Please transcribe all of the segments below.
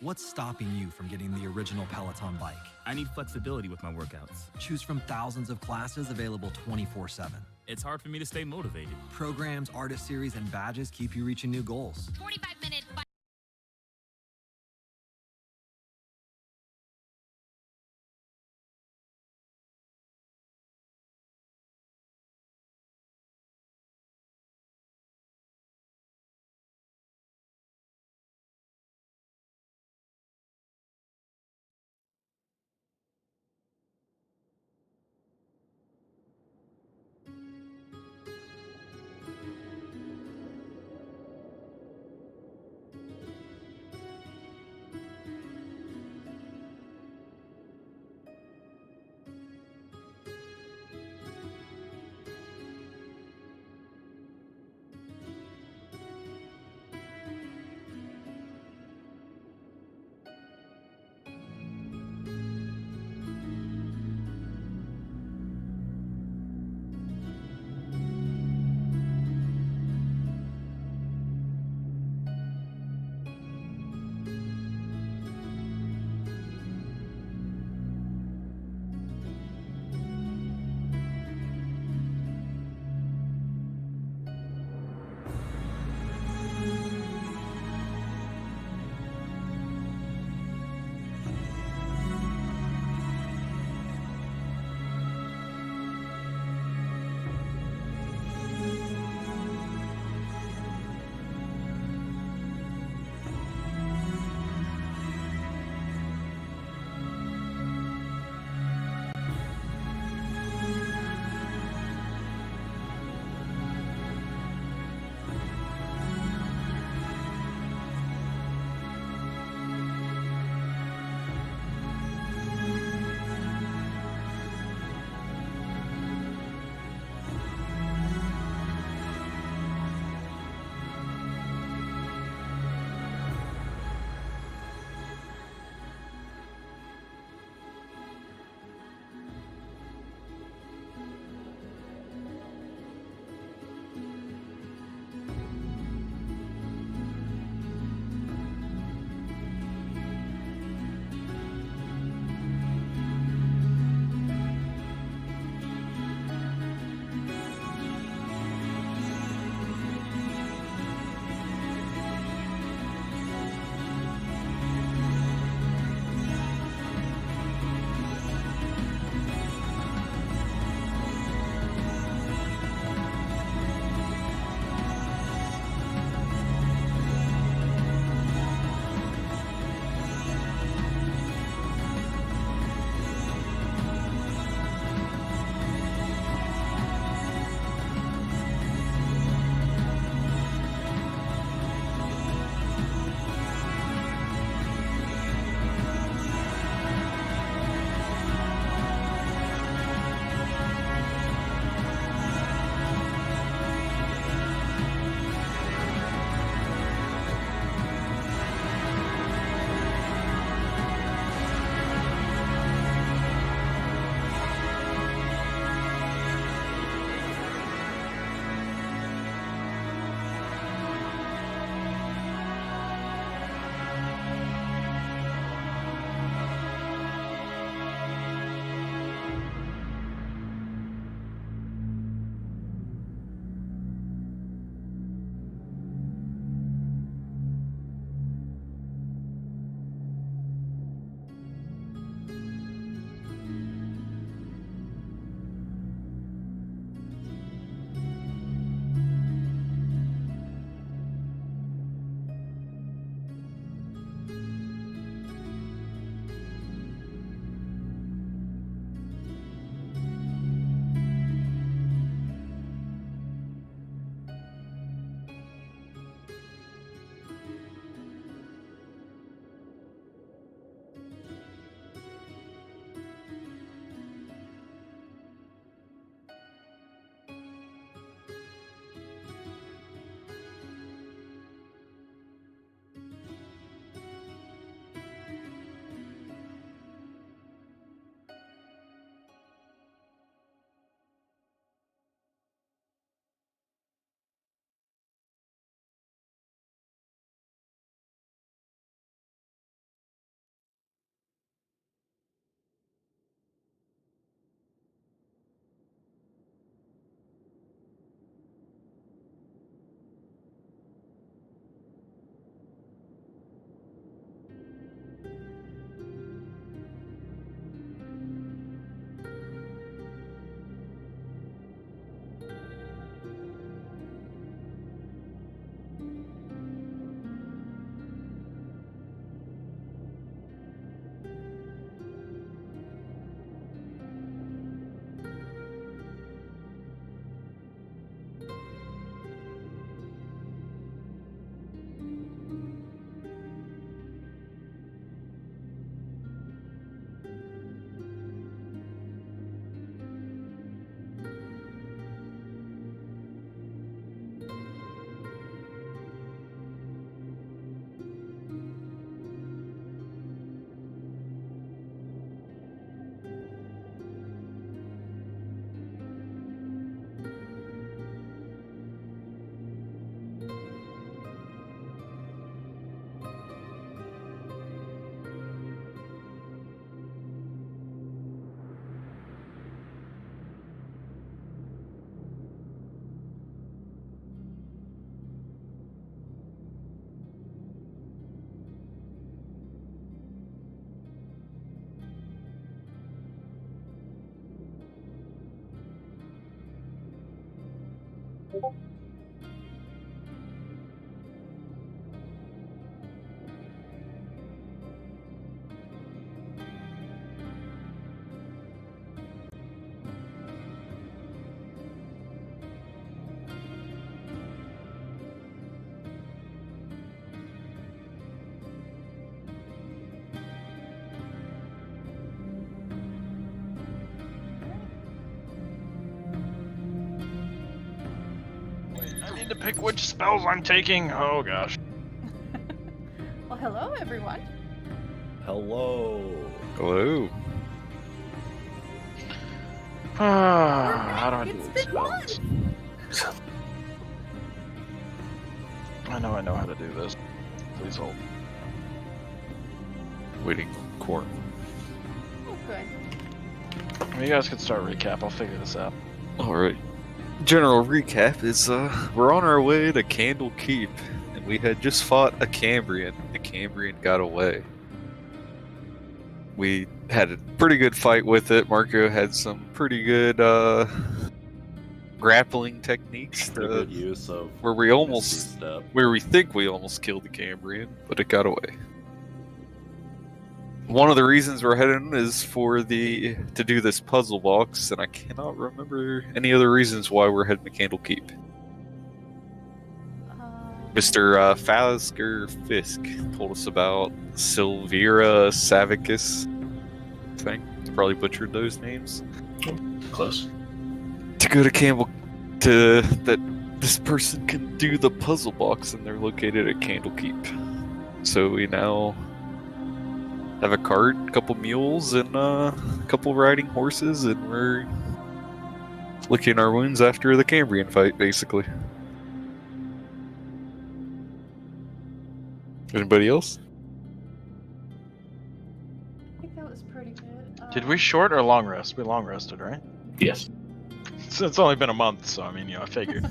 What's stopping you from getting the original Peloton bike? I need flexibility with my workouts. Choose from thousands of classes available 24/7. It's hard for me to stay motivated. Programs, artist series, and badges keep you reaching new goals. 45-minute. I need to pick which spells I'm taking. Oh gosh. Well, hello, everyone. Hello. Hello. How do I do It's these been spells? I know how to do this. Please hold. Waiting corn. Oh, good. You guys can start recap. I'll figure this out. Alright. General recap is we're on our way to Candle Keep, and we had just fought a Cambrian. The Cambrian got away. We had a pretty good fight with it. Marco had some pretty good grappling techniques Pretty good use of where we Misty Step. we think we almost killed the Cambrian, but it got away. One of the reasons we're heading is for to do this puzzle box, and I cannot remember any other reasons why we're heading to Candle Keep. Mr. Fasker Fisk told us about Silvira Savicus. I think I probably butchered those names. Close. To go to Campbell, to that this person can do the puzzle box, and they're located at Candlekeep. So we now have a cart, a couple mules, and a couple riding horses, and we're licking our wounds after the Cambrian fight, basically. Anybody else? I think that was pretty good. Did we short or long rest? We long rested, right? Yes. So it's only been a month, so I mean, I figured.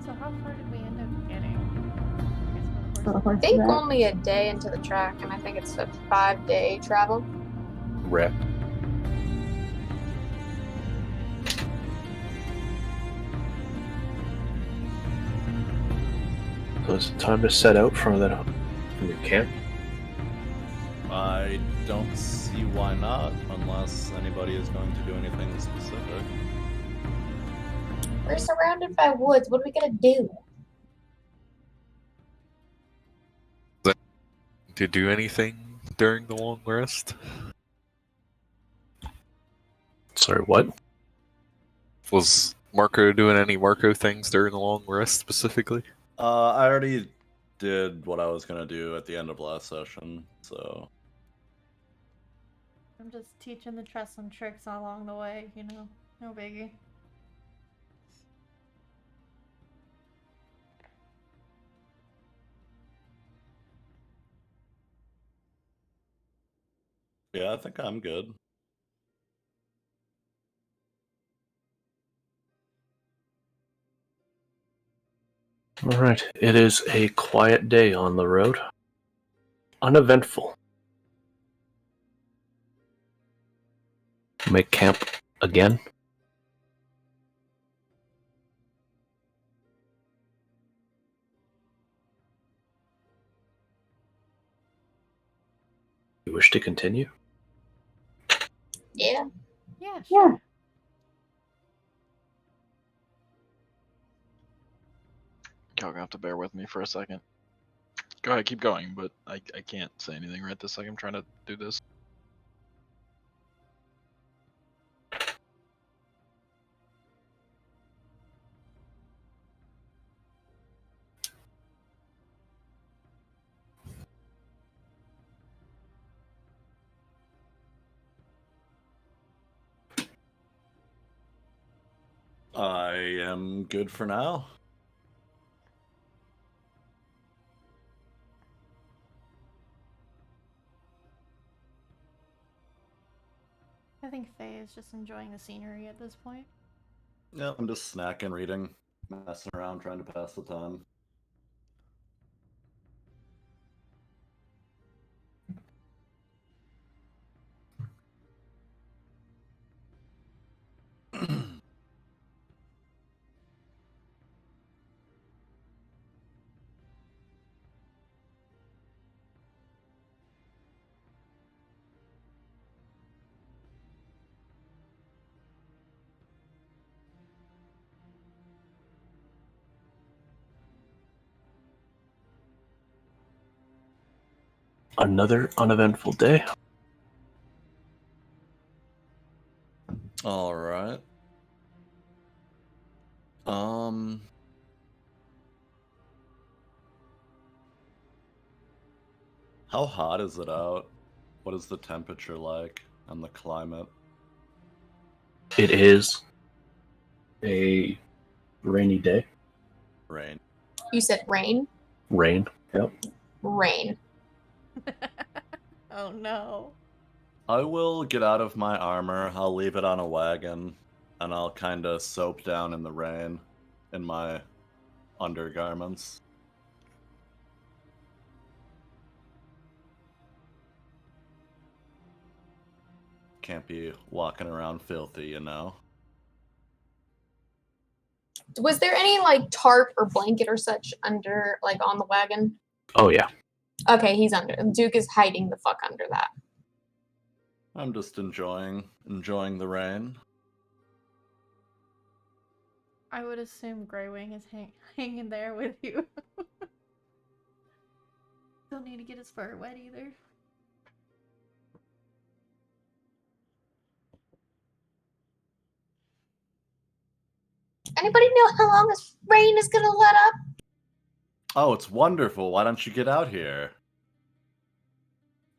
So how far did we end up getting? I guess for the I horse think back. only a day into the track, and I think it's a 5-day travel. Rep. So it's time to set out from your camp. I don't see why not, unless anybody is going to do anything specific. We're surrounded by woods. What are we gonna do? Did you do anything during the long rest? Sorry, what? Was Marco doing any Marco things during the long rest specifically? I already did what I was gonna do at the end of last session, so I'm just teaching the Tress some tricks along the way, you know. No biggie. yeah, I think I'm good. All right. It is a quiet day on the road. Uneventful. Make camp again. You wish to continue? Yeah. Yeah, sure. Y'all gonna have to bear with me for a second. Go ahead, keep going, but I can't say anything right this second. I'm trying to do this. I am good for now. I think Faye is just enjoying the scenery at this point. Yep, I'm just snacking, reading, messing around, trying to pass the time. Another uneventful day. All right. How hot is it out? What is the temperature like and the climate? It is a rainy day. Rain. You said rain? Rain. Yep. Rain. Oh no. I will get out of my armor, I'll leave it on a wagon, and I'll kinda soap down in the rain in my undergarments. Can't be walking around filthy, you know? Was there any like tarp or blanket or such under, like on the wagon? Oh yeah. Okay, he's under. Duke is hiding the fuck under that. I'm just enjoying the rain. I would assume Greywing is hanging there with you. Don't need to get his fur wet either. Anybody know how long this rain is gonna let up? Oh, it's wonderful. Why don't you get out here?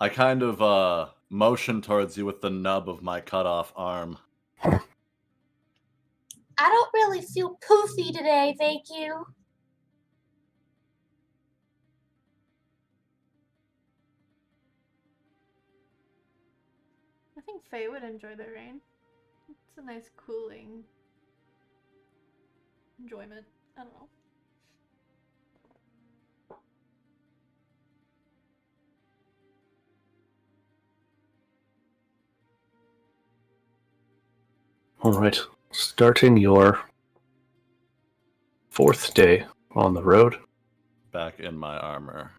I kind of motion towards you with the nub of my cut off arm. I don't really feel poofy today, thank you. I think Faye would enjoy the rain. It's a nice cooling enjoyment. I don't know. Alright. Starting your 4th day on the road. Back in my armor.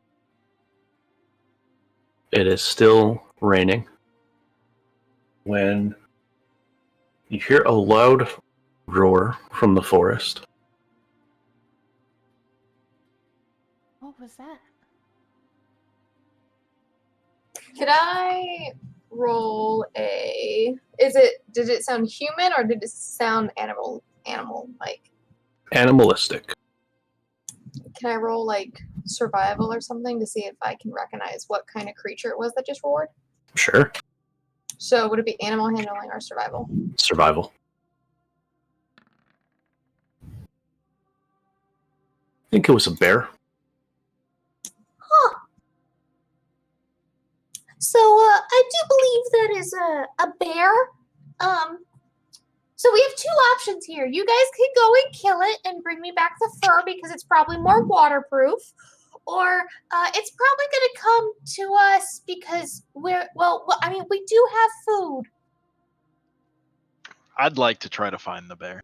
It is still raining when you hear a loud roar from the forest. What was that? Could I roll a? Did it sound human or did it sound animal like? Animalistic. Can I roll like survival or something to see if I can recognize what kind of creature it was that just roared? Sure. So would it be animal handling or survival? Survival. I think it was a bear. Huh. So I do believe that is a bear. So we have two options here. You guys can go and kill it and bring me back the fur because it's probably more waterproof. Or it's probably going to come to us because we do have food. I'd like to try to find the bear.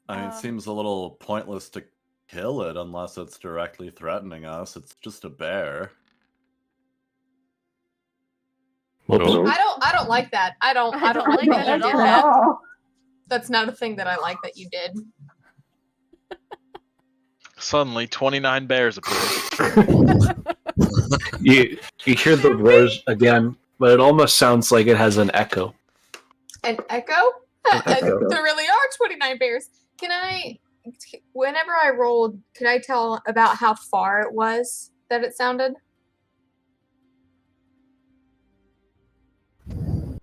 I mean, it seems a little pointless to kill it unless it's directly threatening us. It's just a bear. Whoops. I don't like that. I don't I don't like that at you did all. that. That's not a thing that I like that you did. Suddenly, 29 bears appear. You hear the roars again, but it almost sounds like it has an echo. An echo? echo. There really are 29 bears. Whenever I rolled, could I tell about how far it was that it sounded?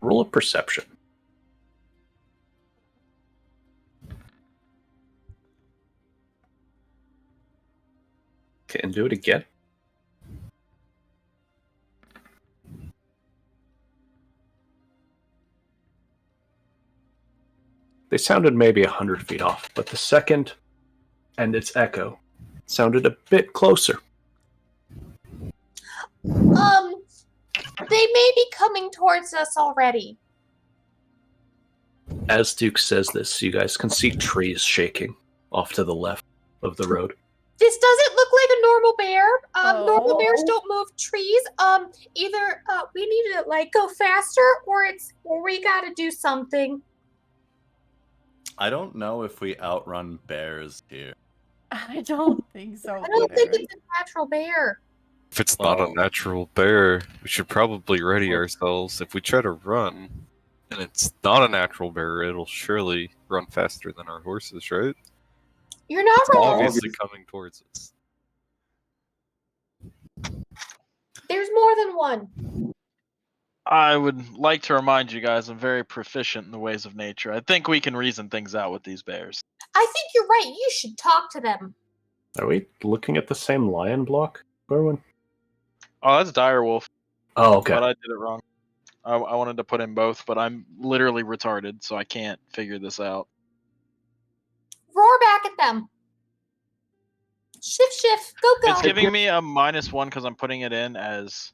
Roll a perception. Okay, and do it again. They sounded maybe 100 feet off, but the second and its echo sounded a bit closer. They may be coming towards us already. As Duke says this, you guys can see trees shaking off to the left of the road. This doesn't look like a normal bear. Normal bears Oh. don't move trees. Either we need to like go faster, or we gotta do something. I don't know if we outrun bears here. I don't think so. I don't think either. it's a natural bear. If it's not a Oh. natural bear, we should probably ready ourselves. If we try to run, and it's not a natural bear, it'll surely run faster than our horses, right? You're not It's wrong. obviously coming towards us. There's more than one. I would like to remind you guys I'm very proficient in the ways of nature. I think we can reason things out with these bears. I think you're right. You should talk to them. Are we looking at the same lion block, Berwin? Oh, that's direwolf, Oh, okay. but I did it wrong. I wanted to put in both, but I'm literally retarded, so I can't figure this out. Roar back at them. Shift, go, go. It's giving me a -1 because I'm putting it in as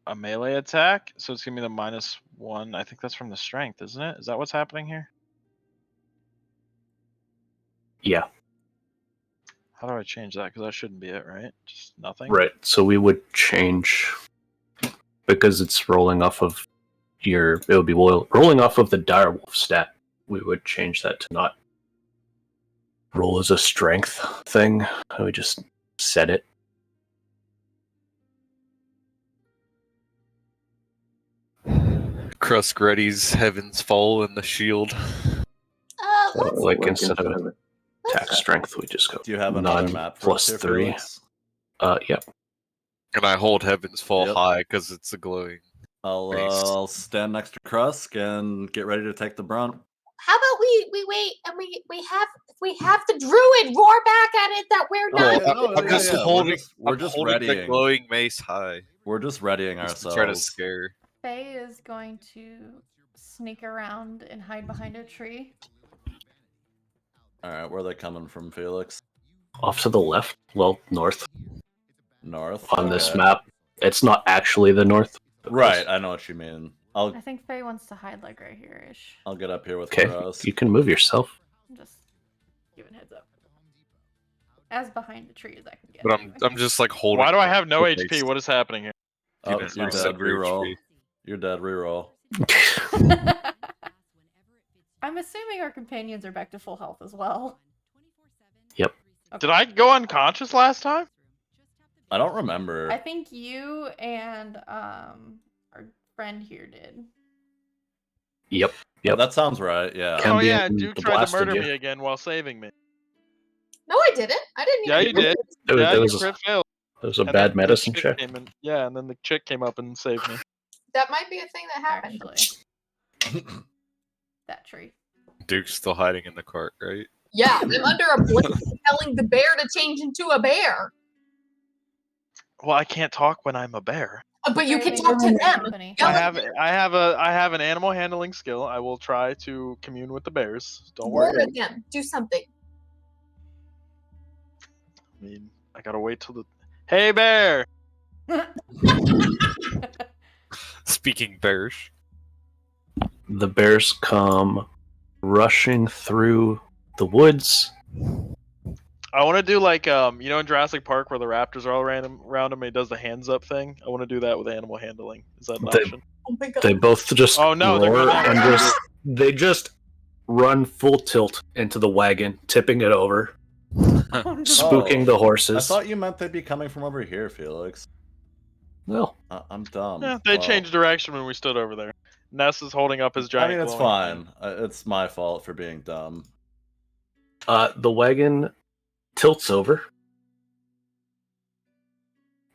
a melee attack, so it's giving me the -1. I think that's from the strength, isn't it? Is that what's happening here? Yeah, How do I change that? Because that shouldn't be it, right? Just nothing. right. So we would change because it's rolling off of it would be rolling off of the direwolf stat. We would change that to not roll as a strength thing. We just set it. Krusk readies Heaven's Fall in the shield. So, like instead of attack strength, we just go Do you have another 9 map for plus us here, 3. Felix? Yep. And I hold Heaven's Fall Yep. high because it's a glowing. I'll Nice. I'll stand next to Krusk and get ready to take the brunt. How about we wait and we have the druid roar back at it that we're Oh, not. yeah, no, I'm yeah, just yeah, holding. we're I'm just holding the readying. glowing mace high. We're just readying Just to ourselves. try to scare. Faye is going to sneak around and hide behind a tree. All right, where are they coming from, Felix? Off to the left, well, north North. on this Okay. map. It's not actually the north. Right, I know what you mean. I think Faye wants to hide like right here-ish. I'll get up here with Okay, Krusk. you can move yourself. I'm just giving heads up. As behind the tree as I can get. But anyway. I'm just like holding. Why do I have no the HP? mace. What is happening here? Oh, You didn't you're reset dead. your Reroll. HP. You're dead. Reroll. I'm assuming our companions are back to full health as well. Did I go unconscious last time? I don't remember. I think you and our friend here did. Yep. Yeah, that sounds right. Yeah. Can Oh be yeah, in Duke the tried to blasted murder you. me again while saving me. No, I didn't. I didn't. Yeah, even you did. There, Yeah, there you was crit failed. there was a And bad then the medicine chick check. came in- Yeah, and then the chick came up and saved me. That might be a thing that happened. Actually, that tree. Duke's still hiding in the cart, right? Yeah, I'm under a blink telling the bear to change into a bear. Well, I can't talk when I'm a bear. But you can Faye talk to needs them. company. Yeah. I have an animal handling skill. I will try to commune with the bears. Don't Roar worry. at them. Do something. I mean, I gotta wait till the. Hey, bear! Speaking bears. The bears come rushing through the woods. I want to do like you know in Jurassic Park where the raptors are all random around him and he does the hands up thing. I want to do that with animal handling. Is that an They- option? Oh my god. They both just Oh, no, they're roar coming and around. they just run full tilt into the wagon, tipping it over, Oh, no. spooking the I horses. thought you meant they'd be coming from over here, Felix. Well, I'm dumb. Yeah, they Well, changed direction when we stood over there. Ness is holding up his I giant. mean, it's glowing fine. It's my fault for being dumb. the wagon tilts over.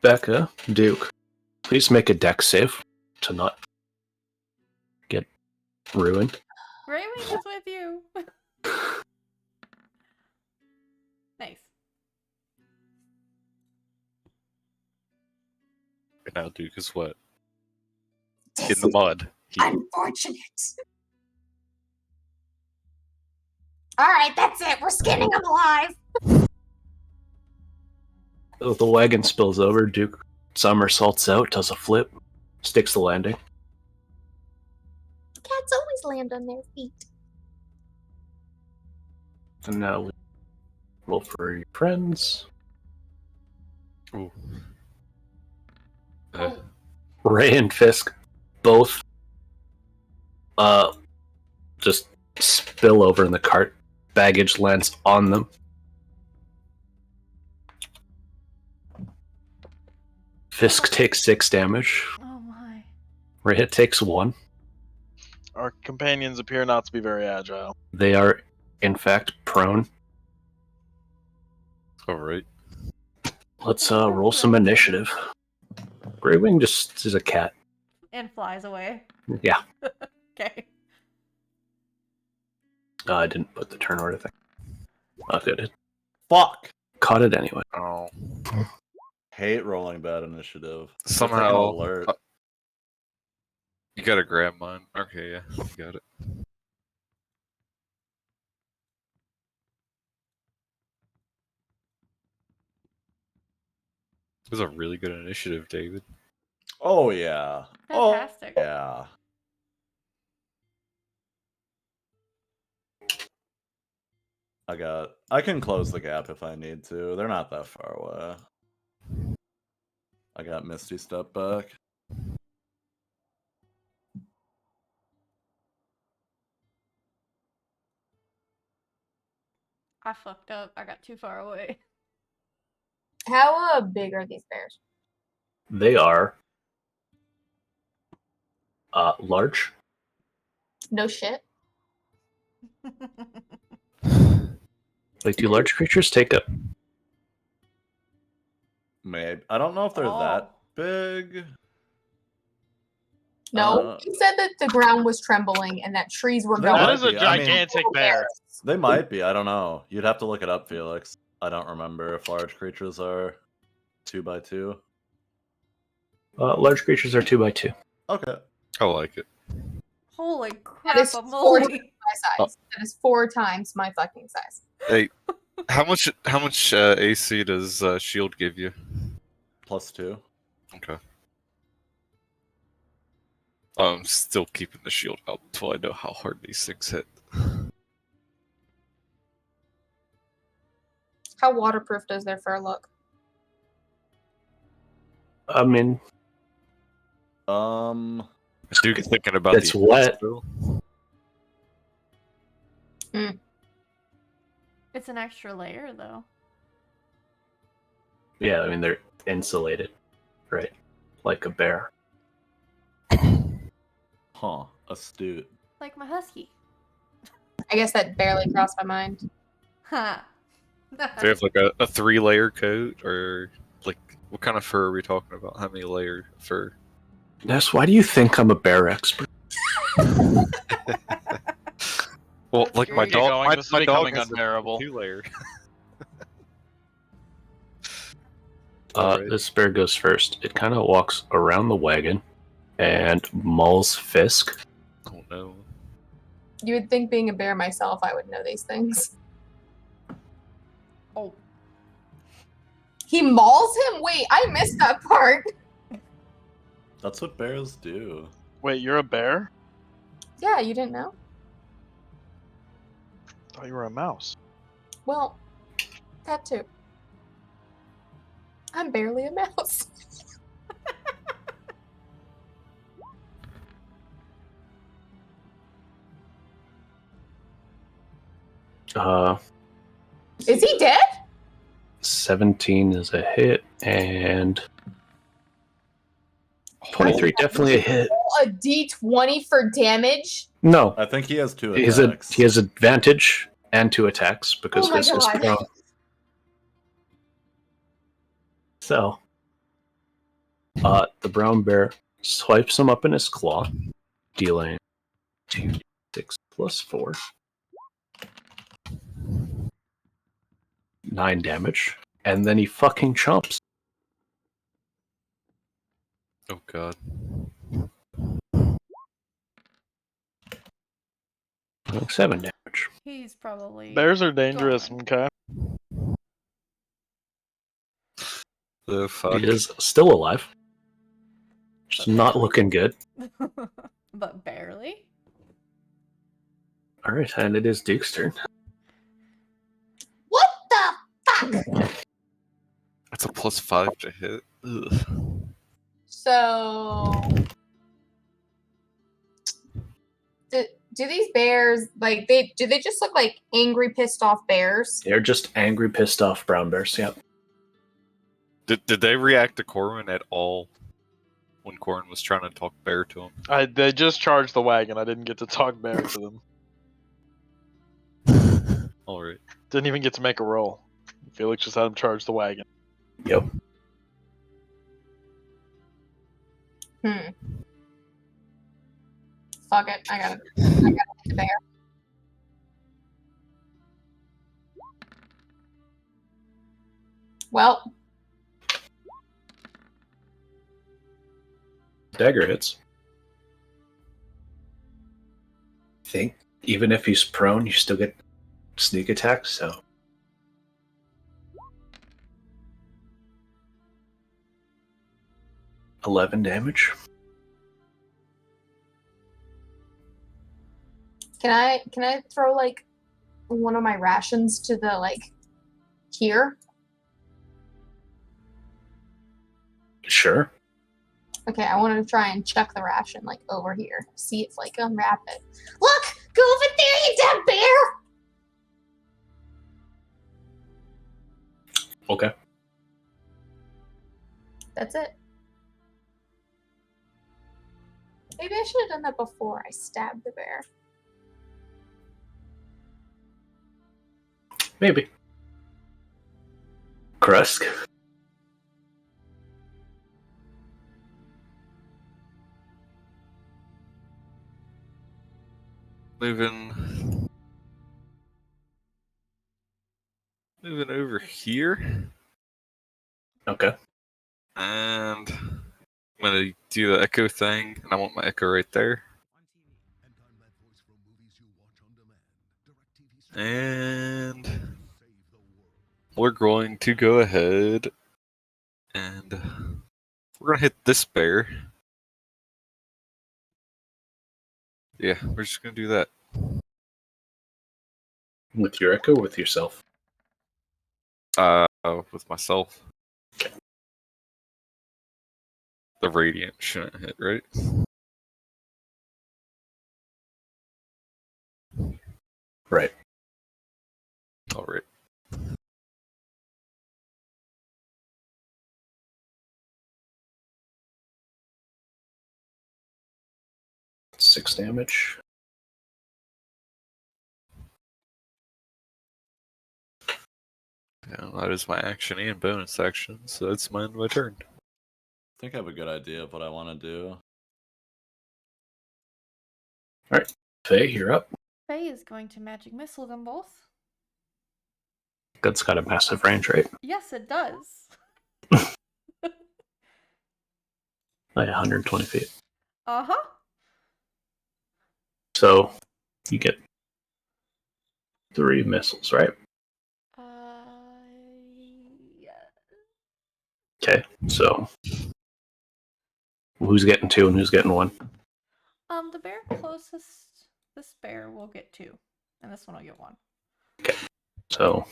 Becca, Duke, please make a deck save to not get ruined. Raywing is with you. Nice. Right now, Duke is what? In the mud. Unfortunate. All right, that's it. We're skinning him alive. The wagon spills over. Duke somersaults out, does a flip, sticks the landing. Cats always land on their feet. And now roll for your friends. Ooh. Ray and Fisk both just spill over in the cart. Baggage lands on them. Fisk takes 6 damage. Oh my. Ray takes 1. Our companions appear not to be very agile. They are, in fact, prone. Alright. Let's roll some initiative. Greywing just is a cat. And flies away. Yeah. Okay. I didn't put the turn order thing. Oh, good. Fuck. Caught it anyway. Oh. Hate rolling bad initiative. It's like an Somehow. alert. You gotta grab mine. Okay, yeah. You got it. This is a really good initiative, David. Oh yeah. Fantastic. Oh yeah. I can close the gap if I need to. They're not that far away. I got Misty Step back. I fucked up. I got too far away. How big are these bears? They are large. No shit. Like, do large creatures take up? Maybe. I don't know if they're that big. No, you said that the ground was trembling and that trees were They going. That might is a be. I mean- gigantic bear. They might be. I don't know. You'd have to look it up, Felix. I don't remember if large creatures are 2x2. Large creatures are 2x2. Okay. I like it. Holy That crap, is a 4 moly. times my size. That is 4 times my fucking size. Hey, how much AC does shield give you? +2. Okay. I'm still keeping the shield out until I know how hard these things hit. How waterproof does their fur look? I mean, Duke is thinking about It's the wet. still. It's an extra layer, though. yeah, I mean, they're insulated, right? Like a bear. Huh. Astute. Like my husky. I guess that barely crossed my mind. Ha. Do you have like a 3-layer coat, or like what kind of fur are we talking about? How many layer fur? Ness, why do you think I'm a bear expert? Well, That's like my great. dog, Going, my, this is my dog becoming has unbearable. 2-layer. Alright. This bear goes first. It kind of walks around the wagon and mauls Fisk. Oh no. You would think, being a bear myself, I would know these things. Oh. He mauls him? Wait, I missed that part. That's what bears do. Wait, you're a bear? Yeah, you didn't know? I thought you were a mouse. Well, that too. I'm barely a mouse. Is he dead? 17 is a hit, and 23 definitely a hit. A D20 for damage? No, I think he has 2 he attacks. has advantage and 2 attacks because Oh my Fisk is God. prone. So, the brown bear swipes him up in his claw, dealing 2d6 plus 4. 9 damage, and then he fucking chomps. god. 7 damage. He's probably. Bears are dangerous. gone. Okay. The fuck? He is still alive. Just not looking good. But barely. All right, and it is Duke's turn. What the fuck? That's a +5 to hit. Ugh. So, do these bears like do they just look like angry, pissed off bears? They're just angry, pissed off brown bears. Yep. Did they react to Corwin at all when Corwin was trying to talk bear to him? They just charged the wagon. I didn't get to talk bear to them. Alright. Didn't even get to make a roll. Felix just had him charge the wagon. Yep. Fuck it, I gotta hit the bear. Well, Dagger hits. I think even if he's prone, you still get sneak attack, so. $11 damage. can I throw like one of my rations to the like here? Sure. Okay, I want to try and chuck the ration like over here. See if like unwrap it. Look, go over there, you damn bear! Okay. That's it. Maybe I should have done that before I stabbed the bear. Maybe. Kresk. Moving over here, Okay. and I'm gonna do the echo thing, and I want my echo right there. And we're going to go ahead and we're gonna hit this bear. Yeah, we're just gonna do that. With your echo, or with yourself. With myself. The radiant shouldn't hit, right? Right. Alright. Six damage. Yeah, that is my action and bonus action, so that's my end of my turn. I think I have a good idea of what I want to do. Faye, you're up. Faye is going to magic missile them both. That's got a massive range, right? Yes, it does. Like 120 feet. Uh-huh. So you get 3 missiles, right? Yeah. Okay, so who's getting 2 and who's getting 1? The bear closest, this bear will get 2, and this one will get 1. So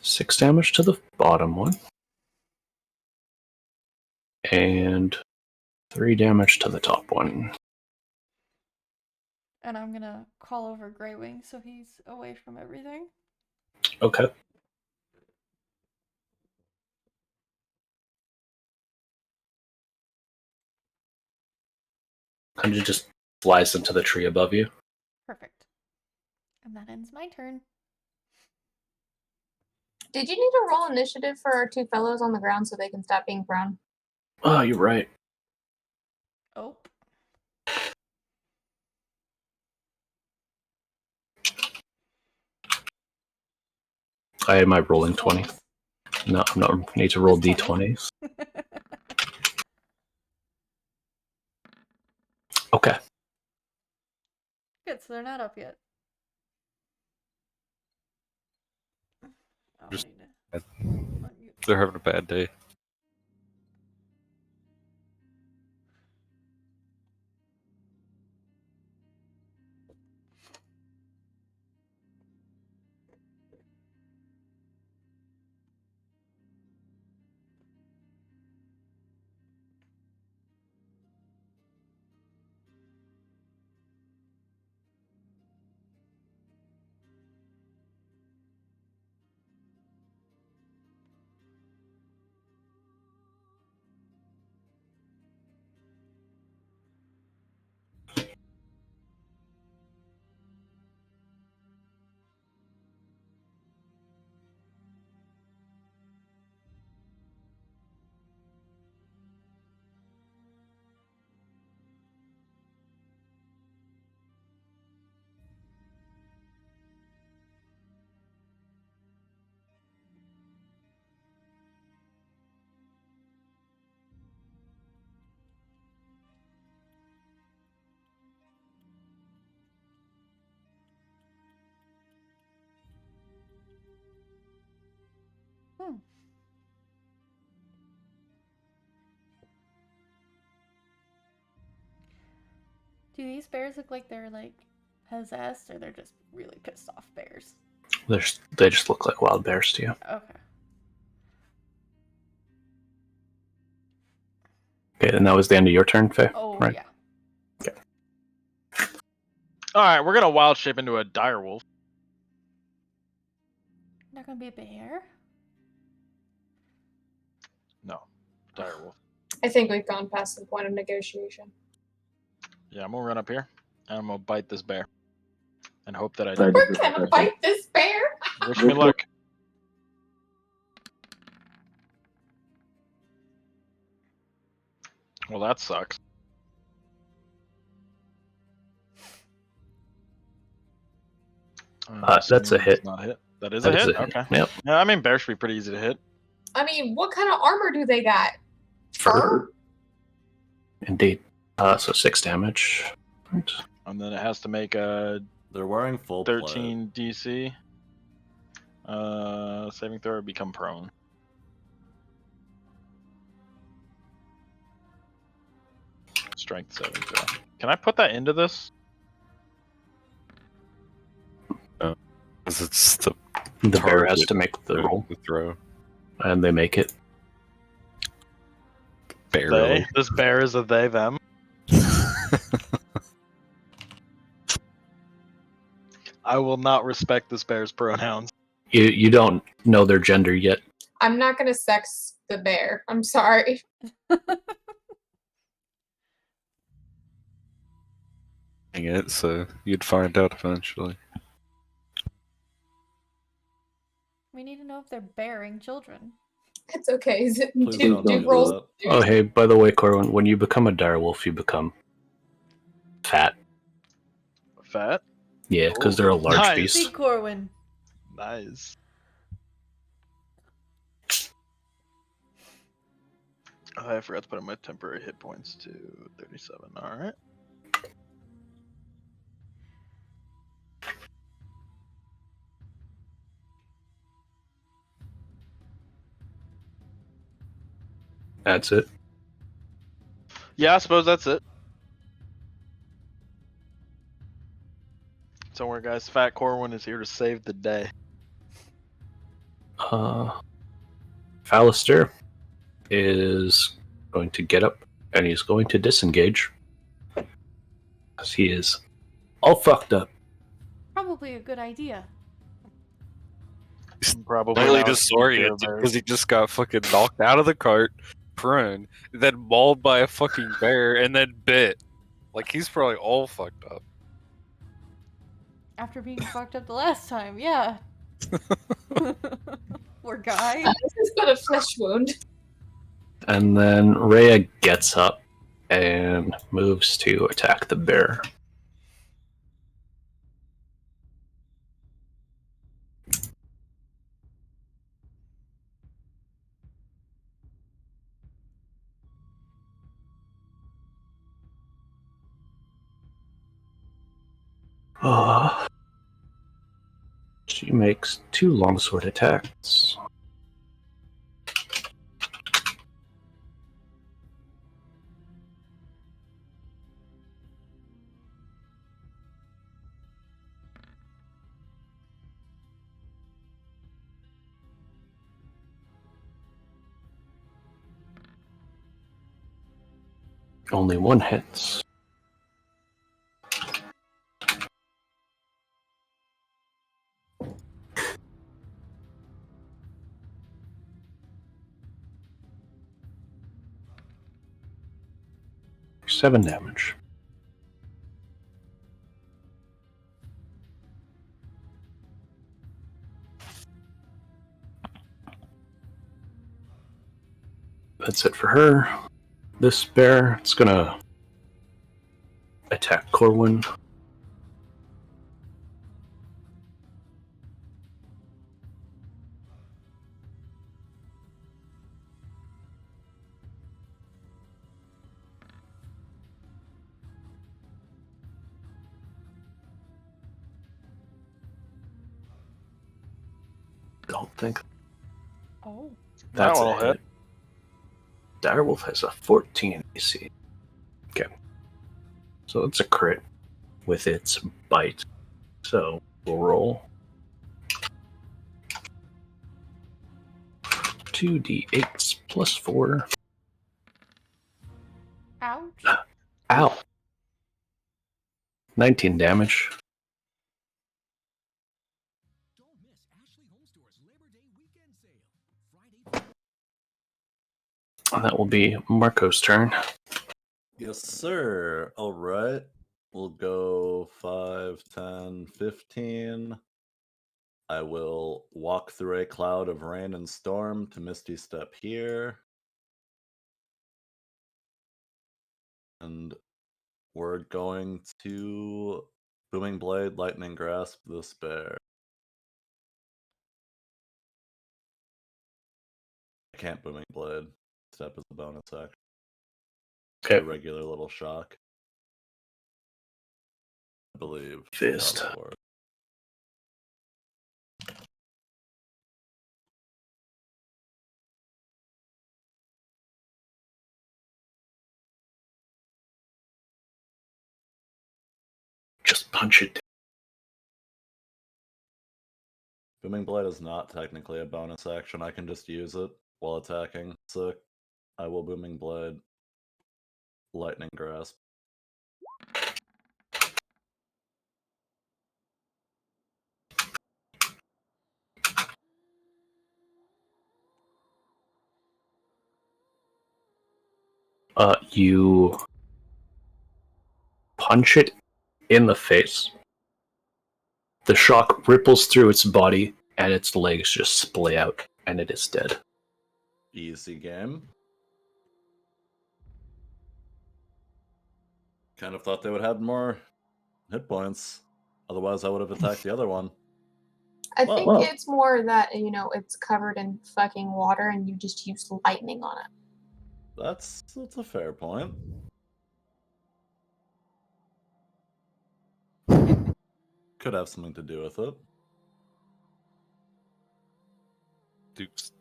6 damage to the bottom one. And 3 damage to the top one. And I'm gonna call over Greywing so he's away from everything. Okay. And it just flies into the tree above you. Perfect. And that ends my turn. Did you need to roll initiative for our 2 fellows on the ground so they can stop being prone? Oh, you're right. Oh. I had my rolling 20. No, I'm not need to roll d20s. Okay. Good, so they're not up yet. Oh, Just- I need to unmute. They're having a bad day. Hmm. Do these bears look like they're like possessed, or they're just really pissed off bears? They just look like wild bears to you. Okay. Okay, and that was the end of your turn, Faye? Oh Right. yeah. All right, we're gonna wild shape into a dire wolf. Not gonna be a bear. No, dire wolf. I think we've gone past the point of negotiation. Yeah, I'm gonna run up here and I'm gonna bite this bear, and hope that I do. We're gonna fight this bear. Wish me luck. Well, that sucks. That's a hit. Not a hit. That is That a is hit. a hit. Okay. Yep. Yeah, I mean, bear should be pretty easy to hit. I mean, what kind of armor do they got? Fur. Indeed. So 6 damage. Right. And then it has to make a They're wearing full plate. 13 DC. Saving throw or become prone. Strength saving throw. Can I put that into this? Because it's the The bear has target to make the roll, to throw. and they make it. Barely. They? This bear is a they, them. I will not respect this bear's pronouns. You don't know their gender yet. I'm not gonna sex the bear. I'm sorry. Dang it, so you'd find out eventually. We need to know if they're bearing children. It's okay. Please Do don't tell me rolls. that. Oh, hey, by the way, Corwin, when you become a direwolf, you become fat. Fat? Yeah, because they're a large Nice. Big beast. Corwin. Nice. Oh, I forgot to put in my temporary hit points to 37. Alright. That's it. Yeah, I suppose that's it. Don't worry, guys. Fat Corwin is here to save the day. Fallister is going to get up and he's going to disengage. Because he is all fucked up. Probably a good idea. Probably Nearly now disoriented bears. because he just got fucking knocked out of the cart, prone, then mauled by a fucking bear, and then bit. Like, he's probably all fucked up. After being fucked up the last time, yeah. Poor guy. This has got a flesh wound. And then Rhea gets up and moves to attack the bear. She makes 2 longsword attacks. Only 1 hits. Seven damage. That's it for her. This bear, it's gonna attack Corwin. Don't think Oh. that's That a one will hit. Direwolf has a 14 AC. Okay. So it's a crit with its bite. So we'll roll 2d8s plus 4. Ouch. Ow. 19 damage. And that will be Marco's turn. Yes, sir. All right. We'll go 5, 10, 15. I will walk through a cloud of rain and storm to Misty Step here. And we're going to Booming Blade, Lightning Grasp this bear. I can't Booming Blade. Step is a bonus action. Okay. A regular little shock. I believe. Fist. That'll work. Just punch it. Booming Blade is not technically a bonus action. I can just use it while attacking. So I will Booming Blade, Lightning Grasp. You punch it in the face. The shock ripples through its body, and its legs just splay out, and it is dead. Easy game. Kind of thought they would have more hit points. Otherwise, I would have attacked the other one. I Well- think well. it's more that, it's covered in fucking water and you just use lightning on it. That's a fair point. Could have something to do with it. Dukes.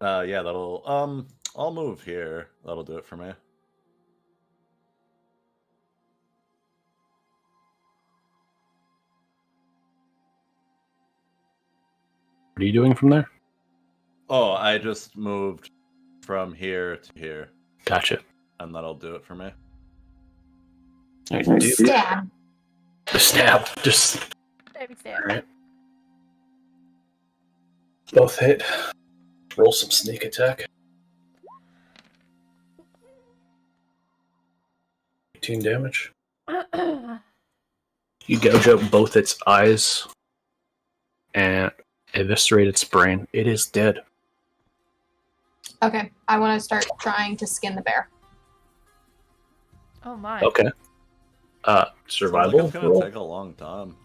Yeah, that'll I'll move here. That'll do it for me. What are you doing from there? Oh, I just moved from here to here, Gotcha. and that'll do it for me. Alright, Stab. The stab. Just Stabby stab. Alright. Both hit. Roll some sneak attack. 18 damage. You gouge out both its eyes and eviscerate its brain. It is dead. Okay, I want to start trying to skin the bear. Oh my. Okay. Survival Sounds like it's roll. gonna take a long time.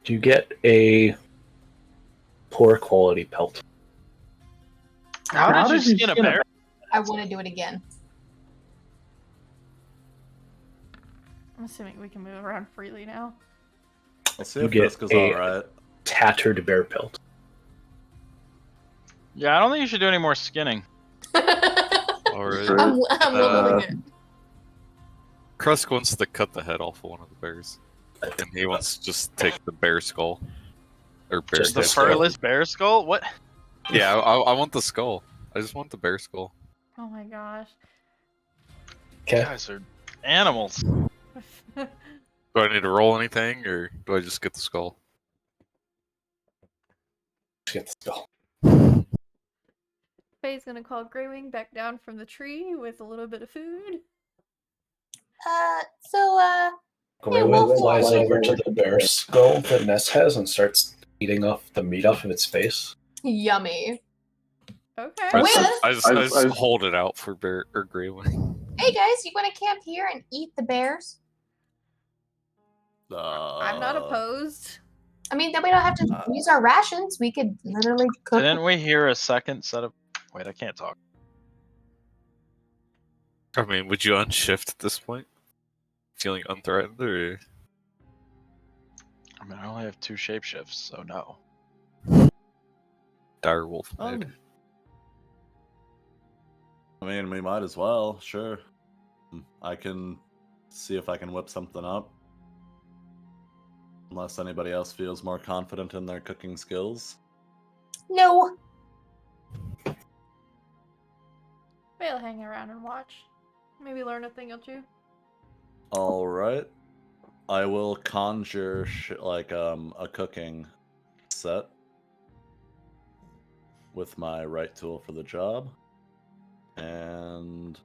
You get a poor quality pelt. How did you skin a bear? I want to do it again. I'm assuming we can move around freely now. Let's see You if get this goes a- alright. Tattered bear pelt. Yeah, I don't think you should do any more skinning. Alright. I'm willing it. Krusk wants to cut the head off of one of the bears. And he wants to just take the bear skull. Or bear Just The the head. skull. furless bear skull? What? Yeah, I want the skull. I just want the bear skull. Oh my gosh. You Okay. guys are animals. Do I need to roll anything, or do I just get the skull? Let's get the skull. Faye's gonna call Greywing back down from the tree with a little bit of food. Greywing we'll flies follow. over to the bear skull that Ness has and starts eating off the meat off of its face. Yummy. Okay. I Wait, just, I just hold it out for bear or Greywing. Hey guys, you want to camp here and eat the bears? I'm not opposed. I mean, then we don't have to use our rations. We could literally cook. Didn't we hear a second set of... Wait, I can't talk. I mean, would you unshift at this point? Feeling unthreatened, or I mean, I only have 2 shapeshifts, so no. direwolf mode? I mean, we might as well, sure. I can see if I can whip something up. Unless anybody else feels more confident in their cooking skills. No. Faye'll hang around and watch. Maybe learn a thing or two. Alright. I will conjure a cooking set with my right tool for the job. And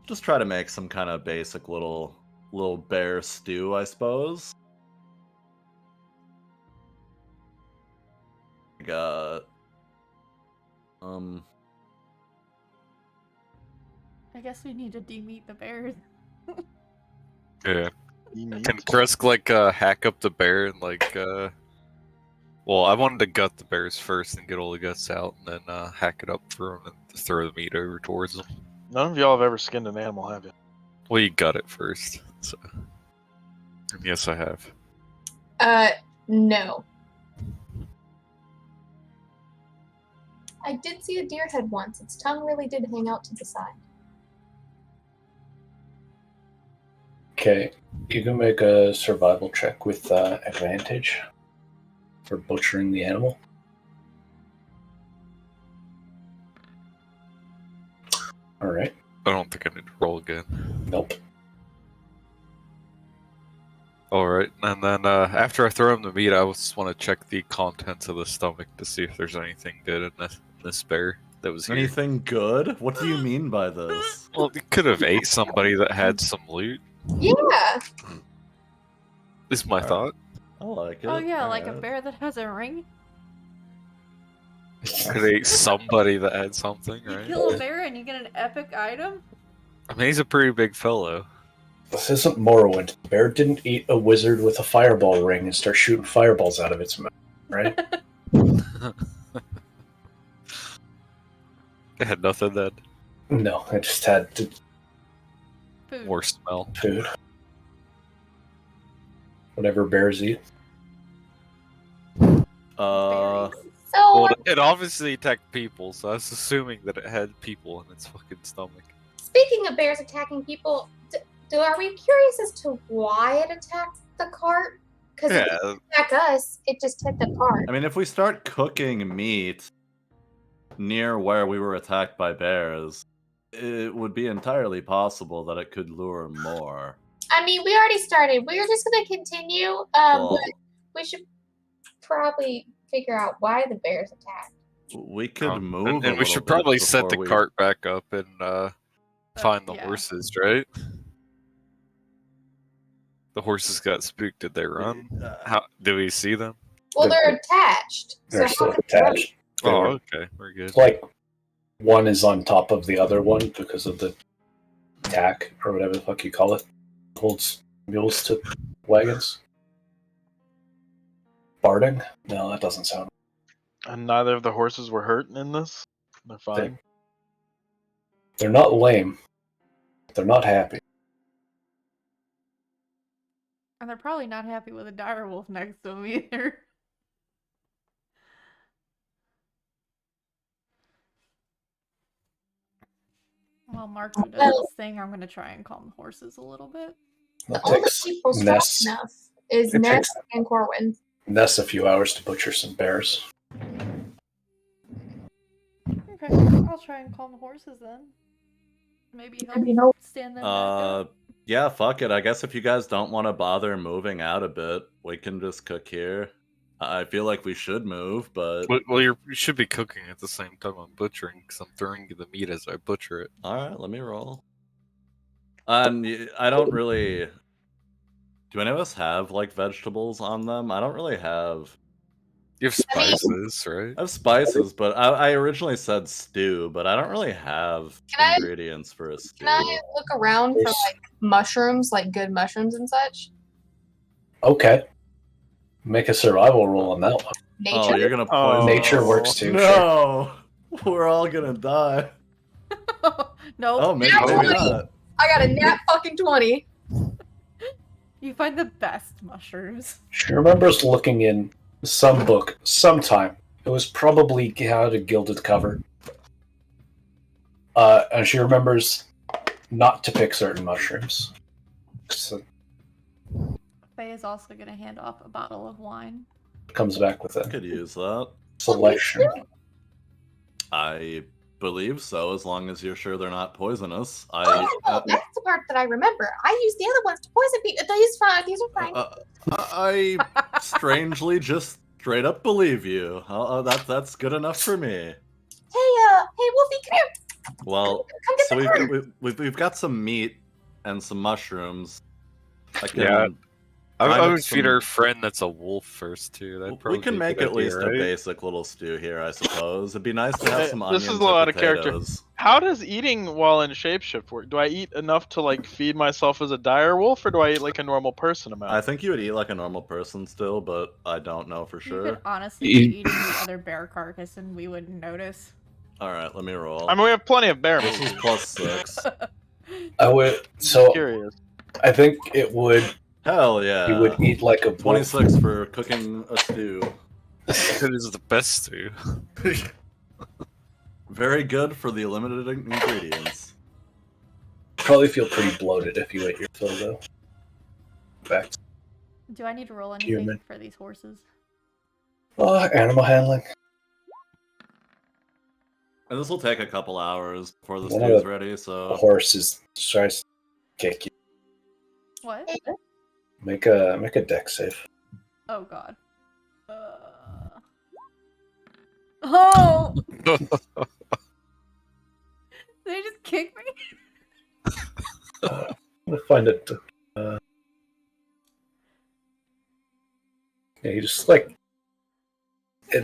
just try to make some kind of basic little bear stew, I suppose. Got I guess we need to demeat the bears. Yeah. Meat. Can Krusk hack up the bear and well, I wanted to gut the bears first and get all the guts out, and then hack it up for him and throw the meat over towards them. None of y'all have ever skinned an animal, have you? Well, you gut it first, so. And yes, I have. No. I did see a deer head once. Its tongue really did hang out to the side. Okay, you can make a survival check with advantage for butchering the animal. Alright, I don't think I need to roll again. nope. Alright, and then after I throw him the meat, I just want to check the contents of the stomach to see if there's anything good in this bear that was here. anything good? What do you mean by this? Well, it could have ate somebody that had some loot, Yeah. is my thought. I like it. Oh yeah, like a alright. bear that has a ring. Could have ate somebody that had something, You right? kill a bear and you get an epic item. I mean, he's a pretty big fellow. This isn't Morrowind. The bear didn't eat a wizard with a fireball ring and start shooting fireballs out of its mouth, right? It had nothing then. No, I just had Food. More smell. food. Whatever bears eat. Uh, Berries. So, Well, it obviously attacked people, so I was assuming that it had people in its fucking stomach. speaking of bears attacking people, are we curious as to why it attacked the cart? Because it Yeah, didn't attack us, it just hit the cart. I mean, if we start cooking meat near where we were attacked by bears, it would be entirely possible that it could lure more. I mean, we already started. We were just going to continue, Well- but we should probably figure out why the bears attacked. We could move, and a we should little bit probably set the before we- cart back up and find the yeah. horses, right? The horses got spooked. Did they run? How do we see them? Well, they're attached. They're so still how could they run? attached. They Oh, were- okay, we're good. It's like one is on top of the other one because of the tack or whatever the fuck you call it. Holds mules to wagons. Barding? No, that doesn't sound. And neither of the horses were hurt in this? They're fine? They're not lame. They're not happy. And they're probably not happy with a dire wolf next to them either. While Marco does this thing, I'm gonna try and calm the horses a little bit. That All the takes people strong Ness. enough is It Ness takes- and Corwin. Ness a few hours to butcher some bears. Okay, I'll try and calm the horses then. Maybe help stand them back up. Yeah, fuck it. I guess if you guys don't want to bother moving out a bit, we can just cook here. I feel like we should move, but Well, you should be cooking at the same time I'm butchering, because I'm throwing you the meat as I butcher it. all right, let me roll. And I don't really. Do any of us have like vegetables on them? I don't really have. You have spices, right? I have spices, but I originally said stew, but I don't really have Can I- ingredients for a stew. Can I look around for like mushrooms, like good mushrooms and such? Okay. Make a survival roll on that one. Nature. Oh, you're gonna Oh, poison. Nature works too, No, we're all gonna die. No, Oh, maybe Naturally. not. I got a nat fucking 20. you find the best mushrooms. She remembers looking in some book sometime. It was probably How to Gilded Cover. And she remembers not to pick certain mushrooms. So Faye is also gonna hand off a bottle of wine. comes back with I a could use that. selection. I believe so, as long as you're sure they're not poisonous. Oh, no, that's the part that I remember. I used the other ones to poison people. These are fine. I strangely just straight up believe you. That's good enough for me. Hey, Wolfie, come here. Well, Come get so the card. we've got some meat and some mushrooms. I can, Yeah, I grind would up feed some- our friend that's a wolf first too. That'd We probably can be a make good at idea, least a right? basic little stew here, I suppose. It'd be nice to have Hey, some this onions is a and lot of character. potatoes. How does eating while in shapeshift work? Do I eat enough to like feed myself as a dire wolf, or do I eat like a normal person amount? I think you would eat like a normal person still, but I don't know for You sure. could honestly be eating the other bear carcass and we wouldn't notice. All right, let me roll. I mean, we have plenty of bear This meat. is +6. I would. So Curious. I think it would. Hell yeah. You would eat like a wolf. 26 for cooking a stew. It is the best stew. Very good for the limited ingredients. Probably feel pretty bloated if you ate your fill though. Back. Do I need to roll anything Human. for these horses? Animal handling. And this will take a couple hours before the One stew's of ready, A so horse is tries to kick you. What? Make a deck save. Oh god. Oh! Did they just kick me? I'm gonna find it. Yeah, you just like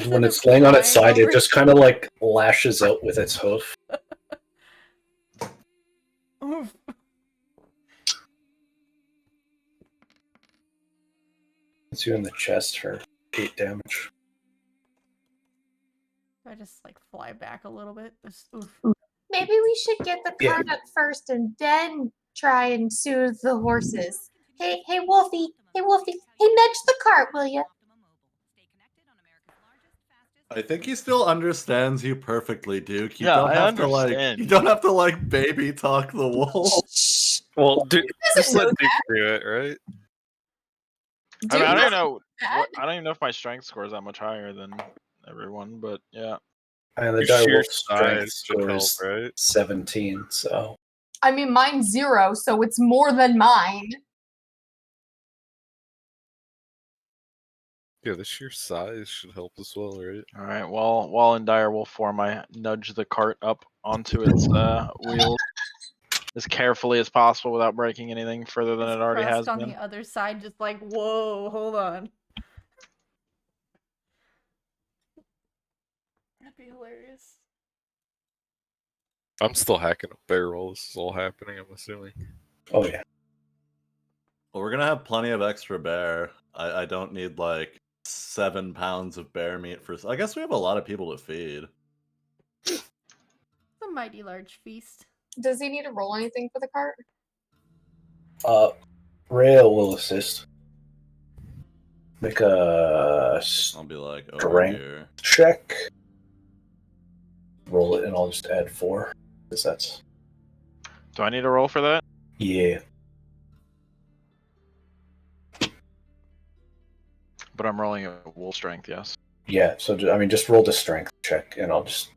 when it's laying on its side, it just kind of like lashes out with its hoof. Oof. Hits you in the chest for 8 damage. I just like fly back a little bit. Just, oof. Maybe we should get the Yeah. card up first and then try and soothe the horses. Hey, Wolfie. Hey, Wolfie. Hey, nudge the cart, will you? I think he still understands you perfectly, Duke. You Yeah, don't I have to understand. you don't have to like baby talk the wolf. Well, Duke, doesn't just let know Duke do it, right? I mean, I don't Dude, even know. bad. I don't even know if my strength score is that much higher than everyone, but yeah. And the Your sheer direwolf strength size should help, score is right? 17, so I mean, mine's 0, so it's more than mine. Yeah, the sheer size should help as well, right? All right. Well, while in dire wolf form, I nudge the cart up onto its wheels as carefully as possible without breaking anything further than This it already has crust on been. the other side, just like, whoa, hold on. That'd be hilarious. I'm still hacking a barrel. This is all happening, I'm assuming. oh yeah. Well, we're gonna have plenty of extra bear. I don't need like 7 pounds of bear meat for. I guess we have a lot of people to feed. It's a mighty large feast. Does he need to roll anything for the cart? Rail will assist. Make a I'll be like over strength here. check. Roll it, and I'll just add 4. Because that's Do I need to roll for that? yeah. But I'm rolling a wolf strength, yes. Yeah, so I mean, just roll the strength check, and I'll just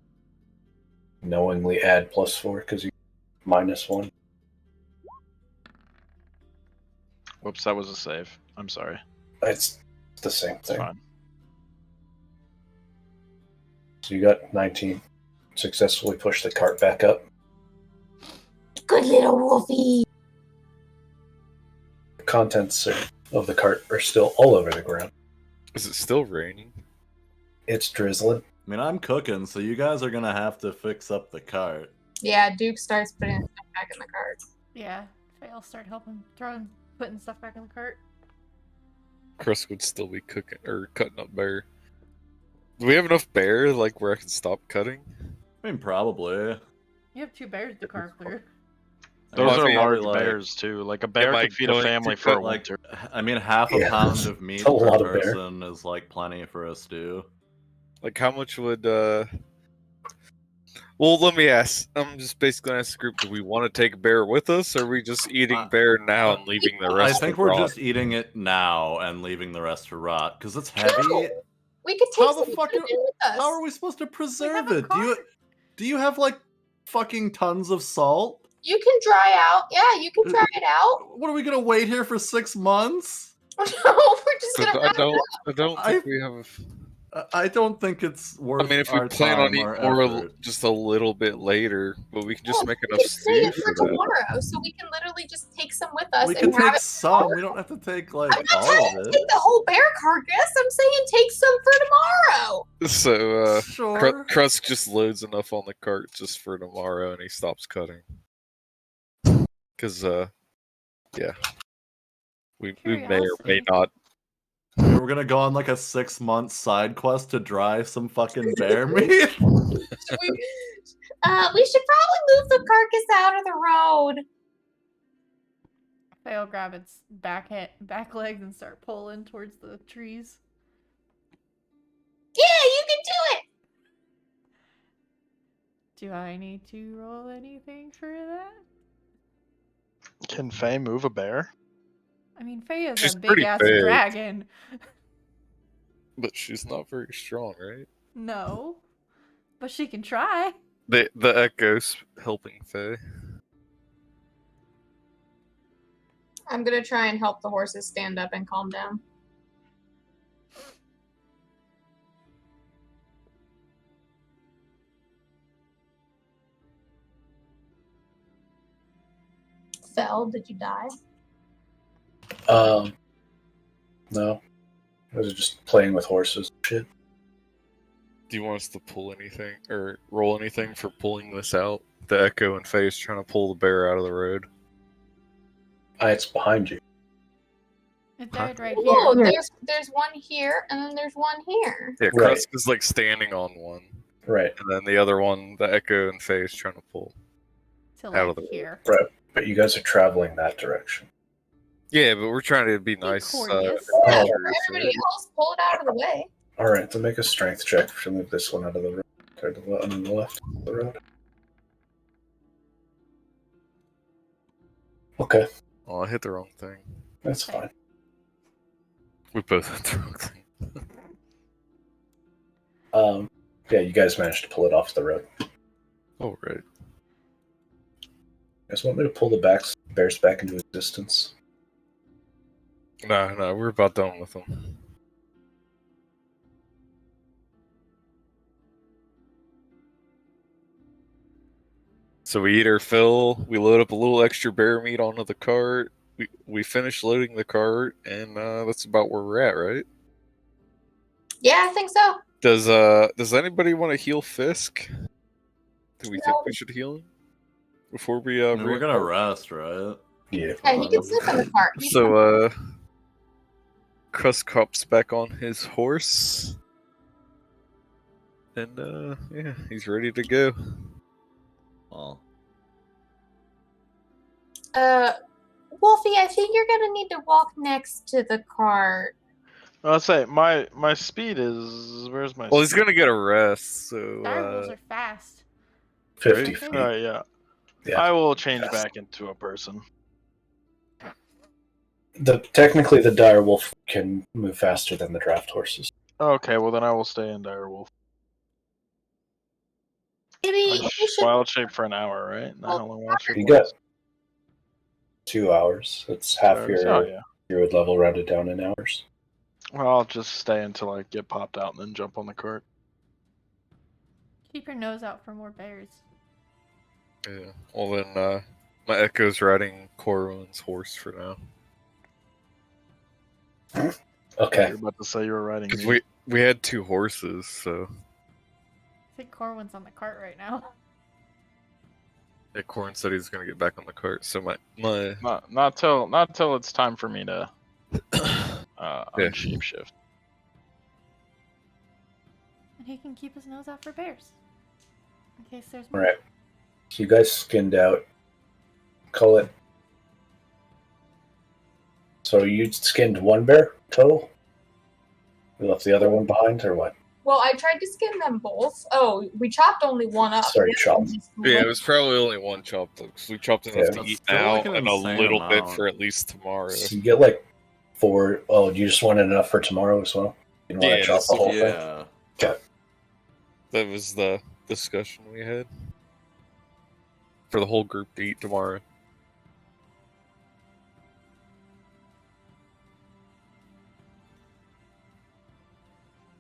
knowingly add +4 because you -1. Whoops, that was a save. I'm sorry. It's the same It's thing. fine. So you got 19. Successfully push the cart back up. Good little wolfie. The contents of the cart are still all over the ground. Is it still raining? It's drizzling. I mean, I'm cooking, so you guys are gonna have to fix up the cart. Yeah, Duke starts putting stuff back in the cart. Yeah, Faye'll start helping, putting stuff back in the cart. Chris would still be cooking or cutting up bear. Do we have enough bear like where I can stop cutting? I mean, probably. You have 2 bears to carve through. Those Well, I are mean, large like- bears too. Like a bear Am I could feed a going family to for a cut, like, winter. I mean, half a Yeah, pound of meat a lot per of bear. person is like plenty for a stew. Like how much would Well, let me ask. I'm just basically gonna ask the group, do we want to take bear with us, or are we just eating bear now and leaving the I rest think to we're rot? just eating it now and leaving the rest to rot because it's heavy. No! We could take How the some fuck food in with us. How are we supposed to preserve a it? Do you have like fucking tons of salt? You can dry out. Yeah, you can dry it out. What are we gonna wait here for 6 months? No, we're just gonna I wrap it don't. up. I don't think we have. I don't think it's worth. I mean, if we our plan on time eating or more effort. just a little bit later, but we can just No, make we enough can save stew it for for that. tomorrow, so we can literally just take some with us We and can have take it. some. We don't have to take like I'm not all trying of to it. take the whole bear carcass. I'm saying take some for tomorrow. So, Sure. Krusk just loads enough on the cart just for tomorrow, and he stops cutting. Because, yeah, we may or may Curiosity. not. We're gonna go on like a 6-month side quest to dry some fucking bear meat. We should probably move the carcass out of the road. Faye'll grab its back legs and start pulling towards the trees. Yeah, you can do it. Do I need to roll anything for that? Can Faye move a bear? I mean, Faye is She's a pretty big ass big. dragon. But she's not very strong, right? No, but she can try. The Echo's helping Faye. I'm gonna try and help the horses stand up and calm down. Fell, did you die? No. I was just playing with horses and shit. Do you want us to pull anything or roll anything for pulling this out? The Echo and Faye's trying to pull the bear out of the road. It's behind you. It died right Oh, here. there's one here, and then there's one here. Yeah, Right. Krusk is like standing on one, Right. and then the other one, the Echo and Faye is trying to pull. To out of like the here. Right. But you guys are traveling that direction. Yeah, but we're trying to be nice. courteous. Yeah, Oh, for everybody else, pull it out of the way. Alright, then make a strength check to move this one out of the road. Or the one on the left of the road. Okay, Oh, I hit the wrong thing. that's fine. We both hit the wrong thing. Yeah, you guys managed to pull it off the road. Oh, right. You guys want me to pull the bears back into existence? No, we're about done with them. So we eat our fill, we load up a little extra bear meat onto the cart, we finish loading the cart, and that's about where we're at, right? Yeah, I think so. Does anybody want to heal Fisk? Do we No. think we should heal him? Before we I mean, we're gonna re-embark? rest, right? Yeah. Yeah, he can sleep in the cart. He's fine. So, Krusk hops back on his horse. And, yeah, he's ready to go. Well, Wolfie, I think you're gonna need to walk next to the cart. I'll say my speed is where's my? Well, he's speed? gonna get a rest, so Direwolves are fast. 50 Right? feet. All right, yeah. Yeah. I will change Yes. back into a person. Technically, the dire wolf can move faster than the draft horses. Okay, well then I will stay in direwolf. Maybe you should. Wild shape for an hour, right? Not how long wild shape You was. got 2 hours. It's half Oh, your yeah. druid level rounded down in hours. Well, I'll just stay until I get popped out and then jump on the cart. Keep your nose out for more bears. yeah. Well then, my Echo's riding Corwin's horse for now. Okay. You're about to say you were riding Because me. we had 2 horses, so I think Corwin's on the cart right now. yeah, Corwin said he's gonna get back on the cart. So my Not till it's time for me to unsheep shift. And he can keep his nose out for bears. In case there's All more. right. So you guys skinned out. Call it. So you skinned 1 bear total? You left the other one behind, or what? Well, I tried to skin them both. Oh, we chopped only one up. Sorry, The other chopped. one just yeah, it was probably only 1 chop though, because we chopped enough Yeah. to That's eat still now like an and a insane little bit amount. for at least tomorrow. So you get like 4. Oh, you just wanted enough for tomorrow as well? You don't want Yeah, to chop the whole thing? Yeah. Okay. That was the discussion we had for the whole group to eat tomorrow.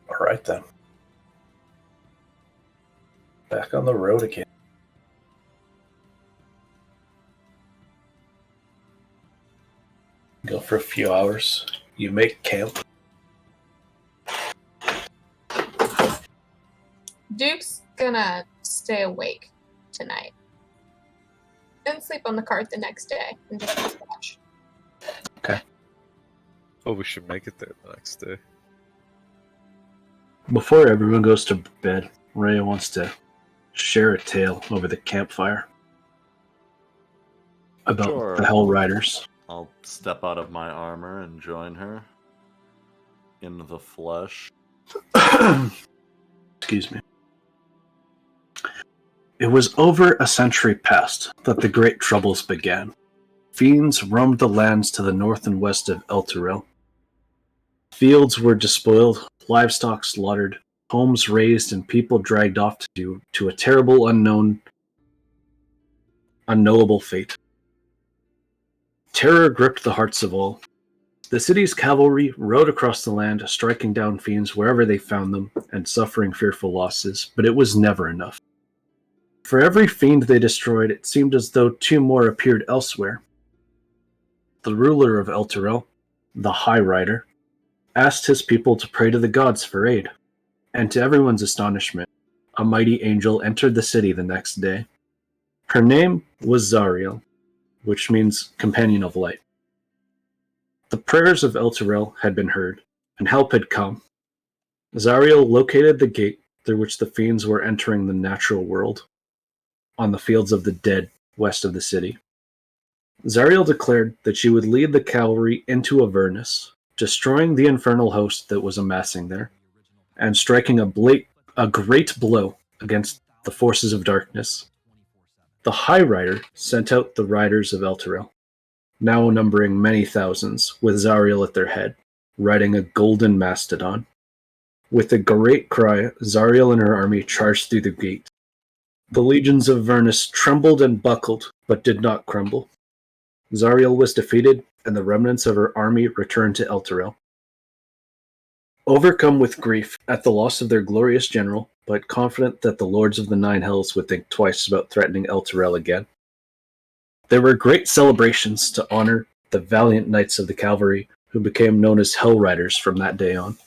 All right, then. Back on the road again. Go for a few hours. You make camp. Duke's gonna stay awake tonight and sleep on the cart the next day and just watch. Oh, we should make it there the next day. Before everyone goes to bed, Rhea wants to share a tale over the campfire about Sure. the Hell Riders. I'll step out of my armor and join her in the flesh. Excuse me. It was over a century past that the Great Troubles began. Fiends roamed the lands to the north and west of Elturel. Fields were despoiled, livestock slaughtered, homes razed, and people dragged off to a terrible, unknowable fate. Terror gripped the hearts of all. The city's cavalry rode across the land, striking down fiends wherever they found them, and suffering fearful losses, but it was never enough. For every fiend they destroyed, it seemed as though 2 more appeared elsewhere. The ruler of Elturel, the High Rider, asked his people to pray to the gods for aid, and to everyone's astonishment, a mighty angel entered the city the next day. Her name was Zariel, which means companion of light. The prayers of Elturel had been heard, and help had come. Zariel located the gate through which the fiends were entering the natural world, on the fields of the dead west of the city. Zariel declared that she would lead the cavalry into Avernus, destroying the infernal host that was amassing there, and striking a great blow against the forces of darkness. The High Rider sent out the riders of Elturel, now numbering many thousands, with Zariel at their head, riding a golden mastodon. With a great cry, Zariel and her army charged through the gate. The legions of Avernus trembled and buckled, but did not crumble. Zariel was defeated, and the remnants of her army returned to Elturel. Overcome with grief at the loss of their glorious general, but confident that the lords of the Nine Hells would think twice about threatening Elturel again, there were great celebrations to honor the valiant knights of the cavalry who became known as Hell Riders from that day on.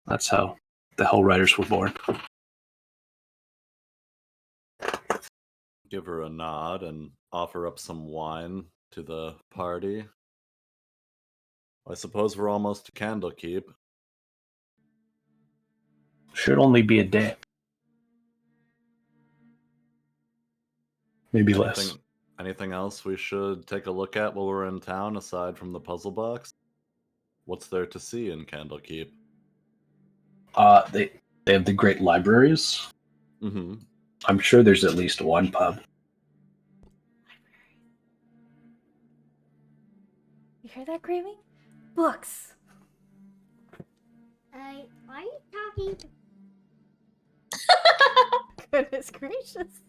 That's how the Hell Riders were born. Give her a nod and offer up some wine to the party. I suppose we're almost to Candlekeep. Should only be a day. Maybe less. Anything else we should take a look at while we're in town aside from the puzzle box? What's there to see in Candlekeep? They have the great libraries. Mm-hmm. I'm sure there's at least one pub. You hear that, Gravy? Books. Why are you talking to Goodness gracious.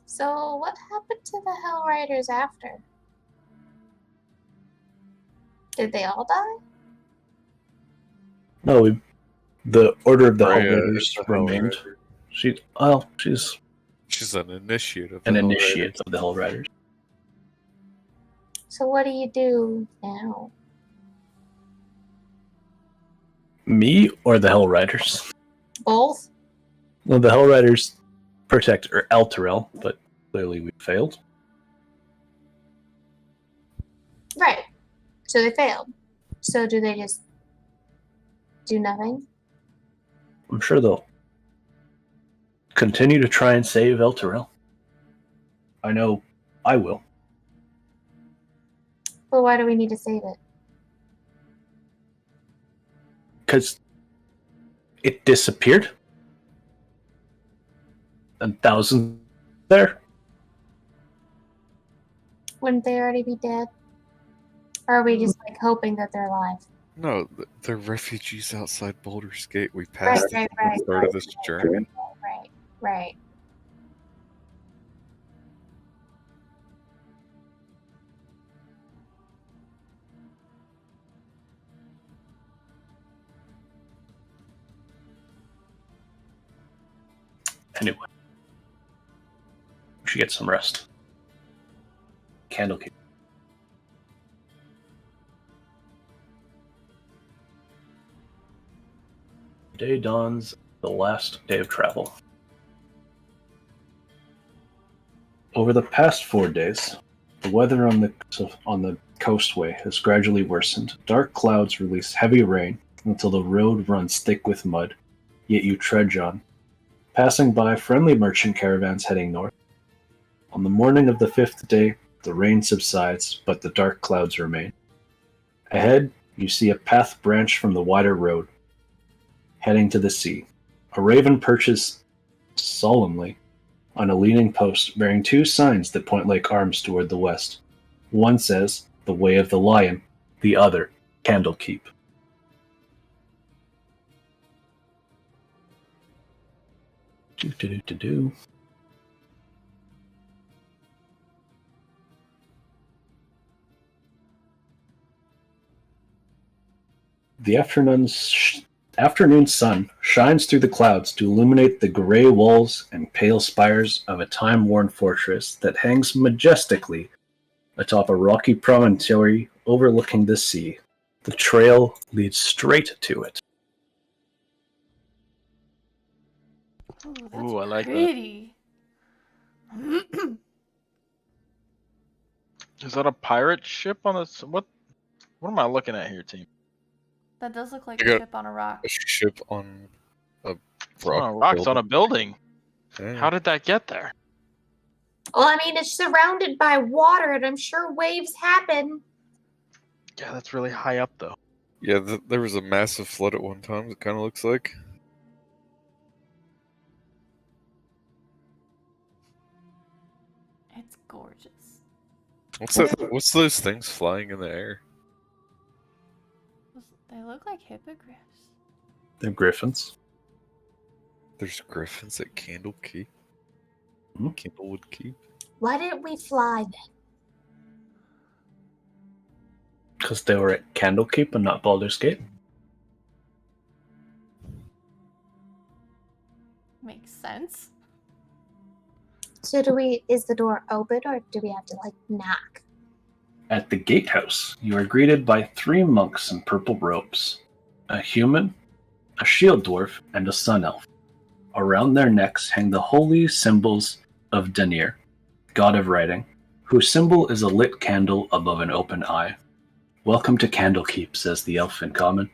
So, what happened to the Hell Riders after? Did they all die? No, the Order of the Freya Hell Riders is the Hell remained. Rider. She's an initiate of an the Hell initiate Riders. of the Hell Riders. So, what do you do now? Me or the Hell Riders? Both? Well, the Hell Riders protect Elturel, but clearly we failed. Right. So they failed. So do they just do nothing? I'm sure they'll continue to try and save Elturel. I know I will. Well, why do we need to save it? Because it disappeared. And thousands there. Wouldn't they already be dead? Or are we just like hoping that they're alive? No, they're refugees outside Baldur's Gate. We passed it right, at the start of this journey. Right. Anyway. We should get some rest. Candlekeep. Day dawns, the last day of travel. Over the past 4 days, the weather on the coastway has gradually worsened. Dark clouds release heavy rain until the road runs thick with mud, yet you trudge on, passing by friendly merchant caravans heading north. On the morning of the 5th day, the rain subsides, but the dark clouds remain. Ahead, you see a path branch from the wider road, heading to the sea. A raven perches solemnly on a leaning post bearing 2 signs that point like arms toward the west. One says, "The Way of the Lion," the other, "Candlekeep." Do. The afternoon sun shines through the clouds to illuminate the gray walls and pale spires of a time-worn fortress that hangs majestically atop a rocky promontory overlooking the sea. The trail leads straight to it. Ooh, that's Ooh, I like that. pretty. Is that a pirate ship on this? What am I looking at here, team? That does look like I a got ship on a rock. A ship on a It's on a rock. rock. It's on a building. Yeah. How did that get there? Well, I mean, it's surrounded by water, and I'm sure waves happen. Yeah, that's really high up, though. Yeah, there was a massive flood at one time. It kind of looks like. It's gorgeous. What's that? What's those things flying in the air? They look like hippogriffs. They're griffins. There's griffins at Candlekeep. Candlewood Keep. Why didn't we fly then? Because they were at Candlekeep and not Baldur's Gate. Makes sense. So is the door open, or do we have to like knock? At the gatehouse, you are greeted by 3 monks in purple robes, a human, a shield dwarf, and a sun elf. Around their necks hang the holy symbols of Danir, god of writing, whose symbol is a lit candle above an open eye. "Welcome to Candlekeep," says the elf in common.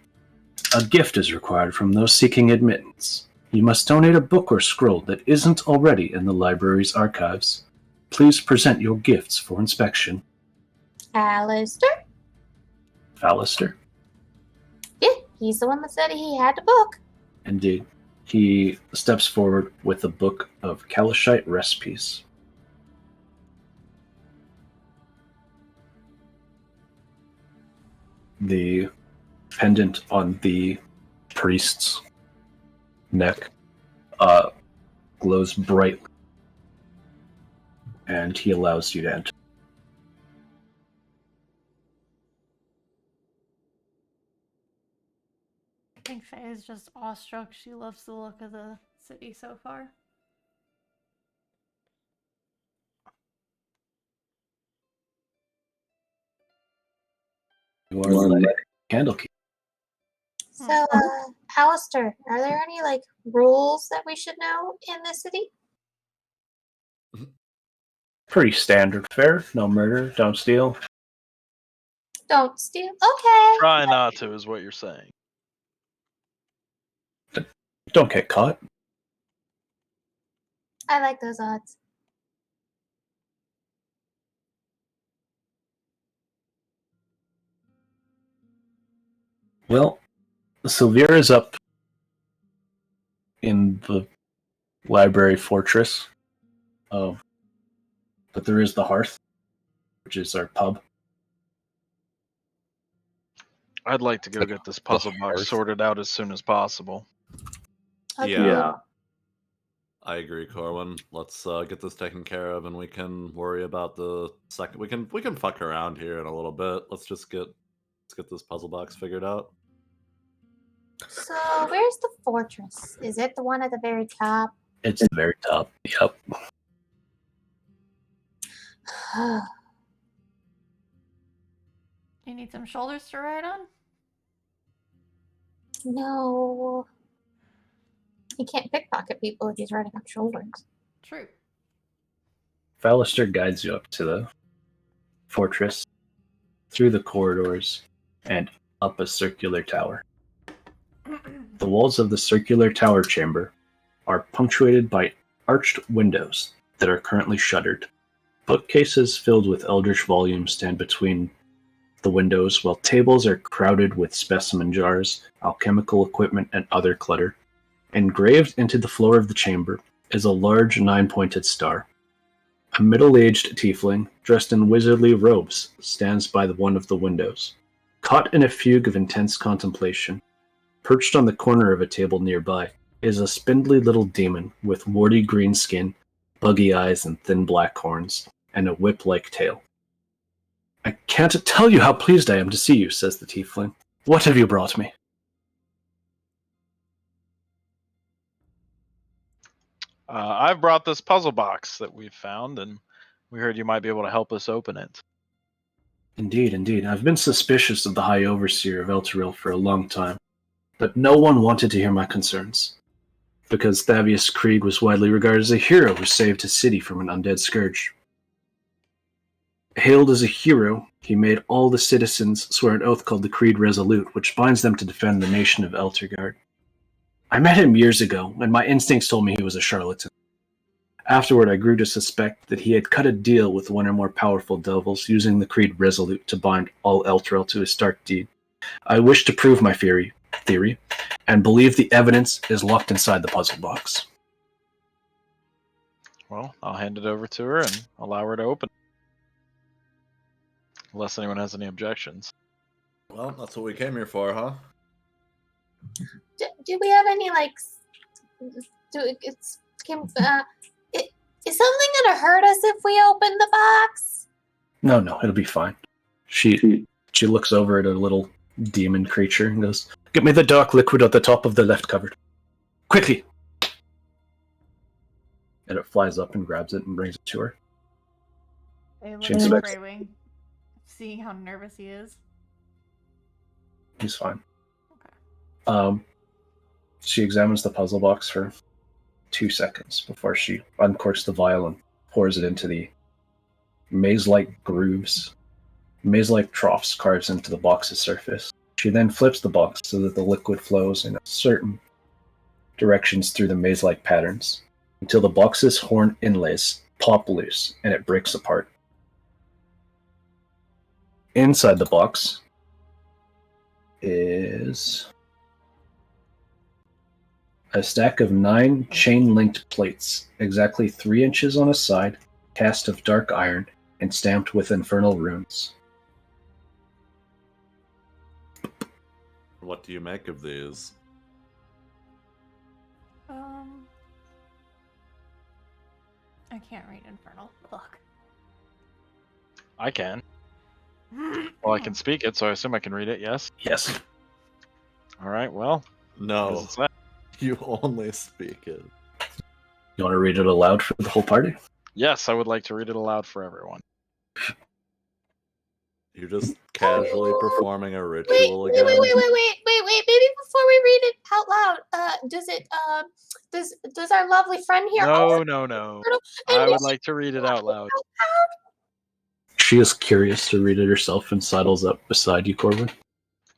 A gift is required from those seeking admittance. You must donate a book or scroll that isn't already in the library's archives. Please present your gifts for inspection. Alistair? Alistair? Yeah, he's the one that said he had the book. Indeed. He steps forward with a book of Kalashite recipes. The pendant on the priest's neck glows brightly, and he allows you to enter. I think Faye is just awestruck. She loves the look of the city so far. You are led Candlekeep. So, Alistair, are there any like rules that we should know in this city? Pretty standard fare. No murder, don't steal. Don't steal. Okay. Try not to, is what you're saying. Don't get caught. I like those odds. Well, Silvira's up in the library fortress. But there is the Hearth, which is our pub. I'd like to go get this puzzle box sorted out as soon as possible. Yeah. I agree, Corwin. Let's get this taken care of, and we can worry about the second. We can fuck around here in a little bit. Let's get this puzzle box figured out. So, where's the fortress? Is it the one at the very top? It's the very top. Yep. You need some shoulders to ride on? No. He can't pickpocket people if he's riding on shoulders. True. Alistair guides you up to the fortress, through the corridors, and up a circular tower. The walls of the circular tower chamber are punctuated by arched windows that are currently shuttered. Bookcases filled with eldritch volumes stand between the windows, while tables are crowded with specimen jars, alchemical equipment, and other clutter. Engraved into the floor of the chamber is a large 9-pointed star. A middle-aged tiefling, dressed in wizardly robes, stands by one of the windows. Caught in a fugue of intense contemplation, perched on the corner of a table nearby, is a spindly little demon with warty green skin, buggy eyes and thin black horns, and a whip-like tail. "I can't tell you how pleased I am to see you," says the tiefling. "What have you brought me?" I've brought this puzzle box that we've found, and we heard you might be able to help us open it. Indeed, indeed. I've been suspicious of the High Overseer of Elturil for a long time, but no one wanted to hear my concerns. Because Thavius Krieg was widely regarded as a hero who saved his city from an undead scourge. Hailed as a hero, he made all the citizens swear an oath called the Creed Resolute, which binds them to defend the nation of Elturgard. I met him years ago, and my instincts told me he was a charlatan. Afterward, I grew to suspect that he had cut a deal with one or more powerful devils, using the Creed Resolute to bind all Elturil to his stark deed. I wish to prove my theory, and believe the evidence is locked inside the puzzle box. Well, I'll hand it over to her and allow her to open. Unless anyone has any objections. Well, that's what we came here for, huh? Do we have any like? Is something gonna hurt us if we open the box? No, it'll be fine. She looks over at a little demon creature and goes, "Get me the dark liquid at the top of the left cupboard. Quickly!" And it flies up and grabs it and brings it to her. They look She at inspects it. Greywing, seeing how nervous he is. He's fine. She examines the puzzle box for 2 seconds before she uncorks the vial and pours it into the maze-like grooves, maze-like troughs carved into the box's surface. She then flips the box so that the liquid flows in certain directions through the maze-like patterns until the box's horn inlays pop loose and it breaks apart. Inside the box is a stack of 9 chain-linked plates, exactly 3 inches on a side, cast of dark iron, and stamped with infernal runes. What do you make of these? I can't read Infernal. Fuck. I can. Well, I can speak it, so I assume I can read it. Yes. Yes. All right. Well. What No, does it say? you only speak it. You want to read it aloud for the whole party? Yes, I would like to read it aloud for everyone. You're just casually performing a Wait, ritual wait, again. wait, wait, wait, wait, wait, wait. Maybe before we read it out loud, does our lovely friend here? No. And I we would like to read it out loud. She is curious to read it herself and sidles up beside you, Corwin.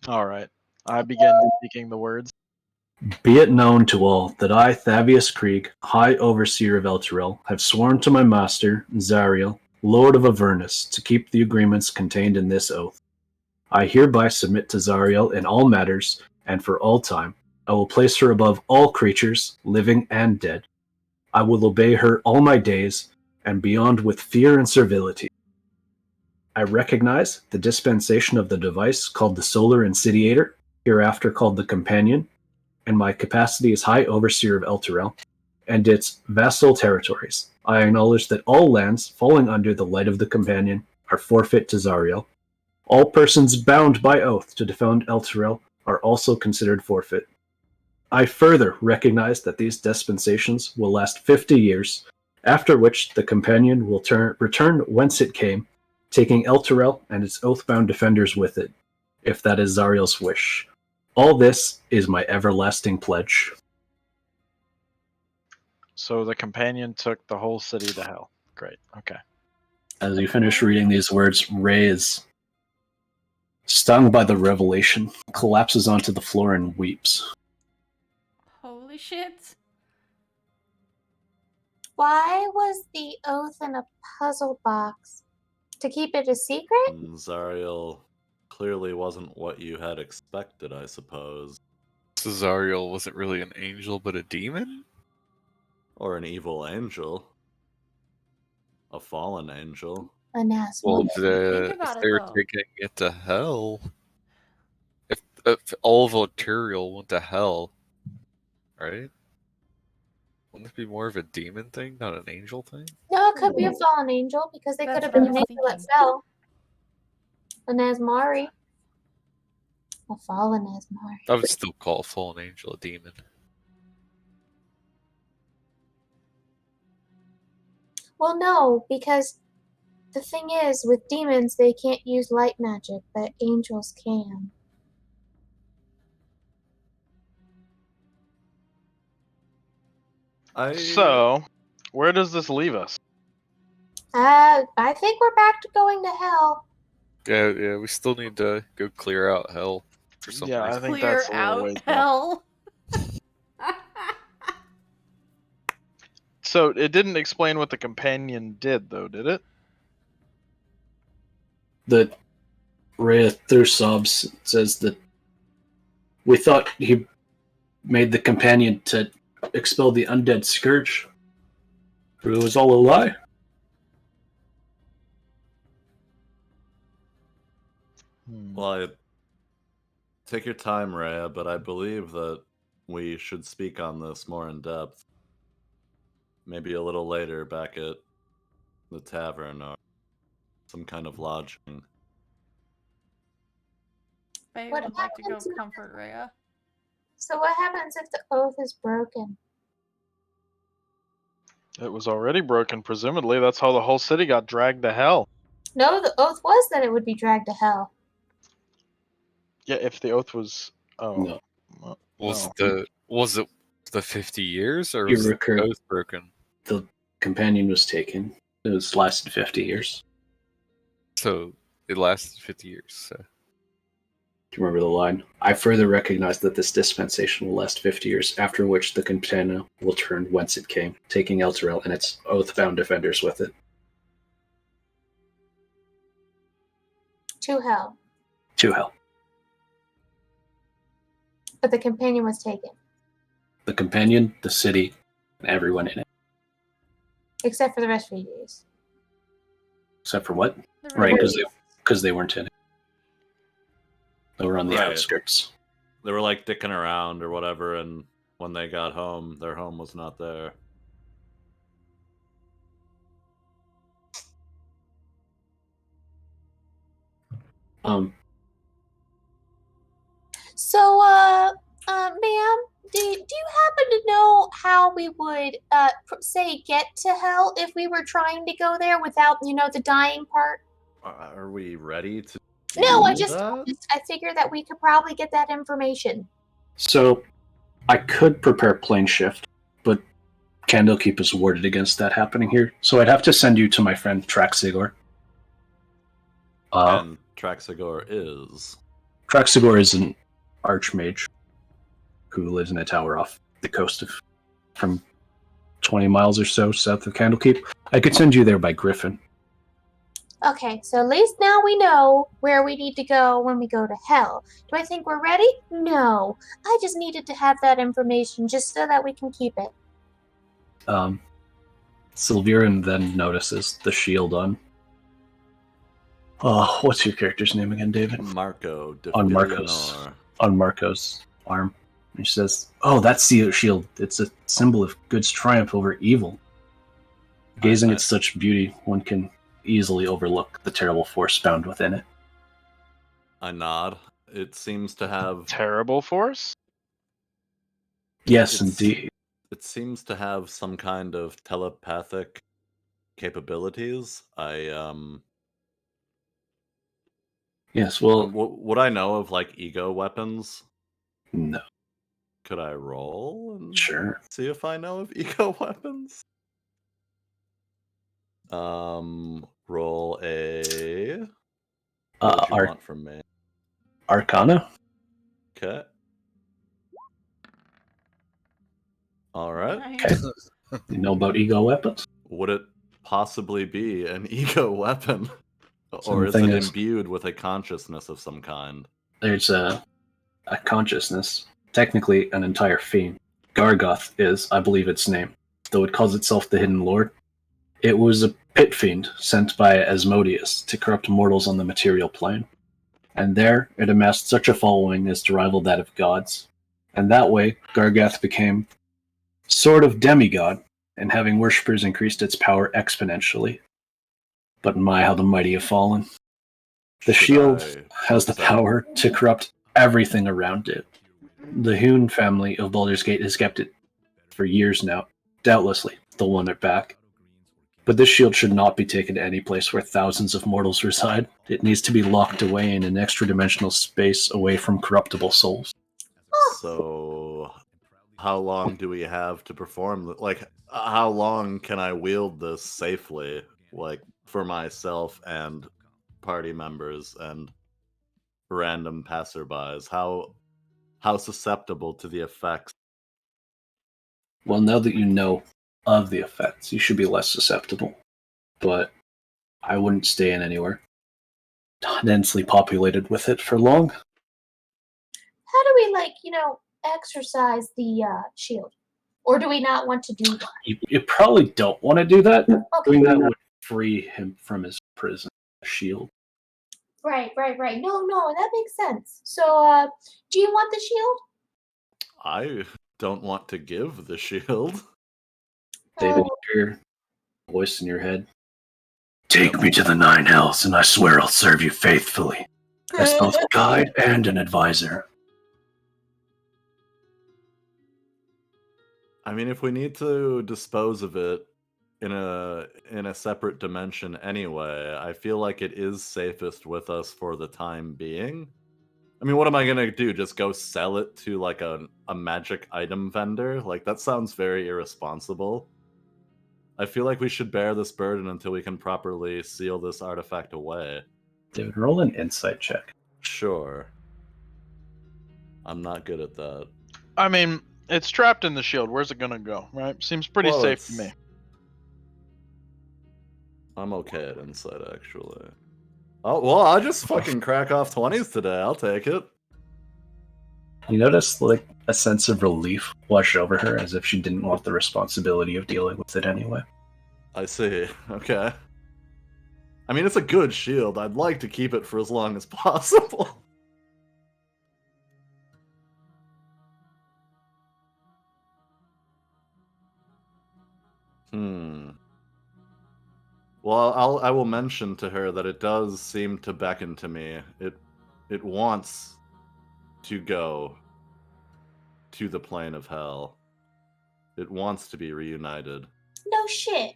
All right. I begin speaking the words. Be it known to all that I, Thavius Krieg, High Overseer of Elturel, have sworn to my master, Zariel, Lord of Avernus, to keep the agreements contained in this oath. I hereby submit to Zariel in all matters, and for all time. I will place her above all creatures, living and dead. I will obey her all my days, and beyond with fear and servility. I recognize the dispensation of the device called the Solar Insidiator, hereafter called the Companion, and my capacity as High Overseer of Elturel, and its vassal territories. I acknowledge that all lands falling under the light of the Companion are forfeit to Zariel. All persons bound by oath to defend Elturel are also considered forfeit. I further recognize that these dispensations will last 50 years, after which the Companion will return whence it came, taking Elturel and its oath-bound defenders with it, if that is Zariel's wish. All this is my everlasting pledge. So the companion took the whole city to hell. Great. Okay. As you finish reading these words, Ray is stung by the revelation, collapses onto the floor and weeps. Holy shit. Why was the oath in a puzzle box? To keep it a secret? Zariel clearly wasn't what you had expected, I suppose. Zariel wasn't really an angel, but a demon? Or an evil angel. A fallen angel. An ass. Well, Think if about it, they were though. taking it to hell, if all of Elturel went to hell, right? Wouldn't it be more of a demon thing, not an angel thing? No, it could be a fallen angel because they could That's have been what an I was angel that thinking. fell. An Asmari. A fallen Asmari. I would still call a fallen angel a demon. Well, no, because the thing is, with demons, they can't use light magic, but angels can. So, where does this leave us? I think we're back to going to hell. Yeah, we still need to go clear out hell for some Yeah, I reason. think Clear that's a little ways out off. hell. So it didn't explain what the companion did, though, did it? The Rhea, through sobs, says that we thought he made the Companion to expel the undead scourge, but it was all a lie. Well, take your time, Rhea, but I believe that we should speak on this more in depth. Maybe a little later back at the tavern or some kind of lodging. Faye What would like to go happens if- comfort Rhea. So what happens if the oath is broken? It was already broken, presumably. That's how the whole city got dragged to hell. No, the oath was that it would be dragged to hell. Yeah, if the oath was. Oh. No. well, Was it the 50 years or You was the recur- oath broken? The Companion was taken. It was lasted 50 years. So it lasted 50 years. So you remember the line? I further recognize that this dispensation will last 50 years, after which the Campania will turn whence it came, taking Elturel and its oath-bound defenders with it. To hell. To hell. But the companion was taken. The companion, the city, and everyone in it. Except for the refugees. Except for what? The Right, refugees. because they weren't in it. They were on the Right. outskirts. They were like dicking around or whatever, and when they got home, their home was not there. So, ma'am, do you happen to know how we would, say, get to hell if we were trying to go there without, the dying part? Are we ready to? No, I do just that? I figured that we could probably get that information. So, I could prepare plane shift, but Candlekeep is warded against that happening here. So I'd have to send you to my friend Traxigor. And Traxigor is. Traxigor is an archmage who lives in a tower off the coast of from 20 miles or so south of Candlekeep. I could send you there by Griffin. Okay, so at least now we know where we need to go when we go to hell. Do I think we're ready? No. I just needed to have that information just so that we can keep it. Silverin then notices the shield on. Oh, what's your character's name again, David? Marco. de On Marco's. Villanor. On Marco's arm. And she says, "Oh, that's the shield. It's a symbol of good's triumph over evil. Gazing at such beauty, one can easily overlook the terrible force found within it." I nod. It seems to have. Terrible force? Yes, It's- indeed. It seems to have some kind of telepathic capabilities. Yes, well, Would I know of like ego weapons? no. Could I roll and Sure. see if I know of ego weapons? Roll a. What do you want from me? Arcana? Okay. All right. Nice. You know about ego weapons? Would it possibly be an ego weapon? Or is Something it is- imbued with a consciousness of some kind? There's a consciousness, technically an entire fiend. Gargoth is, I believe, its name, though it calls itself the Hidden Lord. It was a pit fiend sent by Asmodeus to corrupt mortals on the material plane. And there, it amassed such a following as to rival that of gods. And that way, Gargoth became sort of demigod, and having worshippers increased its power exponentially. But my, how the mighty have fallen. The Should shield I has the say- power to corrupt everything around it. The Hoon family of Baldur's Gate has kept it for years now. Doubtlessly, they'll want it back. But this shield should not be taken to any place where thousands of mortals reside. It needs to be locked away in an extra-dimensional space away from corruptible souls. So, how long do we have to perform? Like, how long can I wield this safely? Like, for myself and party members and random passerbys? How susceptible to the effects? Well, now that you know of the effects, you should be less susceptible. But I wouldn't stay in anywhere densely populated with it for long. How do we, exercise the shield? Or do we not want to do that? You probably don't want to do that. Okay. Doing that would free him from his prison shield. Right. No, that makes sense. So, do you want the shield? I don't want to give the shield. David, your voice in your head. Take me to the 9 hells, and I swear I'll serve you faithfully, as both a guide and an advisor. I mean, if we need to dispose of it in a separate dimension anyway, I feel like it is safest with us for the time being. I mean, what am I gonna do? Just go sell it to like a magic item vendor? Like, that sounds very irresponsible. I feel like we should bear this burden until we can properly seal this artifact away. David, roll an insight check. Sure. I'm not good at that. I mean, it's trapped in the shield. Where's it gonna go? Right? Seems pretty Well, safe to me. I'm okay at insight, actually. Oh, well, I'll just fucking crack off 20s today. I'll take it. You notice like a sense of relief wash over her, as if she didn't want the responsibility of dealing with it anyway. I see. Okay. I mean, it's a good shield. I'd like to keep it for as long as possible. Well, I will mention to her that it does seem to beckon to me. It wants to go to the plane of hell. It wants to be reunited. No shit.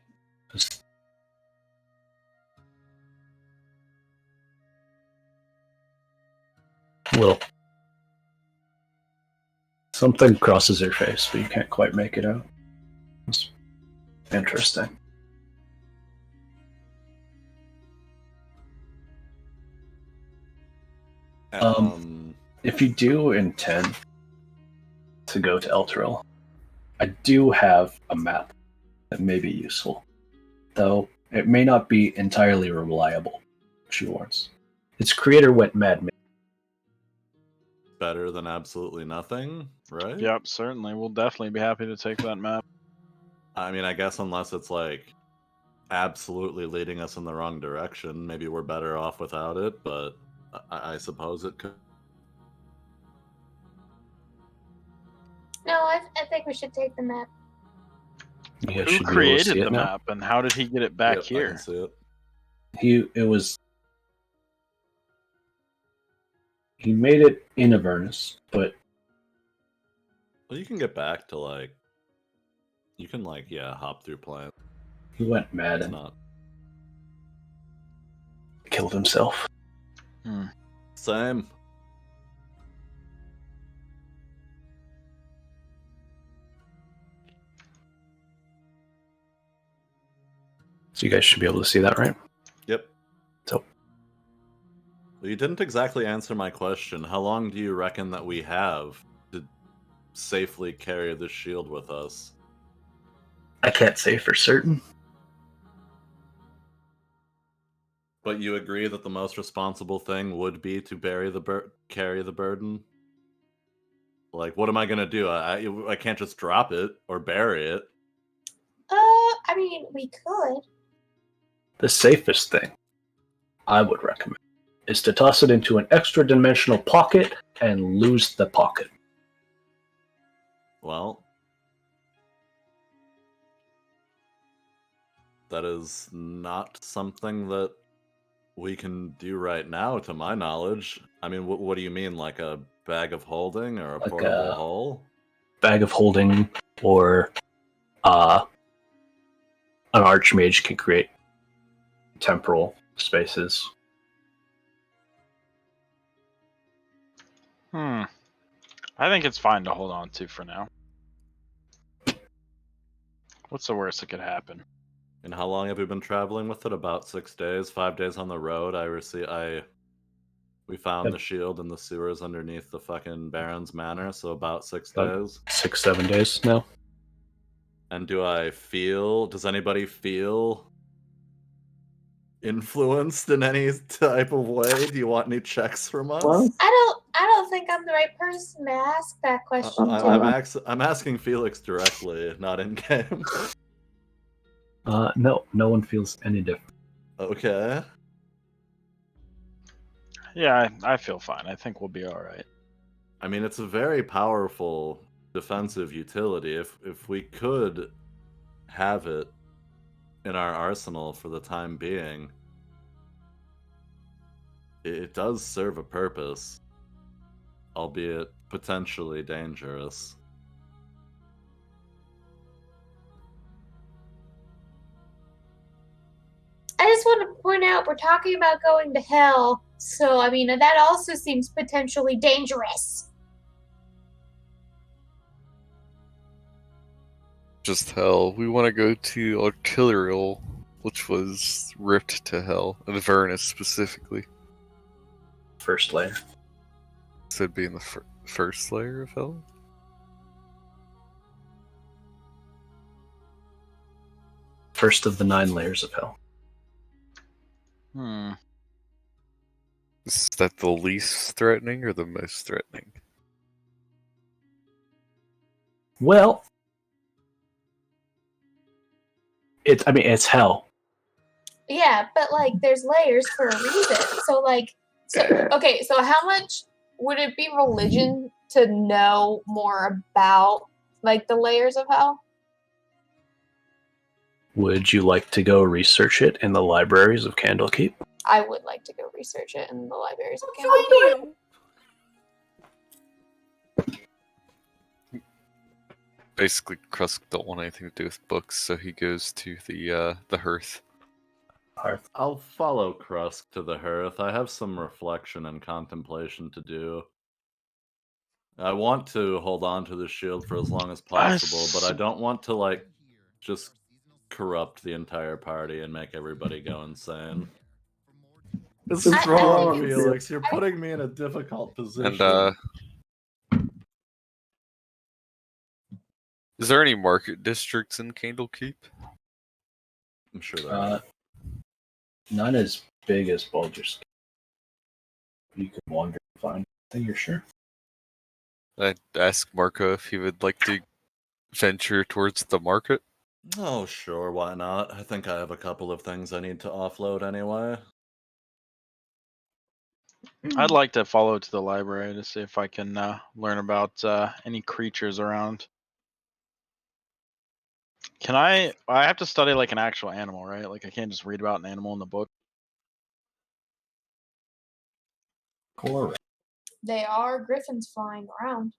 Well, something crosses her face, but you can't quite make it out. It's interesting. If you do intend to go to Elturel, I do have a map that may be useful, though it may not be entirely reliable, she warns. Its creator went mad. Better than absolutely nothing, right? Yep, certainly. We'll definitely be happy to take that map. I mean, I guess unless it's like absolutely leading us in the wrong direction, maybe we're better off without it, but I suppose it could. No, I think we should take the map. You Who should be able to created see it the now. map and how did he get it back Yep, I here? can see it. He made it in Avernus, but Well, you can get back to like, you can like, yeah, hop through plants. he went mad It's and not. killed himself. Same. So you guys should be able to see that, right? Yep. So Well, you didn't exactly answer my question. How long do you reckon that we have to safely carry the shield with us? I can't say for certain. But you agree that the most responsible thing would be to carry the burden? Like, what am I gonna do? I can't just drop it or bury it. I mean, we could. The safest thing I would recommend is to toss it into an extra dimensional pocket and lose the pocket. Well, that is not something that we can do right now, to my knowledge. I mean, what do you mean, like a bag of holding or a Like portable a- hull? Bag of holding or an archmage can create temporal spaces. I think it's fine to hold on to for now. What's the worst that could happen? And how long have we been traveling with it? About 6 days, 5 days on the road. We found Yep. the shield in the sewers underneath the fucking Baron's Manor, so about 6 About days. 6-7 days now. And does anybody feel influenced in any type of way? Do you want any checks from us? I don't think I'm the right person to ask that question to. I'm asking Felix directly, not in game. No one feels any different. Okay. Yeah, I feel fine. I think we'll be alright. I mean, it's a very powerful defensive utility. If we could have it in our arsenal for the time being, it does serve a purpose, albeit potentially dangerous. I just want to point out we're talking about going to hell, so I mean that also seems potentially dangerous. Just hell. We want to go to Artillerial, which was ripped to hell, and Avernus specifically. First layer. Said being the first layer of hell? First of the 9 layers of hell. Is that the least threatening or the most threatening? Well, it's hell. Yeah, but like there's layers for a reason. So okay, so how much would it be religion to know more about like the layers of hell? Would you like to go research it in the libraries of Candlekeep? I would like to go research it in the libraries of Join Candlekeep. you. Basically, Krusk don't want anything to do with books, so he goes to the hearth. I'll follow Krusk to the hearth. I have some reflection and contemplation to do. I want to hold on to the shield for as long as possible, but I don't want to, like, just corrupt the entire party and make everybody go insane. This is I wrong, think it's- Felix. You're putting me in a difficult position. And is there any market districts in Candlekeep? I'm sure there are. None as big as Baldur's Gate. You can wander and find anything, you're sure? I'd ask Marco if he would like to venture towards the market. Oh, sure, why not? I think I have a couple of things I need to offload anyway. I'd like to follow to the library to see if I can learn about any creatures around. Can I have to study like an actual animal, right? Like I can't just read about an animal in the book. Correct. They are griffins flying around.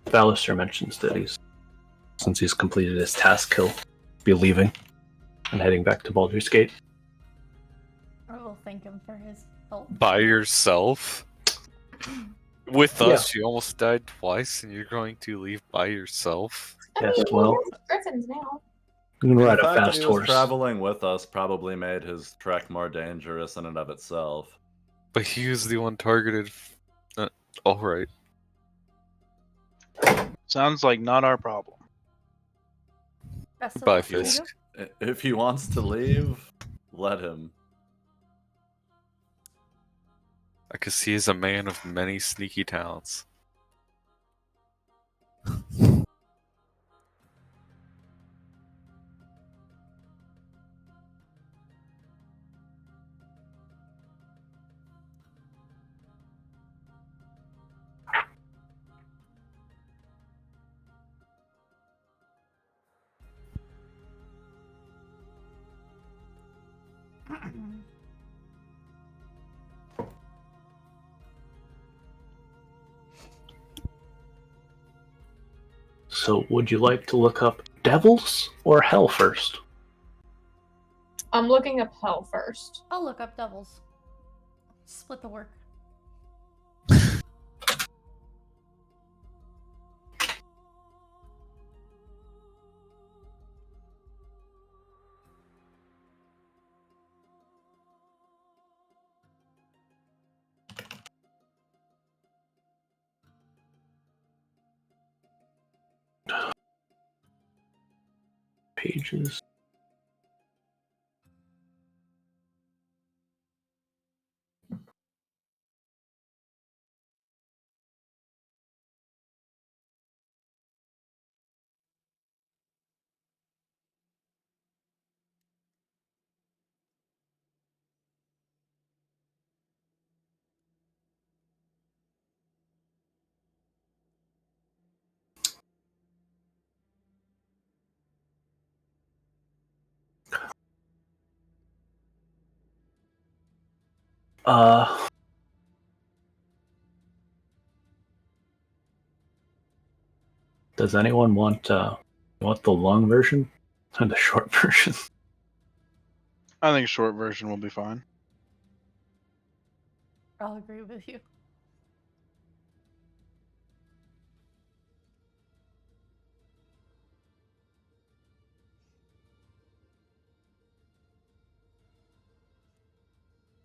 Valister mentions that since he's completed his task, he'll be leaving and heading back to Baldur's Gate. I will thank him for his help. By yourself? With us, you almost died twice, and you're going to leave by yourself? Yes, well, Griffins now. you can ride the a fact that fast he was horse. traveling with us probably made his trek more dangerous in and of itself. But he was the one targeted. Alright. Sounds like not our problem. Best of Bye, luck to you. Fisk. If he wants to leave, let him. I could see he's a man of many sneaky talents. So, would you like to look up devils or hell first? I'm looking up hell first. I'll look up devils. Split the work. pages. Uh, does anyone want the long version or the short version? I think short version will be fine. I'll agree with you.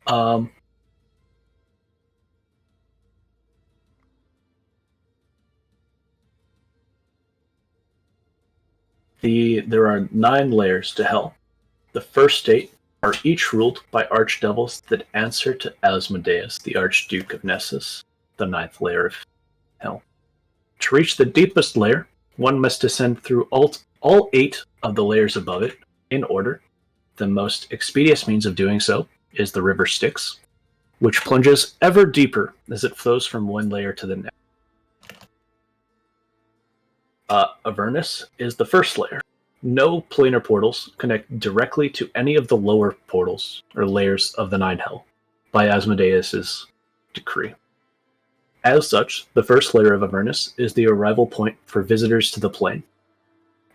Um, there are 9 layers to Hell. The first 8 are each ruled by archdevils that answer to Asmodeus, the Archduke of Nessus, the 9th layer of Hell. To reach the deepest layer, one must descend through all 8 of the layers above it in order. The most expeditious means of doing so is the river Styx, which plunges ever deeper as it flows from one layer to the next. Avernus is the first layer. No planar portals connect directly to any of the lower portals or layers of the 9 Hell by Asmodeus' decree. As such, the first layer of Avernus is the arrival point for visitors to the plane.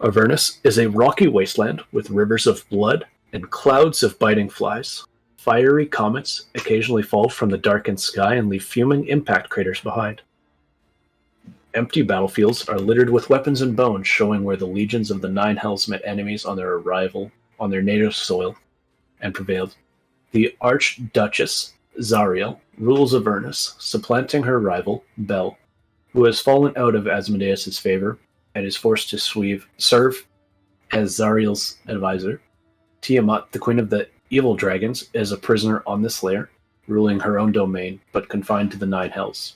Avernus is a rocky wasteland with rivers of blood and clouds of biting flies. Fiery comets occasionally fall from the darkened sky and leave fuming impact craters behind. Empty battlefields are littered with weapons and bones, showing where the legions of the 9 Hells met enemies on their arrival on their native soil and prevailed. The Archduchess Zariel rules Avernus, supplanting her rival, Bel, who has fallen out of Asmodeus' favor and is forced to serve as Zariel's advisor. Tiamat, the queen of the evil dragons, is a prisoner on this layer, ruling her own domain, but confined to the 9 Hells.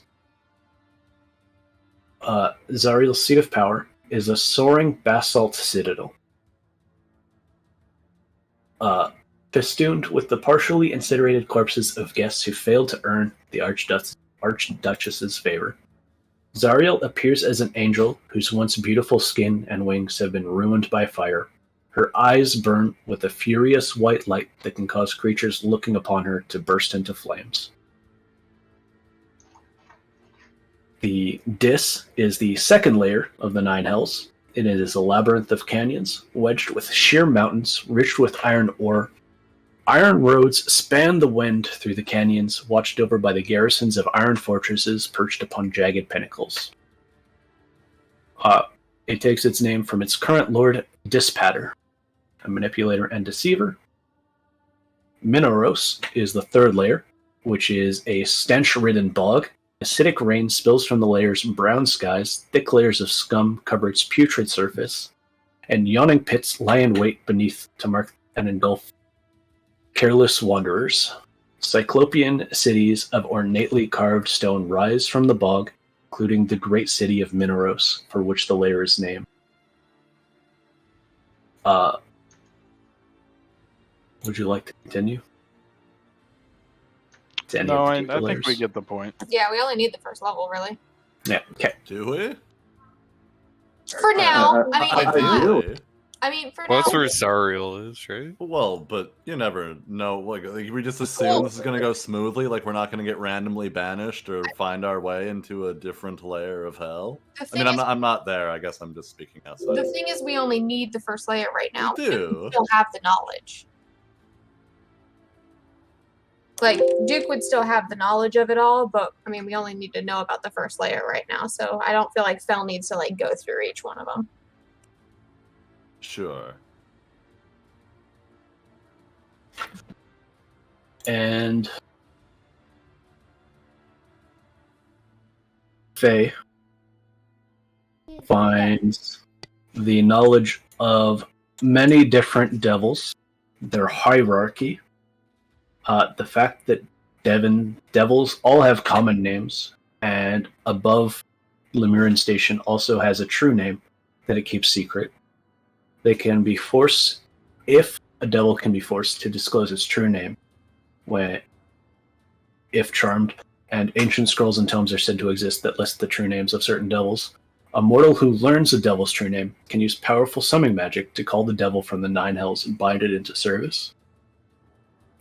Zariel's seat of power is a soaring basalt citadel, festooned with the partially incinerated corpses of guests who failed to earn the Archduchess's favor. Zariel appears as an angel whose once beautiful skin and wings have been ruined by fire. Her eyes burn with a furious white light that can cause creatures looking upon her to burst into flames. The Dis is the second layer of the 9 Hells. It is a labyrinth of canyons, wedged with sheer mountains, rich with iron ore. Iron roads span the wind through the canyons, watched over by the garrisons of iron fortresses perched upon jagged pinnacles. It takes its name from its current lord, Dispater, a manipulator and deceiver. Minoros is the third layer, which is a stench-ridden bog. Acidic rain spills from the layer's brown skies, thick layers of scum cover its putrid surface, and yawning pits lie in wait beneath to mark and engulf careless wanderers. Cyclopean cities of ornately carved stone rise from the bog, including the great city of Minoros, for which the layer is named. Would you like to continue? No, I think we get the point. Yeah, we only need the first level, really. Yeah, okay. Do we? For now. I mean, it's not. Ideally. I mean, for Well, now. that's where Zariel is, right? Well, but you never know. Like we just assume this is gonna go smoothly. Like we're not gonna get randomly banished or find our way into a different layer of hell. The I mean, thing is- I'm not there. I guess I'm just speaking outside. The thing is, we only need the first layer right now. We do. We still have the knowledge. Like, Duke would still have the knowledge of it all, but, I mean, we only need to know about the first layer right now, so I don't feel like Fel needs to, like, go through each one of them. Sure. And Faye finds the knowledge of many different devils, their hierarchy, the fact that devils all have common names, and above Lemurin Station also has a true name that it keeps secret. They can be forced, if a devil can be forced to disclose its true name, if charmed, and ancient scrolls and tomes are said to exist that list the true names of certain devils. A mortal who learns a devil's true name can use powerful summoning magic to call the devil from the Nine Hells and bind it into service.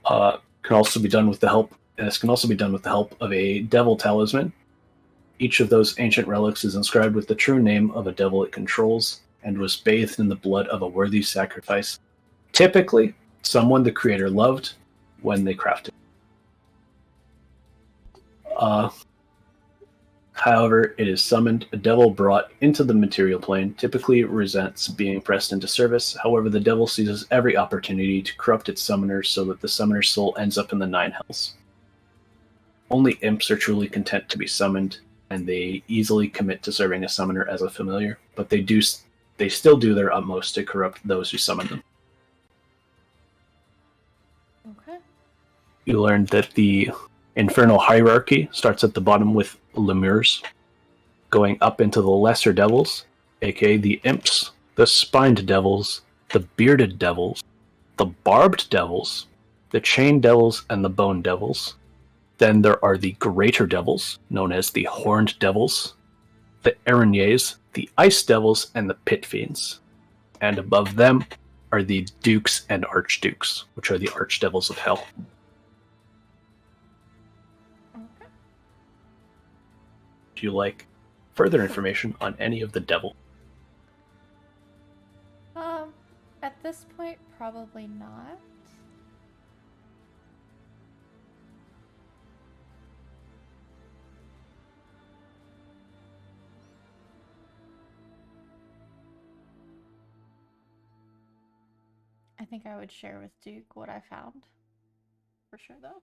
Can also be done with the help. This can also be done with the help of a devil talisman. Each of those ancient relics is inscribed with the true name of a devil it controls and was bathed in the blood of a worthy sacrifice. Typically, someone the creator loved when they crafted. However, it is summoned. A devil brought into the material plane typically resents being pressed into service. However, the devil seizes every opportunity to corrupt its summoner so that the summoner's soul ends up in the Nine Hells. Only imps are truly content to be summoned, and they easily commit to serving a summoner as a familiar, but they still do their utmost to corrupt those who summon them. Okay. You learned that the infernal hierarchy starts at the bottom with lemures, going up into the lesser devils, aka the imps, the spined devils, the bearded devils, the barbed devils, the chain devils, and the bone devils. Then there are the greater devils, known as the horned devils, the araignées, the ice devils, and the pit fiends. And above them are the dukes and archdukes, which are the archdevils of hell. Okay. Do you like further information on any of the devil? At this point, probably not. I think I would share with Duke what I found. For sure, though.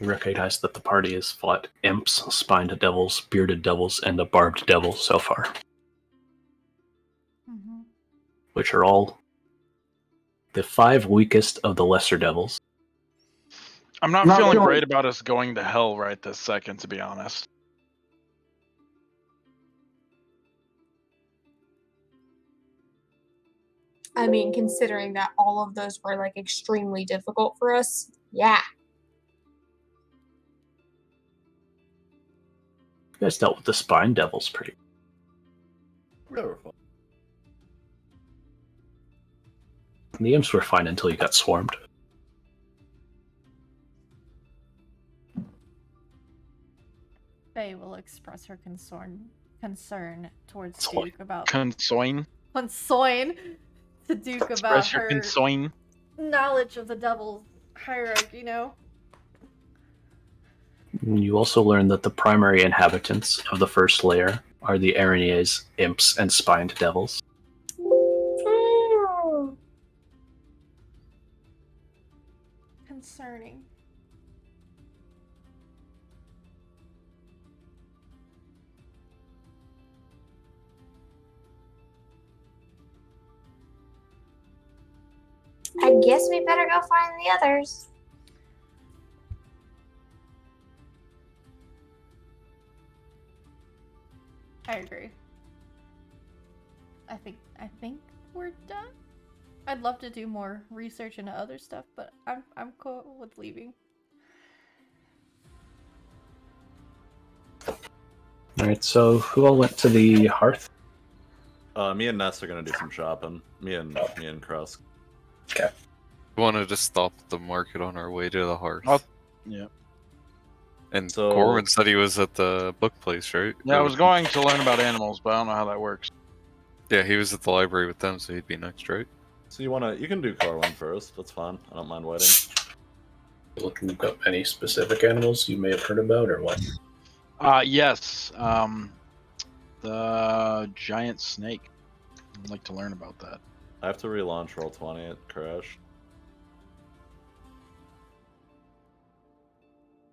You recognize that the party has fought imps, spined devils, bearded devils, and the barbed devil so far. Mm-hmm. Which are all the 5 weakest of the lesser devils. I'm not feeling great about us going to hell right this second, to be honest. I mean, considering that all of those were like extremely difficult for us, yeah. You guys dealt with the spine devils pretty. They were fun. The imps were fine until you got swarmed. Faye will express her concern towards Soin. Duke about Consoin. Consoin to Duke about Express your her consoin. knowledge of the devil's hierarchy, you know? You also learn that the primary inhabitants of the first layer are the araignées, imps, and spined devils. Concerning. I guess we better go find the others. I agree. I think we're done. I'd love to do more research into other stuff, but I'm cool with leaving. Alright, so who all went to the hearth? Me and Ness are gonna do some shopping. Me and Krusk. Okay. We wanted to stop at the market on our way to the hearth. Yeah. And So- Corwin said he was at the book place, right? Yeah, I Or- was going to learn about animals, but I don't know how that works. Yeah, he was at the library with them, so he'd be next, right? So you can do Corwin first. That's fine. I don't mind waiting. Looking up any specific animals you may have heard about, or what? Yes. The giant snake. I'd like to learn about that. I have to relaunch Roll20. It crashed.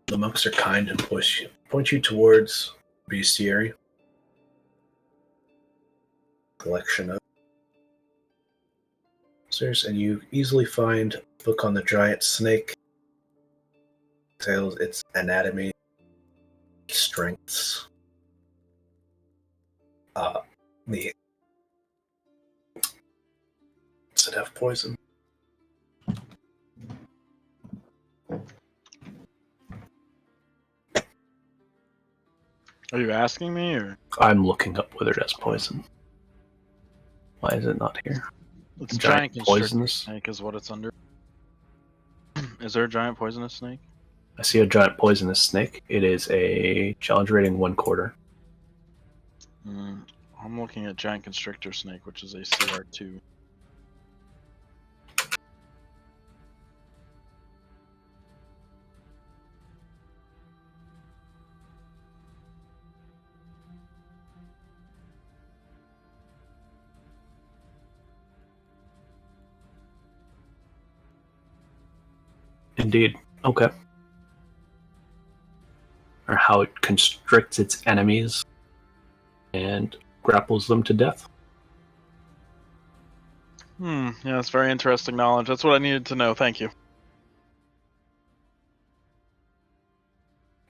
The monks are kind and point you towards bestiary. Collection of monsters, and you easily find a book on the giant snake. Tells its anatomy, strengths. Does it have poison? Are you asking me, or I'm looking up whether it has poison. Why is it not here? it's Giant giant constrictor poisonous? snake is what it's under? Is there a giant poisonous snake? I see a giant poisonous snake. It is a challenge rating 1/4. I'm looking at giant constrictor snake, which is a CR2. Indeed. Okay. Or how it constricts its enemies and grapples them to death. Yeah, that's very interesting knowledge. That's what I needed to know. Thank you.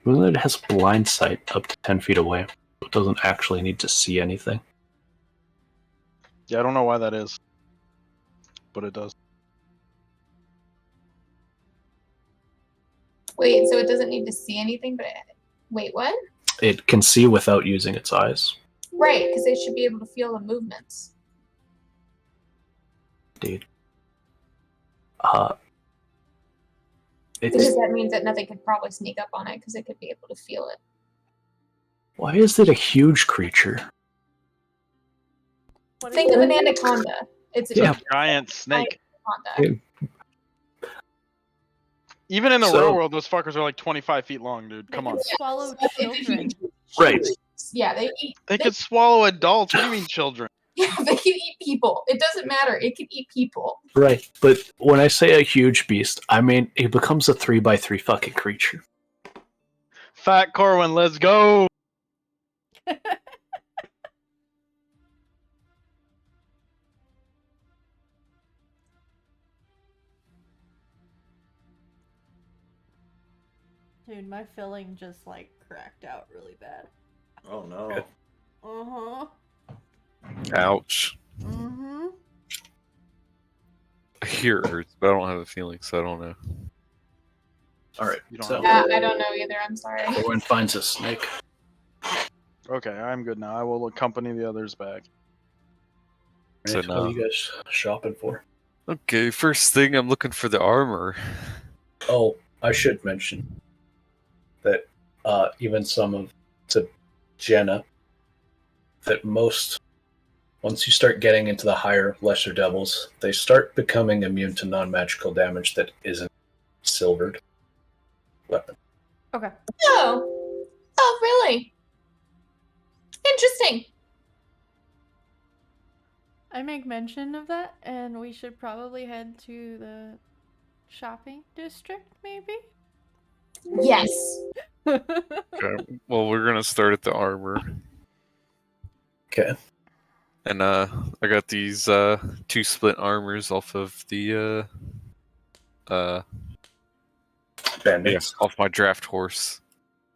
Even though it has blind sight up to 10 feet away, it doesn't actually need to see anything. Yeah, I don't know why that is, but it does. Wait, so it doesn't need to see anything, but wait, what? It can see without using its eyes. Right, because it should be able to feel the movements. Indeed. Because that means that nothing could probably sneak up on it because it could be able to feel it. Why is it a huge creature? Think of an anaconda. It's a Giant snake. anaconda. Even in the So- real world, those fuckers are like 25 feet long, dude. Come on. Swallow children. Right. Yeah, they eat. They could swallow adults. What do you mean, children? Yeah, they can eat people. It doesn't matter. It can eat people. Right. But when I say a huge beast, I mean it becomes a 3x3 fucking creature. Fat Corwin, let's go. Dude, my filling just like cracked out really bad. Oh no. Uh-huh. Ouch. Mm-hmm. I hear it hurts, but I don't have a feeling, so I don't know. Alright, You don't so have- I don't know either. I'm sorry. Corwin finds a snake. Okay, I'm good now. I will accompany the others back. So What no. are you guys shopping for? Okay, first thing, I'm looking for the armor. Oh, I should mention that even some of to Jenna, that most, once you start getting into the higher, lesser devils, they start becoming immune to non-magical damage that isn't silvered weapon. Okay. Oh. Oh, really? Interesting. I make mention of that, and we should probably head to the shopping district, maybe? Yes. Okay, well, we're gonna start at the armor. Okay. And I got these 2 split armors off of the Bandits. off my draft horse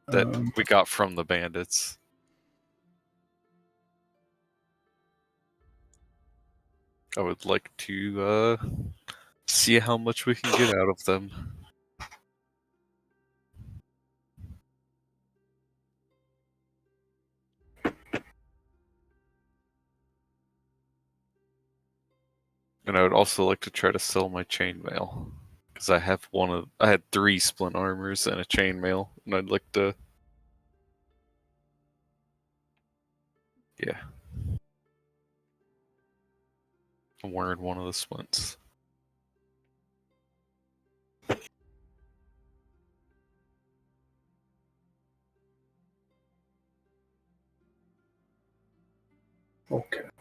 that Um, we got from the bandits. I would like to see how much we can get out of them. And I would also like to try to sell my chainmail. Because I had 3 splint armors and a chainmail, and I'd like to. Yeah. I'm wearing one of the splints.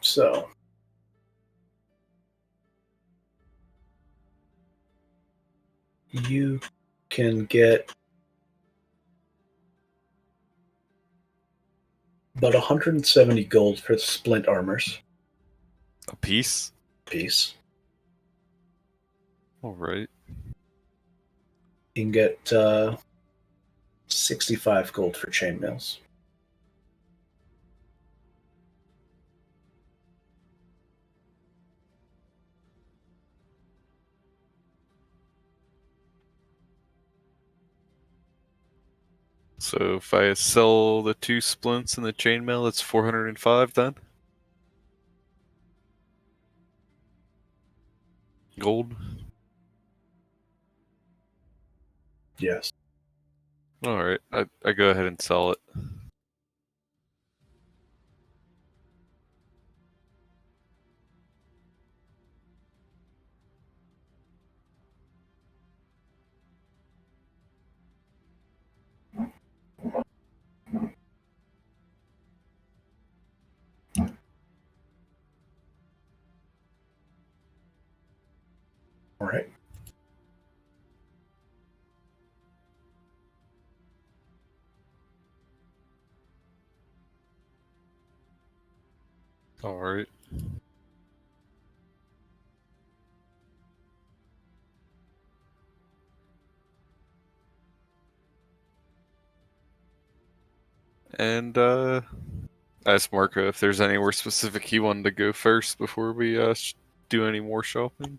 So. You can get about 170 gold for splint armors. A piece? Piece. Alright. You can get 65 gold for chainmails. So if I sell the 2 splints and the chainmail, it's 405 then? Gold? Yes. Alright, I go ahead and sell it. All right. Alright. And ask Marco if there's anywhere specific he wanted to go first before we do any more shopping.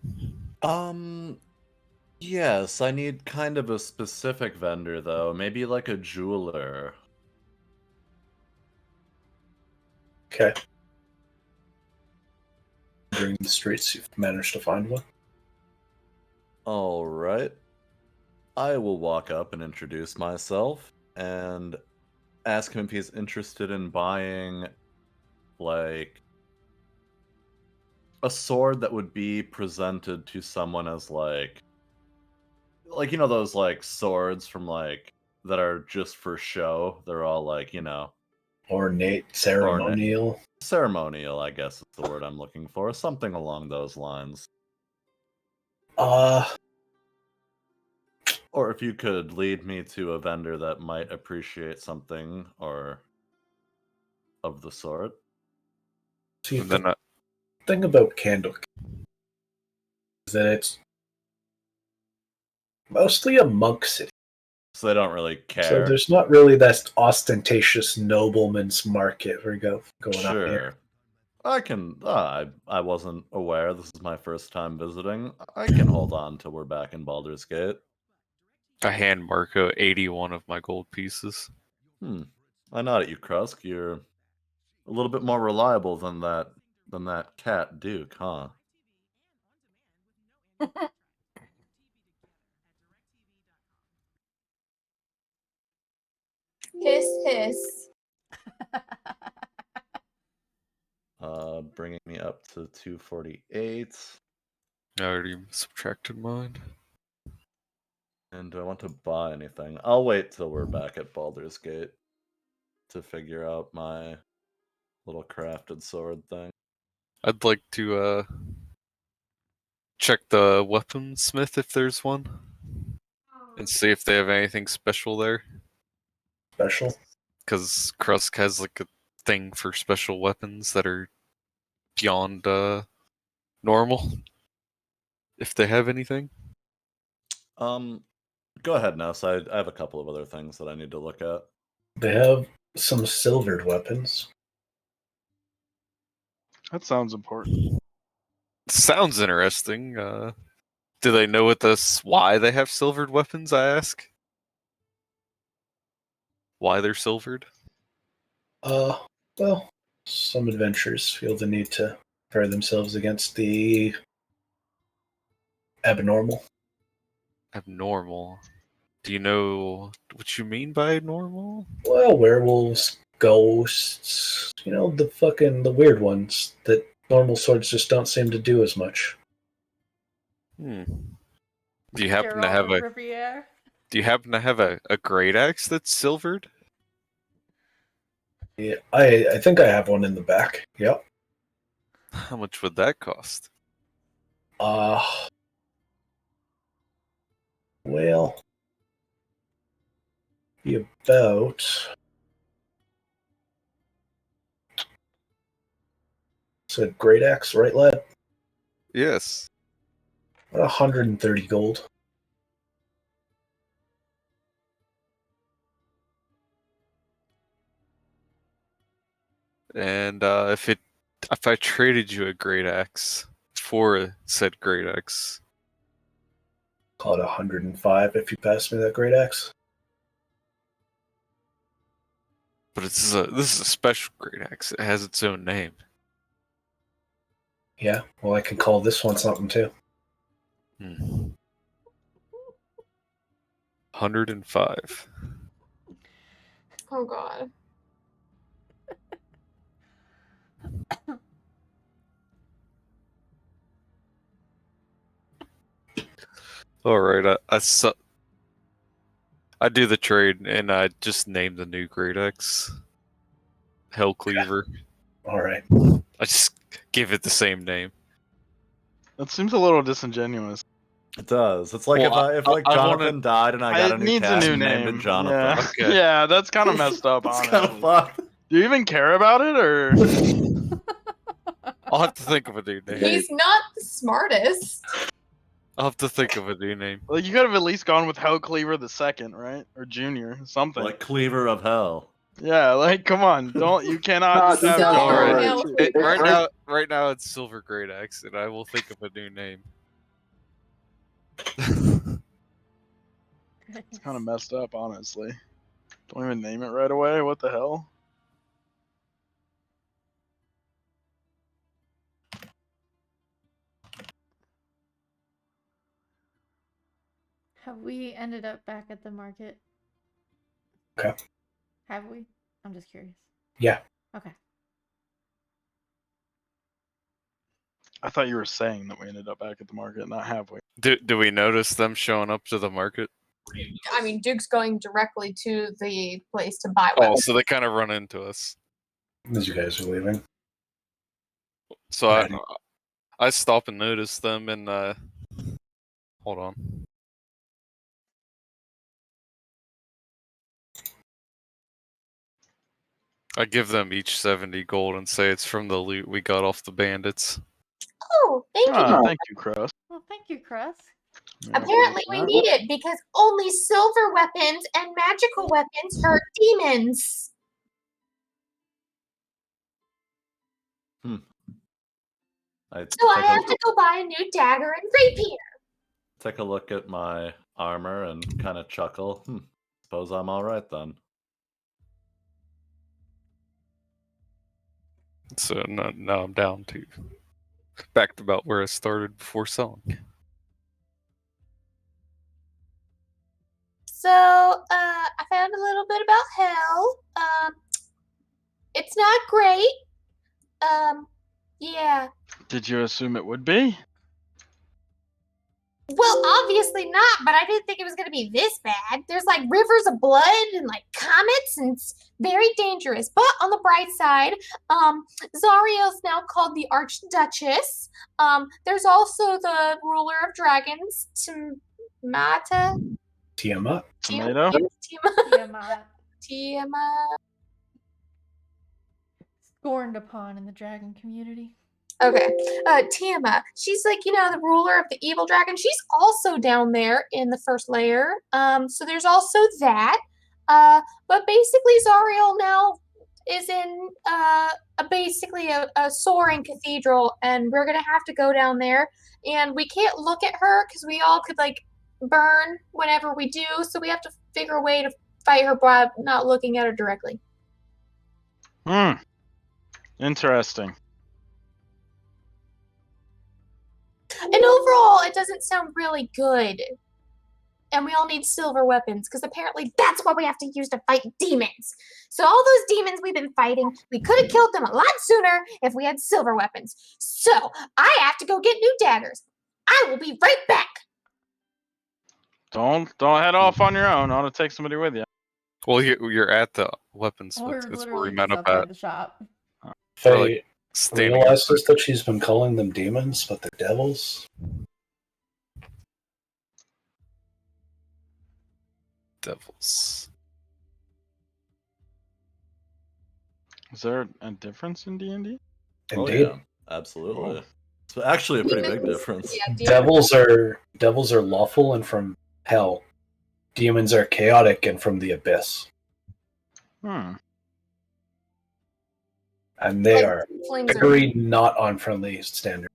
Yes, I need kind of a specific vendor though. Maybe like a jeweler. Okay. During the streets, you've managed to find one. All right. I will walk up and introduce myself and ask him if he's interested in buying like a sword that would be presented to someone as like you know those like swords from like that are just for show. They're all like, you know, Ornate, ceremonial. Ceremonial, I guess is the word I'm looking for. Something along those lines. Or if you could lead me to a vendor that might appreciate something or of the sort. See, And then the thing about Candle is that it's mostly a monk city. So they don't really care. So there's not really that ostentatious nobleman's market we go going on Sure. here. I can. I wasn't aware. This is my first time visiting. I can hold on till we're back in Baldur's Gate. I hand Marco 81 of my gold pieces. I nod at you, Krusk. You're a little bit more reliable than that cat Duke, huh? Hiss, hiss. Bringing me up to 248. I already subtracted mine. And do I want to buy anything? I'll wait till we're back at Baldur's Gate to figure out my little crafted sword thing. I'd like to check the weaponsmith if there's one. And see if they have anything special there. Special? Because Krusk has like a thing for special weapons that are beyond normal. If they have anything. Go ahead, Ness. I have a couple of other things that I need to look at. They have some silvered weapons. That sounds important. Sounds interesting. Do they know why they have silvered weapons, I ask? Why they're silvered? Well, some adventurers feel the need to prepare themselves against the abnormal. Abnormal? Do you know what you mean by normal? Well, werewolves, ghosts, you know, the weird ones that normal swords just don't seem to do as much. Do you happen to Geralt have of Riviere. Do you happen to have a great axe that's silvered? Yeah, I think I have one in the back. Yep. How much would that cost? Well, be about. Said Great Axe, right, lad? Yes. About 130 gold. And if I traded you a great axe for said great axe, Call it 105 if you pass me that Great Axe. but this is a special great axe. It has its own name. Yeah, well, I can call this one something too. 105. Oh god. All right, I do the trade and I just name the new great axe Hellcleaver. All right. I just give it the same name. That seems a little disingenuous. It does. It's like Well, if I Jonathan wanted- died and I got It a new needs a cast new and named name. it Jonathan. Yeah, Okay. yeah, that's kind of messed up. It's Honestly, kind of fucked. do you even care about it, or I'll have to think of a new name. He's not the smartest. I'll have to think of a new name. like you could have at least gone with Hell Cleaver the second, right, or Junior, something? Like Cleaver of Hell. Yeah, like come on, don't you cannot just have so Junior. Hell Right now it's Silver Great Axe, and I will think of a new name. It's kind of messed up, honestly. Don't even name it right away. What the hell? Have we ended up back at the market? Okay. Have we? I'm just curious. Yeah. Okay. I thought you were saying that we ended up back at the market, not have we? Do we notice them showing up to the market? I mean, Duke's going directly to the place to buy Oh, weapons. so they kind of run into us. As you guys are leaving. So I stop and notice them, and hold on. I give them each 70 gold and say it's from the loot we got off the bandits. Oh, thank you. Thank you, Cross. Well, thank you, Crust. Apparently, we need it because only silver weapons and magical weapons hurt demons. So I have to go buy a new dagger and rapier. Take a look at my armor and kind of chuckle. Suppose I'm all right then. So now I'm down to back to about where I started before selling. So I found a little bit about hell. It's not great. Yeah. Did you assume it would be? Well, obviously not, but I didn't think it was going to be this bad. There's like rivers of blood and like comets, and it's very dangerous. But on the bright side, Zariel's now called the Archduchess. There's also the ruler of dragons, Tiamat. Tiamat. Tomato? Tiamat. Scorned upon in the dragon community. Okay. Tiamat. She's like, the ruler of the evil dragon. She's also down there in the first layer. So there's also that. But basically Zariel now is in basically a soaring cathedral, and we're gonna have to go down there, and we can't look at her because we all could like burn whenever we do, so we have to figure a way to fight her by not looking at her directly. Interesting. And overall, it doesn't sound really good. And we all need silver weapons, because apparently that's what we have to use to fight demons. So all those demons we've been fighting, we could have killed them a lot sooner if we had silver weapons. So I have to go get new daggers. I will be right back. Don't head off on your own. I want to take somebody with you. Well, you're at the weaponsmith. We're That's where we literally met just up outside at. the shop. Faye, standing up. Realizes that she's been calling them demons, but they're devils. Devils. Is there a difference in D&D? Oh Indeed. yeah, absolutely. It's actually a pretty big difference. Yeah, demons. Devils are lawful and from hell. Demons are chaotic and from the abyss. Hmm. And they Like, are flames are very not on friendly standard.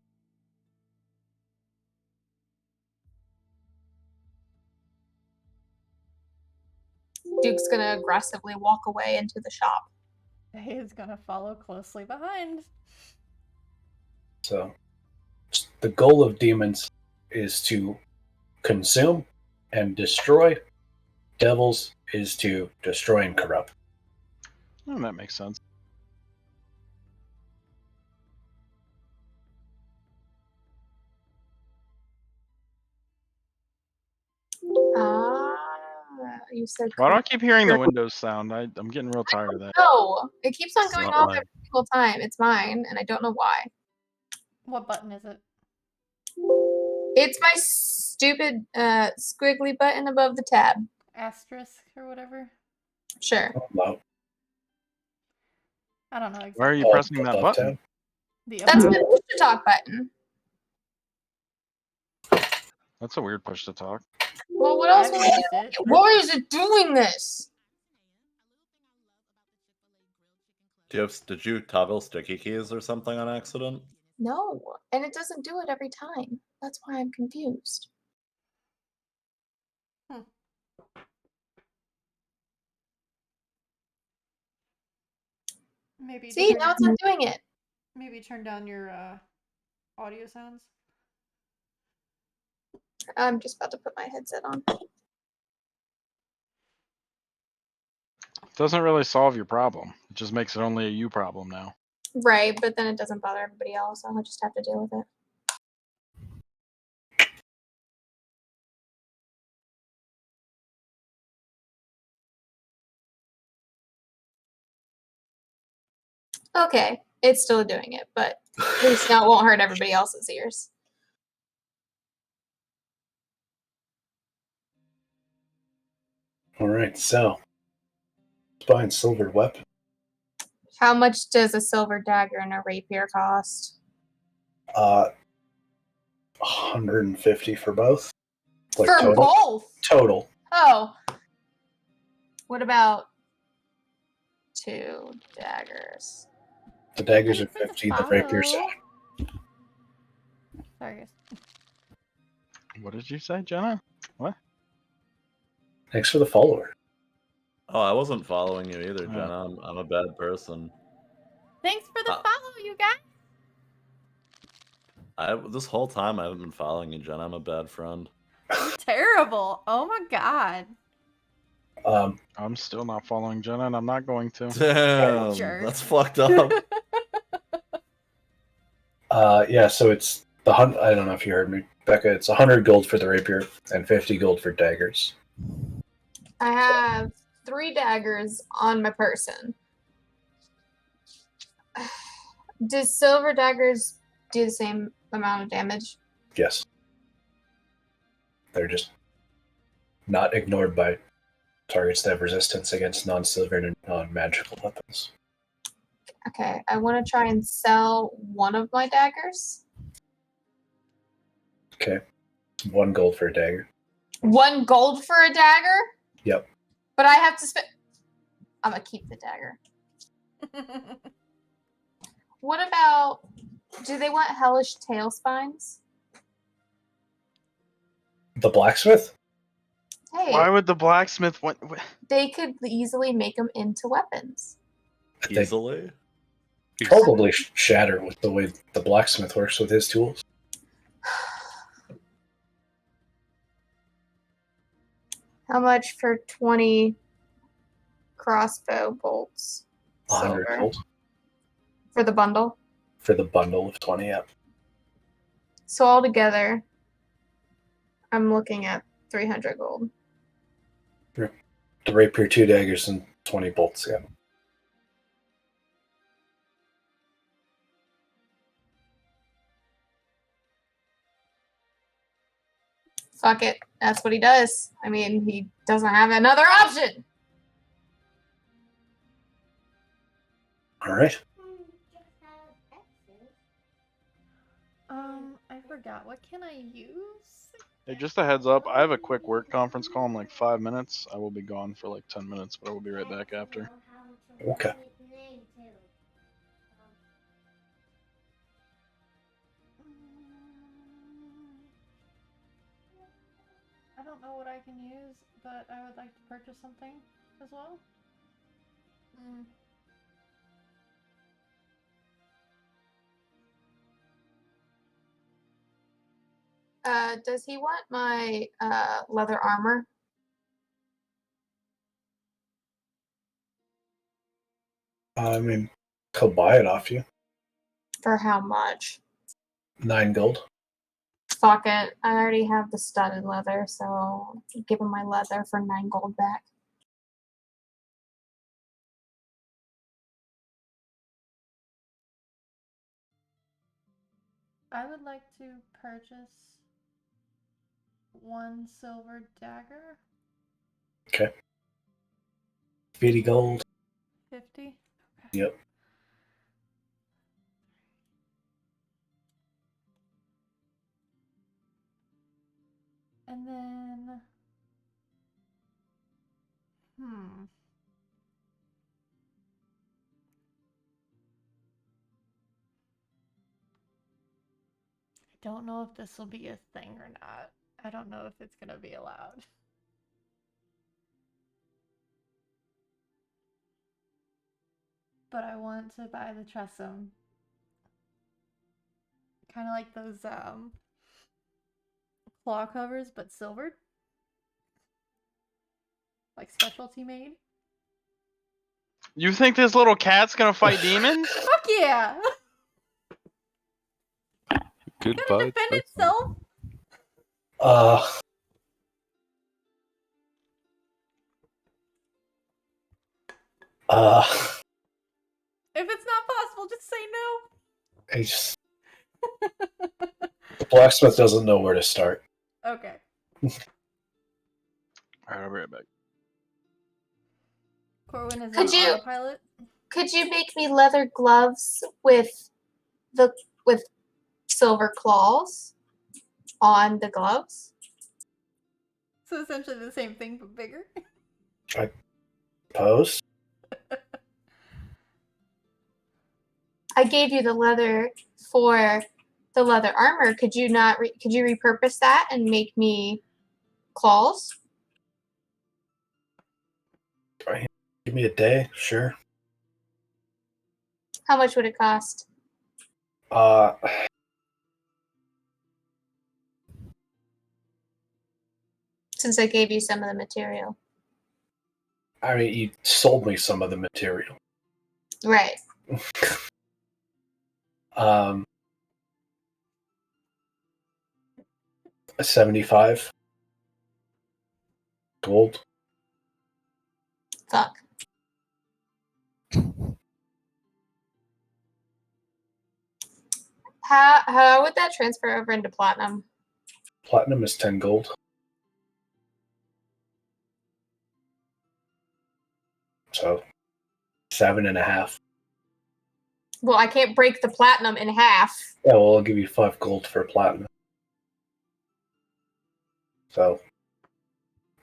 Duke's gonna aggressively walk away into the shop. He is gonna follow closely behind. So the goal of demons is to consume and destroy. Devils is to destroy and corrupt. Oh, that makes sense. Ah, you said. Why do I keep hearing the Windows sound? I'm getting real tired of that. No, it keeps on It's going not off mine. every single time. It's mine, and I don't know why. What button is it? It's my stupid squiggly button above the tab. Asterisk or whatever? Sure. Wow. I don't know exactly. Why are you pressing that left button? tab. The That's about- my push to talk button. That's a weird push to talk. Well, what else I've would I used do? it. Why is it doing this? Did you toggle sticky keys or something on accident? No, and it doesn't do it every time. That's why I'm confused. Maybe See, turn, now it's not doing it. maybe turn down your audio sounds. I'm just about to put my headset on. Doesn't really solve your problem. It just makes it only a you problem now. Right, but then it doesn't bother everybody else, so I'll just have to deal with it. Okay, it's still doing it, but at least now it won't hurt everybody else's ears. All right, so buying silver weapon. How much does a silver dagger and a rapier cost? 150 for both. Like For total. both? Total. Oh. What about 2 daggers? The daggers are Thanks for the 50. The rapiers. follow. Sorry, guys. What did you say, Jenna? What? Thanks for the follower. Oh, I wasn't following you either, Oh. Jenna. I'm a bad person. Thanks for the follow, you guys. This whole time I haven't been following you, Jenna. I'm a bad friend. You're terrible. Oh my god. I'm still not following Jenna, and I'm not going to. Damn, Jerk. that's fucked up. Yeah, so it's the I don't know if you heard me, Becca. It's 100 gold for the rapier and 50 gold for daggers. I have 3 daggers on my person. Does silver daggers do the same amount of damage? Yes. They're just not ignored by targets that have resistance against non-silver and non-magical weapons. Okay, I want to try and sell one of my daggers. Okay. 1 gold for a dagger. 1 gold for a dagger? Yep. But I have to spend. I'm gonna keep the dagger. What about? Do they want hellish tail spines? The blacksmith? Hey, Why would the blacksmith want? they could easily make them into weapons. They Easily? probably shatter with the way the blacksmith works with his tools. How much for 20 crossbow bolts? 100 Silver. gold For the bundle? for the bundle of 20, yeah. So altogether, I'm looking at 300 gold. The rapier, 2 daggers, and 20 bolts, yeah. Fuck it. That's what he does. I mean, he doesn't have another option. All right. I forgot. What can I use? Hey, just a heads up. I have a quick work conference call in like 5 minutes. I will be gone for like 10 minutes, but I will be right back after. Okay. I don't know what I can use, but I would like to purchase something as well. Does he want my leather armor? I mean, he'll buy it off you. For how much? 9 gold. Fuck it. I already have the studded leather, so give him my leather for 9 gold back. I would like to purchase 1 silver dagger. Okay. 50 gold. 50? Okay. Yep. And then... I don't know if this will be a thing or not. I don't know if it's gonna be allowed. But I want to buy the Tressum. Kind of like those claw covers, but silvered. Like specialty made. You think this little cat's gonna fight demons? Fuck yeah! Goodbye. Gonna defend itself? If it's not possible, just say no. He just... The blacksmith doesn't know where to start. Okay. Alright, I'll be right back. Corwin is Could on you- autopilot. Could you make me leather gloves with silver claws on the gloves? So essentially the same thing, but bigger. I suppose. I gave you the leather for the leather armor. Could you not? Could you repurpose that and make me claws? Right. Give me a day, sure. How much would it cost? Since I gave you some of the material. I mean, you sold me some of the material. Right. 75 gold. Fuck. How would that transfer over into platinum? Platinum is 10 gold. So 7.5. Well, I can't break the platinum in half. Yeah, well, I'll give you 5 gold for platinum. So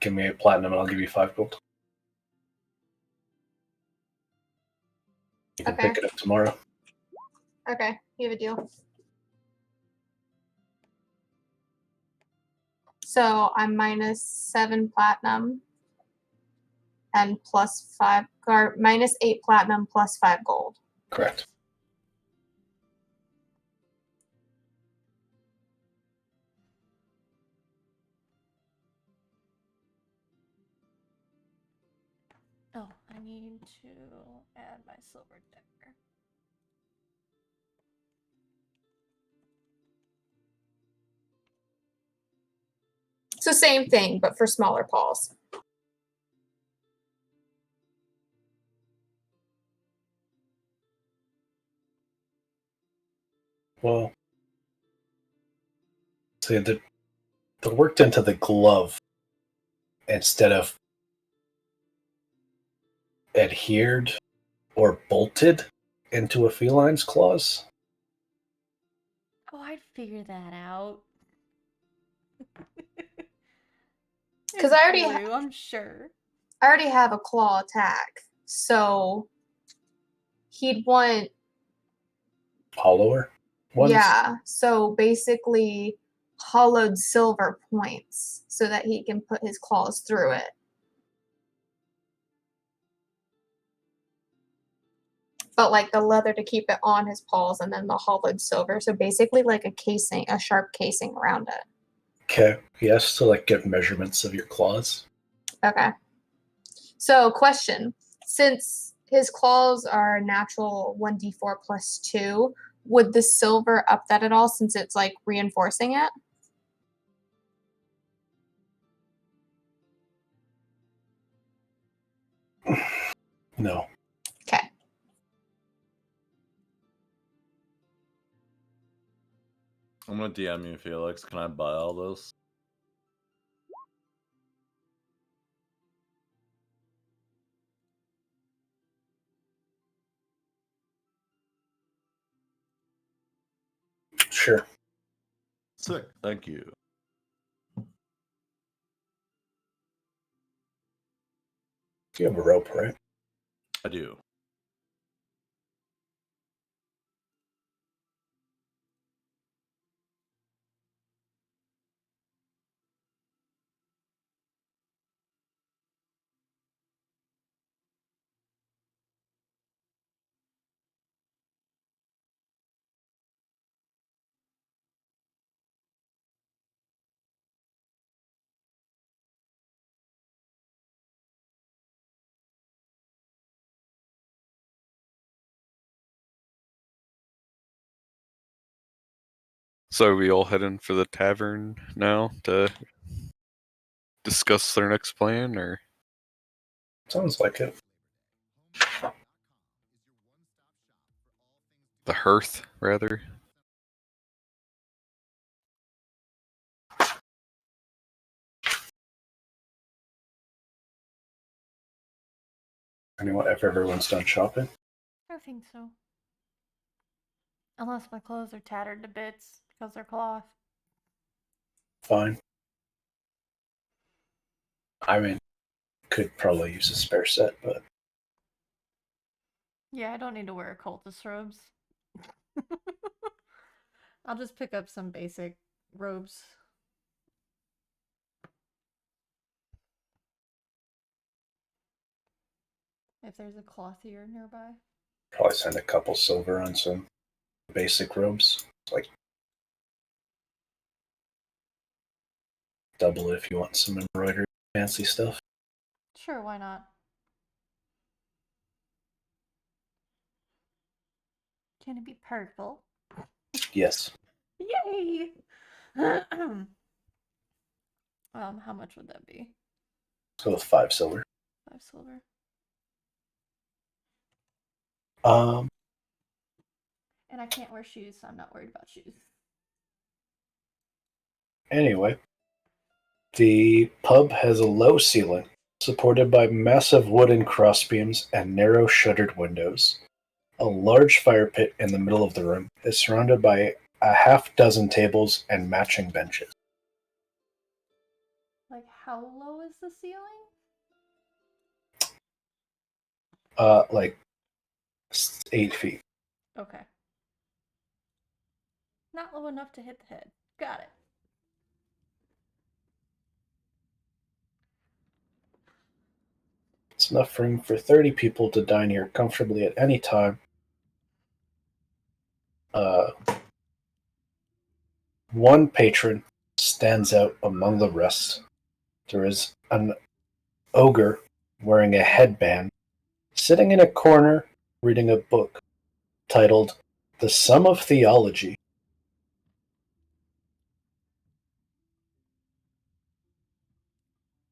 give me a platinum and I'll give you 5 gold. You can Okay. pick it up tomorrow. Okay, you have a deal. So I'm minus 7 platinum and plus 5, or minus 8 platinum plus 5 gold. Correct. Oh, I need to add my silver dagger. So same thing, but for smaller paws. Well, see, the they're worked into the glove instead of adhered or bolted into a feline's claws. Oh, I'd figure that out. Because It's I already glue, I'm sure. I already have a claw attack, so he'd want Hollower ones? yeah. So basically, hollowed silver points so that he can put his claws through it. But like the leather to keep it on his paws, and then the hollowed silver. So basically, like a casing, a sharp casing around it. Okay. Yes, to like get measurements of your claws. Okay. So, question: since his claws are natural 1d4 plus 2, would the silver up that at all? Since it's like reinforcing it. No. Okay. I'm gonna DM you, Felix. Can I buy all those? Sure. Sick. Thank you. You have a rope, right? I do. So are we all heading for the tavern now to discuss their next plan, or Sounds like it. the hearth, rather? Anyone, if everyone's done shopping? I don't think so. Unless my clothes are tattered to bits because they're cloth. Fine. I mean, could probably use a spare set, but Yeah, I don't need to wear occultist robes. I'll just pick up some basic robes. If there's a clothier nearby. probably send a couple silver on some basic robes. Like double it if you want some embroidery fancy stuff. Sure, why not? Can it be purple? Yes. Yay! How much would that be? So with 5 silver. 5 silver. And I can't wear shoes, so I'm not worried about shoes. Anyway, the pub has a low ceiling, supported by massive wooden crossbeams and narrow shuttered windows. A large fire pit in the middle of the room is surrounded by a half dozen tables and matching benches. Like, how low is the ceiling? Like 8 feet. Okay. Not low enough to hit the head. Got it. It's enough room for 30 people to dine here comfortably at any time. One patron stands out among the rest. There is an ogre wearing a headband, sitting in a corner reading a book titled The Sum of Theology.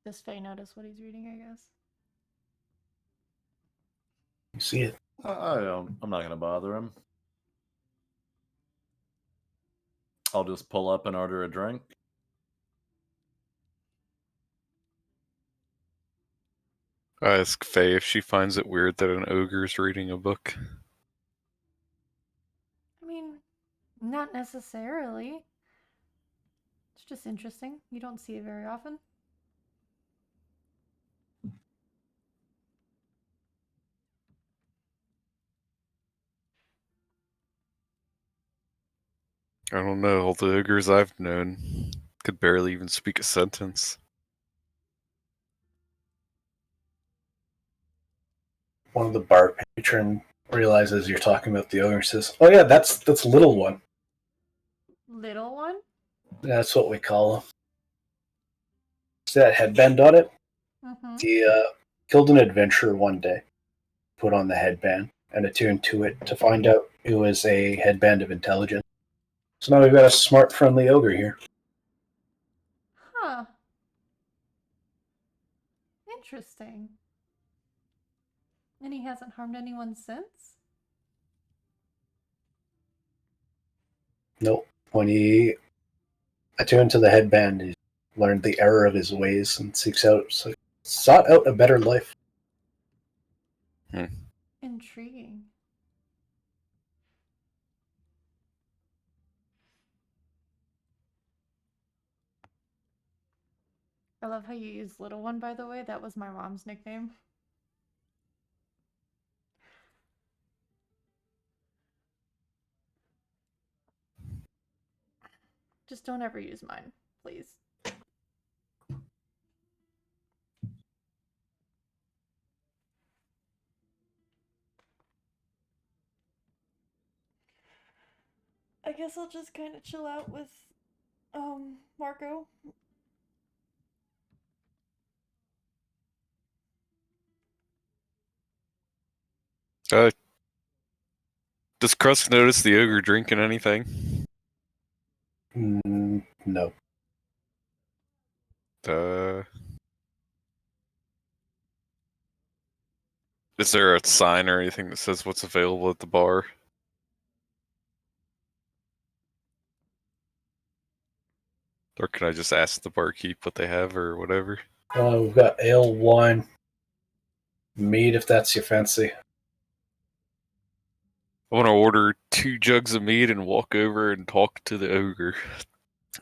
Does Faye notice what he's reading, I guess? You see it? I'm not gonna bother him. I'll just pull up and order a drink. I ask Faye if she finds it weird that an ogre's reading a book. I mean, not necessarily. It's just interesting. You don't see it very often. I don't know, all the ogres I've known could barely even speak a sentence. One of the bar patron realizes you're talking about the ogre and says, "Oh yeah, that's little one. Little one? Yeah, that's what we call him. See that headband on it? Mm-hmm. He killed an adventurer one day, put on the headband, and attuned to it to find out it was a headband of intelligence. So now we've got a smart, friendly ogre here. Huh. Interesting. And he hasn't harmed anyone since? Nope. When he attuned to the headband, he learned the error of his ways and sought out a better life. Intriguing. I love how you use little one, by the way. That was my mom's nickname. Just don't ever use mine, please. I guess I'll just kind of chill out with, Marco. Does Krusk notice the ogre drinking anything? No. Is there a sign or anything that says what's available at the bar? Or can I just ask the barkeep what they have or whatever? We've got ale, wine, mead if that's your fancy. I want to order 2 jugs of mead and walk over and talk to the ogre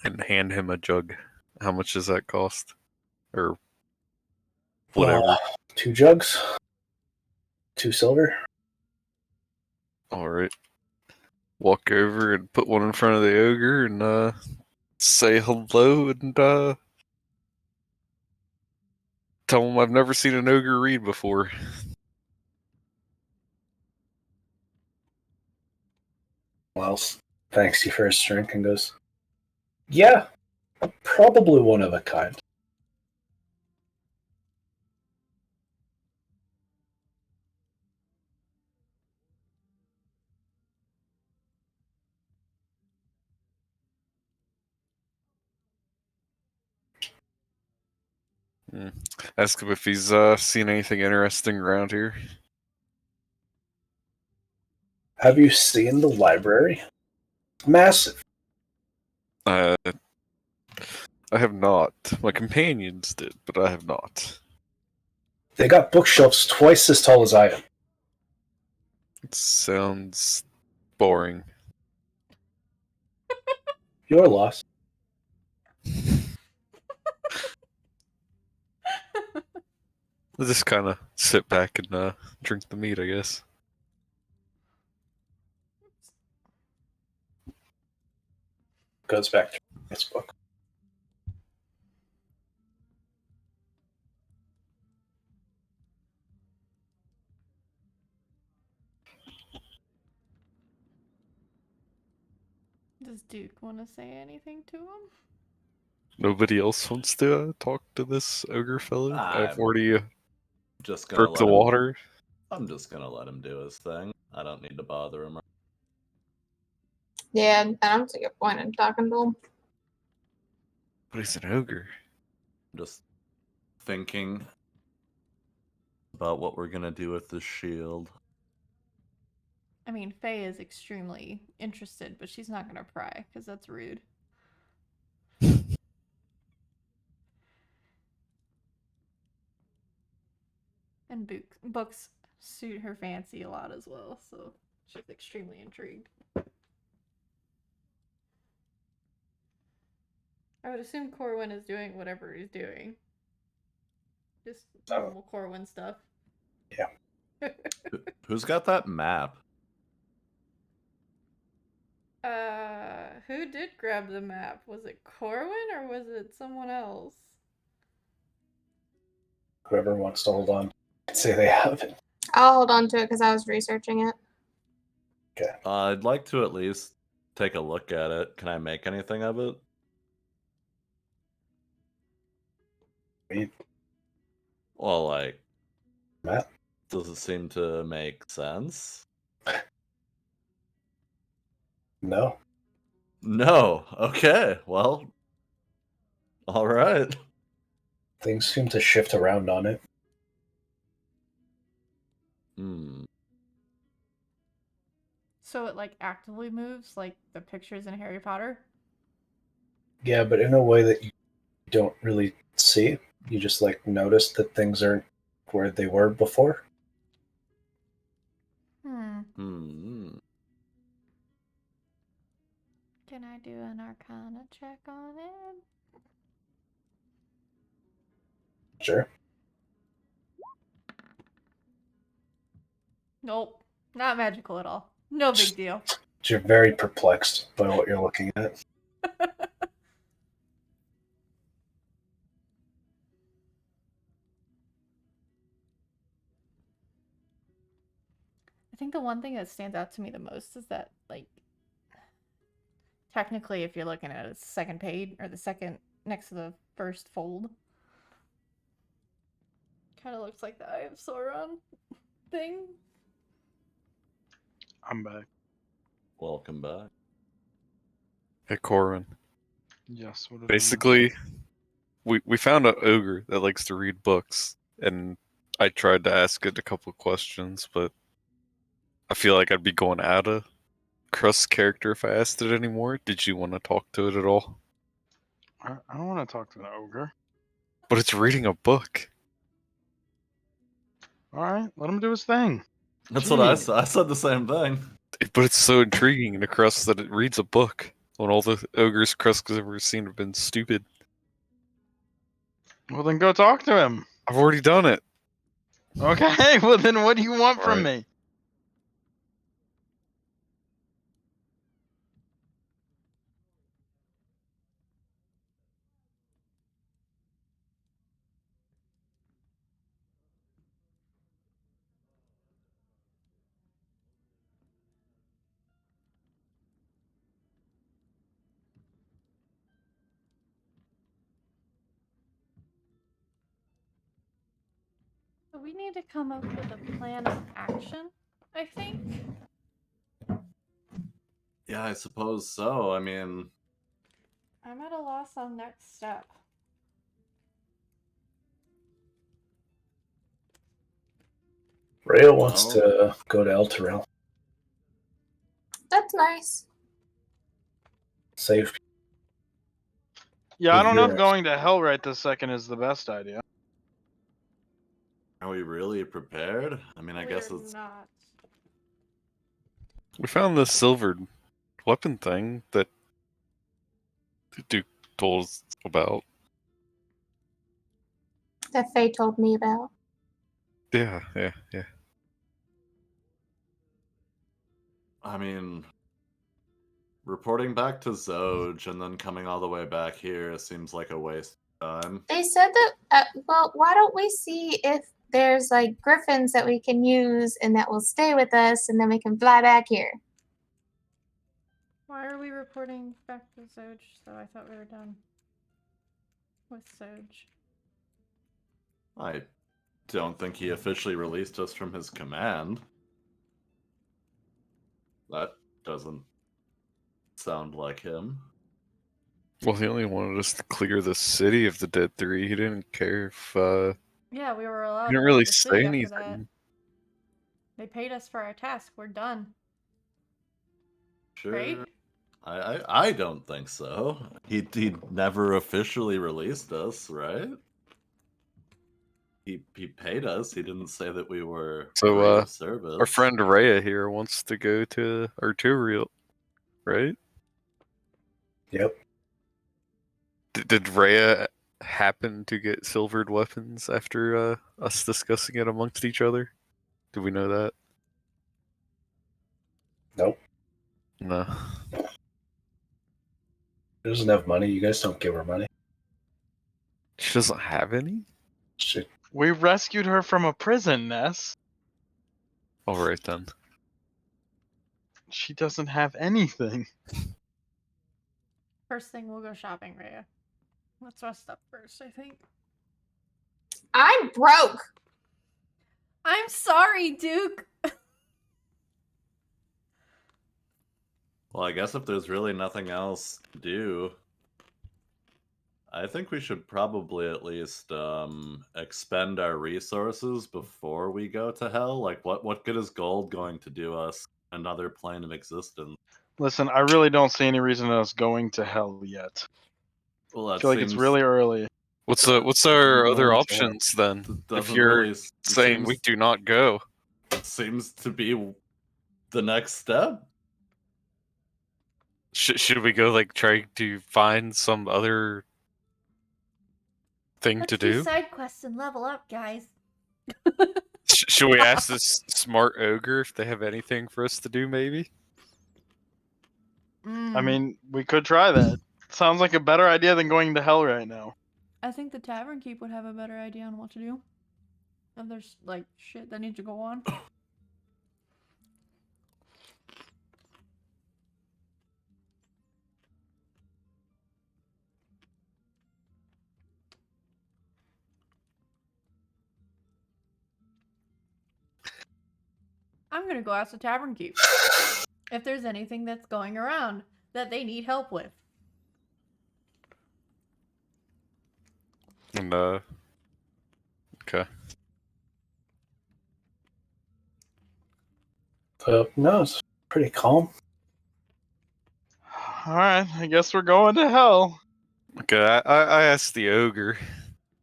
and hand him a jug. How much does that cost? Or whatever. 2 jugs. 2 silver. Alright. Walk over and put one in front of the ogre and say hello and tell him I've never seen an ogre read before. Well, thanks to you for his drink and goes, "Yeah, probably one of a kind." Ask him if he's seen anything interesting around here. Have you seen the library? Massive. I have not. My companions did, but I have not. They got bookshelves twice as tall as I am. It sounds boring. Your loss. I'll just kind of sit back and drink the meat, I guess. Goes back to his book. Does Duke want to say anything to him? Nobody else wants to talk to this ogre fellow? I've already just gonna broke the water. I'm just gonna let him do his thing. I don't need to bother him. Yeah, I don't see a point in talking to him. But he's an ogre. Just thinking about what we're gonna do with the shield. I mean, Faye is extremely interested, but she's not gonna pry, because that's rude. and books suit her fancy a lot as well, so she's extremely intrigued. I would assume Corwin is doing whatever he's doing. Just normal Corwin stuff. Who's got that map? Who did grab the map? Was it Corwin or was it someone else? Whoever wants to hold on, say they have it. I'll hold on to it because I was researching it. Okay. I'd like to at least take a look at it. Can I make anything of it? Well, like, Map? does it seem to make sense? No. No. Okay. Well. All right. Things seem to shift around on it. Hmm. So it like actively moves like the pictures in Harry Potter? Yeah, but in a way that you don't really see. You just like notice that things aren't where they were before. Hmm. Can I do an Arcana check on it? Sure. Nope. Not magical at all. No big deal. You're very perplexed by what you're looking at. I think the one thing that stands out to me the most is that, like, technically, if you're looking at a second page or the second next to the first fold, kind of looks like the Eye of Sauron thing. I'm back. Welcome back. Hey, Corwin. Yes. What Basically, we found an ogre that likes to read books, and I tried to ask it a couple questions, but I feel like I'd be going out of Crust's character if I asked it anymore. Did you want to talk to it at all? I don't want to talk to the ogre. But it's reading a book. All right, let him do his thing. That's what I Gee. said. I said the same thing. But it's so intriguing to Crust that it reads a book when all the ogres Crust has ever seen have been stupid. Well, then go talk to him. I've already done it. Okay, well then what do you want from Right. me? So we need to come up with a plan of action, I think. Yeah, I suppose so. I mean, I'm at a loss on next step. Rhea wants Well. to go to Elturel. That's nice. Save. Yeah, I With don't know your- if going to hell right this second is the best idea. are we really prepared? I mean, I guess We're it's. not. We found this silvered weapon thing that Duke told us about. That Faye told me about. Yeah. I mean, reporting back to Zoj and then coming all the way back here seems like a waste of time. They said that, well, why don't we see if there's like griffins that we can use and that will stay with us and then we can fly back here. Why are we reporting back to Zoj? So I thought we were done with Zoj. I don't think he officially released us from his command. That doesn't sound like him. Well, he only wanted us to clear the city of the Dead Three. He didn't care if Yeah, we were allowed. he didn't to leave really the say city after that. anything. They paid us for our task. We're done. Sure. Right? I don't think so. He never officially released us, right? he paid us. He didn't say that we were So, free of service. Our friend Rhea here wants to go to Arturial, right? Yep. Did Rhea happen to get silvered weapons after us discussing it amongst each other? Do we know that? Nope. No. She doesn't have money. You guys don't give her money. She doesn't have any? She, We rescued her from a prison, Ness. Alright then. She doesn't have anything. First thing, we'll go shopping, Rhea. Let's rest up first, I think. I'm broke. I'm sorry, Duke. Well, I guess if there's really nothing else to do, I think we should probably at least expend our resources before we go to hell. Like, what good is gold going to do us another plane of existence? Listen, I really don't see any reason in us going to hell yet. Well, I that feel like it's seems- really early. What's our Going other to options then? If doesn't you're really s- it saying we seems- do not go. seems to be the next step. Should we go like try to find some other thing Let's to do do? side quests and level up, guys. Should we ask this smart ogre if they have anything for us to do? Maybe. I mean, we could try that. Sounds like a better idea than going to hell right now. I think the Tavern Keep would have a better idea on what to do. If there's like shit that needs to go on. I'm gonna go ask the Tavern Keep if there's anything that's going around that they need help with. And okay. No, it's pretty calm. Alright, I guess we're going to hell. Okay, I asked the ogre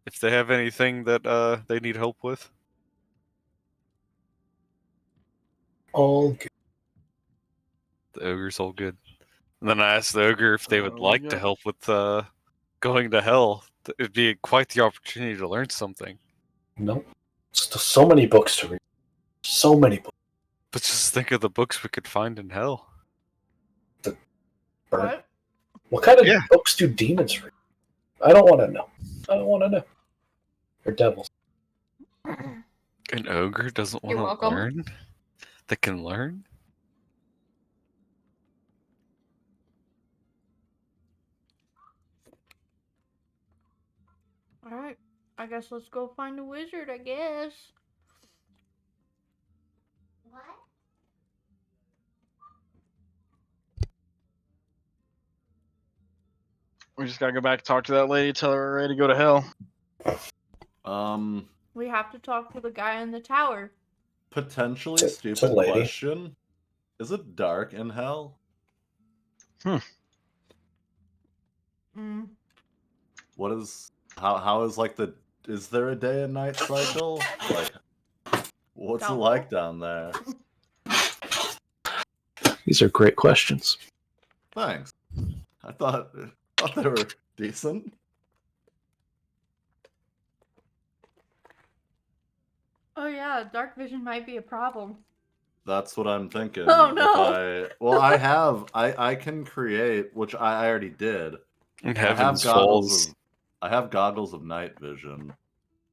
if they have anything that they need help with. All good. The ogre's all good. And then I asked the ogre if they would we like to go. help with going to hell. It'd be quite the opportunity to learn something. No. Still so many books to read. So many books. But just think of the books we could find in hell. What? What kind of Yeah. books do demons read? I don't want to know. I don't want to know. They're devils. An ogre doesn't want You're to welcome. learn? They can learn? Alright. I guess let's go find a wizard, I guess. What? We just gotta go back and talk to that lady, tell her we're ready to go to hell. We have to talk to the guy in the tower. Potentially It's a stupid lady. question. Is it dark in hell? Mm. What is how is like the is there a day and night cycle? Like what's it Doubtful. like down there? These are great questions. Thanks. I thought they were decent. Oh yeah, dark vision might be a problem. That's what I'm thinking. Oh, If no. well, I can create, which I already did. In I have heaven's goggles falls. of I have goggles of night vision.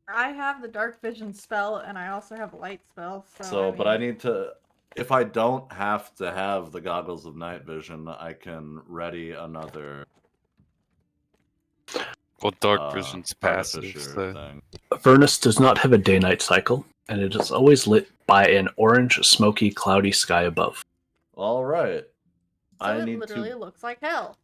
I have the dark vision spell, and I also have a light spell. So, but I mean, need to. If I don't have to have the goggles of night vision, I can ready another Well, dark vision's passive. artificer So. thing. Avernus does not have a day-night cycle, and it is always lit by an orange, smoky, cloudy sky above. All right. so I it need literally to. looks like hell.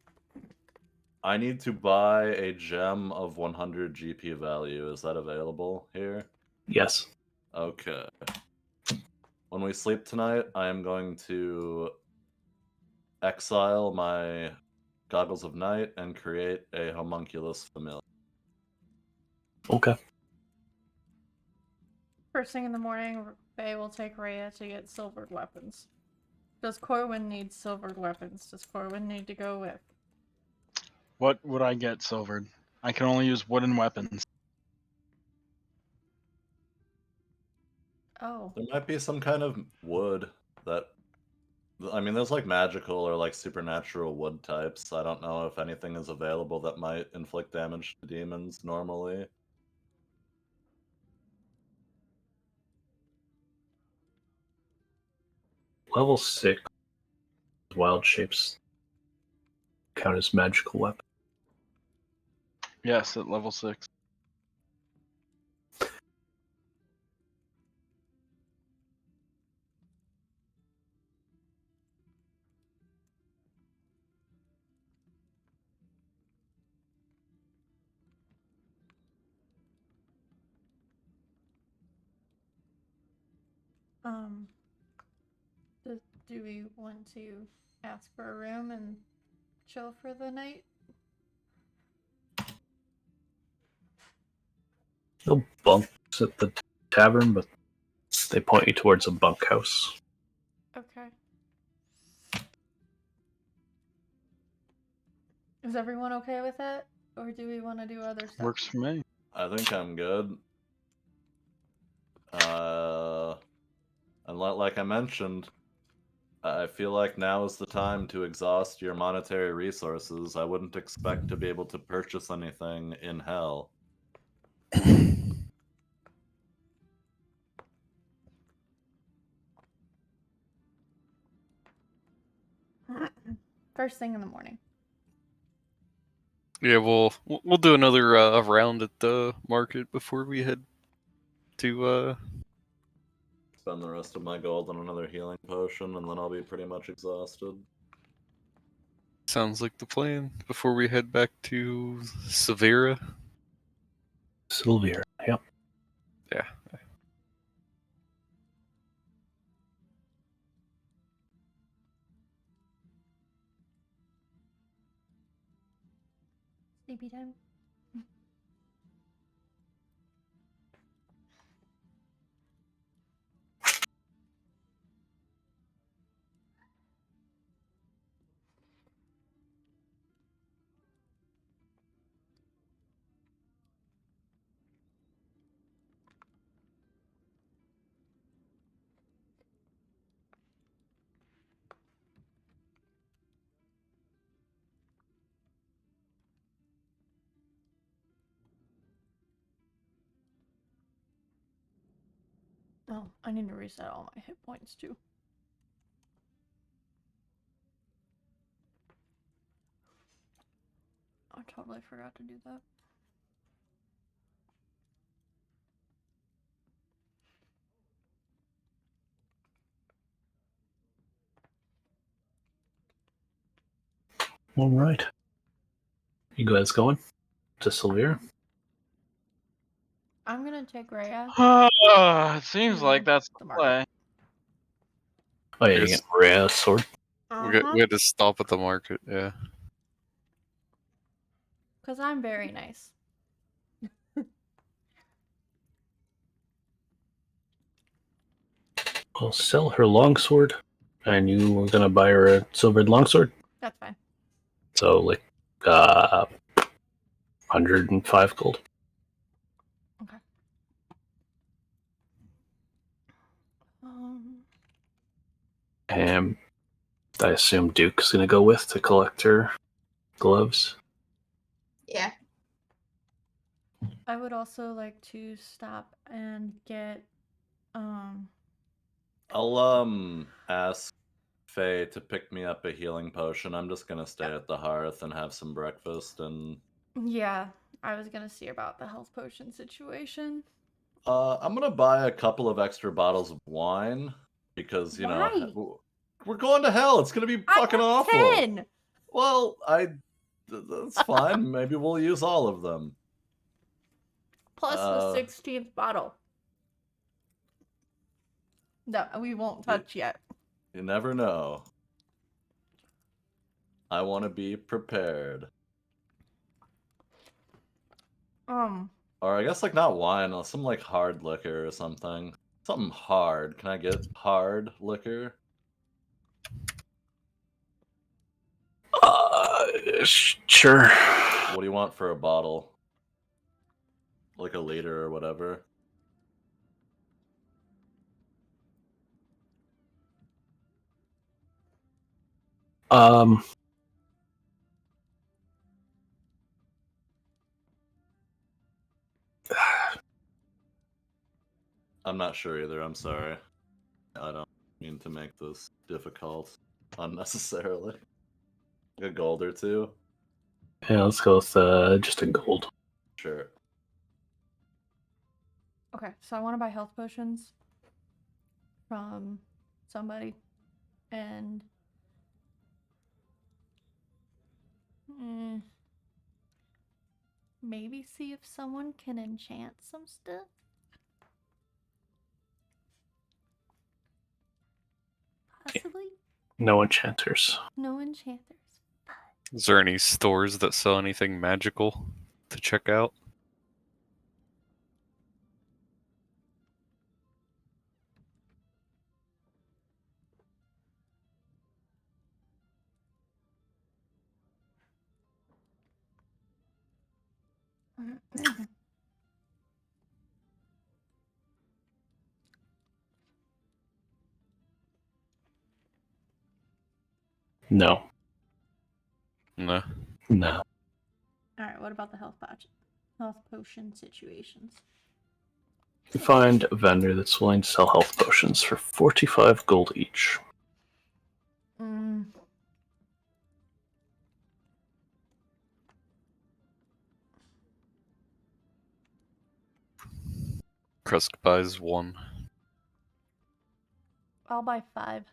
I need to buy a gem of 100 GP value. Is that available here? Yes. Okay. When we sleep tonight, I am going to exile my goggles of night and create a homunculus familiar. Okay. First thing in the morning, Faye will take Rhea to get silvered weapons. Does Corwin need silvered weapons? Does Corwin need to go with? What would I get silvered? I can only use wooden weapons. Oh. There might be some kind of wood that. I mean, there's like magical or like supernatural wood types. I don't know if anything is available that might inflict damage to demons normally. Level 6 wild shapes count as magical weapon. Yes, at level 6. Do we want to ask for a room and chill for the night? No bunks at the tavern, but they point you towards a bunkhouse. Okay. Is everyone okay with that? Or do we want to do other stuff? Works for me. I think I'm good. And like I mentioned, I feel like now is the time to exhaust your monetary resources. I wouldn't expect to be able to purchase anything in hell. First thing in the morning. Yeah, we'll do another round at the market before we head to Spend the rest of my gold on another healing potion, and then I'll be pretty much exhausted. Sounds like the plan. Before we head back to Severa. Sylvia, yep. Yeah. Sleepy time. Oh, I need to reset all my hit points too. I totally forgot to do that. All right. You guys going to Sylvia? I'm gonna take Rhea. It seems like that's the play. Oh yeah, you Yes. get Rhea's sword. We had to stop at the market, yeah. Because I'm very nice. I'll sell her longsword, and you were gonna buy her a silvered longsword. That's fine. So like 105 gold. Okay. And I assume Duke's gonna go with to collect her gloves. Yeah. I would also like to stop and get I'll ask Faye to pick me up a healing potion. I'm just gonna stay at the hearth and have some breakfast and yeah, I was gonna see about the health potion situation. I'm gonna buy a couple of extra bottles of wine because Why? we're going to hell. It's gonna be fucking awful. 10! Well, that's fine. Maybe we'll use all of them. Plus the 16th bottle. No, we won't touch yet. You never know. I want to be prepared. Or I guess like not wine, some like hard liquor or something. Something hard. Can I get hard liquor? Sure. What do you want for a bottle? Like a liter or whatever. Um, I'm not sure either. I'm sorry. I don't mean to make this difficult unnecessarily. A gold or two? yeah, let's go with just a gold. Sure. Okay, so I want to buy health potions from somebody, and maybe see if someone can enchant some stuff. Possibly. No enchanters. No enchanters. Is there any stores that sell anything magical to check out? No. No. No. Alright, what about the health potion situations? You find a vendor that's willing to sell health potions for 45 gold each. Krusk buys 1. I'll buy 5.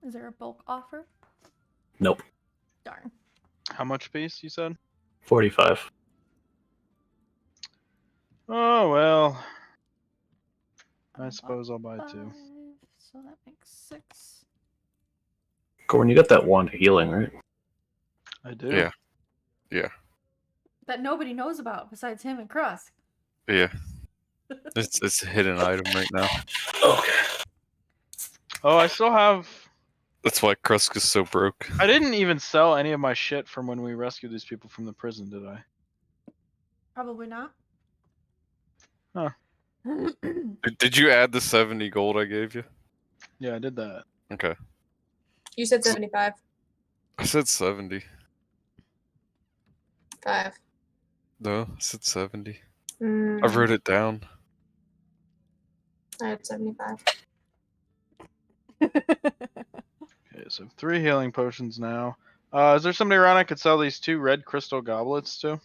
Is there a bulk offer? Nope. Darn. How much piece, you said? 45. Oh, well. I suppose I'll buy 2. 5, so that makes 6. Gordon, you got that wand of healing, right? I do. Yeah. Yeah. That nobody knows about besides him and Krusk. Yeah. It's a hidden item right now. Okay. Oh, I still have... That's why Krusk is so broke. I didn't even sell any of my shit from when we rescued these people from the prison, did I? Probably not. Huh. Did you add the 70 gold I gave you? Yeah, I did that. Okay. You said 75. I said 70. 5. No, I said 70. I Mm, wrote it down. I had 75. Okay, so 3 healing potions now. Is there somebody around I could sell these 2 red crystal goblets to?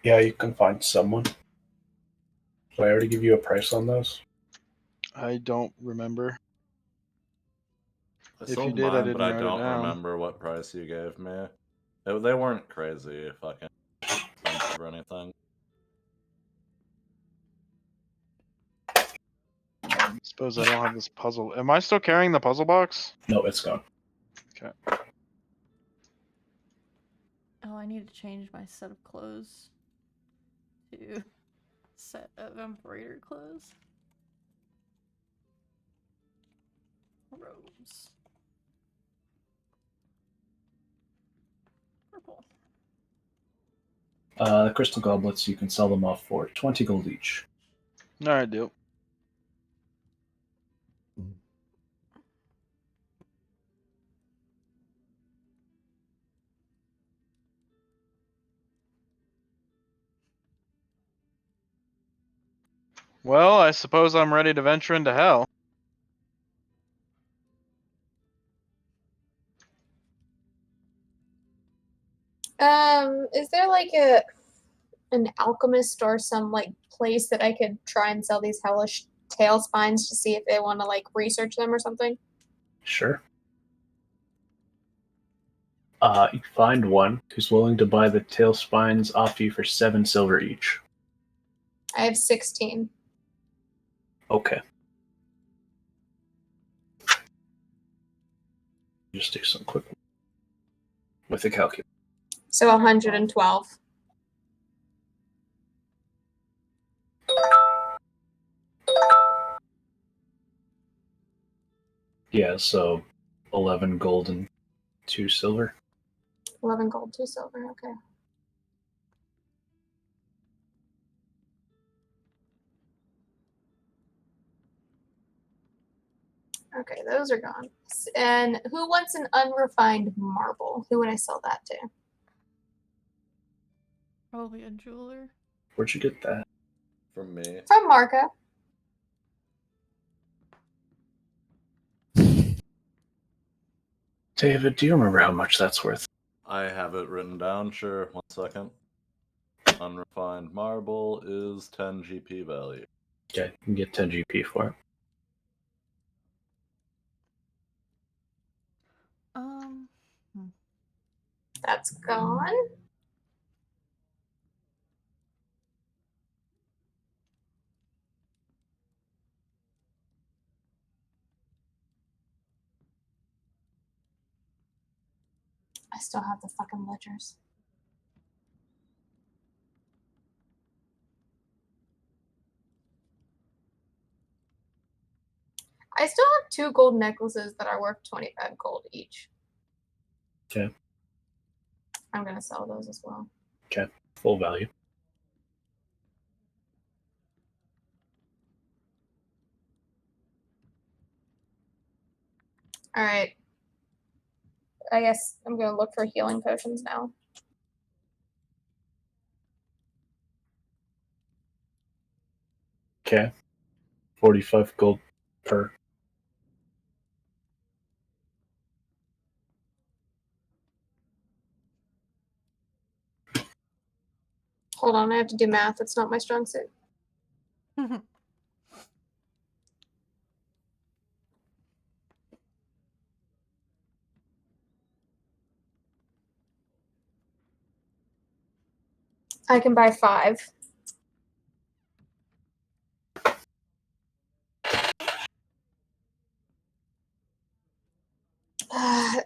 Yeah, you can find someone. So I already give you a price on those. I don't remember. I If sold you did, I mine, didn't but I write it don't down. remember what price you gave me. They weren't crazy fucking expensive or anything. Suppose I don't have this puzzle. Am I still carrying the puzzle box? No, it's gone. Okay. Oh, I need to change my set of clothes to set of embroidered clothes. Robes. Purple. The crystal goblets, you can sell them off for 20 gold each. Alright, deal. Well, I suppose I'm ready to venture into hell. Is there like an alchemist or some like place that I could try and sell these hellish tail spines to see if they want to like research them or something? Sure. You find one who's willing to buy the tail spines off you for 7 silver each. I have 16. Okay. Just do some quick. with a calculator. So 112. Yeah, so 11 gold and 2 silver. 11 gold, 2 silver. Okay. Okay, those are gone. And who wants an unrefined marble? Who would I sell that to? Probably a jeweler. Where'd you get that? From me. From Marco. David, do you remember how much that's worth? I have it written down. Sure. 1 second. Unrefined marble is 10 GP value. Okay, you can get 10 GP for it. That's gone. I still have the fucking ledgers. I still have 2 gold necklaces that are worth 25 gold each. Okay. I'm gonna sell those as well. Okay, full value. All right. I guess I'm gonna look for healing potions now. Okay. 45 gold per. Hold on, I have to do math. It's not my strong suit. I can buy 5.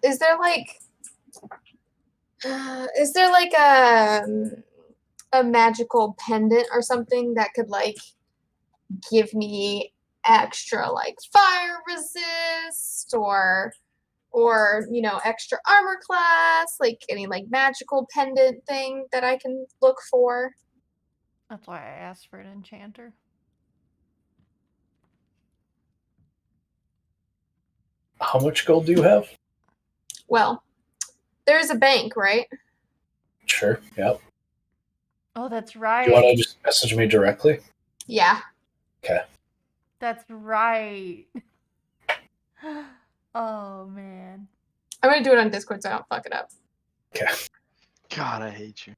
Is there like a magical pendant or something that could like give me extra like fire resist or you know extra armor class, like any like magical pendant thing that I can look for? That's why I asked for an enchanter. How much gold do you have? Well, there's a bank, right? Sure, yep. Oh, that's Do you want to right. just message me directly? Yeah. Okay. That's right. Oh man. I'm gonna do it on Discord so I don't fuck it up. Okay. God, I hate you.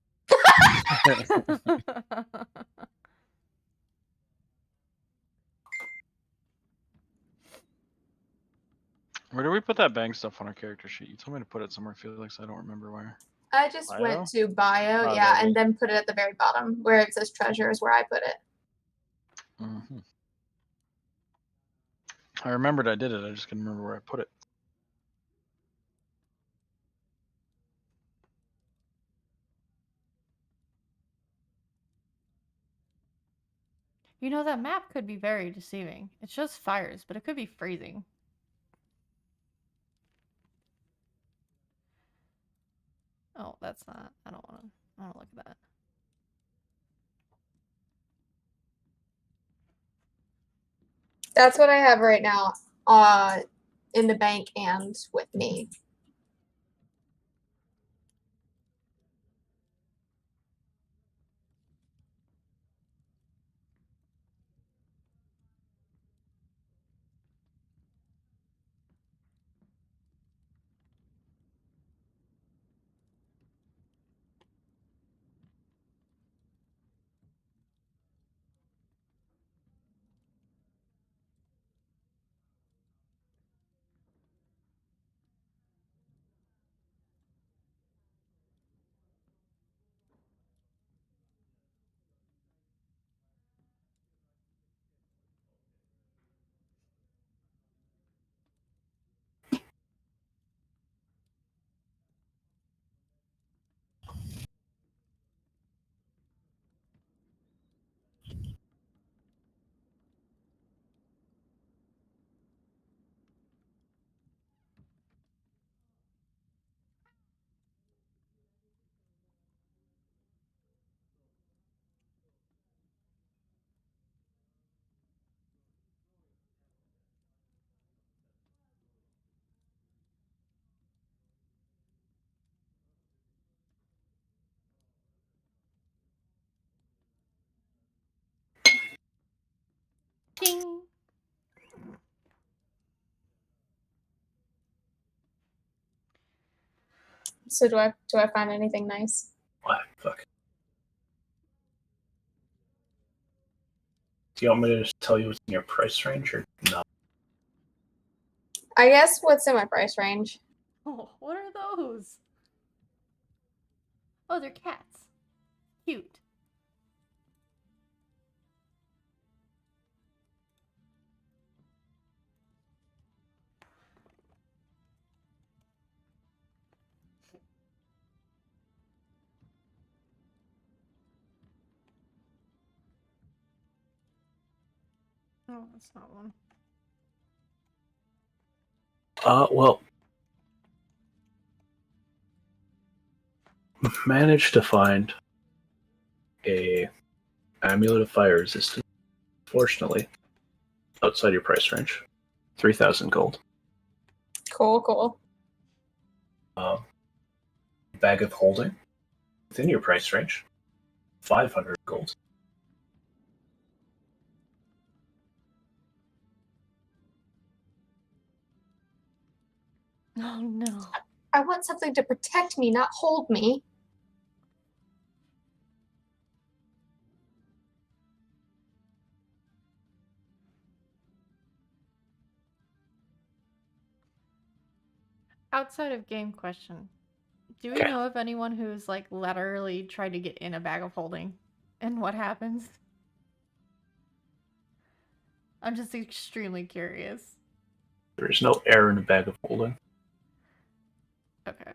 Where do we put that bank stuff on our character sheet? You told me to put it somewhere, Felix. I don't remember where. I just Bio? went to bio, Oh, yeah, there it and is. then put it at the very bottom where it says treasure is where I put it. Mm-hmm. I remembered I did it. I just couldn't remember where I put it. You know, that map could be very deceiving. It shows fires, but it could be freezing. Oh, that's not. I don't want to look at that. That's what I have right now, in the bank and with me. Ding. So do I find anything nice? What? Fuck. Do you want me to just tell you what's in your price range or no? I guess what's in my price range? Oh, what are those? Oh, they're cats. Cute. Oh, that's not one. Well, managed to find a amulet of fire resistance. Fortunately, outside your price range, 3,000 gold. Cool. Bag of holding within your price range, 500 gold. Oh no. I want something to protect me, not hold me. Outside of game question, do we Okay. know of anyone who's like literally tried to get in a bag of holding and what happens? I'm just extremely curious. There is no air in a bag of holding. Okay.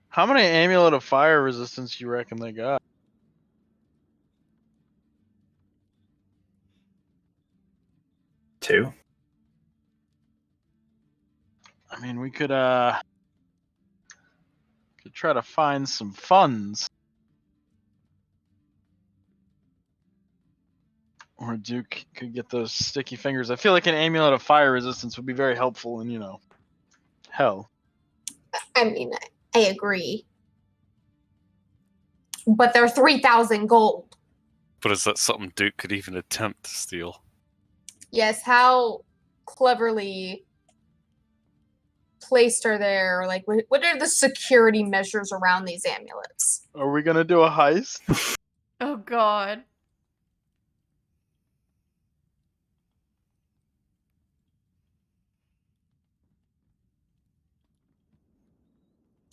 How many amulet of fire resistance you reckon they got? Two. I mean, we could try to find some funds. Or Duke could get those sticky fingers. I feel like an amulet of fire resistance would be very helpful in, hell. I mean, I agree. But they're 3,000 gold. But is that something Duke could even attempt to steal? Yes, how cleverly placed are there? Like, what are the security measures around these amulets? Are we gonna do a heist? Oh god.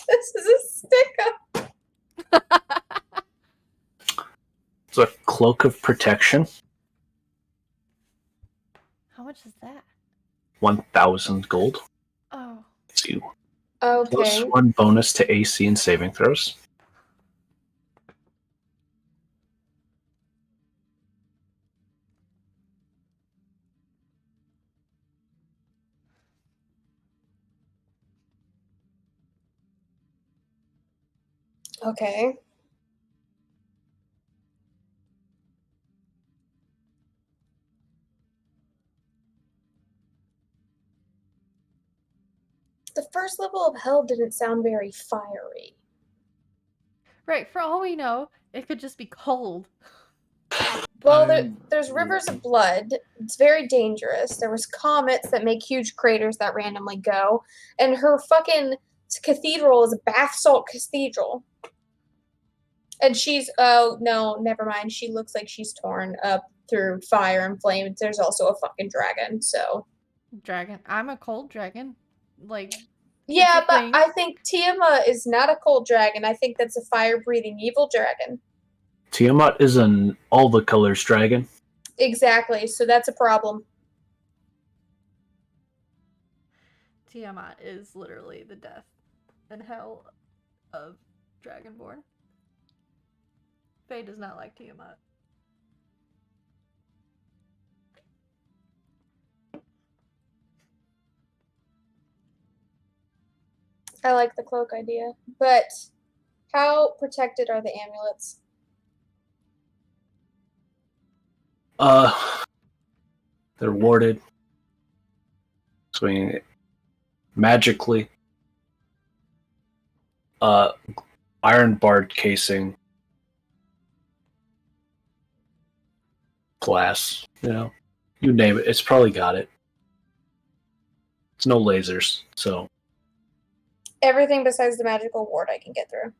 This is a stick-up. It's a cloak of protection, How much is that? 1,000 gold. Oh. Two. Okay. Plus 1 bonus to AC and saving throws. Okay. The first level of hell didn't sound very fiery. Right, for all we know, it could just be cold. Well, there's rivers of blood. It's very dangerous. There was comets that make huge craters that randomly go, and her fucking cathedral is a bath salt cathedral. And she's no, never mind. She looks like she's torn up through fire and flames. There's also a fucking dragon. So Dragon. I'm a cold dragon. Like yeah, it's a but thing. I think Tiamat is not a cold dragon. I think that's a fire-breathing evil dragon. Tiamat is an all the colors dragon. Exactly. So that's a problem. Tiamat is literally the death and hell of Dragonborn. Faye does not like Tiamat. I like the cloak idea, but how protected are the amulets? They're warded. So magically. Iron barred casing. glass, you name it. It's probably got it. It's no lasers, so Everything besides the magical ward I can get through.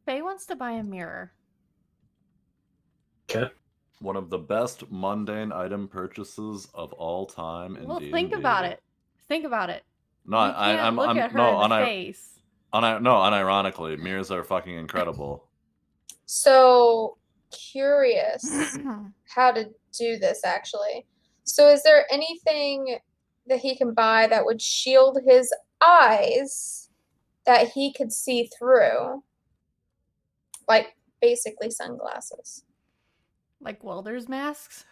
Faye wants to buy a mirror. okay. One of the best mundane item purchases of all time in Well, D&D. think about it. Think about it. No, You can't look at her in the face. Unironically, mirrors are fucking incredible. So curious how to do this actually. So is there anything that he can buy that would shield his eyes that he could see through? Like basically sunglasses. Like welder's masks?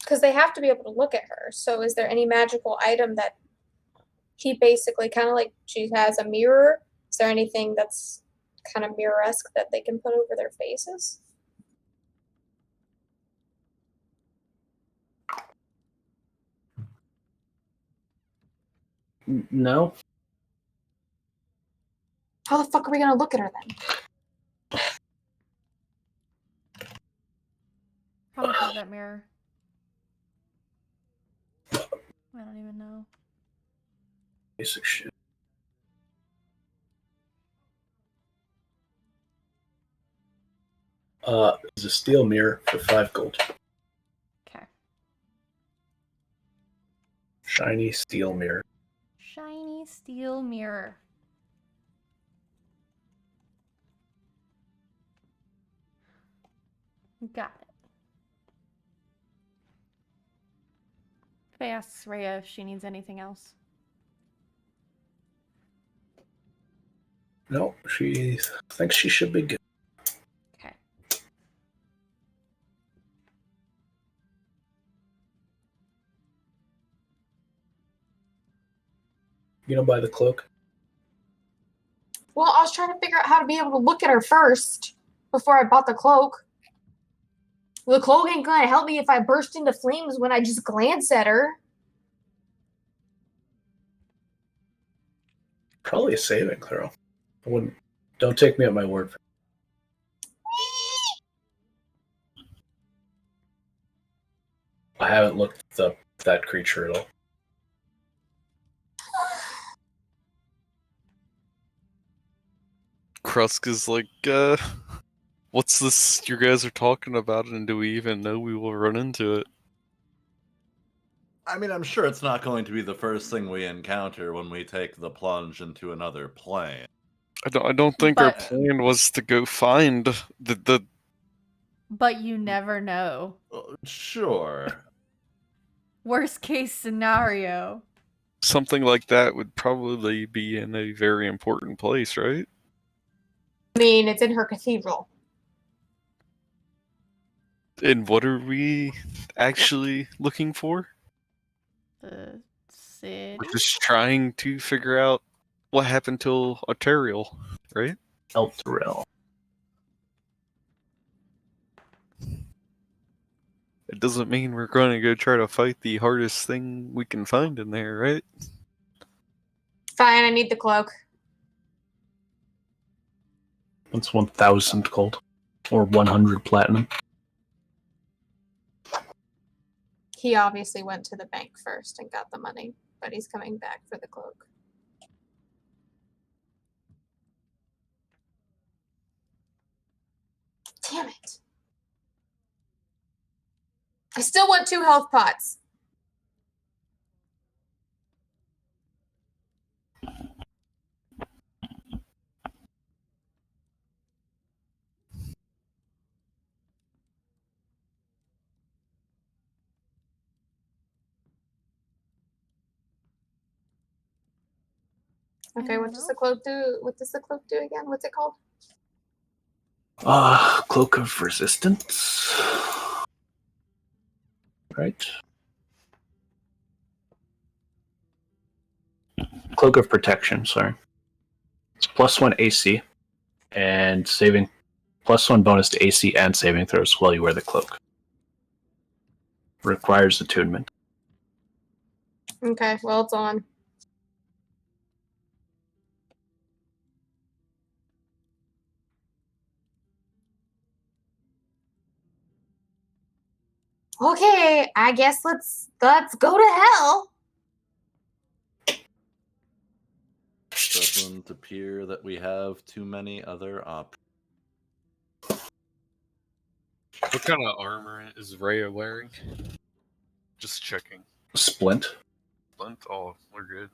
Because they have to be able to look at her. So is there any magical item that he basically kind of like she has a mirror? Is there anything that's kind of mirror-esque that they can put over their faces? No. How the fuck are we gonna look at her then? How much is that mirror? I don't even know. Basic shit. It's a steel mirror for 5 gold. Okay. Shiny steel mirror. Shiny steel mirror. Got it. Faye asks Rhea if she needs anything else. No, she thinks she should be good. Okay. You know, buy the cloak. Well, I was trying to figure out how to be able to look at her first before I bought the cloak. The cloak ain't gonna help me if I burst into flames when I just glance at her. Probably a saving throw. I wouldn't. Don't take me at my word. I haven't looked up that creature at all. Krusk is like, what's this you guys are talking about, and do we even know we will run into it? I mean, I'm sure it's not going to be the first thing we encounter when we take the plunge into another plane. I don't think our But- plan was to go find the But you never know. Sure. Worst case scenario. something like that would probably be in a very important place, right? I mean, it's in her cathedral. And what are we actually looking for? The city. We're just trying to figure out what happened to Arterial, right? Elturel. It doesn't mean we're going to go try to fight the hardest thing we can find in there, right? Fine, I need the cloak. That's 1,000 gold. Or 100 platinum. He obviously went to the bank first and got the money, but he's coming back for the cloak. Damn it. I still want 2 health pots. Okay, what does the cloak do? What does the cloak do again? What's it called? Cloak of Resistance. Right? Cloak of Protection, sorry. It's +1 AC and saving +1 bonus to AC and saving throws while you wear the cloak. Requires attunement. Okay, well, it's on. Okay, I guess let's go to hell. Doesn't appear that we have too many other options. What kind of armor is Rhea wearing? Just checking. Splint. Splint? Oh, we're good.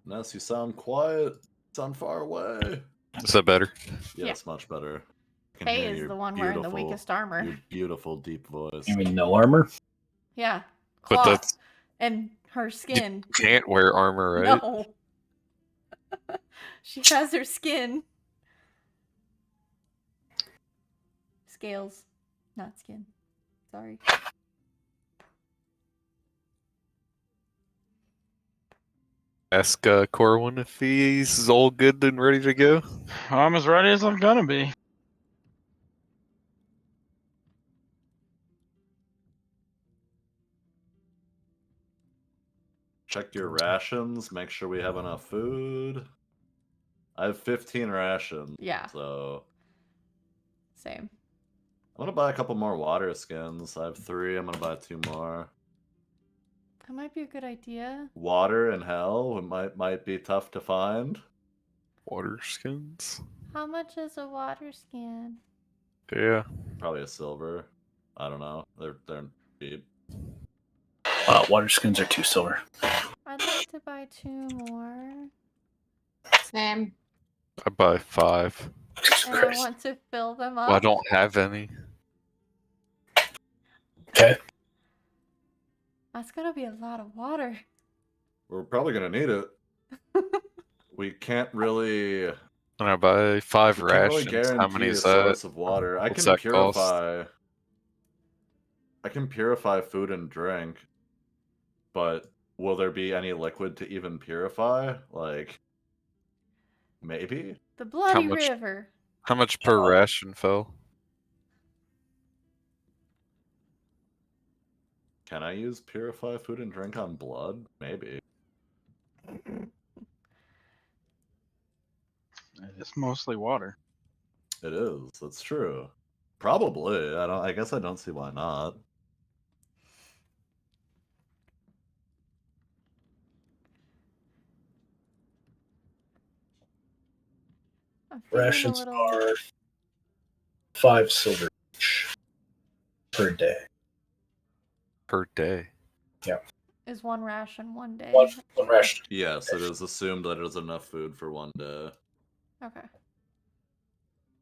Unless you sound quiet, sound far away. Is that better? Yes, much better. I can Faye hear is your the one wearing the beautiful- weakest armor. Your beautiful deep voice. You mean no armor? Yeah. But Cloth. that's And her skin. can't wear armor, right? No. She has her skin. Scales. Not skin. Sorry. Ask Corwin if he's all good and ready to go. I'm as ready as I'm gonna be. Check your rations. Make sure we have enough food. I have 15 rations. Yeah. So Same. I'm gonna buy a couple more water skins. I have 3. I'm gonna buy 2 more. That might be a good idea. Water in hell might be tough to find. Water skins. How much is a water skin? Yeah. Probably a silver. I don't know. They're cheap. Water skins are 2 silver. I'd like to buy 2 more. Same. I buy 5. And I want to fill them up. Well, I don't have any. Okay. That's gonna be a lot of water. We're probably gonna need it. We can't really. And I buy 5 we can't really rations. How many guarantee is a that? source of water. I What's can that cost? purify. I can purify food and drink, but will there be any liquid to even purify? Like, maybe. The bloody much- river. How much per ration, Phil? Can I use purify food and drink on blood? Maybe. It's mostly water. It is. That's true. Probably. I guess I don't see why not. I'm feeling a Rations little- are 5 silver each per day. Per day. Is 1 ration 1 day? One ration. Yes, it is assumed that it is enough food for 1 day. Okay.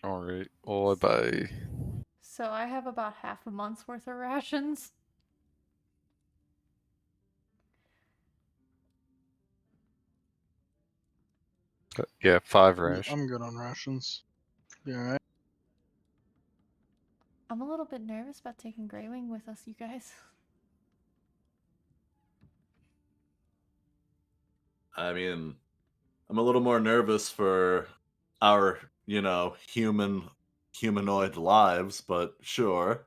Alright. Well, I buy. So I have about half a month's worth of rations. Yeah, 5 rations. I'm good on rations. You alright? I'm a little bit nervous about taking Greywing with us, you guys. I mean, I'm a little more nervous for our, humanoid lives, but sure.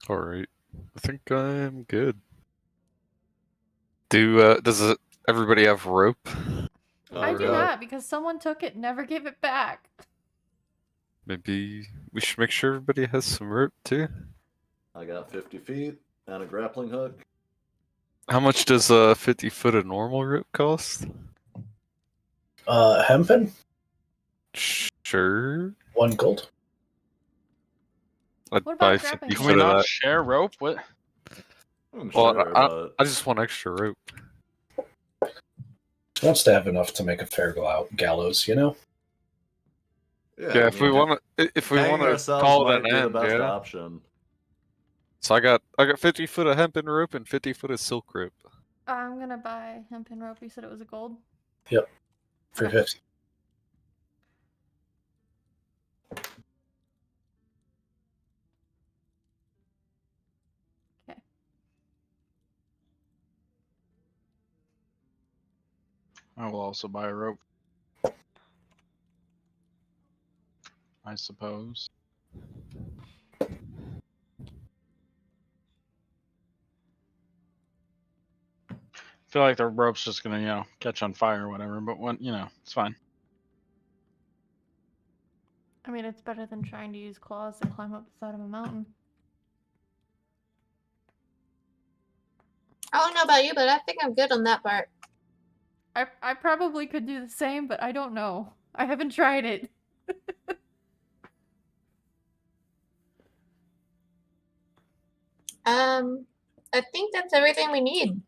Alright. I think I'm good. Does everybody have rope? I do Alright. not because someone took it and never gave it back. Maybe we should make sure everybody has some rope too. I got 50 feet and a grappling hook. How much does 50 foot of normal rope cost? Hempen, Sure. 1 gold. I'd What buy about grappling 50 Can we foot of not that. share rope? What? I'm Well, sure, but I just want extra rope. Wants to have enough to make a fair gallows, you know? Yeah, I if we mean, want to, if we hanging want to ourselves call it might an be end, the best yeah. option. So I got 50 foot of hempen rope and 50 foot of silk rope. I'm gonna buy hempen rope. You said it was a gold. Yep. For 50. I will also buy a rope. I suppose. Feel like the rope's just gonna, catch on fire or whatever, but when, it's fine. I mean, it's better than trying to use claws to climb up the side of a mountain. I don't know about you, but I think I'm good on that part. I probably could do the same, but I don't know. I haven't tried it. I think that's everything we need.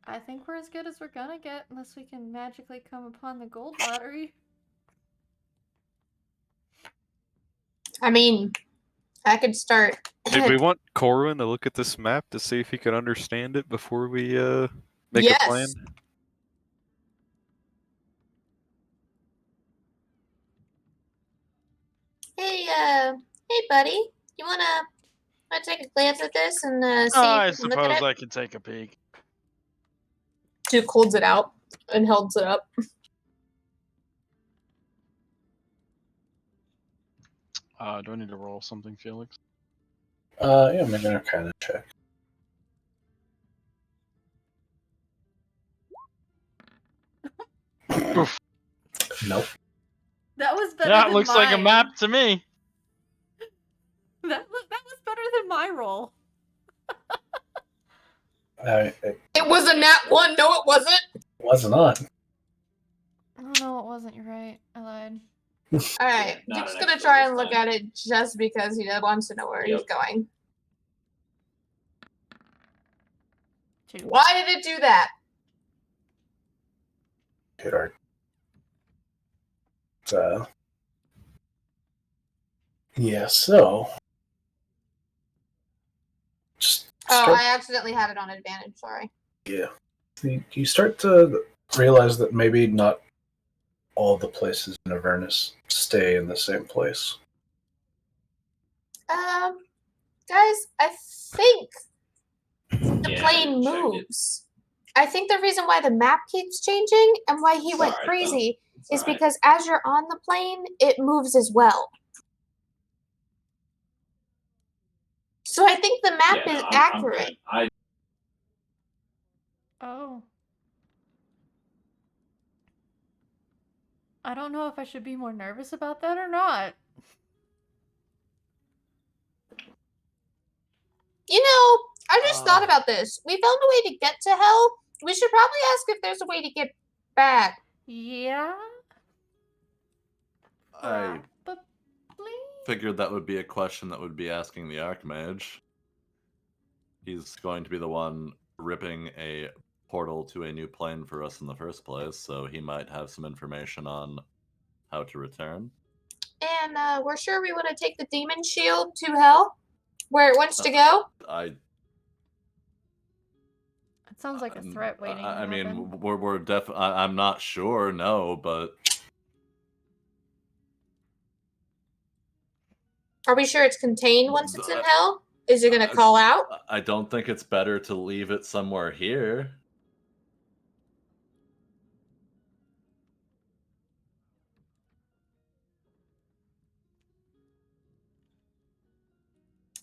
I think we're as good as we're gonna get unless we can magically come upon the gold lottery. I mean, I could start. Did we want Corwin to look at this map to see if he could understand it before we make Yes. a plan? Hey, buddy. You wanna take a glance at this and see I if you can look at suppose it? I could take a peek. Duke holds it out and holds it up. Do I need to roll something, Felix? Yeah, make an Arcana check. Nope. That was better Yeah, than it looks like a mine. map to me. That was better than my roll. It was a nat 1. No, it wasn't. Wasn't on. Oh no, it wasn't. You're right. I lied. All right, Duke's gonna try and look at it just because he wants to know where he's going. 2. Why did it do that? Hit our. Yeah, so. Just Oh, start, I accidentally had it on advantage. Sorry. yeah. You start to realize that maybe not all the places in Avernus stay in the same place. Guys, I think the plane moves. I think the reason why the map keeps changing and why he went crazy is because as you're on the plane, it moves as well. So I think the map is accurate. Oh. I don't know if I should be more nervous about that or not. You know, I just thought about this. We found a way to get to hell. We should probably ask if there's a way to get back. Yeah? I Probably? figured that would be a question that would be asking the Archmage. He's going to be the one ripping a portal to a new plane for us in the first place, so he might have some information on how to return. And we're sure we want to take the demon shield to hell, where it wants to go. It sounds like a threat waiting to I mean, happen. we're I'm not sure, no, but Are we sure it's contained once it's in hell? Is it going to call out? I don't think it's better to leave it somewhere here.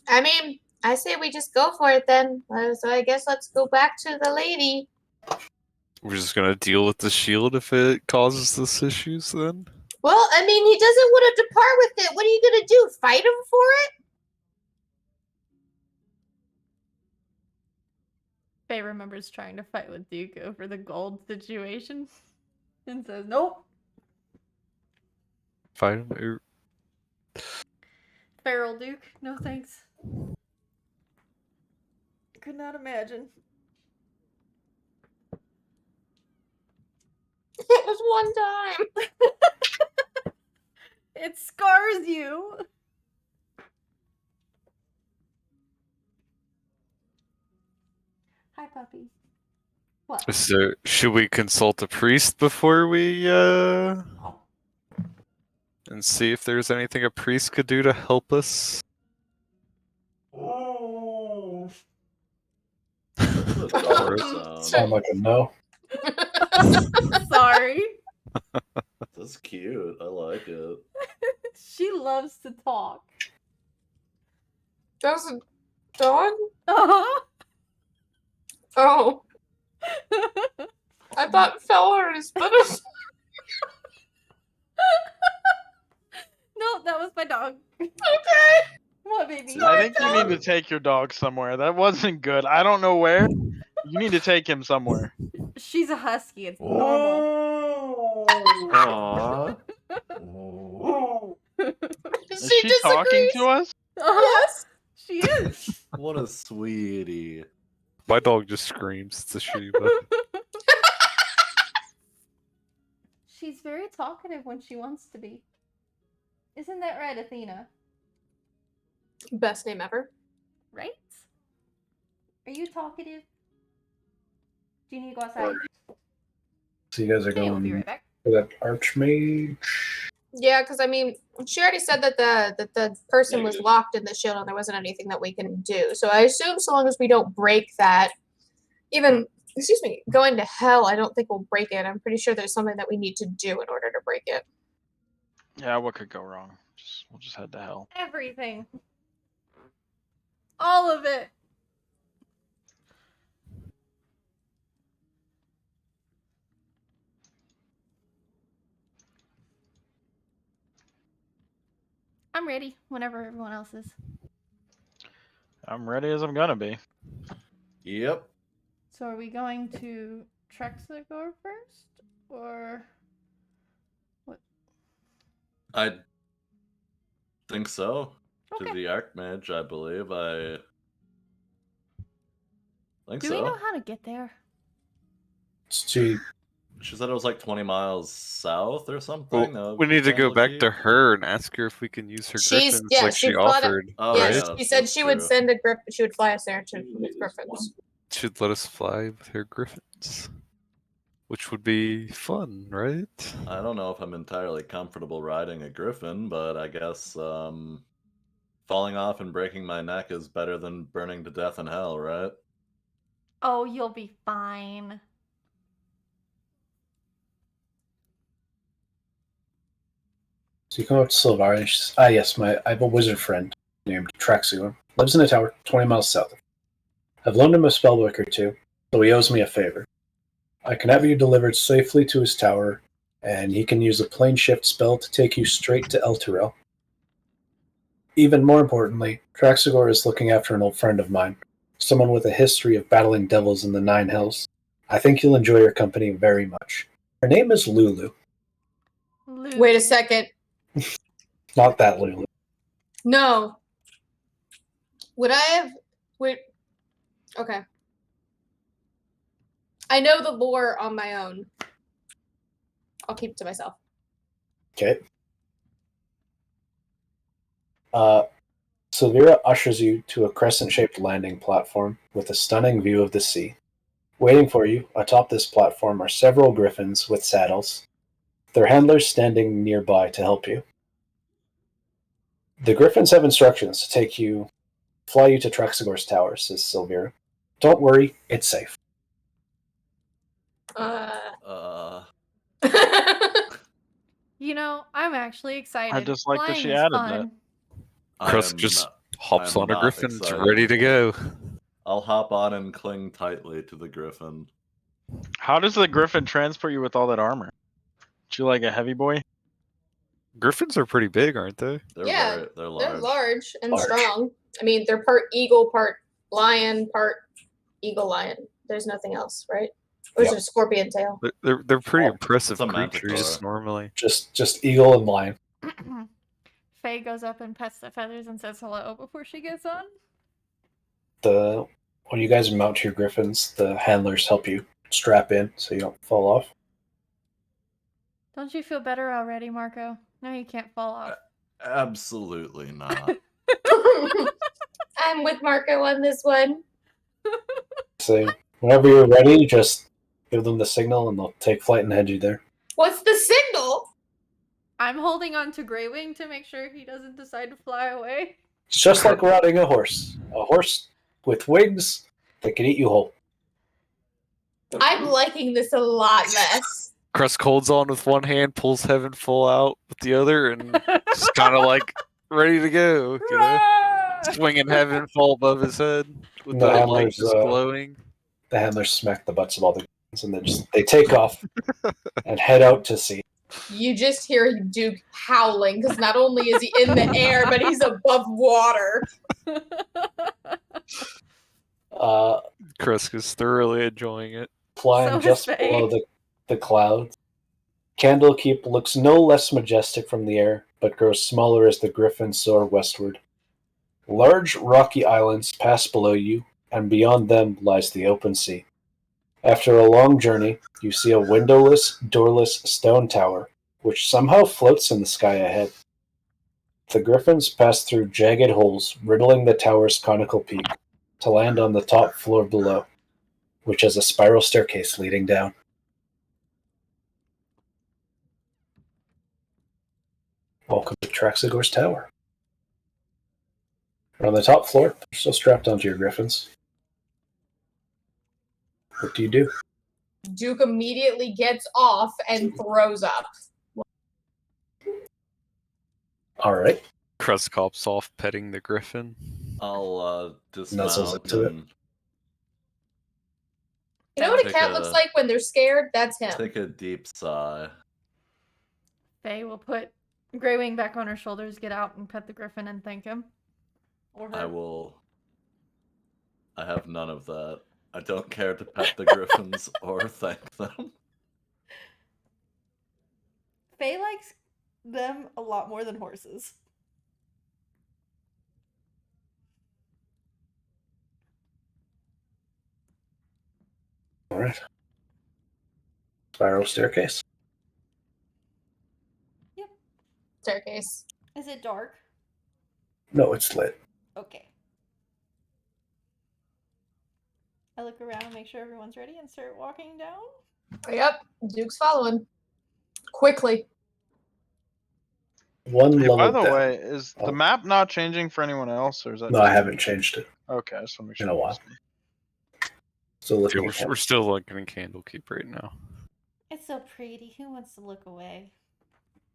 I mean, I say we just go for it then. So I guess let's go back to the lady. We're just gonna deal with the shield if it causes this issues then? Well, I mean, he doesn't want to depart with it. What are you going to do? Fight him for it? Faye remembers trying to fight with Duke over the gold situation and says, nope. Fight him. Feral Duke, no thanks. Could not imagine. It was one time. It scars you. Hi, puppy. What? So, should we consult a priest before we, and see if there's anything a priest could do to help us? Dollar zone. Sound like a no. Sorry. That's cute. I like it. She loves to talk. That's a dog? Uh-huh. Oh. I thought fell on his butt. No, that was my dog. Okay. What, baby? I think you need to take your dog somewhere. That wasn't good. I don't know where. You need to take him somewhere. She's a husky. It's normal. Aww. Is she talking to us? Yes. She is. What a sweetie. My dog just screams. It's a Shiba. She's very talkative when she wants to be. Isn't that right, Athena? Best name ever. Right? Are you talkative? Do you need to go outside? So you guys are Okay, we'll going be right back. for that Archmage. Yeah, because I mean, she already said that the person was locked in the shield and there wasn't anything that we can do. So I assume so long as we don't break that, even going to hell, I don't think we'll break it. I'm pretty sure there's something that we need to do in order to break it. Yeah, what could go wrong? We'll just head to hell. Everything. All of it. I'm ready whenever everyone else is. I'm ready as I'm gonna be. Yep. So are we going to Trexigor first? Or what? I think so. Okay. To the Archmage, I believe. I think Do so. we know how to get there? She said it was like 20 miles south or something. Well, we need to go back to her and ask her if we can use her She's griffins yeah, like she fought offered. Oh, yeah, yeah, she said that's she would true. send a griffin. She would fly us there to with griffins. She'd let us fly with her griffins, which would be fun, right? I don't know if I'm entirely comfortable riding a griffin, but I guess falling off and breaking my neck is better than burning to death in hell, right? Oh, you'll be fine. So you come up to Sylvaria and she says, yes, I have a wizard friend named Traxigor. Lives in a tower 20 miles south. I've loaned him a spellbook or two, so he owes me a favor. I can have you delivered safely to his tower, and he can use a plane shift spell to take you straight to Elturel. Even more importantly, Traxigor is looking after an old friend of mine, someone with a history of battling devils in the Nine Hells. I think you'll enjoy her company very much. Her name is Lulu. Wait a second. Not that Lulu. No. Would I have? Wait. Okay. I know the lore on my own. I'll keep it to myself. Okay. Silvira ushers you to a crescent-shaped landing platform with a stunning view of the sea. Waiting for you atop this platform are several griffins with saddles, their handlers standing nearby to help you. The griffins have instructions to fly you to Traxigor's tower, says Silvira. Don't worry, it's safe. You know, I'm actually excited. I just like that Flying she is added fun. Chris just hops on a griffin, it's ready to go. I'll hop on and cling tightly to the griffin. How does the griffin transport you with all that armor? Is she like a heavy boy? Griffins are pretty big, aren't they? Yeah, they're they're large and Large. strong. I mean, they're part eagle, part lion, part eagle lion. There's nothing else, right? Or is Yep. it a scorpion tail? They're pretty Oh, impressive it's a creatures manticore. normally. Just eagle and lion. Faye goes up and pets the feathers and says hello before she gets on. When you guys mount your griffins, the handlers help you strap in so you don't fall off. Don't you feel better already, Marco? No, you can't fall off. Absolutely not. I'm with Marco on this one. So whenever you're ready, just give them the signal and they'll take flight and head you there. What's the signal? I'm holding on to Greywing to make sure he doesn't decide to fly away. It's just like riding a horse. A horse with wings that can eat you whole. I'm liking this a lot less. Crest holds on with one hand, pulls Heaven full out with the other, and just kind of like ready to go. You know? Swinging Heaven full above his head with The the light handlers, just glowing. The handlers smack the butts of all the guns, and they take off and head out to sea. You just hear Duke howling because not only is he in the air, but he's above water. Kresk is thoroughly enjoying it. Flying So is just Faye. below the clouds, Candlekeep looks no less majestic from the air, but grows smaller as the griffins soar westward. Large rocky islands pass below you, and beyond them lies the open sea. After a long journey, you see a windowless, doorless stone tower, which somehow floats in the sky ahead. The griffins pass through jagged holes, riddling the tower's conical peak, to land on the top floor below, which has a spiral staircase leading down. Welcome to Traxagor's Tower. You're on the top floor, you're still strapped onto your griffins. What do you do? Duke immediately gets off and throws up. Alright. Kresk hops off, petting the griffin. I'll Nuzzles dismount into it. and You know what a Take cat a- looks like when they're scared? That's him. take a deep sigh. Faye will put Greywing back on her shoulders, get out and pet the griffin and thank him. Or her. I will. I have none of that. I don't care to pet the griffins or thank them. Faye likes them a lot more than horses. Alright. Spiral staircase. Staircase. Is it dark? No, it's lit. Okay. I look around and make sure everyone's ready and start walking down. Yep, Duke's following. Quickly. One Hey, level by the down. way, is Oh. the map not changing for anyone else, or is that? No, I haven't changed it. Okay, I just want to make sure. In a while. Still looking Yeah, at we're still looking at Candlekeep right now. It's so pretty. Who wants to look away?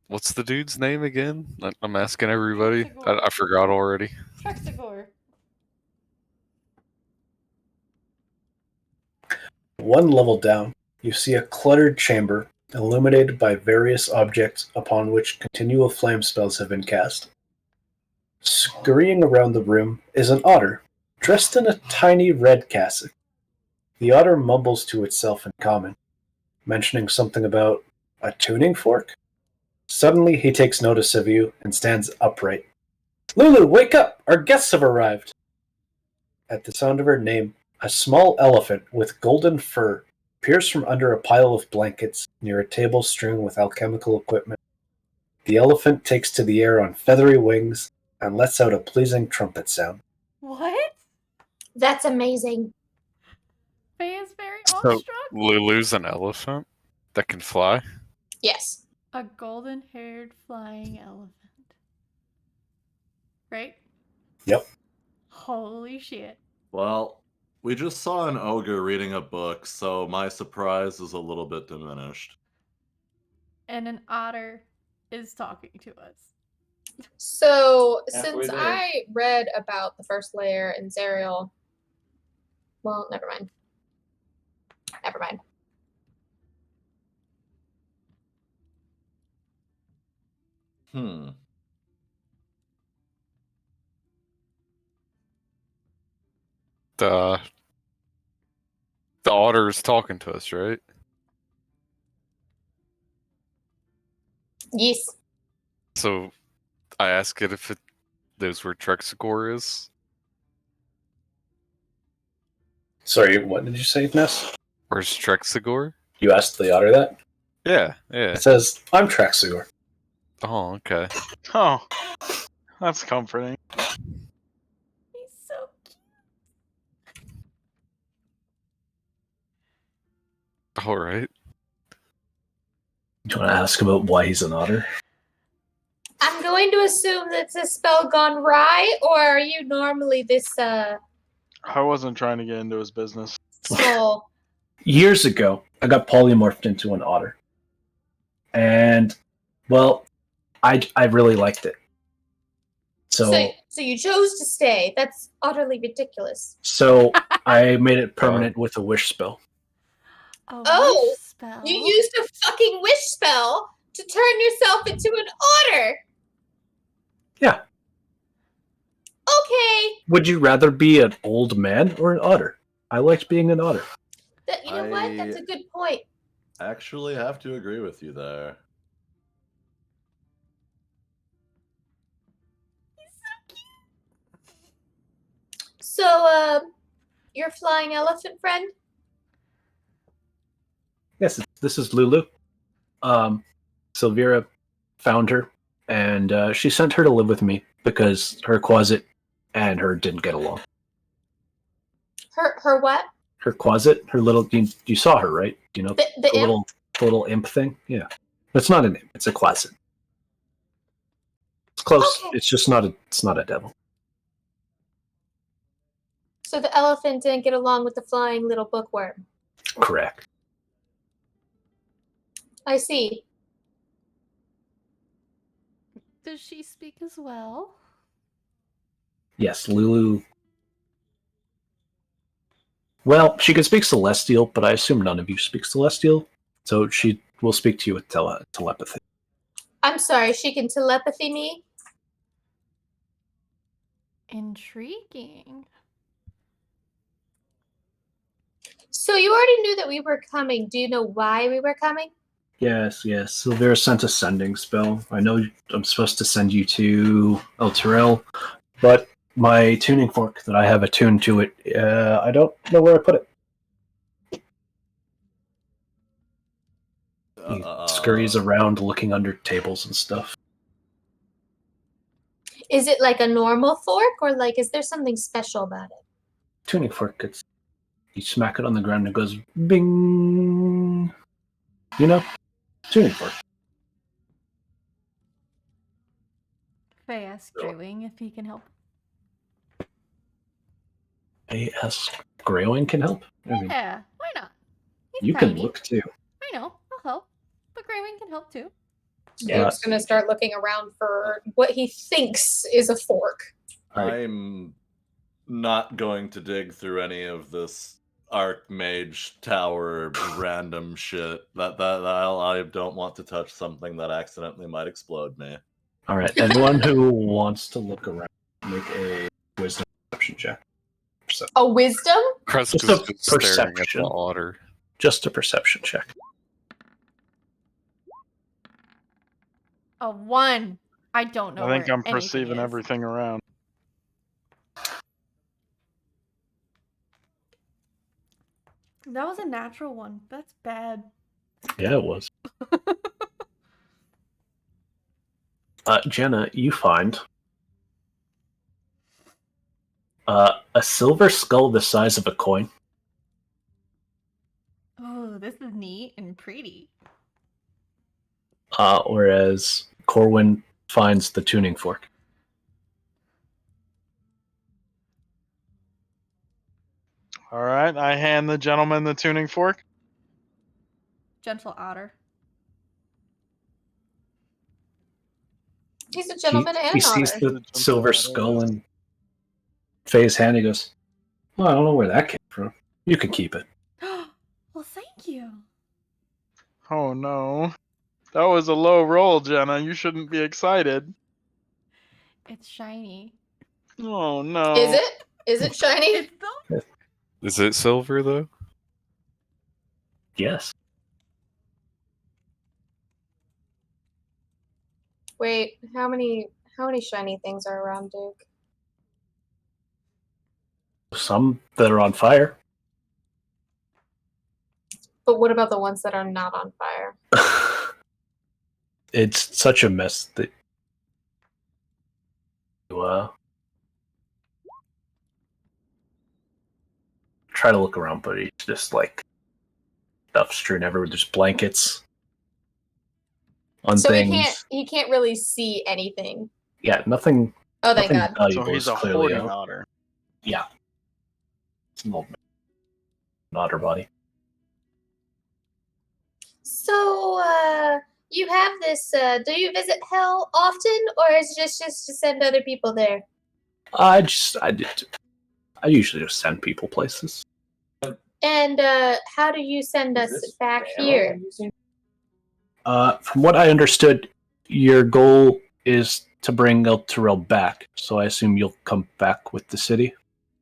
What's the dude's name again? I'm asking everybody. Trexagor. I forgot already. Trexagor. One level down, you see a cluttered chamber illuminated by various objects upon which continual flame spells have been cast. Scurrying around the room is an otter, dressed in a tiny red cassock. The otter mumbles to itself in common, mentioning something about a tuning fork. Suddenly, he takes notice of you and stands upright. Lulu, wake up! Our guests have arrived! At the sound of her name, a small elephant with golden fur appears from under a pile of blankets near a table strewn with alchemical equipment. The elephant takes to the air on feathery wings and lets out a pleasing trumpet sound. What? That's amazing. Faye is very So awestruck. Lulu's an elephant that can fly. Yes. A golden-haired flying elephant. Right? Yep. Holy shit. Well, we just saw an ogre reading a book, so my surprise is a little bit diminished. And an otter is talking to us. So, Halfway since there. I read about the first layer in Zerial, well, never mind. Never mind. The otter is talking to us, right? Yes. So I ask it if it knows where Trexagor is. Sorry, what did you say, Ness? Where's Trexagor? You asked the otter that? Yeah, yeah. It says, I'm Traxagor. Oh, okay. Oh, that's comforting. He's so cute. All right. Do you want to ask about why he's an otter? I'm going to assume that's a spell gone awry, or are you normally this I wasn't trying to get into his business. small? Years ago, I got polymorphed into an otter. And, well, I really liked it. So you chose to stay. That's utterly ridiculous. So I made it permanent with a wish spell. Oh, wish spell. You used a fucking wish spell to turn yourself into an otter. Yeah. Okay. Would you rather be an old man or an otter? I liked being an otter. You know what? That's a good point. Actually have to agree with you there. So, your flying elephant friend? Yes, this is Lulu. Silvira found her, and she sent her to live with me because her Quasit and her didn't get along. Her what? Her Quasit, her little, you saw her, right? You know, The imp? little imp thing? Yeah. It's not an imp, it's a Quasit. It's close. Okay. It's just not a devil. So the elephant didn't get along with the flying little bookworm. Correct. I see. Does she speak as well? Yes, Lulu. Well, she can speak Celestial, but I assume none of you speak Celestial, so she will speak to you with telepathy. I'm sorry, she can telepathy me? Intriguing. So you already knew that we were coming. Do you know why we were coming? Yes. Silvira sent a sending spell. I know I'm supposed to send you to El Terrell, but my tuning fork that I have attuned to it, I don't know where I put it. He scurries around looking under tables and stuff. Is it like a normal fork, or like is there something special about it? Tuning fork, you smack it on the ground and it goes bing. You know? Tuning fork. Faye asks Greywing if he can help. I ask Greywing can help? I mean, Yeah, why not? He's you can tiny. look too. I know, I'll help. But Greywing can help too. Duke's gonna start looking around for what he thinks is a fork. I'm not going to dig through any of this Archmage Tower random shit. I don't want to touch something that accidentally might explode me. Alright, anyone who wants to look around, make a wisdom perception check. A wisdom? Kreska's Just a just staring at perception. the otter. Just a perception check. A 1. I don't know. I think where I'm anything perceiving is. everything around. That was a natural one. That's bad. Yeah, it was. Jenna, you find a silver skull the size of a coin. Oh, this is neat and pretty. Whereas Corwin finds the tuning fork. All right, I hand the gentleman the tuning fork. Gentle otter. He's a gentleman and He an sees otter. the silver skull in Faye's hand. He goes, "Well, I don't know where that came from. You can keep it." Well, thank you. Oh no. That was a low roll, Jenna. You shouldn't be excited. It's shiny. Oh no. Is it? Is it shiny? It's so Is it silver though? Yes. Wait, how many shiny things are around Duke? Some that are on fire. But what about the ones that are not on fire? It's such a mess that you try to look around, but it's just like stuff strewn everywhere. There's blankets on So things. he can't really see anything. Yeah, nothing. Oh, thank nothing God. So valuable he's is a clearly hoarding out. otter. Yeah, it's an old man, an otter body. So, you have this, do you visit Hell often, or is it just to send other people there? I usually just send people places. And, how do you send us back here? From what I understood, your goal is to bring El Tyrell back, so I assume you'll come back with the city.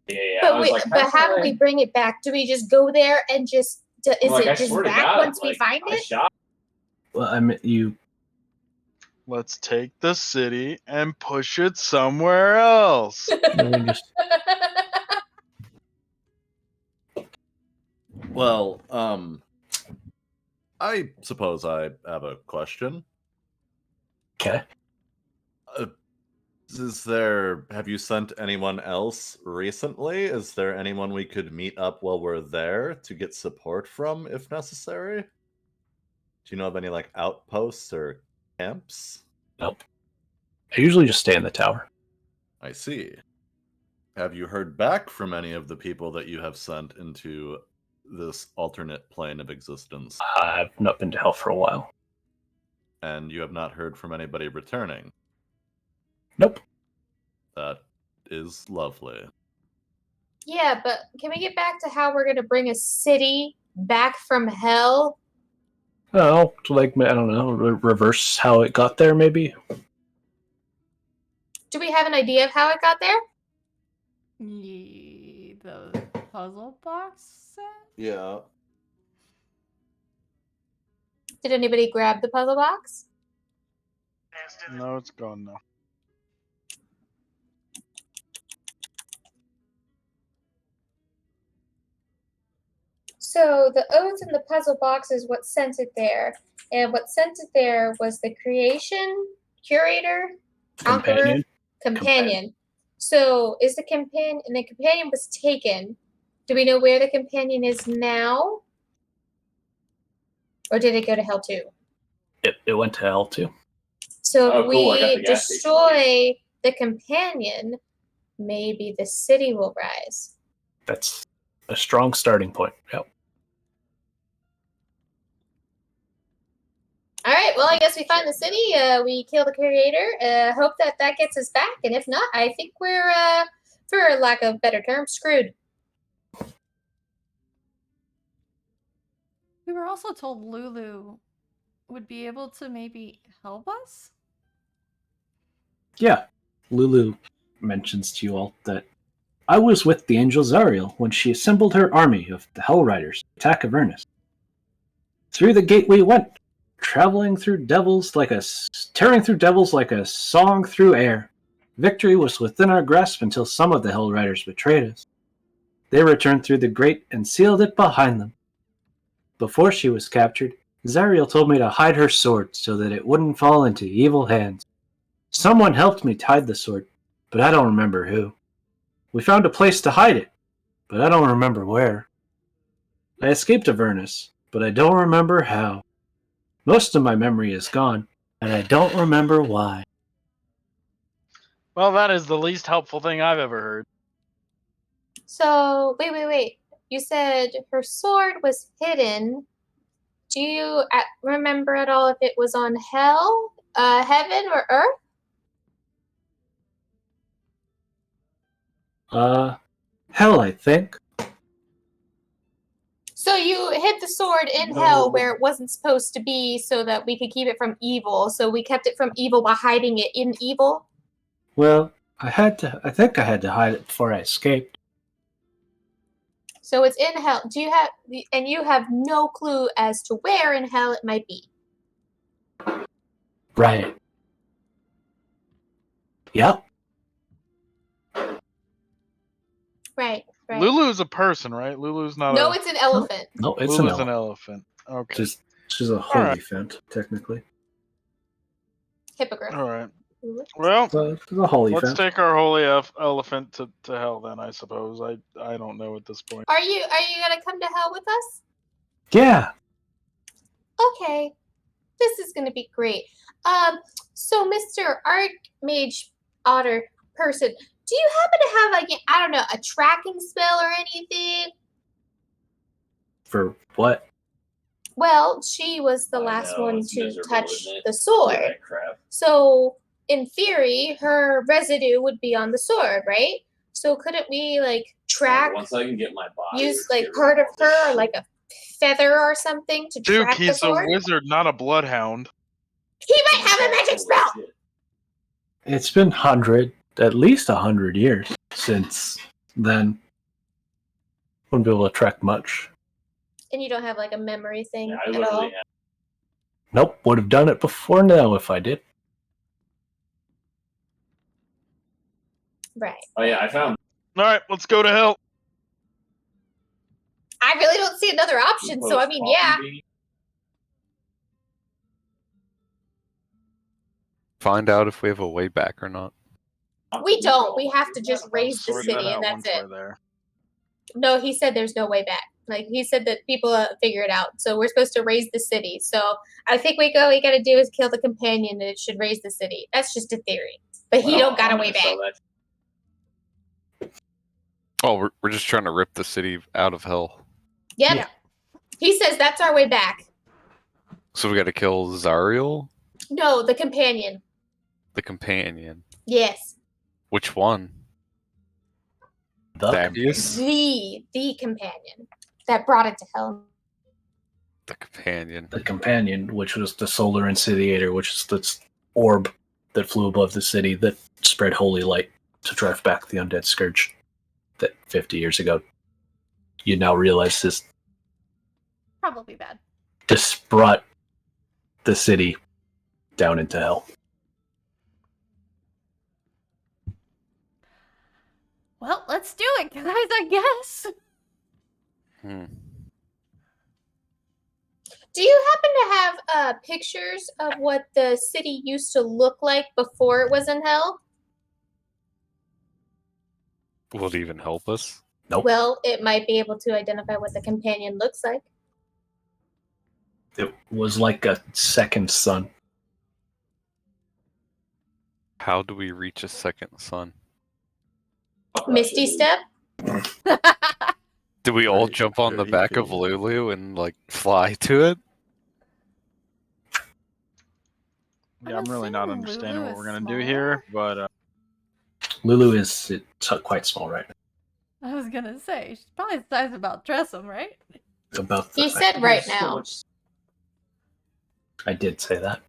But how do we bring it back? Do we just go there and just, is it just back once we find it? Well, I mean, you. Let's take the city and push it somewhere else. Well, I suppose I have a question. Okay. Have you sent anyone else recently? Is there anyone we could meet up while we're there to get support from if necessary? Do you know of any like outposts or camps? Nope. I usually just stay in the tower. I see. Have you heard back from any of the people that you have sent into this alternate plane of existence? I've not been to Hell for a while. And you have not heard from anybody returning? Nope. That is lovely. Yeah, but can we get back to how we're going to bring a city back from Hell? Oh, like, I don't know, reverse how it got there, maybe? Do we have an idea of how it got there? The puzzle box set? Yeah. Did anybody grab the puzzle box? No, it's gone now. So the oath in the puzzle box is what sent it there. And what sent it there was the creation, curator, conqueror, companion. So is the companion, and the companion was taken. Do we know where the companion is now? Or did it go to Hell too? It went to Hell too. So if we destroy the companion, maybe the city will rise. That's a strong starting point. Yep. All right, well, I guess we find the city, we kill the creator, hope that gets us back, and if not, I think we're, for lack of better term, screwed. We were also told Lulu would be able to maybe help us? Yeah, Lulu mentions to you all that I was with the angel Zariel when she assembled her army of the Hell Riders to attack Avernus. Through the gate we went, tearing through devils like a song through air. Victory was within our grasp until some of the Hell Riders betrayed us. They returned through the grate and sealed it behind them. Before she was captured, Zariel told me to hide her sword so that it wouldn't fall into evil hands. Someone helped me hide the sword, but I don't remember who. We found a place to hide it, but I don't remember where. I escaped Avernus, but I don't remember how. Most of my memory is gone, and I don't remember why. Well, that is the least helpful thing I've ever heard. So, wait. You said her sword was hidden. Do you remember at all if it was on Hell, Heaven, or Earth? Hell, I think. So you hid the sword in Hell where it wasn't supposed to be so that we could keep it from evil. So we kept it from evil by hiding it in evil? Well, I think I had to hide it before I escaped. So it's in Hell. And you have no clue as to where in Hell it might be? Right. Yep. Right. Lulu's a person, right? Lulu's not No, it's an elephant. No, it's Lulu's an an elephant. Okay. She's a holy fant, technically. Hippogriff. All right. Well, She's a holy let's fant. take our holy elephant to Hell then, I suppose. I don't know at this point. Are you gonna come to Hell with us? Yeah. Okay. This is gonna be great. So Mr. Archmage Otter person, do you happen to have a tracking spell or anything? For what? Well, she was the I last know, one it's to miserable, touch isn't it? the sword. That crap. So, in theory, her residue would be on the sword, right? So, couldn't we like track, Once I can get my body, use to like get rid part of all this her, or shit. like a feather or something to Duke, track the he's a sword? wizard, not a bloodhound. He might have a magic spell. It's been at least 100 years since then. Wouldn't be able to track much. And you don't have like a memory thing Yeah, I at literally all. have. Nope, would have done it before now if I did. Right. Oh yeah, I found. All right, let's go to hell. I really don't see another option. So I mean, yeah. Find out if we have a way back or not. We don't. We have to just raise the Sort city, that out and that's once it. we're there. No, he said there's no way back. Like he said that people figure it out. So we're supposed to raise the city. So I think we got to do is kill the companion, and it should raise the city. That's just a theory. But he don't got a way back. Oh, we're just trying to rip the city out of hell. Yep. Yeah. He says that's our way back. So we got to kill Zariel, No, the companion. the companion. Yes. Which one? The Thaddeus? The companion that brought it to hell. The companion. The companion, which was the solar incendiator, which is this orb that flew above the city that spread holy light to drive back the undead scourge. That 50 years ago, you now realize Probably bad. this brought the city down into hell. Well, let's do it, guys, I guess. Do you happen to have pictures of what the city used to look like before it was in hell? Will it even help us? Nope. Well, it might be able to identify what the companion looks like. It was like a second sun. How do we reach a second sun? Misty Step? Do we all Right, jump on the very back of cool. Lulu and like fly to it? Yeah, I'm really not assuming understanding Lulu what we're is gonna do small. here, but Lulu is quite small right now. I was gonna say, she's probably the size of about Tressum, right? About He said right now. I did say that.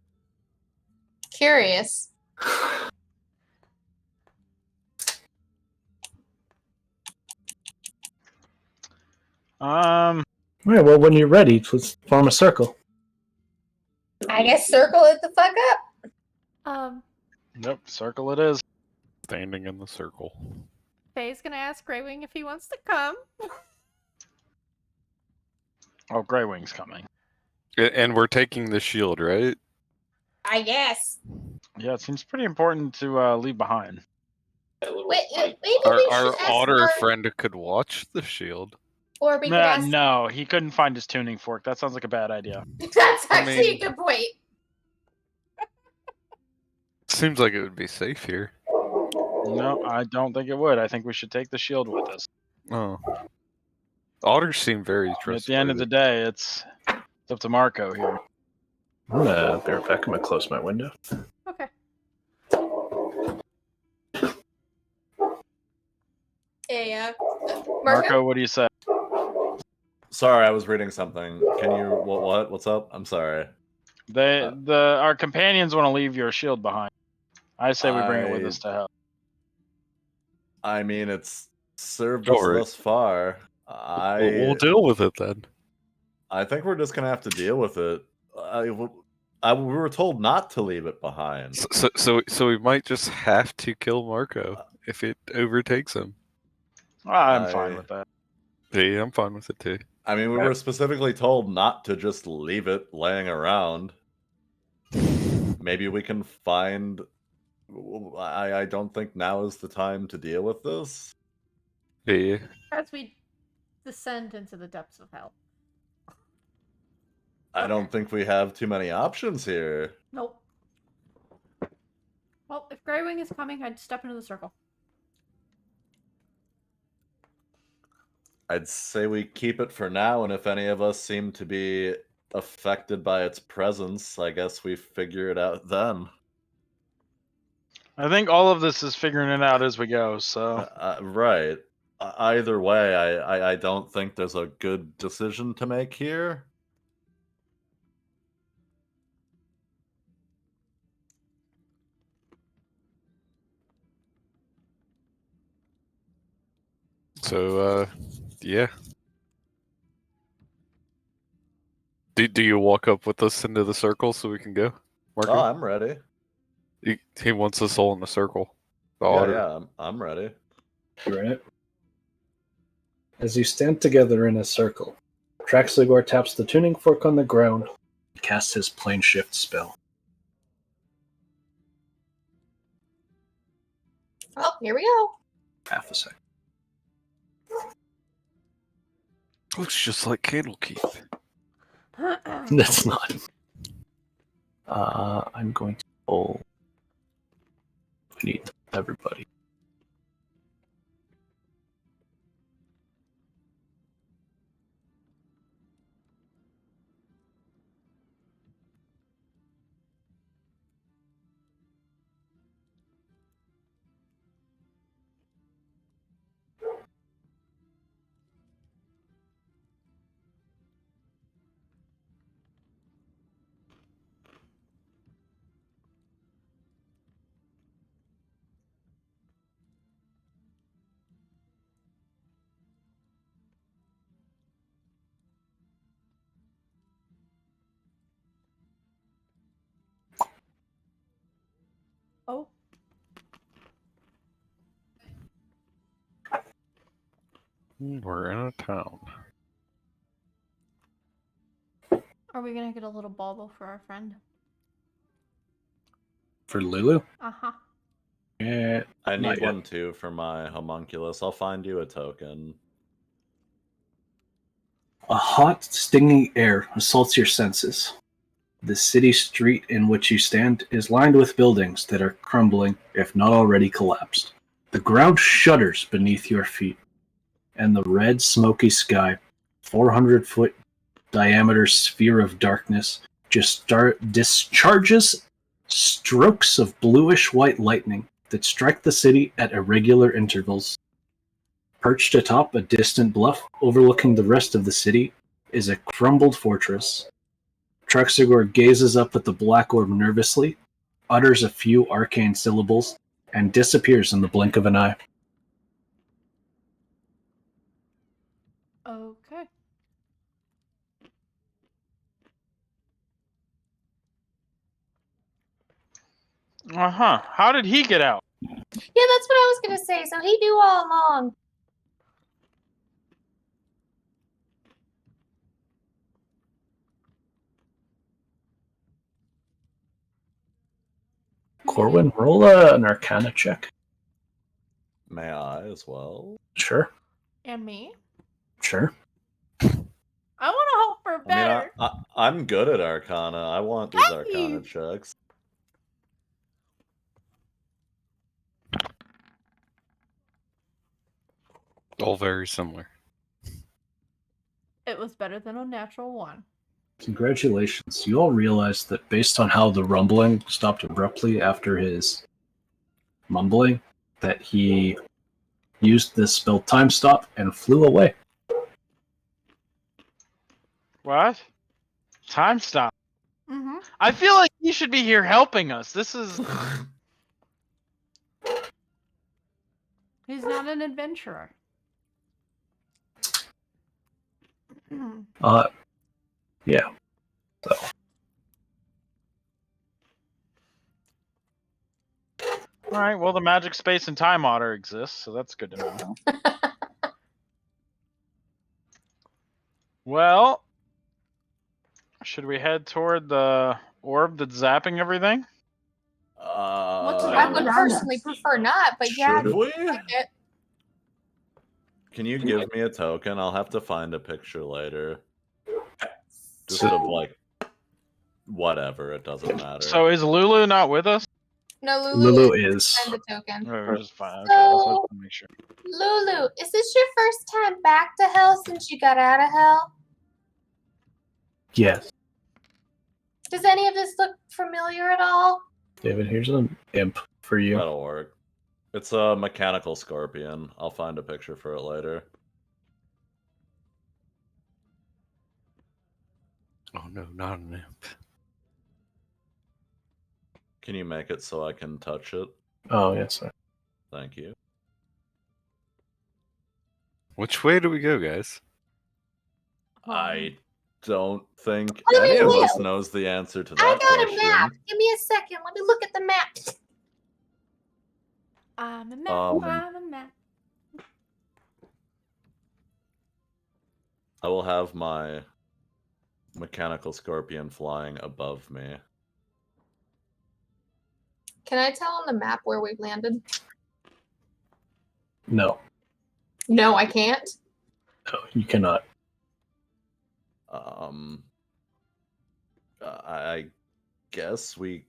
Curious. um, Yeah, well, when you're ready, let's form a circle. I guess circle it the fuck up. nope, circle it is. Standing in the circle. Faye's gonna ask Greywing if he wants to come. Oh, Grey Wing's coming. And we're taking the shield, right? I guess. Yeah, it seems pretty important to leave behind. Wait, maybe Our, we our should ask otter our, friend could watch the shield. or we could Nah, ask. no, he couldn't find his tuning fork. That sounds like a bad idea. That's I actually mean- a good point. Seems like it would be safe here. No, I don't think it would. I think we should take the shield with us. Oh. Otters seem very At trustworthy. the end of the day, it's up to Marco here. I'm gonna be right back. I'm gonna close my window. Okay. Hey, Marco? Marco, what do you say? Sorry, I was reading something. Can you what? What's up? I'm sorry. Our companions want to leave your shield behind. I say we bring it with I- us to hell. I mean, it's served us Alright. thus far. We'll deal with it then. I think we're just gonna have to deal with it. We were told not to leave it behind. So we might just have to kill Marco if it overtakes him. I'm fine with that. Yeah, I'm fine with it too. I mean, we were specifically told not to just leave it laying around. Maybe we can find. I don't think now is the time to deal with this. Yeah. As we descend into the depths of hell. I don't think we have too many options here. Nope. Well, if Greywing is coming, I'd step into the circle. I'd say we keep it for now, and if any of us seem to be affected by its presence, I guess we figure it out then. I think all of this is figuring it out as we go. So Right. Either way, I don't think there's a good decision to make here. So, yeah. Do you walk up with us into the circle so we can go, Marco? Oh, I'm ready. He wants us all in the circle. The Yeah, otter. yeah, I'm ready. Right. As you stand together in a circle, Traxigor taps the tuning fork on the ground and casts his plane shift spell. Oh, here we go. Half a second. Looks just like Candlekeep. That's not. I'm going to pull. We need everybody. Oh. We're in a town. Are we gonna get a little bauble for our friend? For Lulu? Uh-huh. Yeah, I not need yet. one too for my homunculus. I'll find you a token. A hot, stinging air assaults your senses. The city street in which you stand is lined with buildings that are crumbling, if not already collapsed. The ground shudders beneath your feet, and the red, smoky sky, 400-foot diameter sphere of darkness, discharges strokes of bluish-white lightning that strike the city at irregular intervals. Perched atop a distant bluff overlooking the rest of the city is a crumbled fortress. Truxigor gazes up at the black orb nervously, utters a few arcane syllables, and disappears in the blink of an eye. Okay. How did he get out? Yeah, that's what I was gonna say. So he knew all along. Corwin, roll an Arcana check. May I as well? Sure, And me? sure. I want to hope for better. I'm good at Arcana. I want these Arcana checks. All very similar. It was better than a natural one. Congratulations. You all realize that based on how the rumbling stopped abruptly after his mumbling, that he used this spell Time Stop and flew away. What? Time stop. Mm-hmm. I feel like he should be here helping us. This is. He's not an adventurer. Yeah. So. All right. Well, the magic space and time otter exists, so that's good to know. Well, should we head toward the orb that's zapping everything? I would personally prefer not, but yeah. Should we? I get- Can you give me a token? I'll have to find a picture later. Just of like whatever, it doesn't matter. So is Lulu not with us? No, Lulu is. is. Send the token. We're just fine. Okay, I just wanted to make sure. Lulu, is this your first time back to hell since you got out of hell? Yes. Does any of this look familiar at all? David, here's an imp for you. That'll work. It's a mechanical scorpion. I'll find a picture for it later. Oh no, not an imp. Can you make it so I can touch it? Oh, yes, sir. Thank you. Which way do we go, guys? I don't think Let me any of look. us knows the answer to that I got question. a map. Give me a second. Let me look at the map. I'm a map. I'm a map. I will have my mechanical scorpion flying above me. Can I tell on the map where we've landed? No, No, I can't. you cannot. I guess we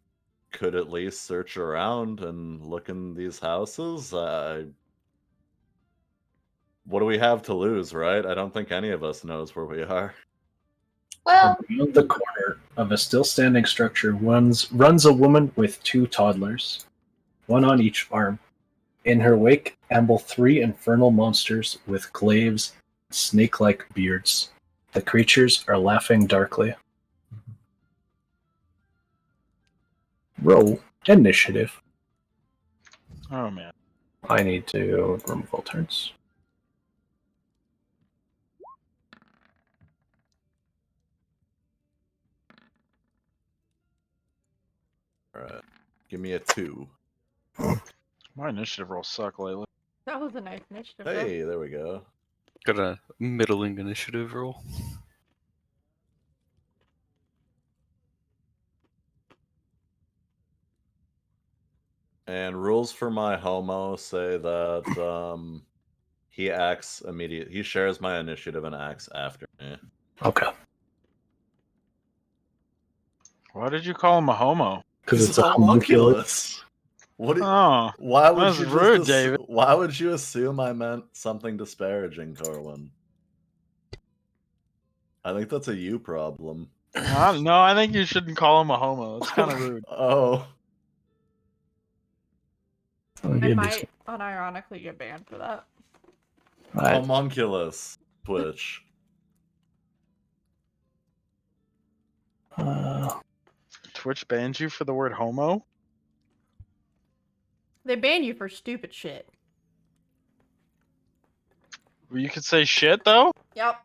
could at least search around and look in these houses. What do we have to lose, right? I don't think any of us knows where we are. Well, Around the corner of a still standing structure runs a woman with 2 toddlers, one on each arm. In her wake amble 3 infernal monsters with glaives, snake-like beards. The creatures are laughing darkly. Roll initiative. Oh man. I need to remove all turns. Alright. Give me a 2. My initiative rolls suck lately. That was a nice initiative. though. Hey, there we go. Got a middling initiative roll. And rules for my homo say that he acts immediate. He shares my initiative and acts after me. Okay. Why did you call him a homo? Because it's a homunculus. What? Oh, Why would that's you rude, just David. Why would you assume I meant something disparaging, Corwin? I think that's a you problem. No, I think you shouldn't call him a homo. It's kind of rude. Oh. I might unironically get banned for that. Homunculus. Twitch. Twitch banned you for the word homo? They ban you for stupid shit. Well, you could say shit though? Yep.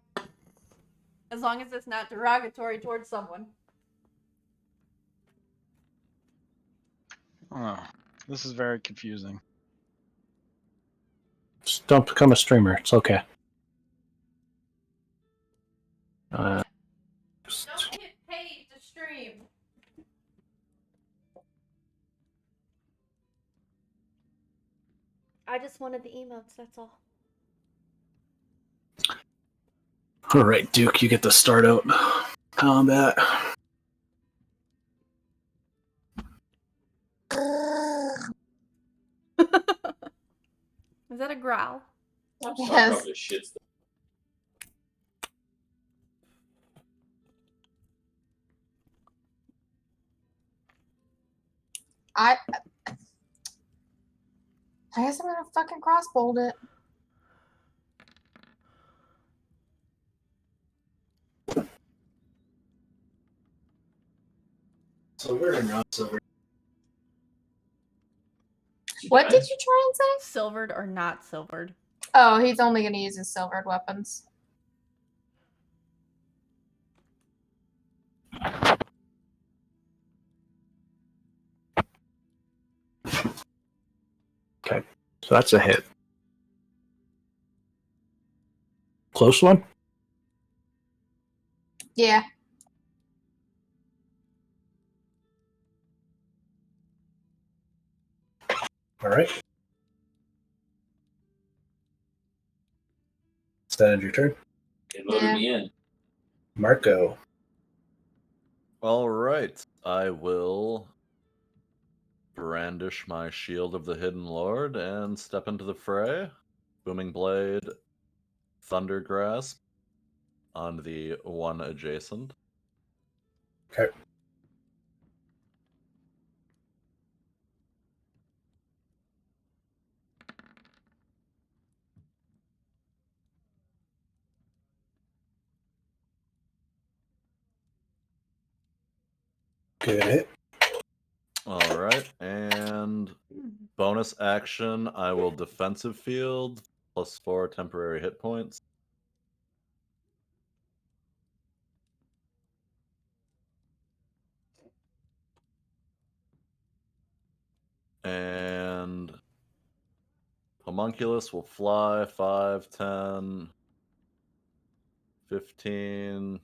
As long as it's not derogatory towards someone. Oh, this is very confusing. Just don't become a streamer. It's okay. Don't get paid to stream. I just wanted the emotes, that's all. All right, Duke, you get to start out combat. Is that a growl? Yes. I guess I'm gonna fucking crossbolt it. Silver or not silver? What did you try and say? Silvered or not silvered? Oh, he's only gonna use his silvered weapons. Okay, so that's a hit. Close one? Yeah. All right. Is that end your turn? Yeah. Marco. All right. I will brandish my shield of the Hidden Lord and step into the fray. Booming Blade, Thunder Grasp on the one adjacent. Okay. Good hit. All right, and bonus action, I will defensive field +4 temporary hit points. And homunculus will fly 5, 10, 15.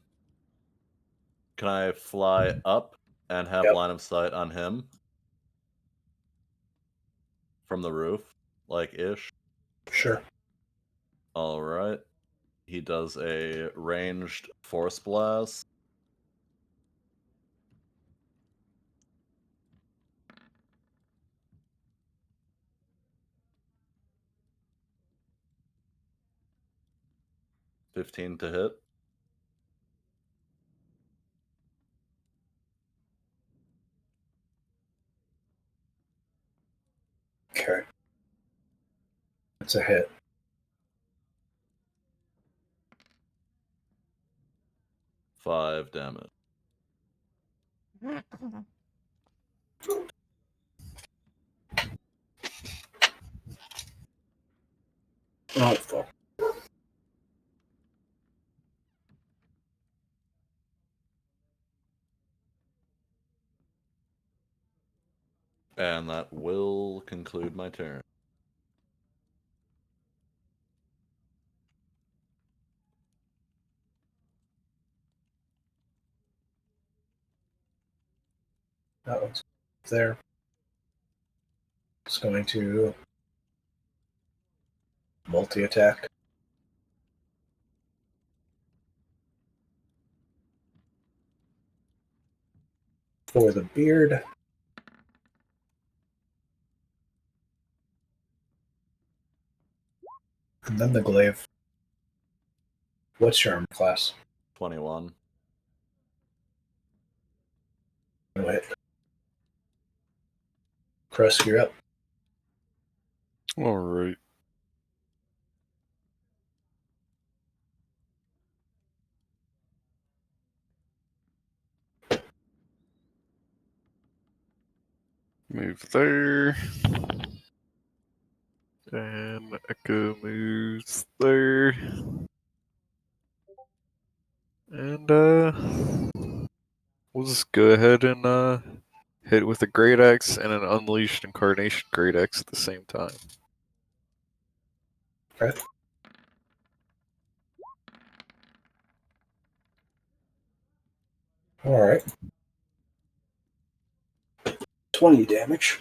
Can I fly up and have Yep. line of sight on him from the roof, like ish? Sure. All right. He does a ranged force blast. $15 to hit. Okay. It's a hit. $5 damage. Oh, fuck. And that will conclude my turn. That one's there. It's going to multi-attack. For the beard. And then the glaive. What's your armor class? 21. No hit. Krusk, you're up. All right. Move there. And Echo moves there. And we'll just go ahead and hit with a Great Axe and an Unleashed Incarnation Great Axe at the same time. Okay. Alright. 20 damage.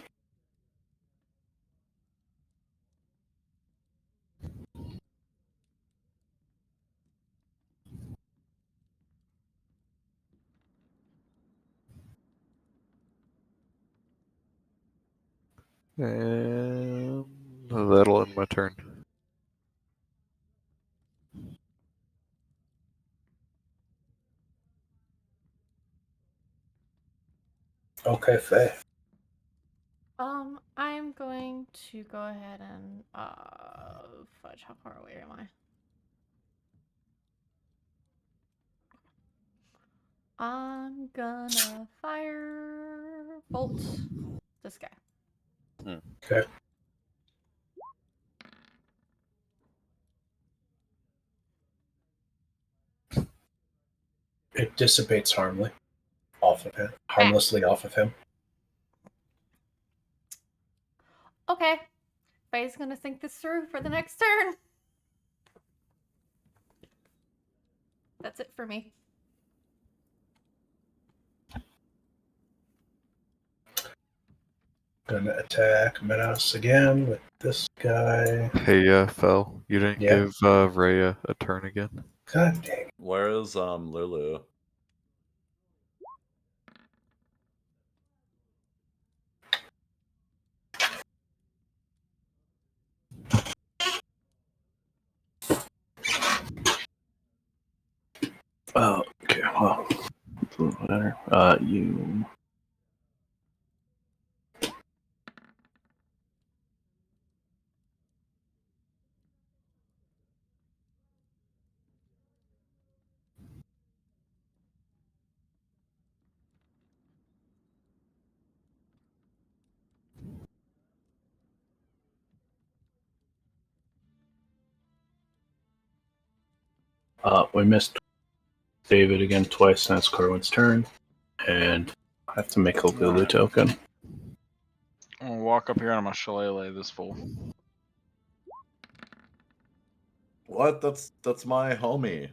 And that'll end my turn. Okay, Faye. I'm going to go ahead and fudge. How far away am I? I'm gonna fire bolt this guy. Okay. It dissipates harmlessly off of him. Okay. Faye's gonna think this through for the next turn. That's it for me. Gonna attack Menace again with this guy. Hey, Fel, you didn't Yeah. give Rhea a turn again? God dang. Where is Lulu? Oh, okay. Well, whatever. You. We missed David again twice, and it's Corwin's turn. And I have to make a Lulu token. I'm gonna walk up here and I'm gonna shillelagh this fool. What? That's my homie.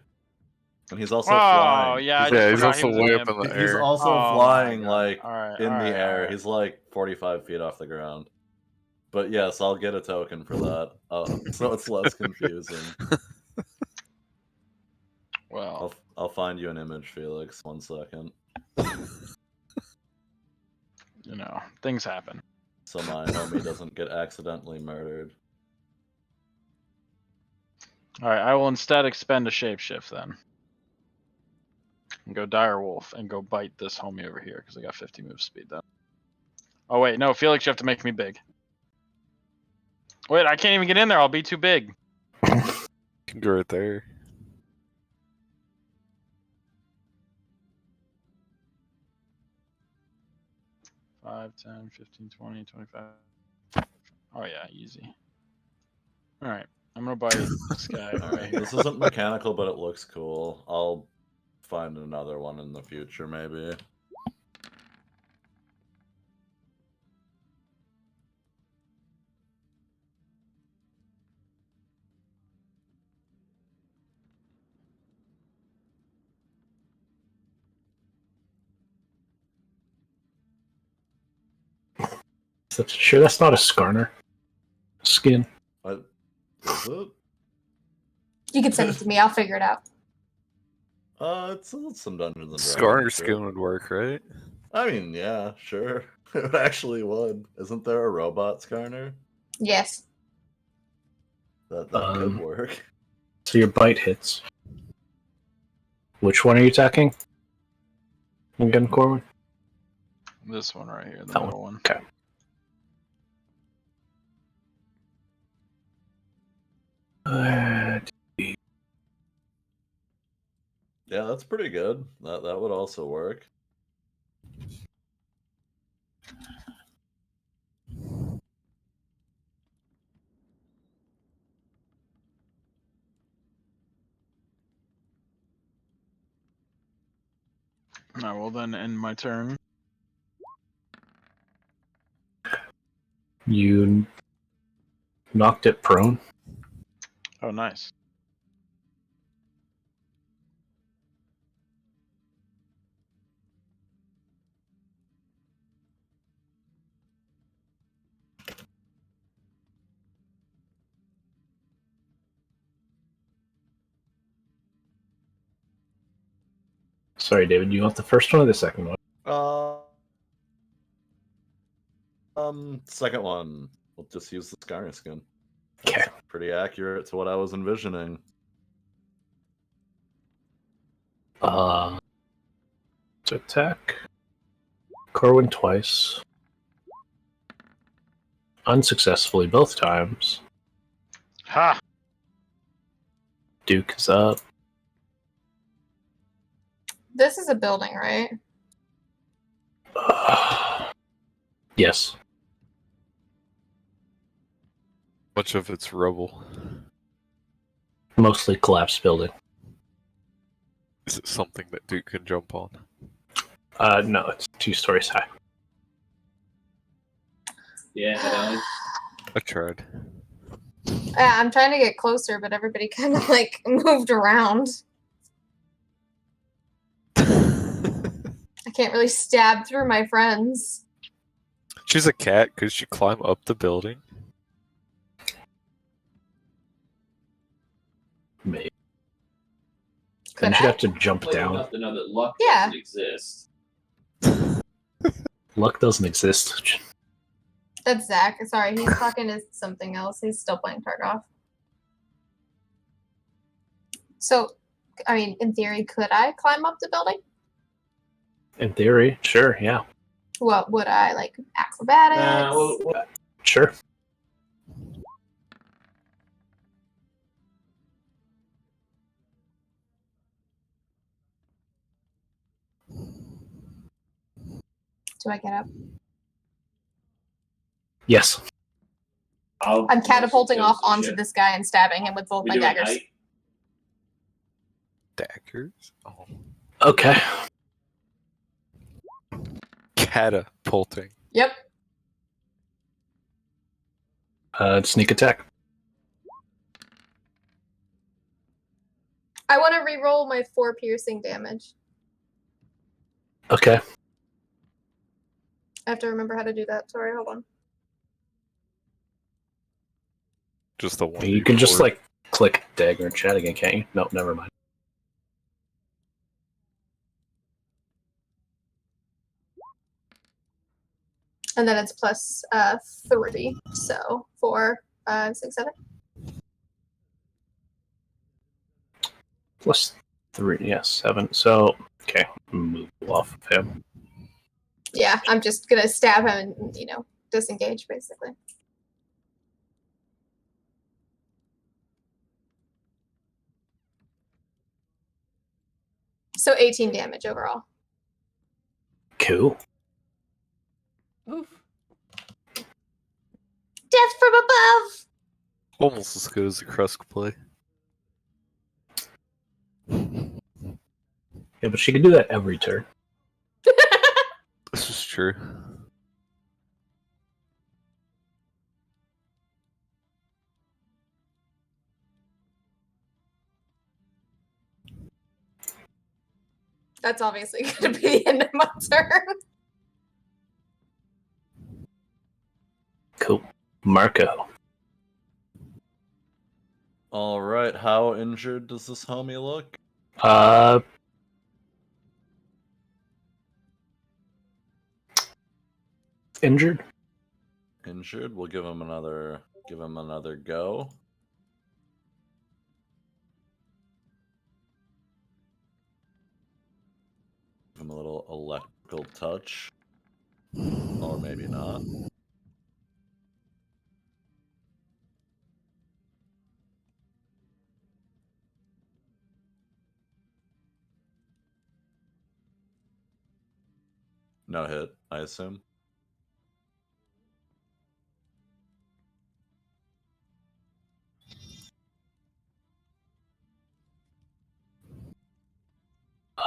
And he's also Oh, flying. yeah, I He's, just Yeah, he's forgot also he was way an up in imp. the he's air. also Oh my flying God. like Alright, in the alright, air. alright. He's like 45 feet off the ground. But yes, I'll get a token for that. So it's less confusing. Well, I'll find you an image, Felix. 1 second. you know, things happen. So my homie doesn't get accidentally murdered. Alright, I will instead expend a shapeshift then. And go dire wolf and go bite this homie over here because I got 50 move speed then. Oh wait, no, Felix, you have to make me big. Wait, I can't even get in there. I'll be too big. You can go right there. Five, 10, 15, 20, 25. Oh yeah, easy. All right, I'm gonna bite this guy right Alright, here. this isn't mechanical, but it looks cool. I'll find another one in the future, maybe. Sure, that's not a Skarner skin. What is it? You can send it to me. I'll figure it out. It's some Dungeons and Dragons. Skarner shit. skin would work, right? I mean, yeah, sure. It actually would. Isn't there a robot Skarner? Yes. That could work. So your bite hits. Which one are you attacking? Again, Corwin? This one right here, the That middle one. Okay. Yeah, that's pretty good. That would also work. I will then end my turn. You knocked it prone. Oh, nice. Sorry, David, you want the first one or the second one? Second one. We'll just use the Skarner skin. Okay. Pretty accurate to what I was envisioning. To attack Corwin twice. Unsuccessfully both times. Ha! Duke is up. This is a building, right? Yes. Much of it's rubble. Mostly collapsed building. Is it something that Duke can jump on? No, it's 2 stories high. Yeah, I tried. Yeah, I'm trying to get closer, but everybody kind of like moved around. I can't really stab through my friends. She's a cat. Could she climb up the building? Maybe. Could Then she'd I? have to jump Played down. enough to know that luck Yeah. doesn't exist. Luck doesn't exist. That's Zach. Sorry, he's talking to something else. He's still playing Tarkov. So, I mean, in theory, could I climb up the building? In theory, sure, yeah. What would I like? Acrobatics? Sure. Do I get up? Yes. I'm catapulting off onto this guy and stabbing him with both We my doing daggers. height? Daggers? Oh. Okay. Catapulting. Yep. Sneak attack. I want to re-roll my 4 piercing damage. Okay. I have to remember how to do that. Sorry, hold on. Just the one. You can just like click dagger and chat again, can't you? No, never mind. And then it's plus 3. So 4, 5, 6, 7. Plus 3, yes, 7. So, okay, move off of him. Yeah, I'm just gonna stab him and, disengage basically. So 18 damage overall. Cool. Oof. Death from above! Almost as good as the Krusk play. Yeah, but she can do that every turn. This is true. That's obviously gonna be the end of my turn. Cool. Marco. All right, how injured does this homie look? Injured. Injured. We'll give him another go. Give him a little electrical touch. Or maybe not. No hit, I assume.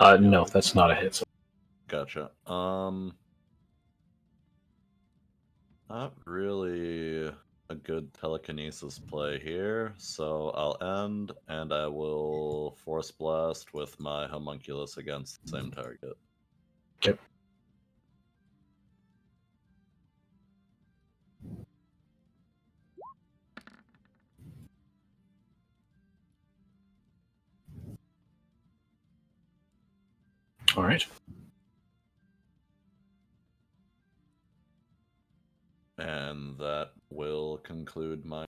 No, that's not a hit. So. Gotcha. Not really a good telekinesis play here, so I'll end, and I will Force Blast with my Homunculus against the same target. Yep. All right. And that will conclude my...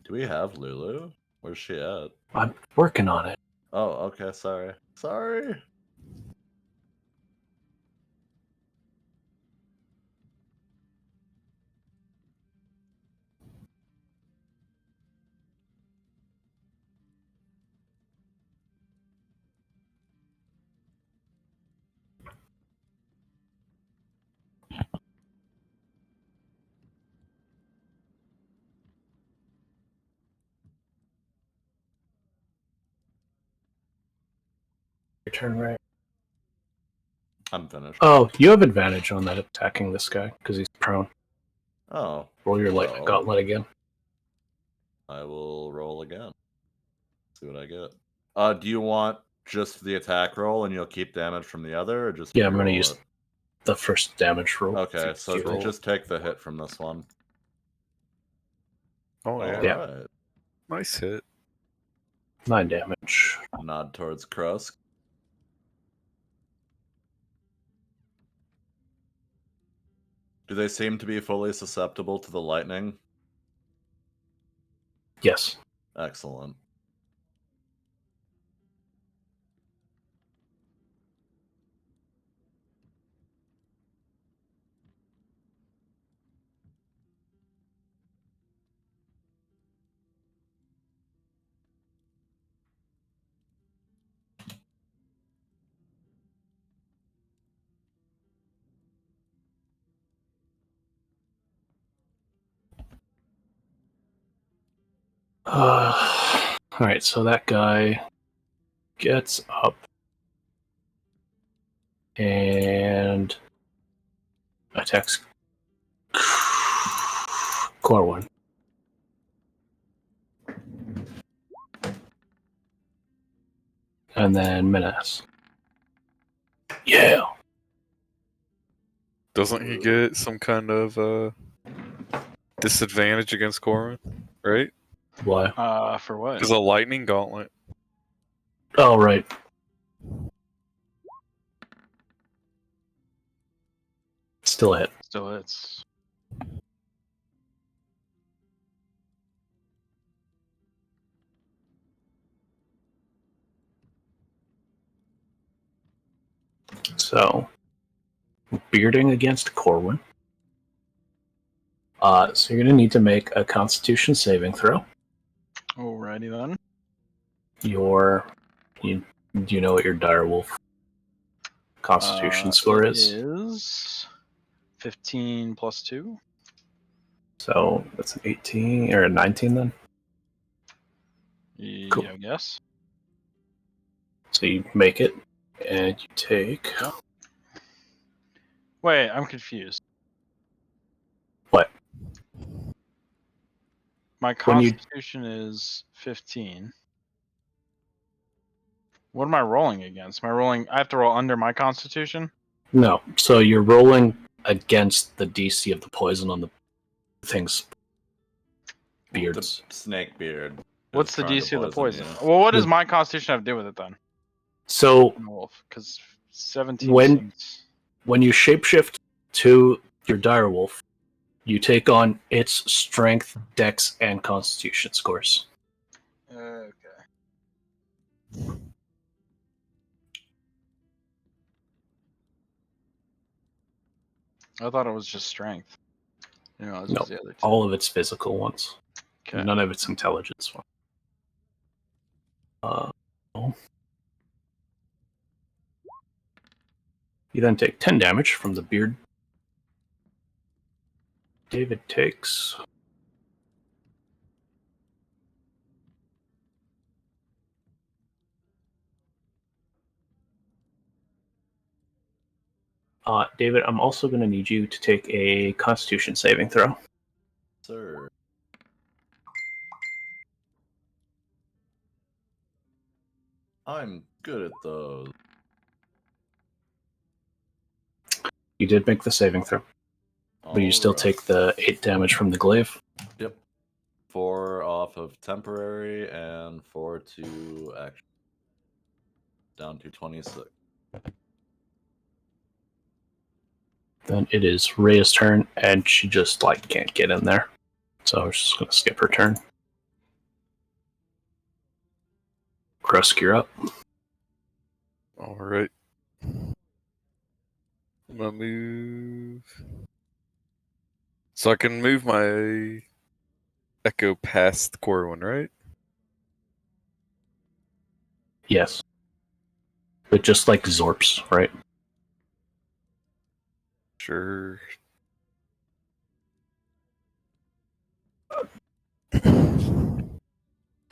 Do we have Lulu? Where's she at? I'm working on it. Oh, okay, sorry. Sorry! Your turn, right? I'm finished. Oh, you have advantage on that attacking this guy because he's prone. Oh. Roll your lightning well, gauntlet again. I will roll again. See what I get. Do you want just the attack roll and you'll keep damage from the other, or just Yeah, I'm gonna reroll use it? the first damage roll. Okay, so roll. just take the hit from this one. Oh, yeah. Alright. Nice hit. 9 damage. Nod towards Krusk. Do they seem to be fully susceptible to the lightning? Yes. Excellent. Alright, so that guy gets up and attacks Corwin. And then Menace. Yeah. Doesn't he get some kind of disadvantage against Corwin? Right? Why? For what? Because a lightning gauntlet. Oh, right. Still a hit. Still hits. So, bearding against Corwin. So you're going to need to make a Constitution saving throw. Alrighty then. Do you know what your direwolf Constitution score is? It is 15 plus 2. So that's an 18 or a 19 then. Yeah, Cool. I guess. So you make it, and you take Wait, I'm confused. what? My When you- Constitution is 15. What am I rolling against? Am I rolling? I have to roll under my Constitution. No. So you're rolling against the DC of the poison on the thing's beards. The snake beard. What's is the trying to DC of the poison? you. Well, what does my Constitution have to do with it then? So Wolf, because 17. When- seems- when you shapeshift to your direwolf, you take on its strength, dex, and constitution scores. Okay. I thought it was just strength. You know, it was No, just the other two. all of its physical ones. Okay. None of its intelligence ones. You then take 10 damage from the beard. David takes... David, I'm also going to need you to take a Constitution saving throw. Sir. I'm good at those. You did make the saving throw, but you still Alright. take the 8 damage from the glaive. Yep. 4 off of temporary and 4 to action. Down to 26. Then it is Rhea's turn, and she just can't get in there. So I was just gonna skip her turn. Krusk, you're up. Alright. I'm gonna move. So I can move my Echo past Corwin, right? Yes. But just like Zorps, right? Sure.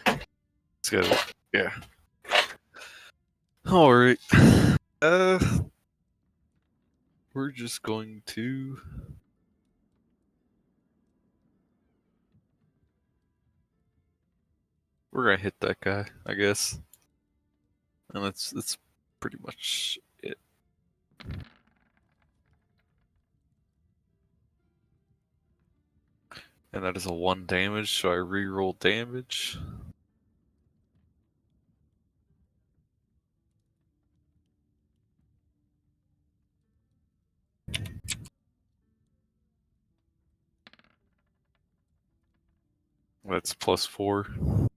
Let's go. Yeah. Alright. We're just going to... We're gonna hit that guy, I guess. And that's pretty much it. And that is a 1 damage, so I reroll damage. That's +4.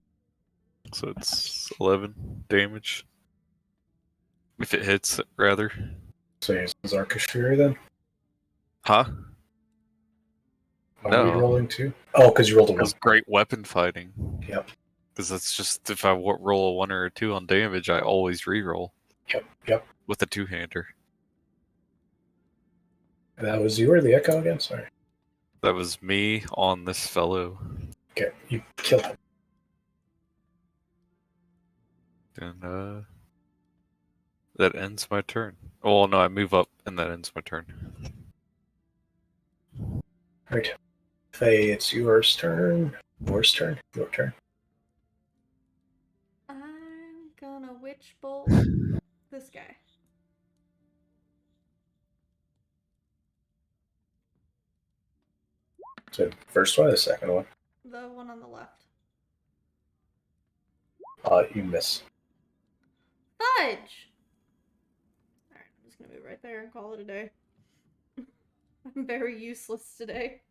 So it's 11 damage. If it hits, rather. So you use Zarkish Fury then? Huh? Are No. we rolling too? Oh, because you rolled a It 1. was great weapon fighting. Yep. Because that's just, if I roll a 1 or a 2 on damage, I always reroll Yep. with a 2-hander. That was you or the Echo again? Sorry. That was me on this fellow. Okay, you kill him. And that ends my turn. Oh no, I move up and that ends my turn. Right. Faye, it's yours turn. Yours turn. Your turn. I'm gonna witch bolt this guy. So first one or the second one? The one on the left. You miss. Fudge! Alright, I'm just gonna move right there and call it a day. I'm very useless today.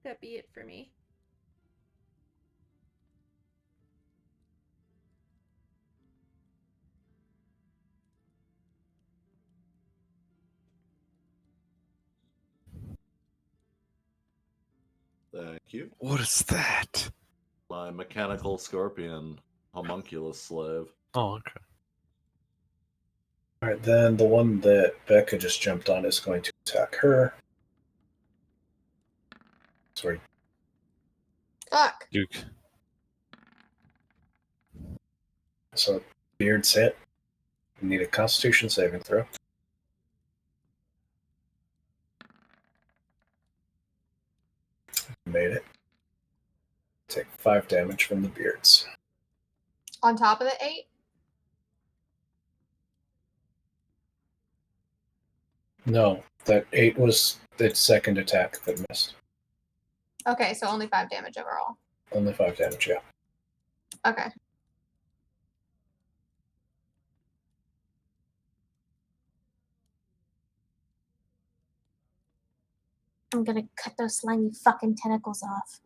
That'd be it for me. Thank you. What is that? My mechanical scorpion homunculus slave. Oh, okay. Alright, then the one that Becca just jumped on is going to attack her. Sorry. Fuck. Duke. So, Beard's hit. You need a Constitution saving throw. Made it. Take 5 damage from the Beards. On top of the 8? No, that 8 was its second attack that missed. Okay, so only 5 damage overall. Only 5 damage, yeah. Okay. I'm gonna cut those slimy fucking tentacles off.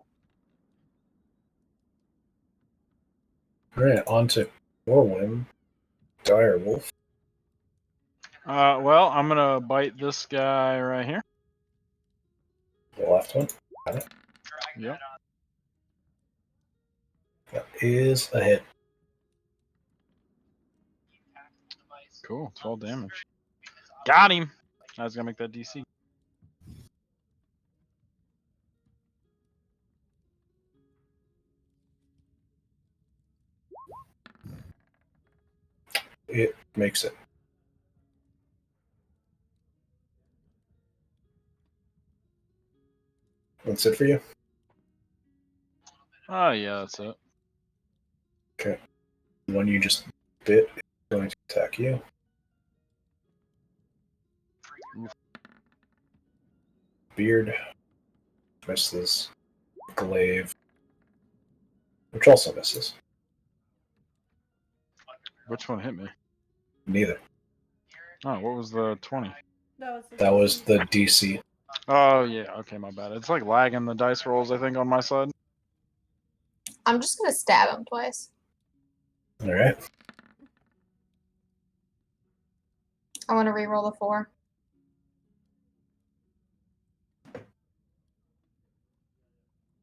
Alright, on to Orwin. Direwolf. Well, I'm gonna bite this guy right here. The left one. Got it. Yep. That is a hit. Cool. 12 damage. Got him. I was gonna make that DC. It makes it. That's it for you? Oh yeah, that's it. Okay. The one you just bit is going to attack you. Beard misses. Glaive, which also misses. Which one hit me? Neither. Oh, what was the 20? That was the DC. Oh yeah, okay, my bad. It's like lagging the dice rolls, I think, on my side. I'm just gonna stab him twice. Alright. I want to reroll the 4.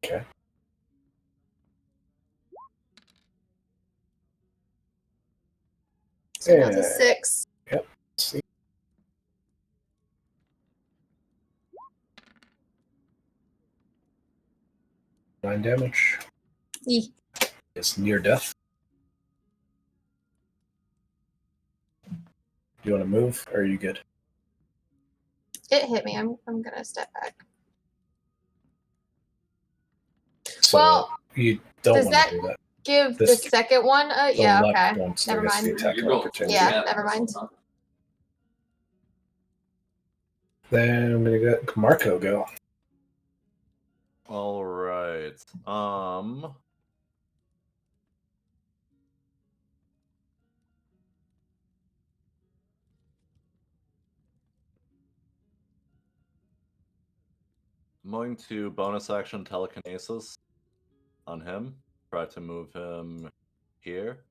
Okay. So that's a 6. Yep. See. Nine damage. Yee. It's near death. Do you want to move, or are you good? It hit me. I'm gonna step back. So Well, you don't does want that to do that. give the This- second one? The Yeah. left Okay. one still Never gets the mind. attack of opportunity. Yeah. Never mind. Then I'm gonna let Marco go. All right. I'm going to bonus action telekinesis on him. Try to move him here.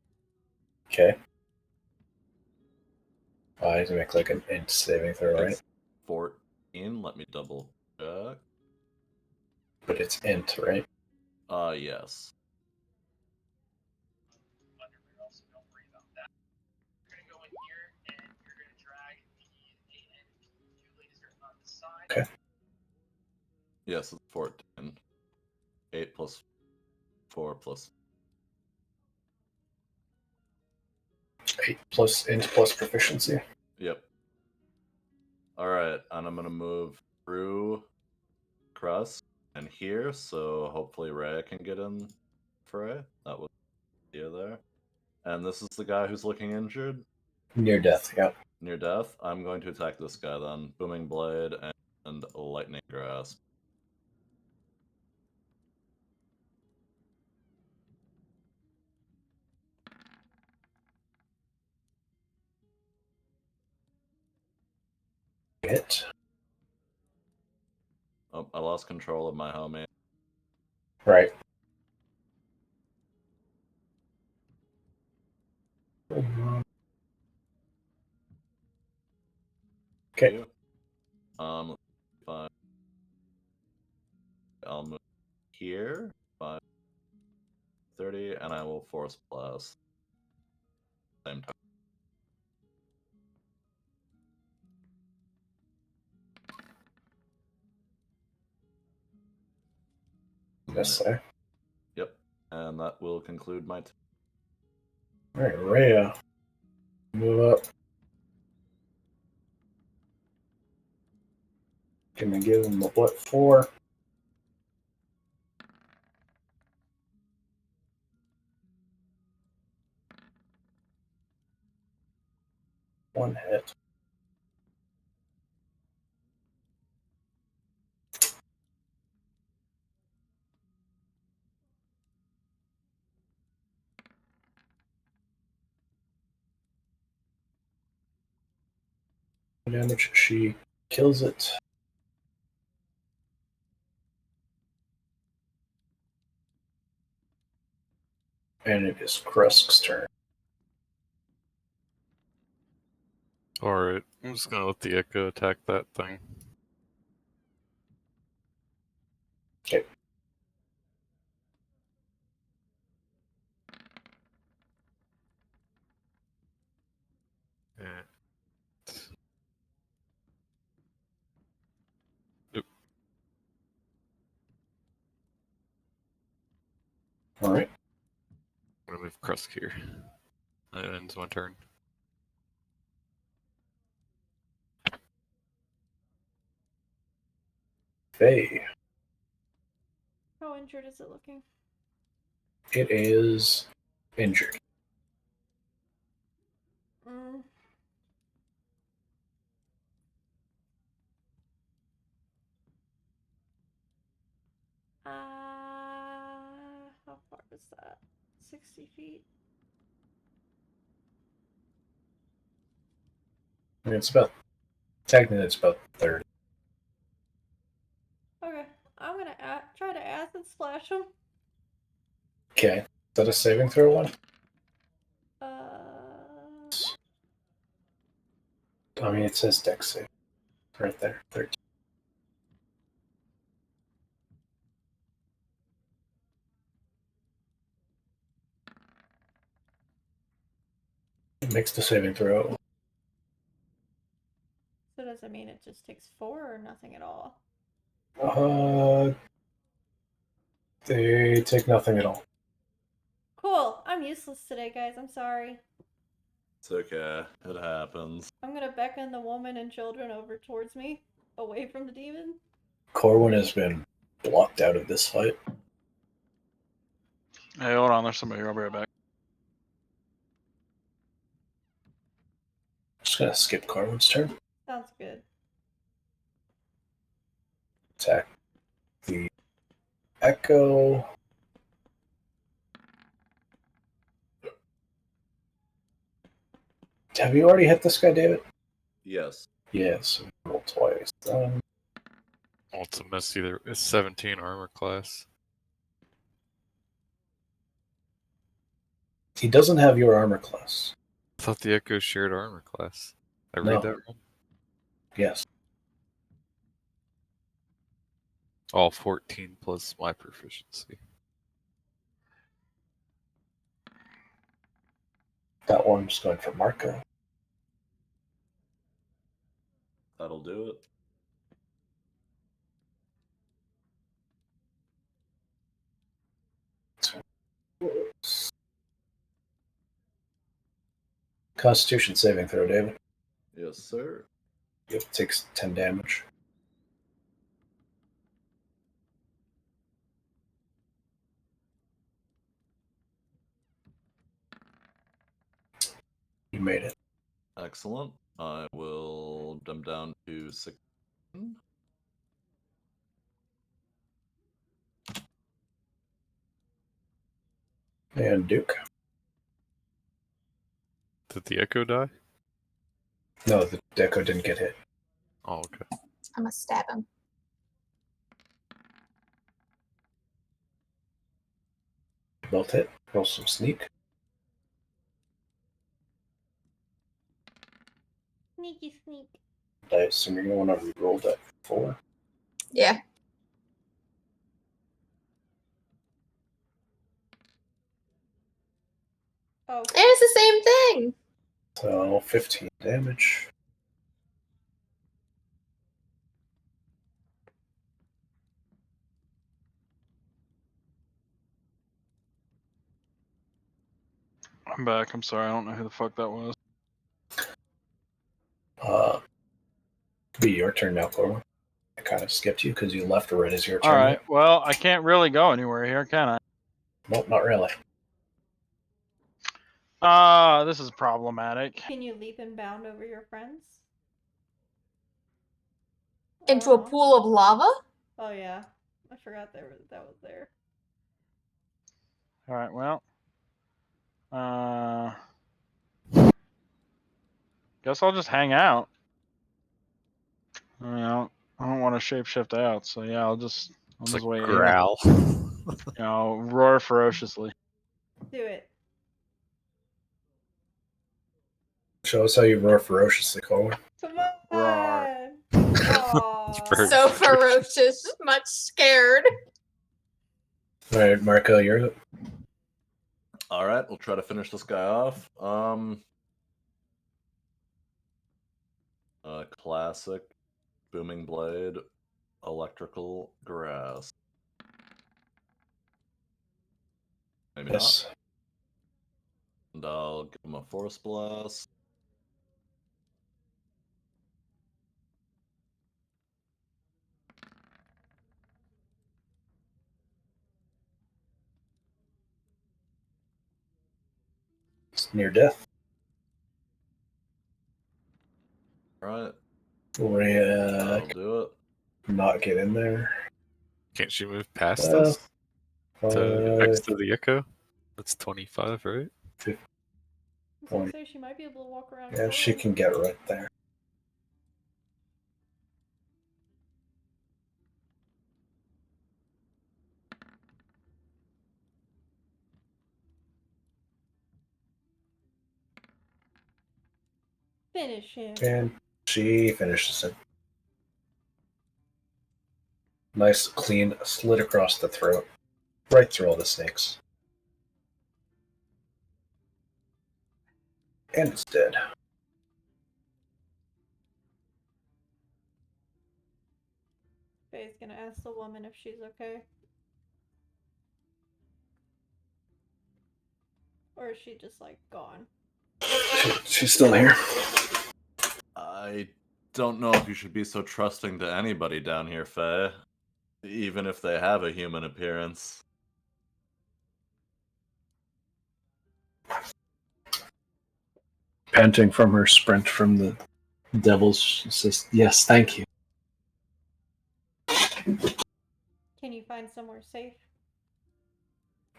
Okay. I have to make like an int saving throw, right? It's 14. Let me double check. But it's int, right? Yes. Okay. Yes, it's 14. 8 plus 4 plus 8 plus int plus proficiency. Yep. Alright, and I'm gonna move through Crust and here, so hopefully Rhea can get in fray. That was here there. And this is the guy who's looking injured. Near death, yeah. Near death. I'm going to attack this guy then. Booming Blade and Lightning Grasp. Hit. Oh, I lost control of my homie. Right. Okay. Fine. I'll move here. 5:30, and I will Force Blast. Same time. Yes, sir. Yep. And that will conclude my Alright, Rhea. Move up. Gonna give him a what 4? One hit. Damage. She kills it. And it is Krusk's turn. Alright, I'm just gonna let the Echo attack that thing. Okay. Yeah. Alright. I'm gonna move Krusk here. That ends my turn. Faye. How injured is it looking? It is injured. Mm. How far is that? 60 feet? I mean, it's about, technically it's about 30. Okay, I'm gonna try to acid splash him. Okay. Is that a saving throw one? I mean, it says dex save. Right there. 13. It makes the saving throw. So does it mean it just takes 4 or nothing at all? They take nothing at all. Cool. I'm useless today, guys. I'm sorry. It's okay. It happens. I'm gonna beckon the woman and children over towards me, away from the demon. Corwin has been blocked out of this fight. Hey, hold on. There's somebody here. I'll be right back. Just gonna skip Corwin's turn. Sounds good. Attack the Echo. Have you already hit this guy, David? Yes. Yes. Roll twice. It's a mess either. It's 17 armor class. He doesn't have your armor class. I thought the Echo shared armor class. I read No. that wrong. Yes. All 14 plus my proficiency. That one's going for Marco. That'll do it. Constitution saving throw, David. Yes, sir. It takes 10 damage. You made it. Excellent. I will dump down to 16. And Duke. Did the echo die? No, the deco didn't get hit. Oh, okay. I'm gonna stab him. Both hit. Roll some sneak. Sneaky sneak. I assume you're going to want to reroll that 4. Yeah. Oh. And it's the same thing. So 15 damage. I'm back. I'm sorry. I don't know who the fuck that was. Be your turn now, Corwin. I kind of skipped you because you left right as your turn. All right. Well, I can't really go anywhere here, can I? Nope, not really. This is problematic. Can you leap and bound over your friends? Into a pool of lava? Oh yeah, I forgot that was there. All right. Well. Guess I'll just hang out. I don't want to shapeshift out, so yeah, I'll just wait here. Growl. I'll roar ferociously. Do it. Show us how you roar ferociously, Corwin. Come on. Roar. Aw. So ferocious, much scared. All right, Marco, you're up. All right, we'll try to finish this guy off. Classic booming blade, electrical grass. Maybe Yes. not. And I'll give him a force blast. It's near death. Right. We That'll do it. not get in there. Can't she move past Uh, us to next to the echo? That's 25, right? I was gonna say she might be able to walk around. Yeah, she can get right there. Finish him. And she finishes it. Nice, clean slit across the throat. Right through all the snakes. And it's dead. Faye's gonna ask the woman if she's okay. Or is she just like gone? She's still here. I don't know if you should be so trusting to anybody down here, Faye. Even if they have a human appearance. Panting from her sprint from the devils, she says, "Yes, thank you." Can you find somewhere safe?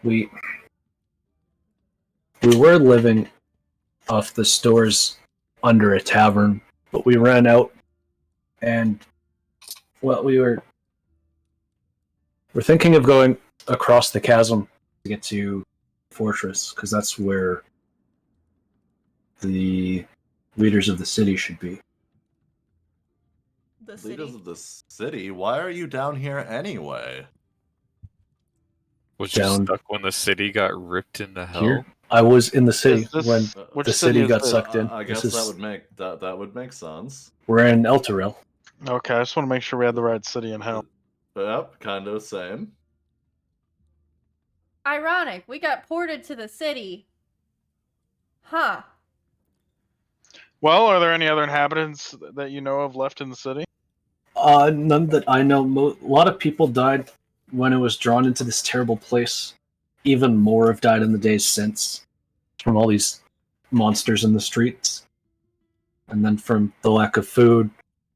We were living off the stores under a tavern, but we ran out, and well, we're thinking of going across the chasm to get to Fortress, because that's where the leaders of the city should be. The Leaders city. of the city? Why are you down here anyway? Was you Down stuck when the city got ripped into hell? here. I was in the city Is this when which the city city is got this? sucked in. I This guess that is would make that would make sense. we're in Elturel. Okay, I just want to make sure we had the right city in hell. Yep, kind of same. Ironic. We got ported to the city. Huh. Well, are there any other inhabitants that you know of left in the city? None that I know. A lot of people died when it was drawn into this terrible place. Even more have died in the days since from all these monsters in the streets. And then from the lack of food,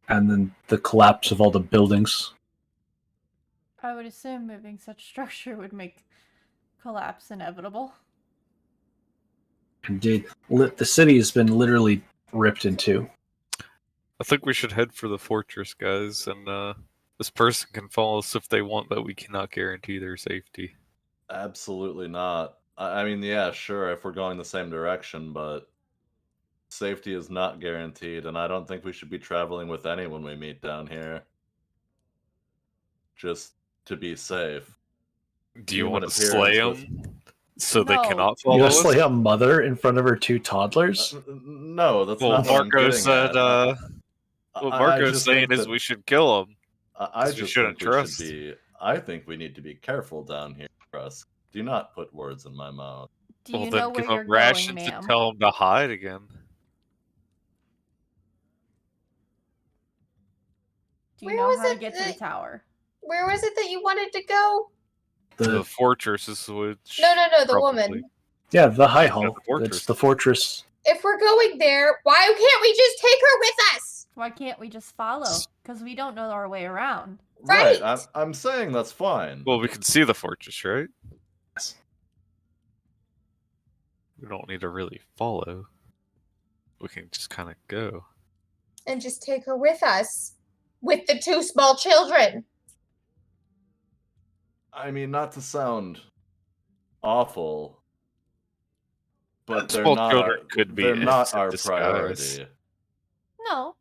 and then the collapse of all the buildings. I would assume moving such structure would make collapse inevitable. Indeed. The city has been literally ripped in two. I think we should head for the fortress, guys, and this person can follow us if they want, but we cannot guarantee their safety. Absolutely not. I mean, yeah, sure, if we're going the same direction, but safety is not guaranteed, and I don't think we should be traveling with anyone we meet down here. Just to be safe. Do you Human want to slay appearance them so they No. cannot You follow gonna us? slay a mother in front of her two toddlers? No, that's Well, not what I'm Marco getting said, at. what I Marco's just saying think is that- we should kill them. I 'Cause we just shouldn't think we trust. should be. I think we need to be careful down here, Russ. Do not put words in my mouth. Do Well, you then know where give you're them going, rations ma'am? and tell them to hide again. Do you Where know was how to it get to the that- tower? Where was it that you wanted to go? The fortress is which. No, the probably- woman. Yeah, the High Hall. the fortress. It's the fortress. If we're going there, why can't we just take her with us? Why can't we just follow? Because we don't know our way around. Right. I'm saying that's fine. Well, we can see the fortress, right? Yes. We don't need to really follow. We can just kind of go. And just take her with us. With the two small children. I mean, not to sound awful, but they're Small not. children could be they're not in our disguise. priority. No.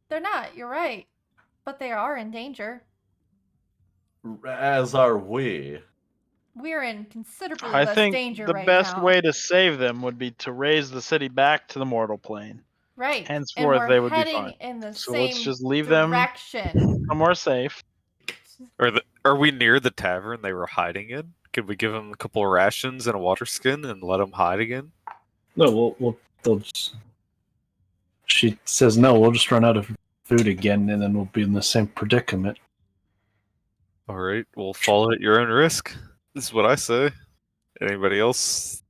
They're not, you're right. But they are in danger. As are we. We're in considerably I less think danger the right best now. way to save them would be to raise the city back to the mortal plane. Right. Henceforth, and they we're would be heading fine. in the So same let's just leave them direction. somewhere safe. Are we near the tavern they were hiding in? Could we give them a couple of rations and a water skin and let them hide again? No, they'll just... She says, no, we'll just run out of food again, and then we'll be in the same predicament. All right, well, follow at your own risk. This is what I say. Anybody else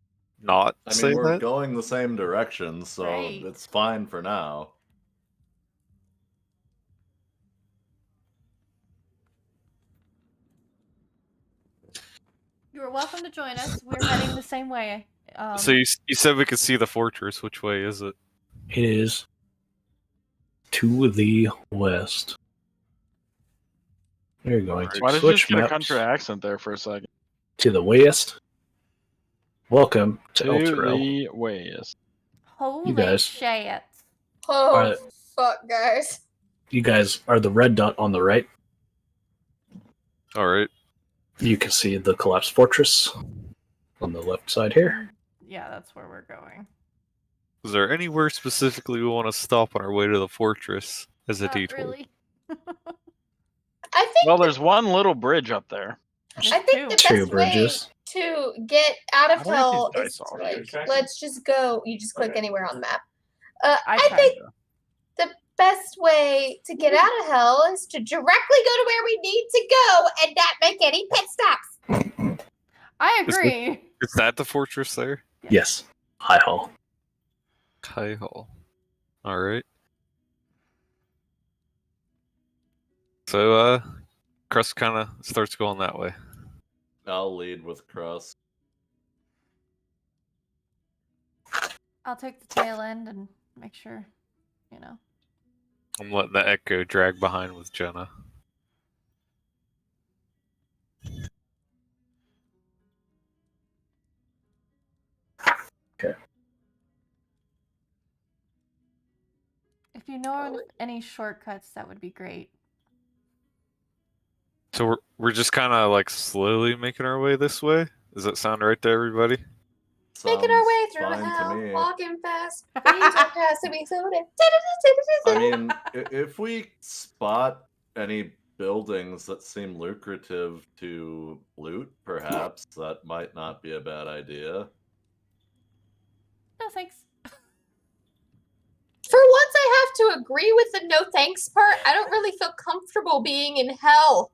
not I say mean, we're that? going the same direction, so Right. it's fine for now. You're welcome to join us. We're heading the same way. So you said we could see the fortress. Which way is it? It is to the west. There you go. Alright. Why did you Switch just get a maps country accent there for a second? to the west. Welcome to To Elturel. the west. Holy guys. shit. Oh, Alright. fuck, guys. You guys are the red dot on the right. All right. You can see the collapsed fortress on the left side here. Yeah, that's where we're going. Is there anywhere specifically we want to stop on our way to the fortress as a Not detour? really. I think Well, there's one little bridge up there. I think the Two best bridges. way to get out of How do I hell get these is dice to, off? like, let's just go. You just click anywhere on the map. I I tried. think the best way to get out of hell is to directly go to where we need to go and not make any pit stops. I Is agree. Is that the fortress there? Yes. High Hall. High Hall. All right. So, Crust kind of starts going that way. I'll lead with Crust. I'll take the tail end and make sure, you know. I'm letting the Echo drag behind with Jenna. If you know any shortcuts, that would be great. So we're just kind of like slowly making our way this way. Does that sound right to everybody? Making our way Sounds through fine to hell, me. walking fast, things are passing me through. I mean, if we spot any buildings that seem lucrative to loot, perhaps that might not be a bad idea. No thanks. For once, I have to agree with the no thanks part. I don't really feel comfortable being in hell.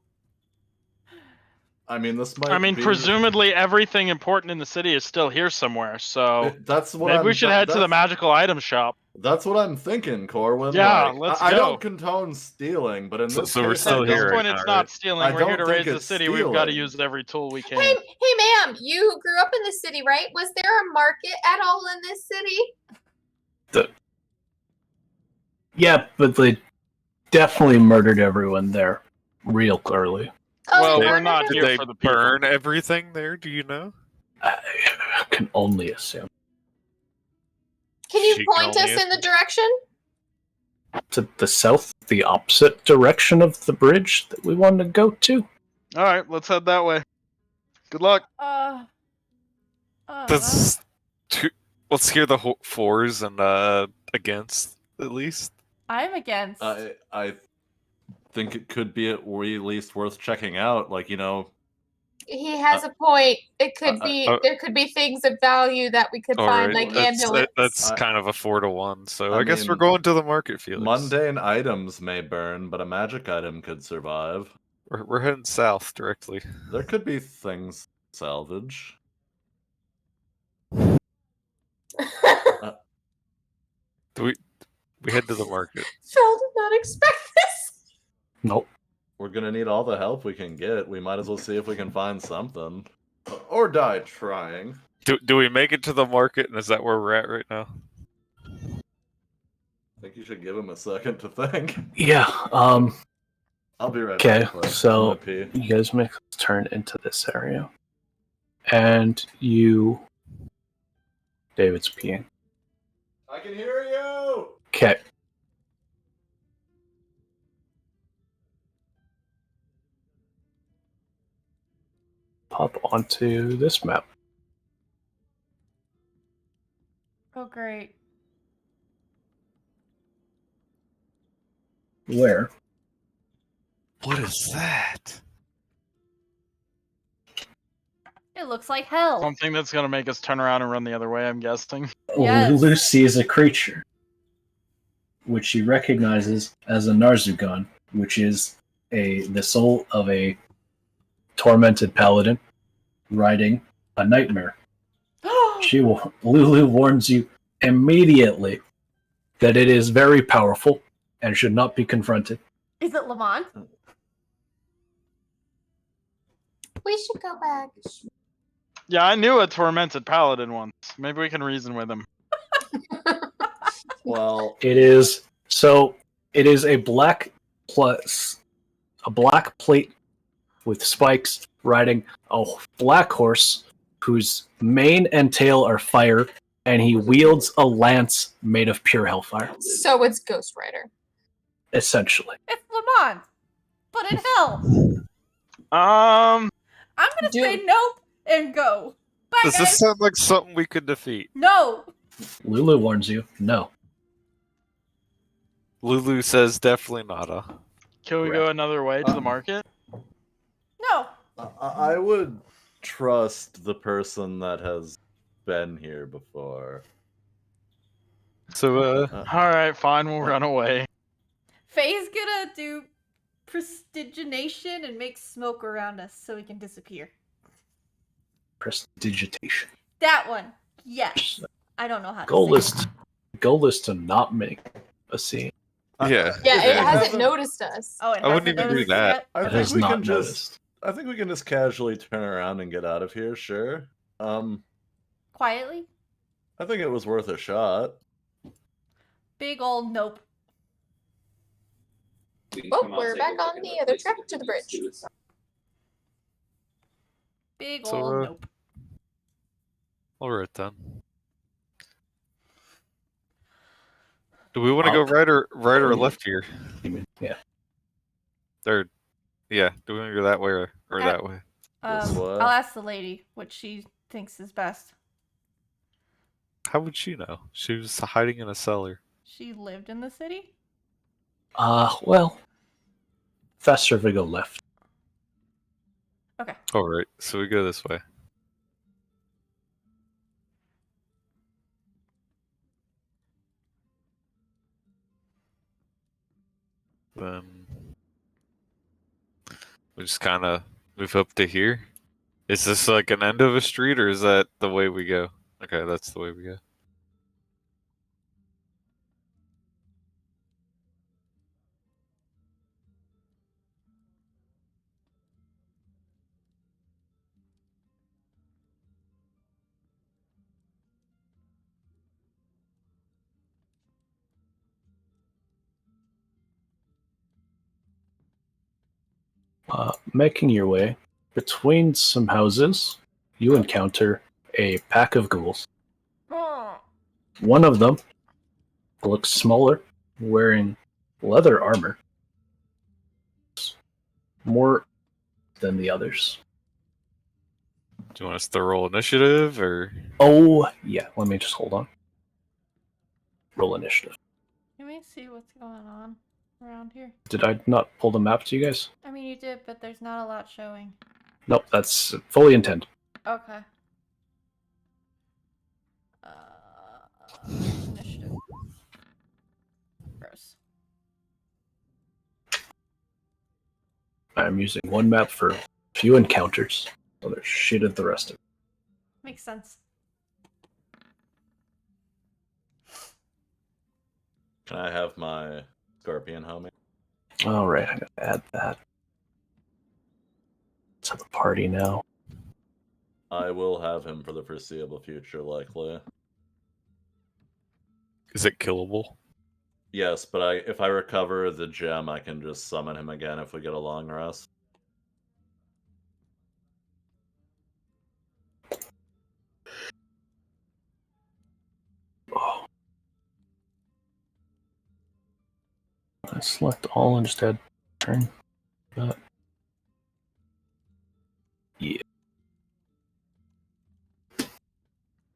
I mean, this might. I mean, be... presumably everything important in the city is still here somewhere. So That's what maybe I'm, we should head to the magical item shop. That's what I'm thinking, Corwin. Yeah, like, let's I go. don't condone stealing, but in this So we're case, still At here this right point, now, it's right? not stealing. I We're here don't to think raise the it's city. We've got to stealing. use every tool we can. Hey, ma'am, you grew up in the city, right? Was there a market at all in this city? Yeah, but they definitely murdered everyone there real early. Oh, Well, they we're murdered not everyone? here Did they for the people. burn everything there? Do you know? I can only assume. Can you She can point only us in the direction? To the south, the opposite direction of the bridge that we wanted to go to. All right, let's head that way. Good luck. Let's hear the fours and against at least. I'm against. I think it could be at least worth checking out. Like, you know, He has a point. It could be there could be things of value that we could All find, right, like amulets. that's kind of a 4-1. So I I guess we're mean, going to the market, Felix. mundane items may burn, but a magic item could survive. We're heading south directly. There could be things salvage. Do we head to the market? Phil did not expect this. Nope. We're gonna need all the help we can get. We might as well see if we can find something. Or die trying. Do we make it to the market, and is that where we're at right now? I think you should give him a second to think. Yeah, I'll be right okay, back. Clay. so I'm gonna pee. you guys make a turn into this area. And you... David's peeing. I can hear you! Okay. Pop onto this map. Oh, great. Where? What is that? It looks like hell. Something that's gonna make us turn around and run the other way. I'm guessing. Yes. Lulu sees a creature, which she recognizes as a Narzugon, which is the soul of a tormented paladin riding a nightmare. Lulu warns you immediately that it is very powerful and should not be confronted. Is it Lamont? We should go back. Yeah, I knew a tormented paladin once. Maybe we can reason with him. Well, It is a black plate with spikes riding a black horse whose mane and tail are fire, and he wields a lance made of pure hellfire. So it's Ghost Rider. Essentially. It's Lamont, but in hell. Um, I'm gonna say nope and go. Bye, Does guys. this sound like something we could defeat? No. Lulu warns you, no. Lulu says definitely nada. can we go another way to the market? No. I would trust the person that has been here before. So, All right, fine. We'll run away. Faye's gonna do prestidigitation and make smoke around us so we can disappear. Prestidigitation. That one. Yes. I don't know how to Goal say is to not make a scene. yeah. Yeah, it hasn't hasn't- noticed us. Oh, it I wouldn't hasn't even do noticed that. yet? I It think has we not can just. noticed. I think we can just casually turn around and get out of here. Sure. Quietly? I think it was worth a shot. Big old nope. Oh, we're back on the other track to the bridge. Big So, old nope. Alright then. Do we want to go Up. right or Yeah. left here? You mean, yeah. Third. Yeah. Do we want to go that way or that way? This way? I'll ask the lady what she thinks is best. How would she know? She was hiding in a cellar. She lived in the city? Well, faster if we go left. Okay. Alright, so we go this way. Then we just kind of move up to here. Is this like an end of a street, or is that the way we go? Okay, that's the way we go. Making your way between some houses, you encounter a pack of ghouls. One of them looks smaller, wearing leather armor, more than the others. Do you want us to roll initiative, or? Oh, yeah, let me just hold on. Roll initiative. Let me see what's going on around here. Did I not pull the map to you guys? I mean, you did, but there's not a lot showing. Nope, that's fully intended. Okay. Initiative. Gross. I'm using one map for few encounters, so there's shit at the rest of it. Makes sense. Can I have my scorpion homie? Alright, I'm gonna add that to the party now. I will have him for the foreseeable future, likely. Is it killable? Yes, but if I recover the gem, I can just summon him again if we get a long rest. Oh. I select all and just add turn. But yeah.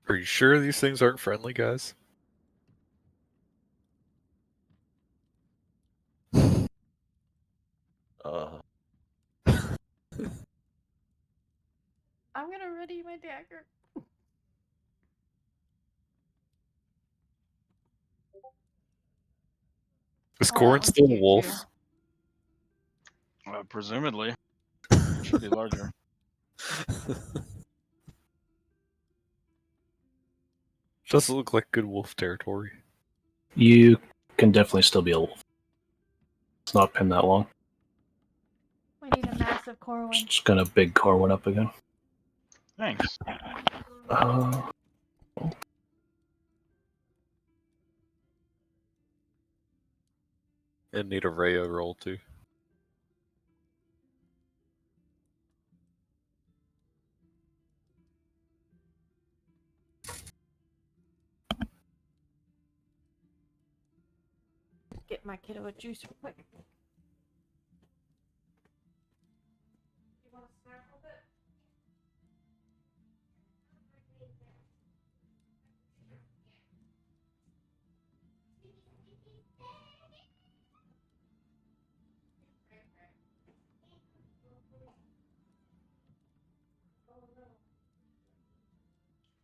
Are you sure these things aren't friendly, guys? I'm gonna ready my dagger. Is Oh, that Corin one's still a cute, wolf? Presumably. Should be larger. Doesn't look like good wolf territory. You can definitely still be a wolf. It's not been that long. We need a massive core one. Just gonna big core one up again. Thanks. And need a Rayo roll too. Get my kiddo a juice real quick. You want a snack with it?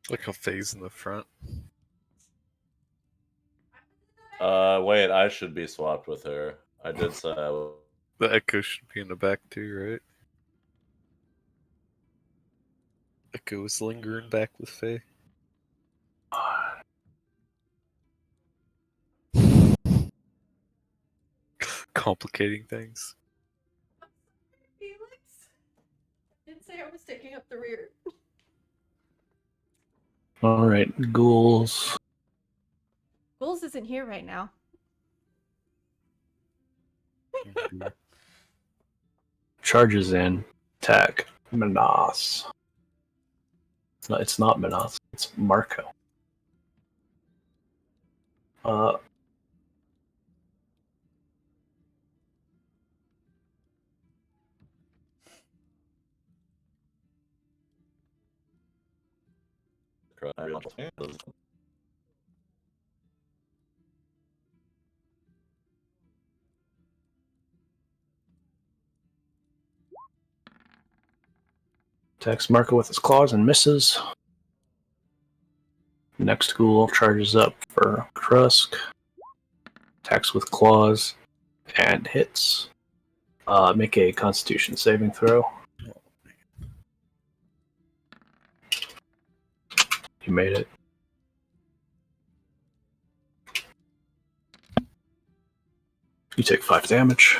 Like a phase in the front. Wait, I should be swapped with her. I did say I would. The Echo should be in the back too, right? Echo is lingering back with Faye. Complicating things. Felix? I didn't say I was taking up the rear. Alright, ghouls. Ghouls isn't here right now. Charges in. Attack. Menas. It's not Menas. It's Marco. Attacks Marco with his claws and misses. Next ghoul charges up for Krusk. Attacks with claws and hits. Make a Constitution saving throw. You made it. You take 5 damage.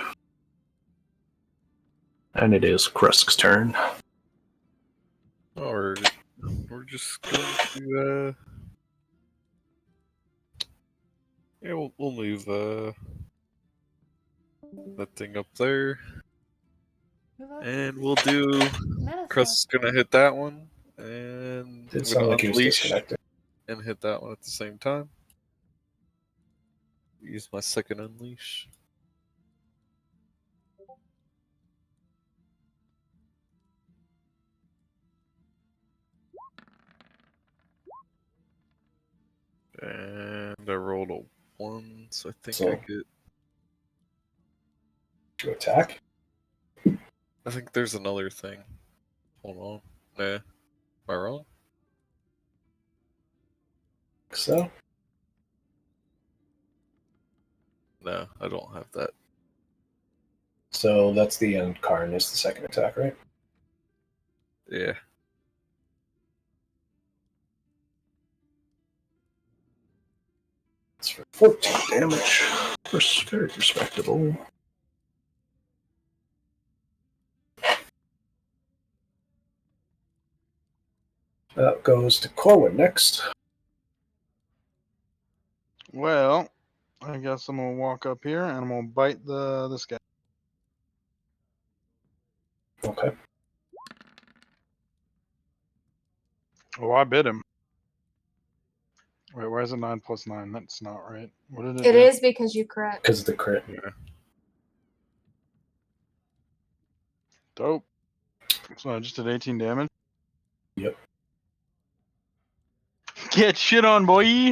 And it is Krusk's turn. Alright. We're just going to, yeah, we'll move, that thing up there. And we'll do... Crust's gonna hit that one. And It I'm sounded gonna like he was unleash disconnected. and hit that one at the same time. Use my second unleash. And I rolled a 1, so I think So- I get... To attack? I think there's another thing. Hold on. Nah. Am I wrong? So? No, I don't have that. So that's the Incarn is the second attack, right? Yeah. It's for 14 damage. Very respectable. That goes to Corwin next. Well, I guess I'm gonna walk up here and I'm gonna bite this guy. Okay. Oh, I bit him. Wait, why is it 9 + 9? That's not right. What did it It do? is because you crit. Because of the crit. Yeah. Dope. So I just did 18 damage. Yep. Get shit on, boy.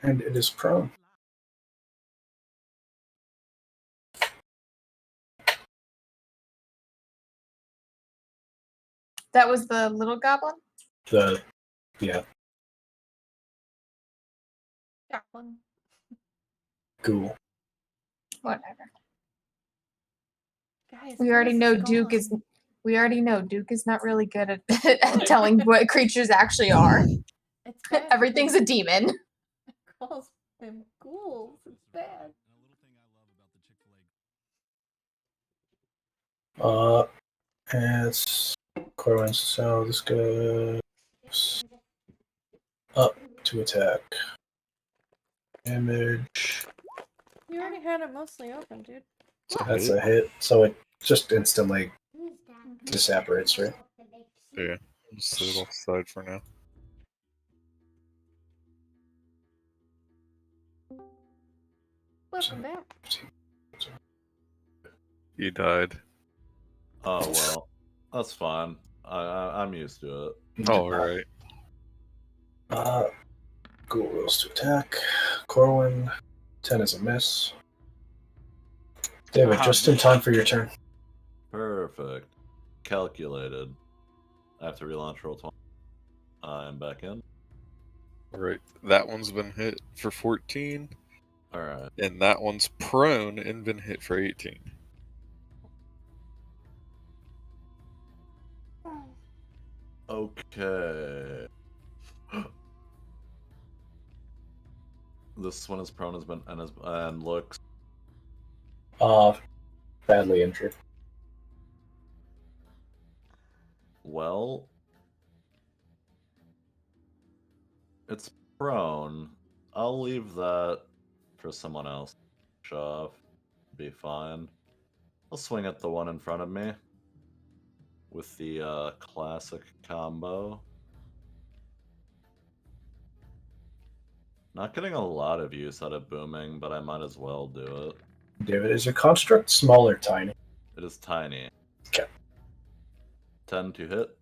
And it is prone. That was the little goblin? Yeah, Goblin. ghoul. Whatever. Guys, We already Chris know is Duke is. gone. We already know Duke is not really good at, at telling what creatures actually are. It's bad. Everything's a demon. Calls them ghouls. It's bad. It's Corwin, so this goes up to attack. Damage. You already had it mostly open, dude. That's a hit. So it just instantly disapparates, right? Yeah. Just set it offside for now. Welcome back. You died. Oh well, that's fine. I'm used to it. Oh, alright. Ghoul rolls to attack. Corwin, 10 is a miss. David, just in time for your turn. Perfect. Calculated. I have to relaunch roll 20. I'm back in. Alright. That one's been hit for 14. Alright. And that one's prone and been hit for 18. Okay. This one is prone has been and looks Badly injured. well. It's prone. I'll leave that for someone else. Shove. Be fine. I'll swing at the one in front of me with the classic combo. Not getting a lot of use out of booming, but I might as well do it. David, is your construct small or tiny? It is tiny. Okay. 10 to hit.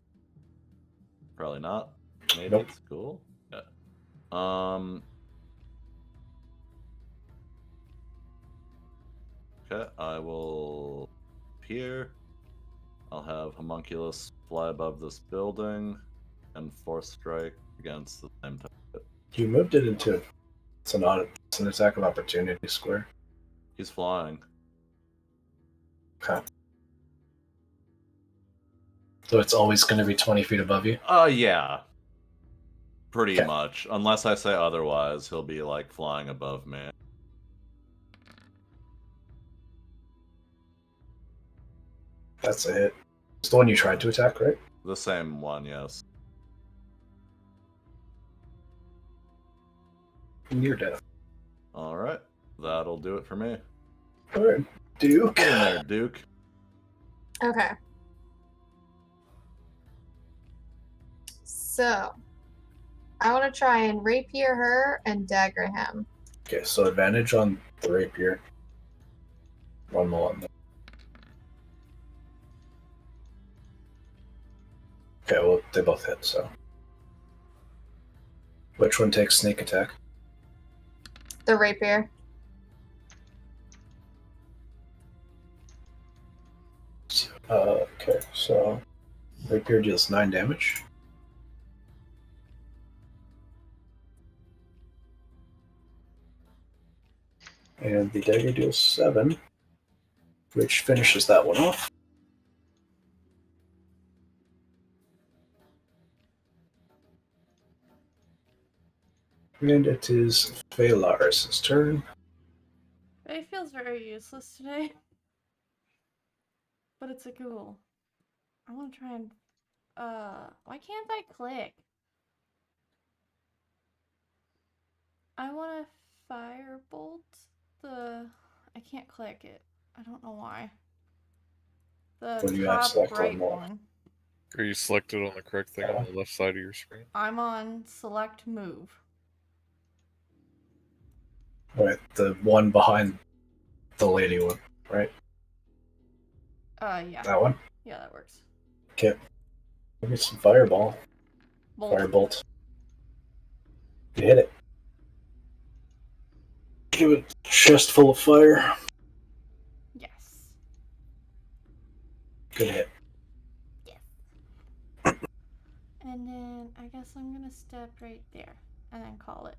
Probably not. Maybe Nope. it's cool. Yeah. Okay, I will appear. I'll have Homunculus fly above this building and force strike against the same target. You moved it into it's an attack of opportunity square. He's flying. Okay. So it's always going to be 20 feet above you? Yeah. Pretty Okay. much. Unless I say otherwise, he'll be like flying above me. That's a hit. It's the one you tried to attack, right? The same one, yes. Near death. Alright. That'll do it for me. Alright. Duke. Get in there, Duke. Okay. So, I want to try and rapier her and dagger him. Okay, so advantage on the rapier. One more on the. Okay, well, they both hit, so. Which one takes sneak attack? The rapier. Okay, so. Rapier deals 9 damage. And the dagger deals 7, which finishes that one off. And it is Phaelaris' turn. It feels very useless today. But it's a ghoul. I want to try and... why can't I click? I want to firebolt the... I can't click it. I don't know why. The When you have top select one right more. one. Are you selected on the correct thing on the left side of your screen? I'm on select move. Right, the one behind the lady one, right? Yeah. That one? Yeah, that works. Okay. Maybe some fireball. Bolt. Firebolt. You hit it. Give it a chest full of fire. Yes. Good hit. And then I guess I'm gonna step right there and then call it.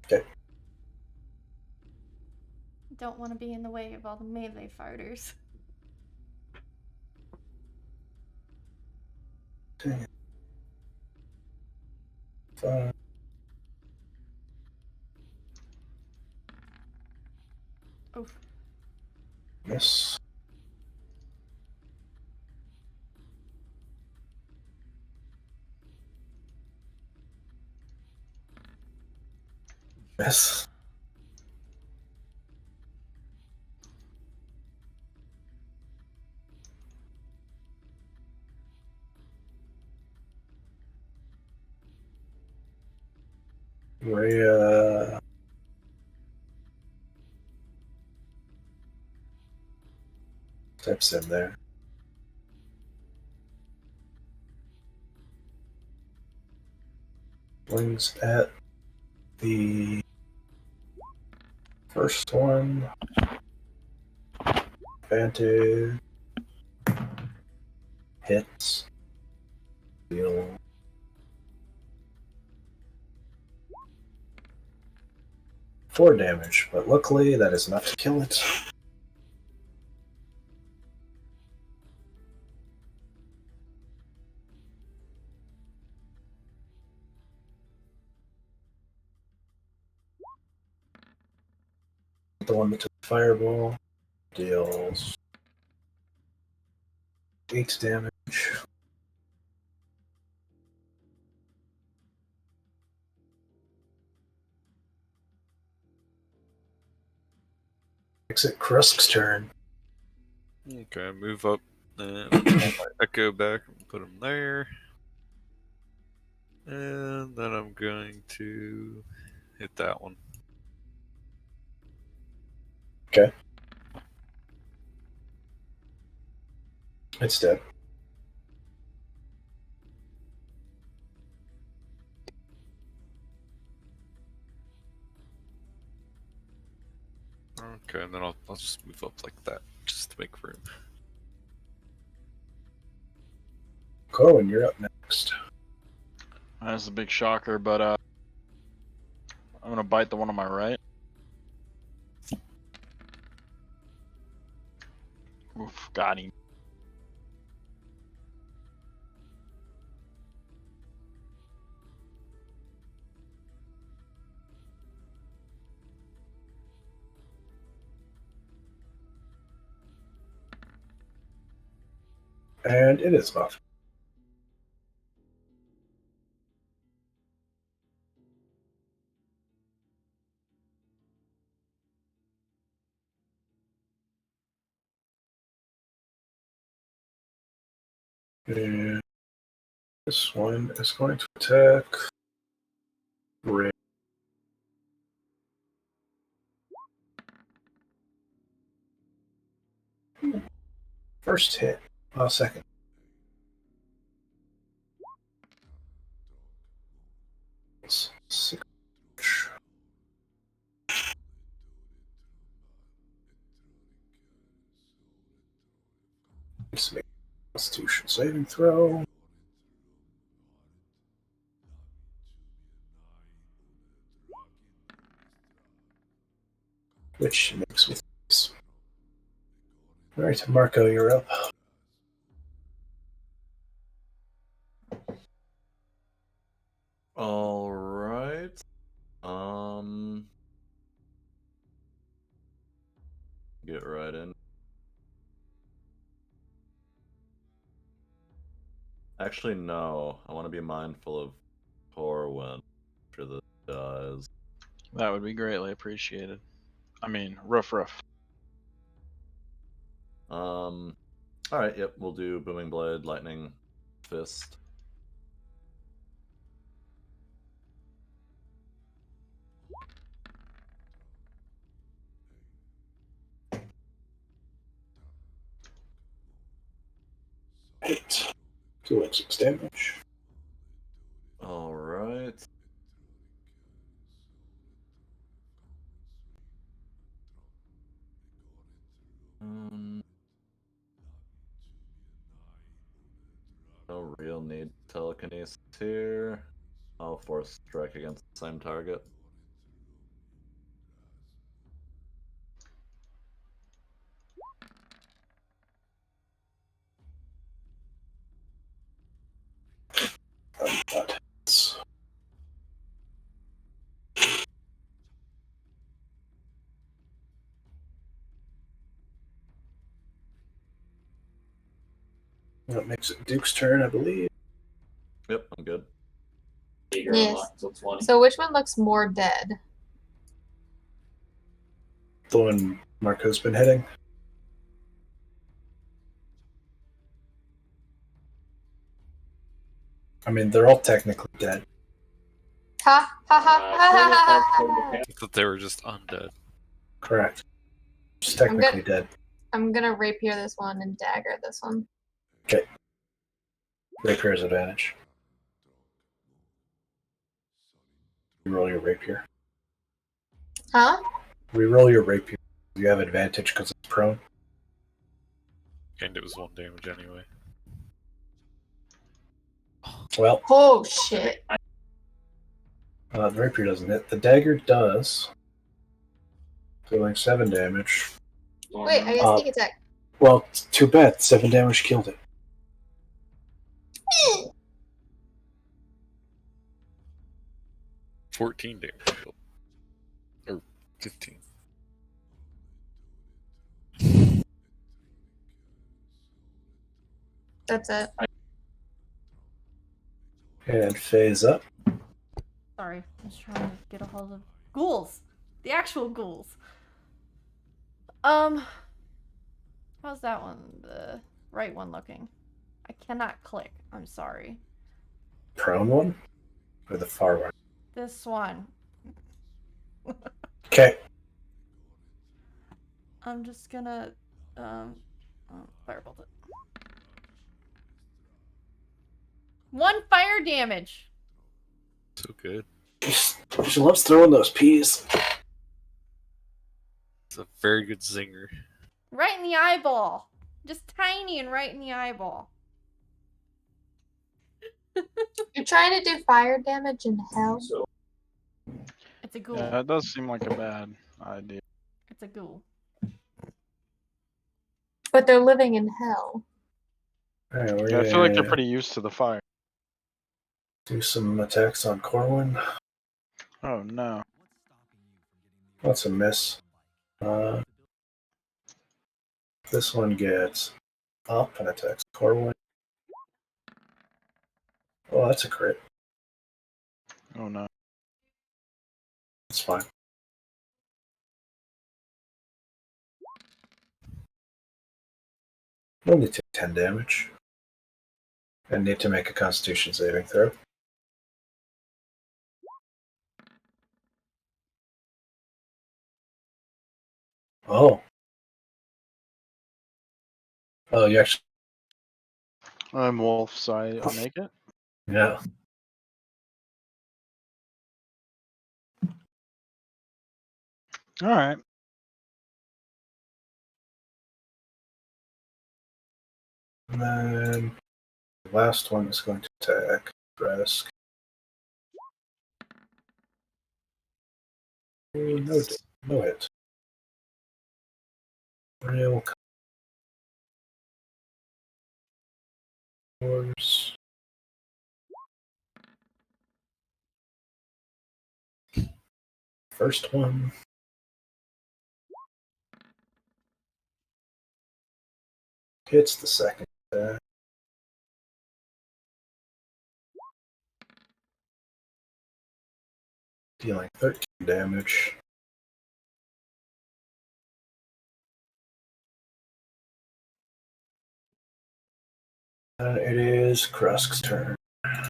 Okay. Don't want to be in the way of all the melee fighters. Okay. 5. Oof. Miss. Miss. Rhea. Steps in there. Swings at the first one. Advantage. Hits. Deal. Four damage, but luckily that is enough to kill it. The one that took the fireball deals 8 damage. Makes it Krusk's turn. Okay, move up and pull my echo back and put him there. And then I'm going to hit that one. Okay. It's dead. Okay, and then I'll just move up like that, just to make room. Cohen, you're up next. That's a big shocker, but I'm gonna bite the one on my right. Oof, got him. And it is off. And this one is going to attack Ray. First hit. Second. It's 6. Let's make a Constitution saving throw. Which makes me. Alright, Marco, you're up. All right. Get right in. Actually, no. I want to be mindful of Corwin after this dies. That would be greatly appreciated. I mean, roof. All right. Yep. We'll do Booming Blade, Lightning Fist. Eight. 2d6 damage. All right. No real need to telekinesis here. I'll force strike against the same target. That makes it Duke's turn, I believe. Yep, I'm good. Yes. So which one looks more dead? The one Marco's been hitting. I mean, they're all technically dead. Ha ha ha ha ha! I thought they were just undead. Correct. Just technically dead. I'm gonna rapier this one and dagger this one. Okay. Rapier's advantage. Reroll your rapier. Huh? Reroll your rapier. You have advantage because it's prone. And it was 1 damage anyway. Well. Oh shit. The rapier doesn't hit. The dagger does. Dealing 7 damage. Wait, I got sneak attack. Well, too bad. 7 damage killed it. Hmm. 14 damage. Or 15. That's it. And phase up. Sorry, I was trying to get a hold of ghouls. The actual ghouls. How's that one? The right one looking? I cannot click. I'm sorry. Prone one? Or the far one? This one. Okay. I'm just gonna firebolt it. 1 fire damage. So good. She loves throwing those peas. It's a very good zinger. Right in the eyeball. Just tiny and right in the eyeball. You're trying to do fire damage in hell. It's a ghoul. Yeah, that does seem like a bad idea. It's a ghoul. But they're living in hell. Alright, we're Yeah, I feel like they're gonna pretty used to the fire. do some attacks on Corwin. Oh no. That's a miss. This one gets up and attacks Corwin. Oh, that's a crit. Oh no. That's fine. Only take 10 damage. And need to make a Constitution saving throw. Oh. Oh, you actually. I'm wolf, so I'll make it. Yeah. Alright. And then the last one is going to attack Brask. No hit. Real colors. First one. Hits the second attack. Dealing 13 damage. And it is Krusk's turn. I'm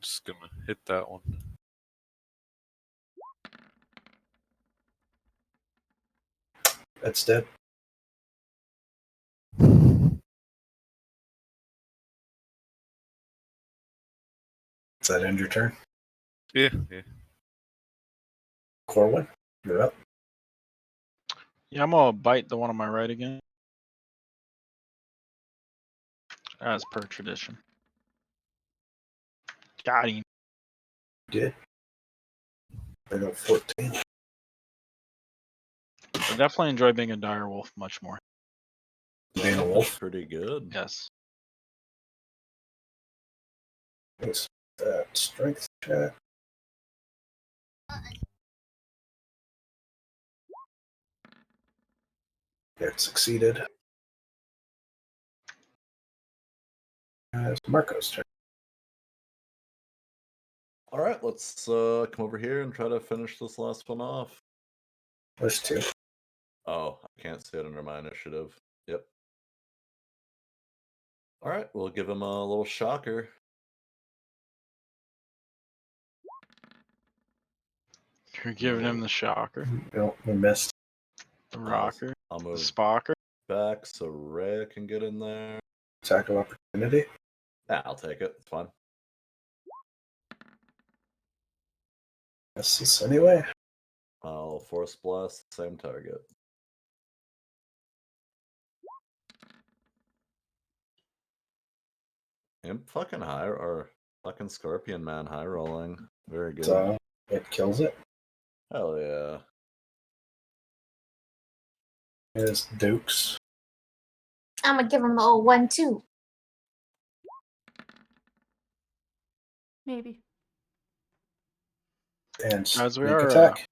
just gonna hit that one. That's dead. Does that end your turn? Yeah. Corwin, you're up. Yeah, I'm gonna bite the one on my right again. As per tradition. Got him. Did. I got 14. I definitely enjoy being a dire wolf much more. Being a wolf? Pretty good. Yes. It's that strength check. It succeeded. It's Marco's turn. All right, let's come over here and try to finish this last one off. There's 2. Oh, I can't see it under my initiative. Yep. All right, we'll give him a little shocker. You're giving him the shocker. No, we missed. The rocker. I'll The move spocker. back so Rhea can get in there. Attack of opportunity. Yeah, I'll take it. It's fine. Misses anyway. I'll force blast, same target. Imp fucking high or fucking Scorpion Man high rolling. Very good. So it kills it. Hell yeah. Here's Dukes. I'm gonna give him a 1-2. Maybe. And As we sneak are, attack.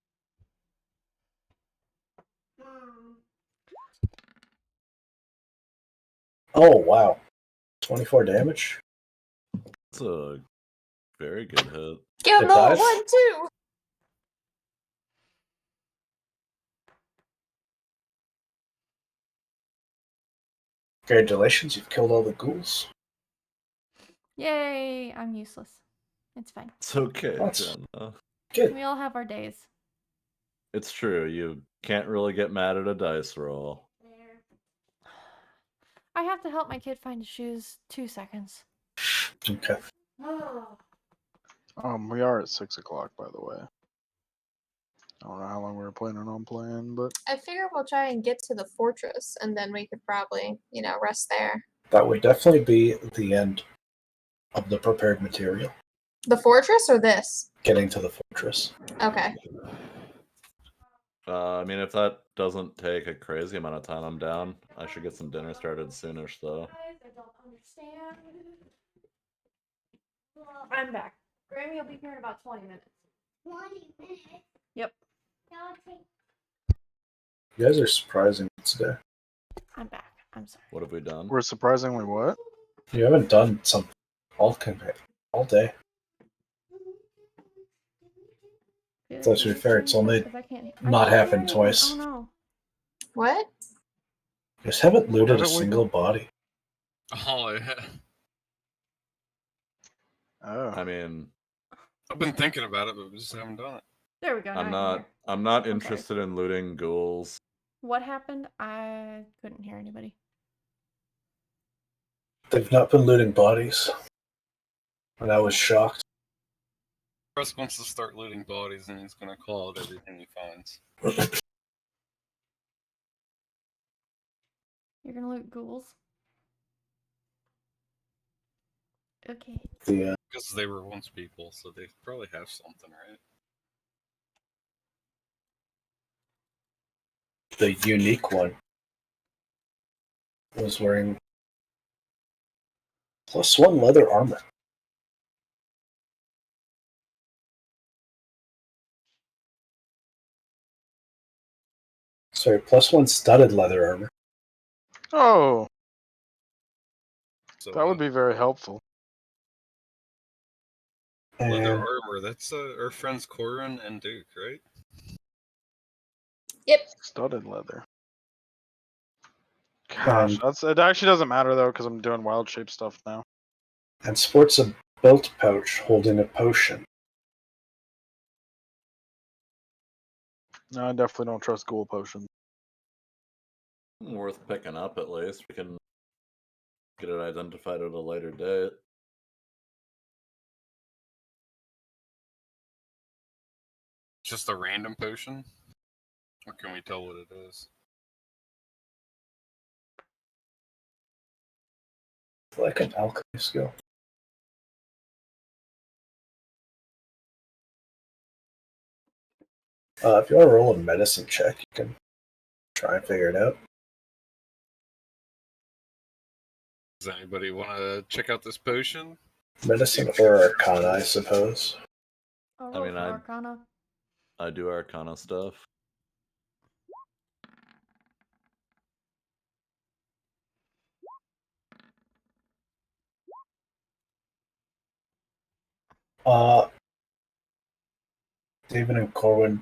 Oh, wow. 24 damage. That's a very good hit. Give him It a dies? 1-2. Congratulations, you've killed all the ghouls. Yay! I'm useless. It's fine. It's okay, That's- Jenna. Good. We all have our days. It's true. You can't really get mad at a dice roll. I have to help my kid find his shoes. 2 seconds. Okay. We are at 6 o'clock, by the way. I don't know how long we were planning on playing, but I figure we'll try and get to the fortress, and then we could probably, rest there. That would definitely be the end of the prepared material. The fortress or this? Getting to the fortress. Okay. I mean, if that doesn't take a crazy amount of time, I'm down. I should get some dinner started soonish, though. I don't understand. I'm back. Grammy will be here in about 20 minutes. 20 minutes. Yep. You guys are surprising me today. I'm back. I'm sorry. What have we done? we're surprisingly what? You haven't done something all day. So to be fair, it's only not happened twice. Oh no. What? You just haven't looted a haven't we single body. Oh, yeah. Oh. I mean, I've been thinking about it, but we just haven't done it. There we go. I'm now I can not. hear. I'm not sorry. interested in looting ghouls. What happened? I couldn't hear anybody. They've not been looting bodies. And I was shocked. Russ wants to start looting bodies, and he's gonna call out everything he finds. You're gonna loot ghouls? Okay. Because they were once people, so they probably have something, right? The unique one was wearing +1 leather armor. Sorry, +1 studded leather armor. Oh, So that would be very helpful. leather And armor. That's our friends Corin and Duke, right? Yep. Studded leather. Gosh, it actually doesn't matter though because I'm doing wild shape stuff now. and sports a belt pouch holding a potion. No, I definitely don't trust ghoul potions. Worth picking up at least. We can get it identified at a later date. Just a random potion? Or can we tell what it is? Like an alchemy skill. If you want to roll a medicine check, you can try and figure it out. Does anybody want to check out this potion? Medicine or Arcana, I suppose. I'll I roll mean, for I- Arcana. I do Arcana stuff. David and Corwin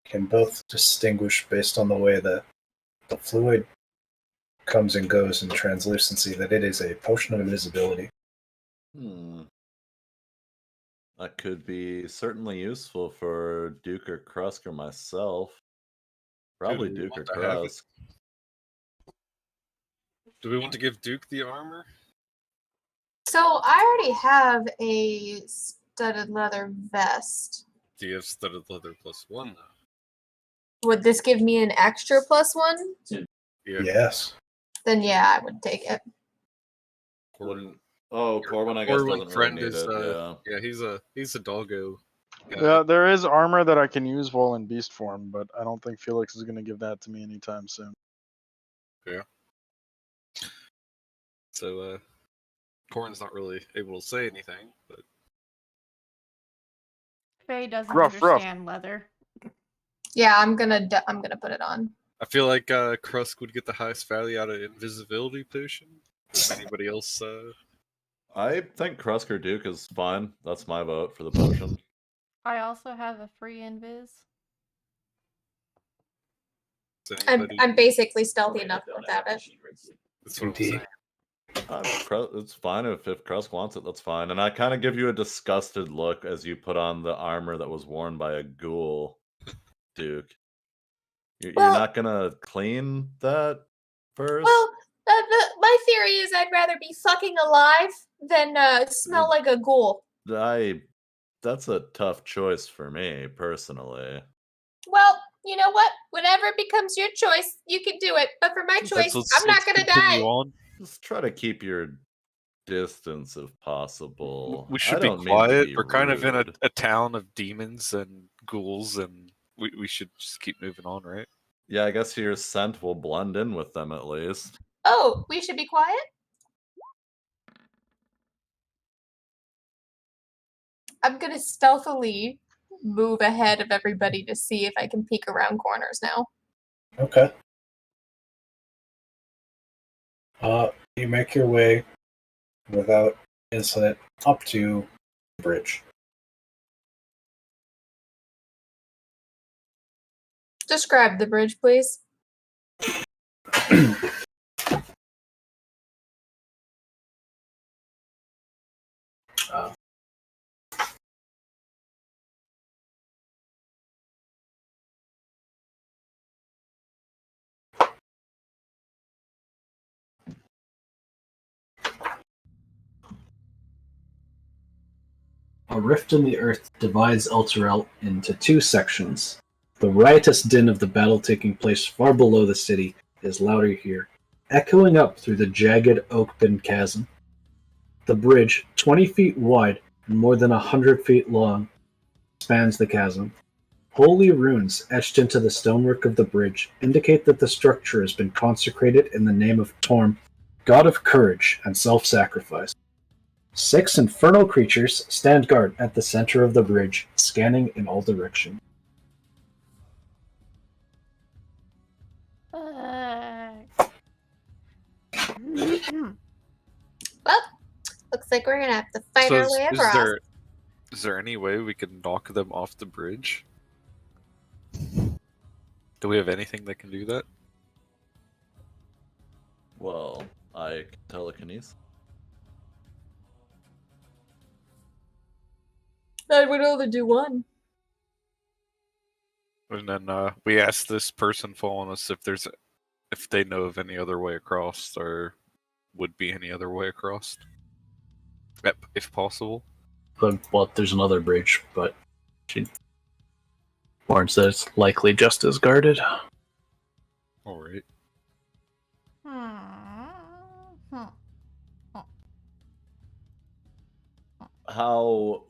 can both distinguish based on the way that the fluid comes and goes in translucency that it is a potion of invisibility. That could be certainly useful for Duke or Krusk or myself. Probably Do we Duke or want to have it? Krusk. Do we want to give Duke the armor? So I already have a studded leather vest. Do you have studded leather +1 though? Would this give me an extra +1? Yeah. Yes. Then yeah, I would take it. Corwin, Corwin, I guess Corwin doesn't really friend need is it. Yeah. he's a doggo. guy. Yeah, there is armor that I can use while in beast form, but I don't think Felix is going to give that to me anytime soon. Yeah. So Corin's not really able to say anything, but Faye doesn't Rough. understand leather. Yeah, I'm gonna put it on. I feel like Krusk would get the highest value out of invisibility potion. Does anybody else? I think Krusk or Duke is fine. That's my vote for the potion. I also have a free invis. Does I'm anybody- basically stealthy enough without it. That's what I'm Indeed. saying. It's fine if Krusk wants it. That's fine. And I kind of give you a disgusted look as you put on the armor that was worn by a ghoul, Duke. You're Well- not gonna clean that first? Well, my theory is I'd rather be fucking alive than smell like a ghoul. That's a tough choice for me personally. Well, you know what? Whenever it becomes your choice, you can do it. But for my choice, I'm not gonna die. On. Just try to keep your distance if possible. We I should be don't mean to quiet. be We're kind of in rude. a town of demons and ghouls, and we should just keep moving on, right? Yeah, I guess your scent will blend in with them at least. Oh, we should be quiet? I'm gonna stealthily move ahead of everybody to see if I can peek around corners now. Okay. You make your way without incident up to the bridge. Describe the bridge, please. A rift in the earth divides Elturel into two sections. The riotous din of the battle taking place far below the city is louder here, echoing up through the jagged oak-bend chasm. The bridge, 20 feet wide and more than 100 feet long, spans the chasm. Holy runes etched into the stonework of the bridge indicate that the structure has been consecrated in the name of Torm, god of courage and self-sacrifice. 6 infernal creatures stand guard at the center of the bridge, scanning in all directions. Well, looks like we're gonna have to fight our way across. Is there any way we can knock them off the bridge? Do we have anything that can do that? Well, I can telekinesis. I would only do one. And then we asked this person following us if they know of any other way across, or would be any other way across, if possible. But, well, there's another bridge, but she warns that it's likely just as guarded. All right. How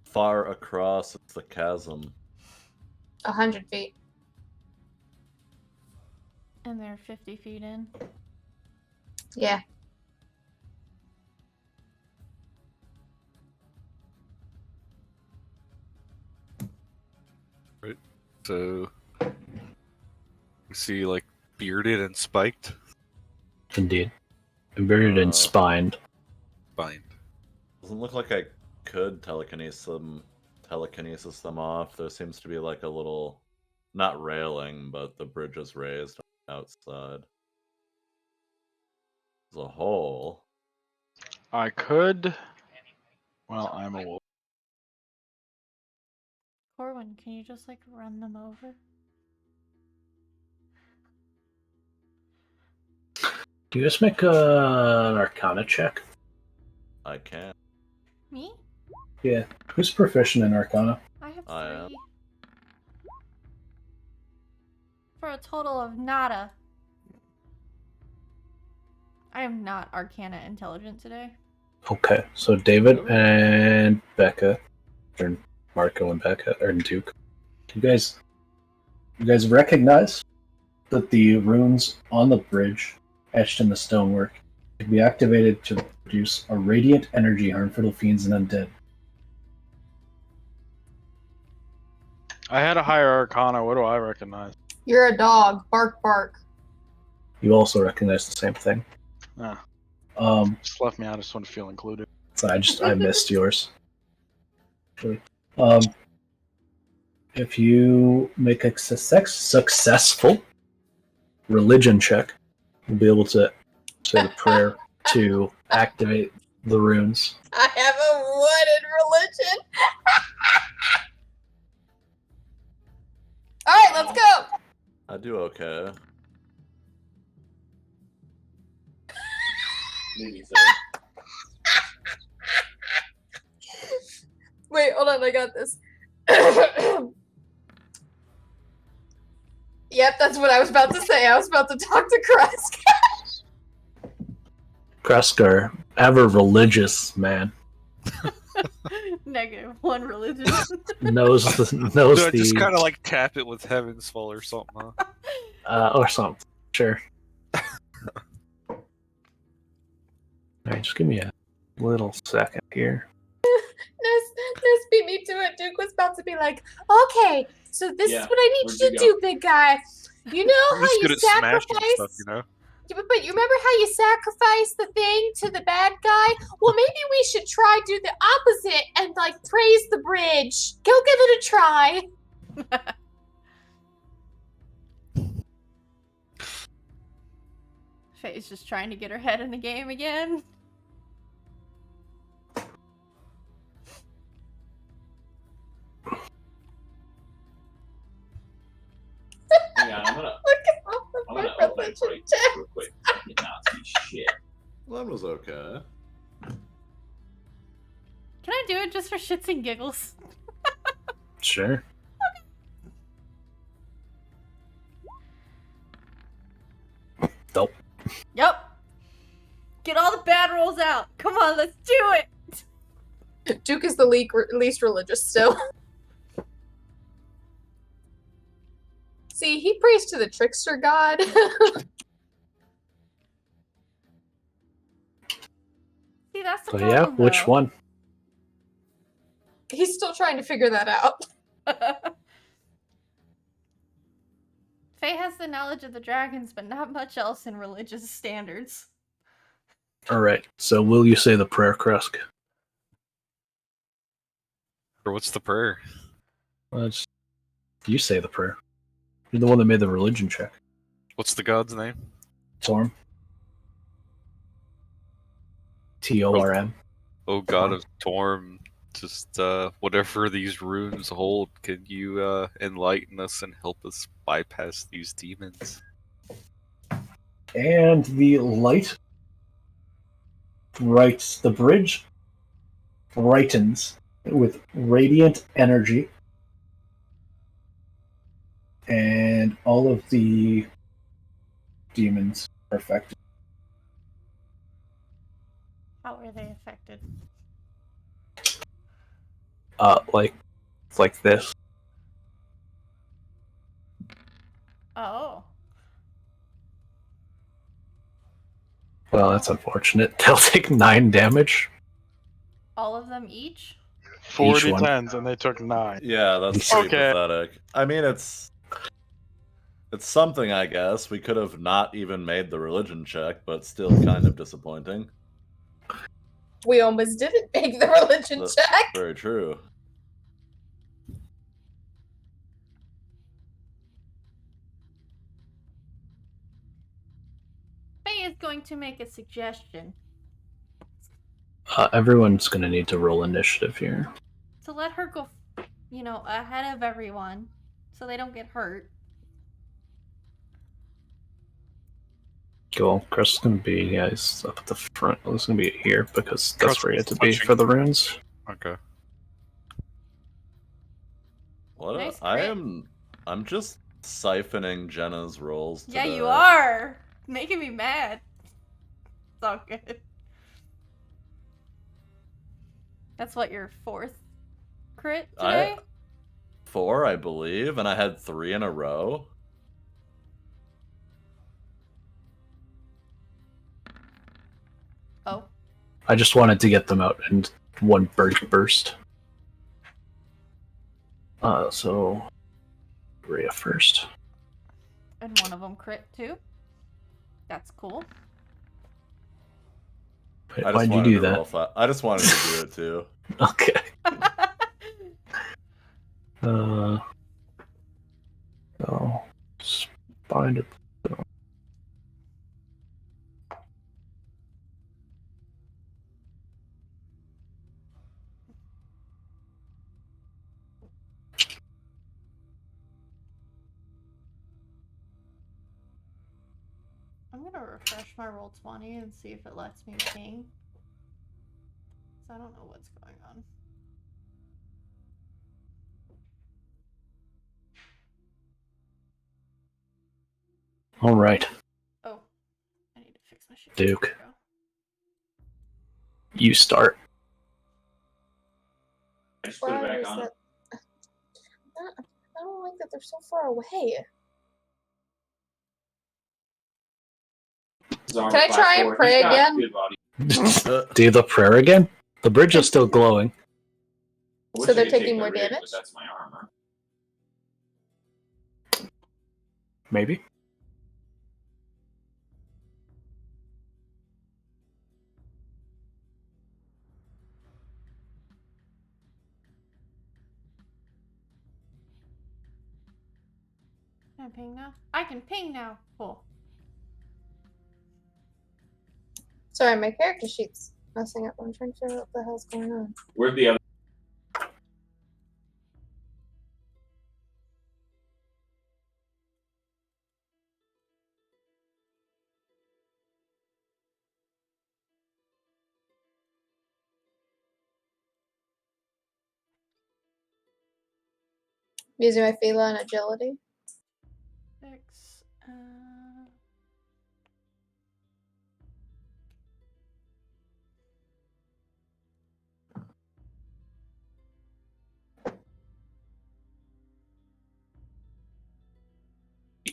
far across is the chasm? 100 feet. And they're 50 feet in. Yeah. Right. So we see like bearded and spiked. Indeed. And bearded and spined. Spined. Doesn't look like I could telekinesis them off. There seems to be like a little, not railing, but the bridge is raised outside. There's a hole. I could. Well, I'm a wolf. Corwin, can you just like run them over? Do you just make an Arcana check? I can. Me? Yeah. Who's proficient in Arcana? I have I am. 3. For a total of nada. I am not Arcana intelligent today. Okay, so David and Becca, or Marco and Becca, or Duke. You guys recognize that the runes on the bridge, etched in the stonework, can be activated to produce a radiant energy harmful to fiends and undead. I had a higher Arcana. What do I recognize? You're a dog. Bark, bark. You also recognize the same thing. Ah, Just left me out. I just want to feel included. So I missed yours. If you make a successful religion check, you'll be able to say the prayer to activate the runes. I have a wooden religion. All right, let's go. I do okay. Maybe so. hold on, I got this. Yep, that's what I was about to say. I was about to talk to Kresk. Kresker, ever religious man, -1 religion. knows No, the just kind of like tap it with Heaven's Fall or something, huh? or something. Sure. Alright, just give me a little second here. Ness beat me to it. Duke was about to be like, okay, so this is what I need where'd you you to go? do, big guy. You know I'm how just you good at smashing sacrifice? stuff, you know? Yeah, but you remember how you sacrifice the thing to the bad guy? Well, maybe we should try do the opposite and like praise the bridge. Go give it a try. Faye's just trying to get her head in the game again. Hang on, I'm gonna open my break real quick. I cannot see shit. Well, that was okay. Can I do it just for shits and giggles? Sure. Nope. Yep. Get all the bad rolls out. Come on, let's do it. Duke is the least religious still. See, he prays to the trickster god. See, that's the So problem, yeah, which though. one? He's still trying to figure that out. Faye has the knowledge of the dragons, but not much else in religious standards. Alright, so will you say the prayer, Kresk? Or what's the prayer? You say the prayer. You're the one that made the religion check. What's the god's name? Torm. Torm. Oh god of Torm, just whatever these runes hold, can you enlighten us and help us bypass these demons? And the light brights the bridge brightens with radiant energy, and all of the demons are affected. How are they affected? Like this. Oh. Well, that's unfortunate. They'll take 9 damage. All of them each? 40 one. tens, and they took 9. Yeah, that's pretty Okay. pathetic. I mean, it's something, I guess. We could have not even made the religion check, but still kind of disappointing. We almost didn't make the religion That's check. very true. Faye is going to make a suggestion Everyone's gonna need to roll initiative here. to let her go, ahead of everyone so they don't get hurt. Cool. Chris is gonna be, he's up at the front. He's gonna be here because that's Chris where he had to be punching. for the runes. Okay. What? Nice I'm just siphoning Jenna's rolls. Yeah, today. you are. Making me mad. It's all good. That's what, your 4th crit today? 4, I believe, and I had 3 in a row. Oh. I just wanted to get them out in one burst. So Rhea first. And one of them crit too. That's cool. Wait, I just why'd you wanted do to that? roll I just wanted to do it too. Okay. So just find it. I'm gonna refresh my roll 20 and see if it lets me ping. 'Cause I don't know what's going on. All right, Oh, I need to fix my shit. Duke. There we go. You start. I just put it Why back is on. that? I don't like that they're so far away. Can I try and pray again? Good body. Do the prayer again? The bridge is still glowing. I wish So I they're could take taking the more rig, damage? But that's my armor. Maybe. Can I ping now? I can ping now. Cool. Sorry, my character sheet's messing up. I'm trying to figure out what the hell's going on. Where'd the other? Using my feline agility. Fix.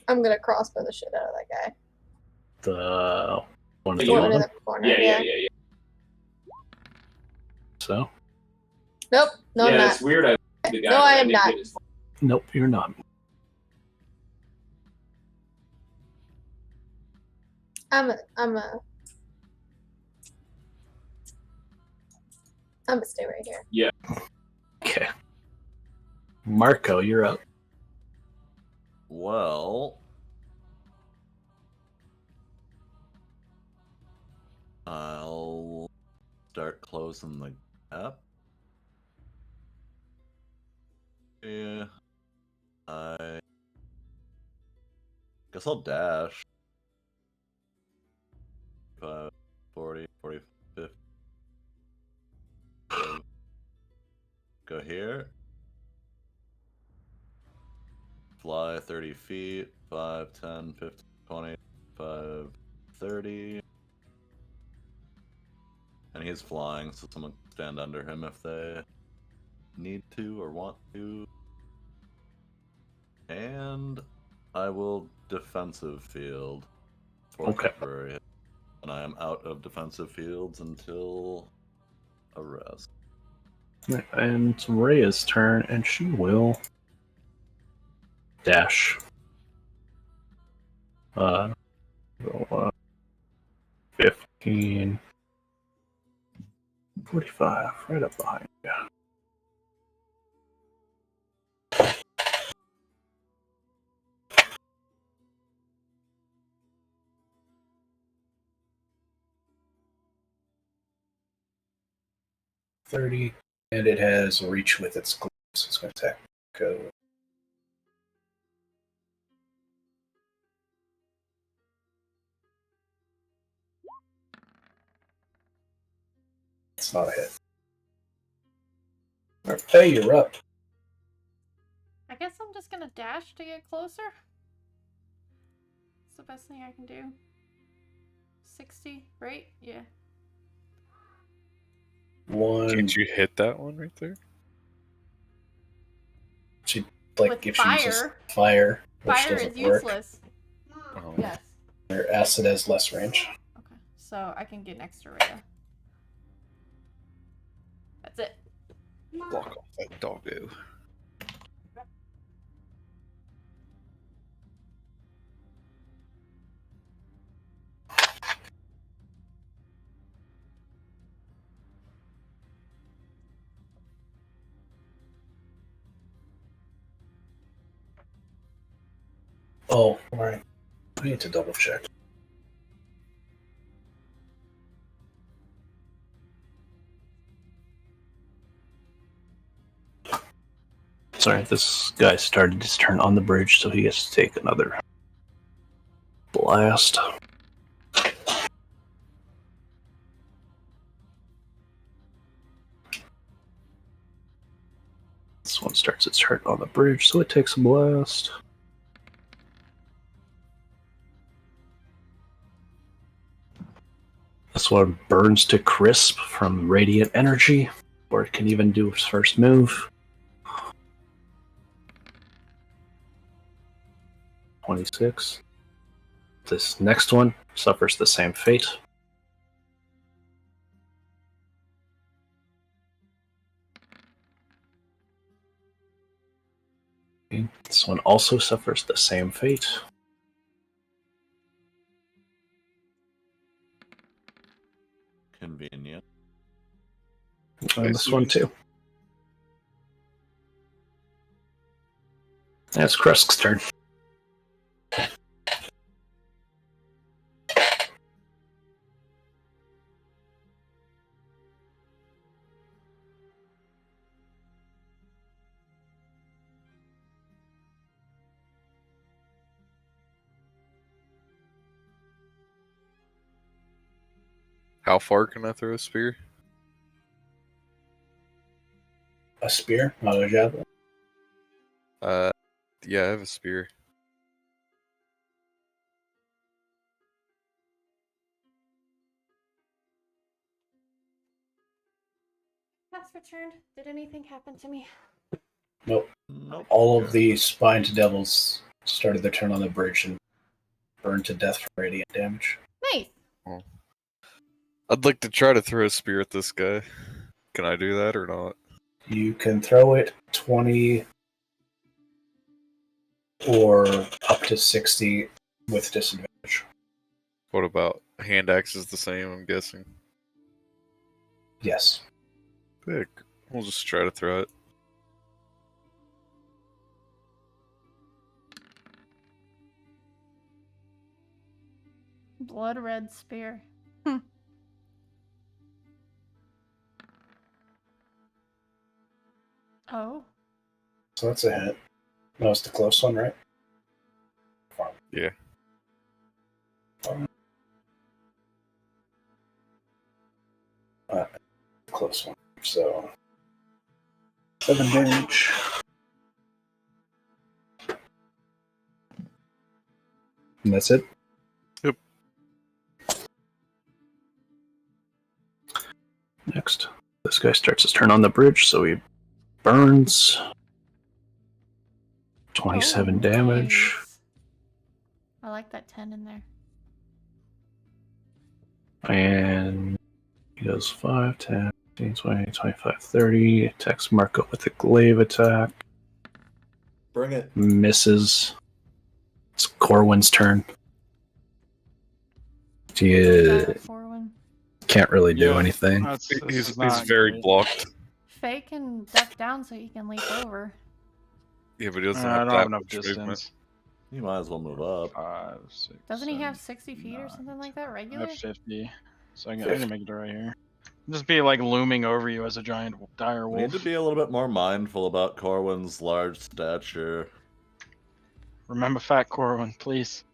I'm gonna crossbow the shit out of that guy. The one at The the One in bottom. the corner. Yeah. So, Nope. No, yeah, I'm it's not. weird. The guy No, I am didn't not. hit his- nope, you're not. I'm gonna stay right here. Yeah. Okay. Marco, you're up. Well, I'll start closing the gap. Yeah, I guess I'll dash. 5, 40, 40, 50. Go here. Fly 30 feet. 5, 10, 15, 20, 5, 30. And he's flying, so someone can stand under him if they need to or want to. And I will defensive field for Okay. temporary. And I am out of defensive fields until a rest. And it's Rhea's turn, and she will dash. 15, 45, right up behind you. $30, and it has reach with its glove, so it's going to attack. Go. It's not a hit. Okay, you're up. I guess I'm just gonna dash to get closer. It's the best thing I can do. 60, right? Yeah. One. Can't you hit that one right there? She like With if she uses fire. fire, which Fire doesn't is work. useless. Oh. Yes. Her acid has less range. Okay. So I can get next to Rhea. That's it. Block off that doggo. Oh, alright. I need to double check. Sorry, this guy started his turn on the bridge, so he gets to take another blast. This one starts its turn on the bridge, so it takes a blast. This one burns to crisp from radiant energy, or it can even do its first move. 26. This next one suffers the same fate. Okay, this one also suffers the same fate. Convenient. And this one too. That's Krusk's turn. How far can I throw a spear? A spear, not a javelin. Yeah, I have a spear. Past returned. Did anything happen to me? Nope. Nope. All of the spined devils started their turn on the bridge and burned to death from radiant damage. Nice. I'd like to try to throw a spear at this guy. Can I do that or not? You can throw it 20 or up to 60 with disadvantage. What about hand axe is the same, I'm guessing. Yes. Big. We'll just try to throw it. Blood red spear. Oh. So that's a hit. That was the close one, right? Yeah. Close one. So 7 damage. And that's it? Yep. Next, this guy starts his turn on the bridge, so he burns. 27 damage. Nice. I like that 10 in there. And he does 5, 10, 15, 20, 25, 30. Attacks Marco with a glaive attack. Bring it. Misses. It's Corwin's turn. He can't really do anything. He's very blocked. Faye can duck down so he can leap over. Yeah, but he doesn't I have don't that have enough much distance. movement. You might as well move up. 5, 6, Doesn't he 7, have 60 feet or something like that I regular? have 50. So I can make it right here. Just be like looming over you as a giant dire We need wolf. to be a little bit more mindful about Corwin's large stature. Remember Fat Corwin, please.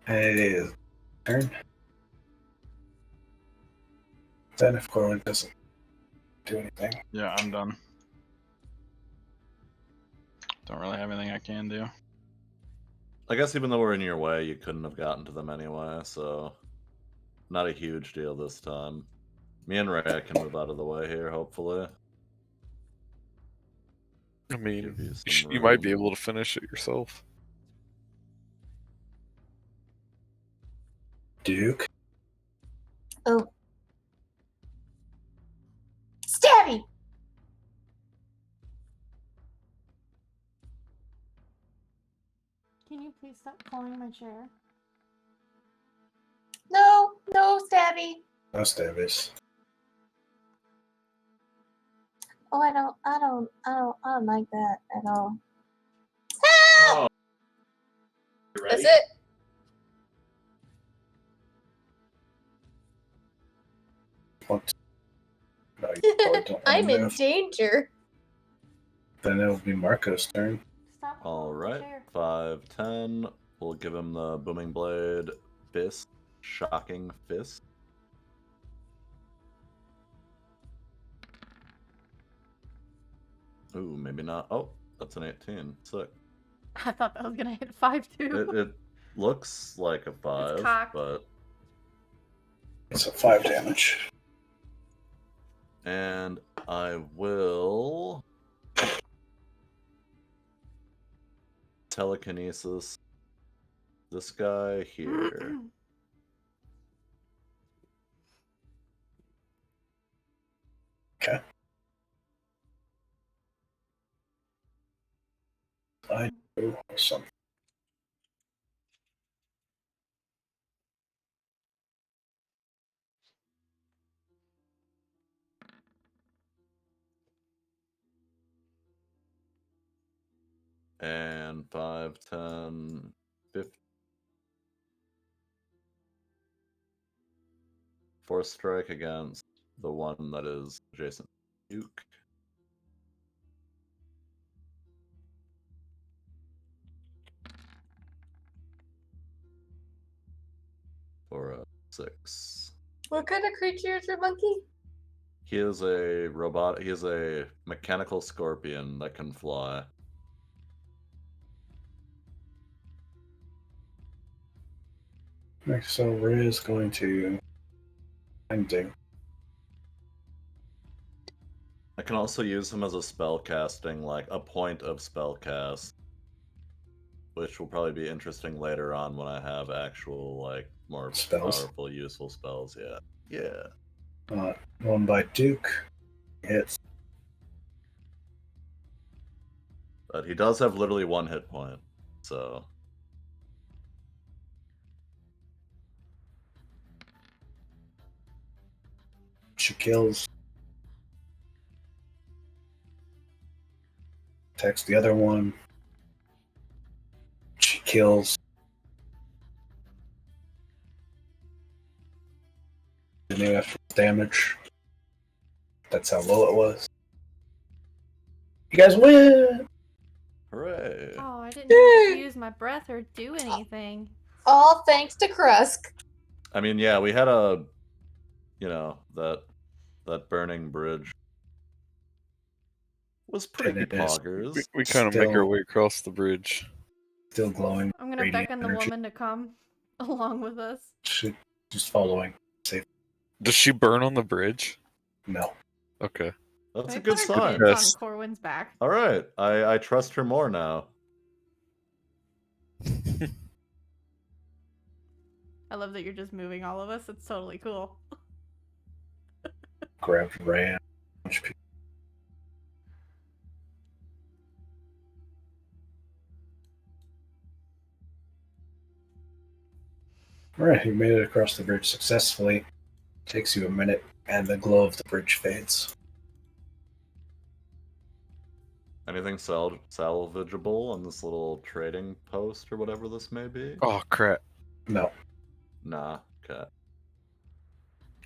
And it is turn. Then if Corwin doesn't do anything. Yeah, I'm done. Don't really have anything I can do. I guess even though we're in your way, you couldn't have gotten to them anyway, so not a huge deal this time. Me and Ray can move out of the way here, hopefully. I mean, Give you some you might be room. able to finish it yourself. Duke. Oh. Stabby! Can you please stop calling my chair? No, no, Stabby. No stabbies. Oh, I don't like that at all. Oh. You ready? That's it. What? No, you probably don't I'm wanna in move. danger. Then it'll be Marco's turn. Stop calling my Alright, chair. 5, 10. We'll give him the Booming Blade Fist. Shocking Fist. Ooh, maybe not. Oh, that's an 18. Sick. I thought that was gonna hit 5 too. It looks like a 5, cocked. but So 5 damage. And I will telekinesis this guy here. Okay. I do something. And 5, 10, 15. Force strike against the one that is adjacent to Duke. For a 6. What kind of creature is your monkey? He is a robot. He is a mechanical scorpion that can fly. Okay, so Riz going to ending. I can also use him as a spell casting, like a point of spell cast, which will probably be interesting later on when I have actual, like, more Spells. powerful, useful spells. Yeah, yeah. One by Duke. Hits. But he does have literally 1 hit point, so She kills. Attacks the other one. She kills. Continue after damage. That's how low it was. You guys win! hooray! Oh, I didn't have to use my breath or do anything. All thanks to Krusk. I mean, yeah, we had a, that burning bridge was pretty And it is poggers. We kind of make our Still- way across the bridge. Still glowing. I'm gonna Radiant beckon the energy. woman to come along with us. She's following. Safe. Does she burn on the bridge? No. Okay. That's Can a we good put our sign. dibs Yes. on Corwin's back? All right, I trust her more now. I love that you're just moving all of us. It's totally cool. Grabbed Ram. Alright, you made it across the bridge successfully. Takes you a minute, and the glow of the bridge fades. Anything salvageable on this little trading post or whatever this may be? Oh crap. No. Nah. Okay.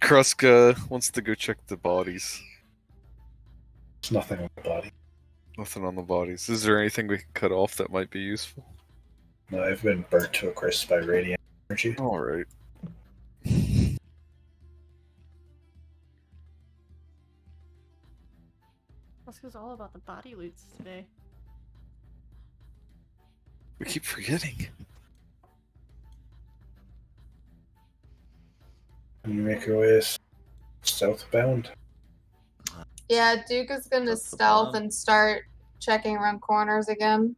Kruska wants to go check the bodies. There's nothing on the body. Nothing on the bodies. Is there anything we can cut off that might be useful? No, I've been burnt to a crisp by radiant energy. Alright. Let's all about the body loots today. We keep forgetting. And you make your way southbound. Yeah, Duke is gonna That's the stealth plan. and start checking around corners again.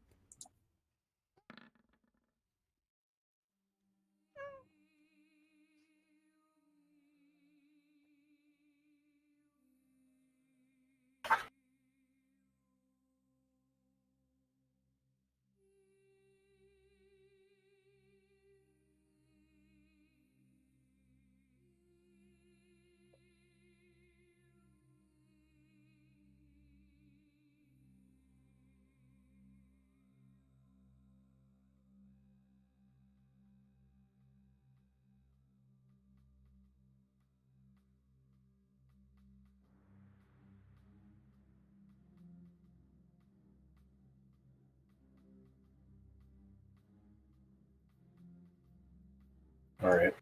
Alright.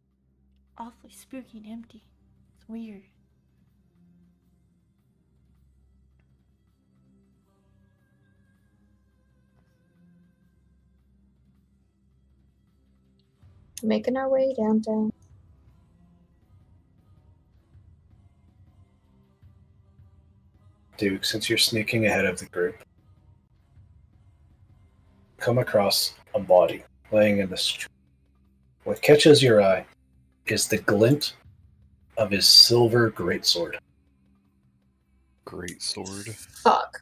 Awfully spooky and empty. It's weird. Making our way downtown. Duke, since you're sneaking ahead of the group, come across a body laying in the street. What catches your eye is the glint of his silver greatsword. Great sword. Fuck.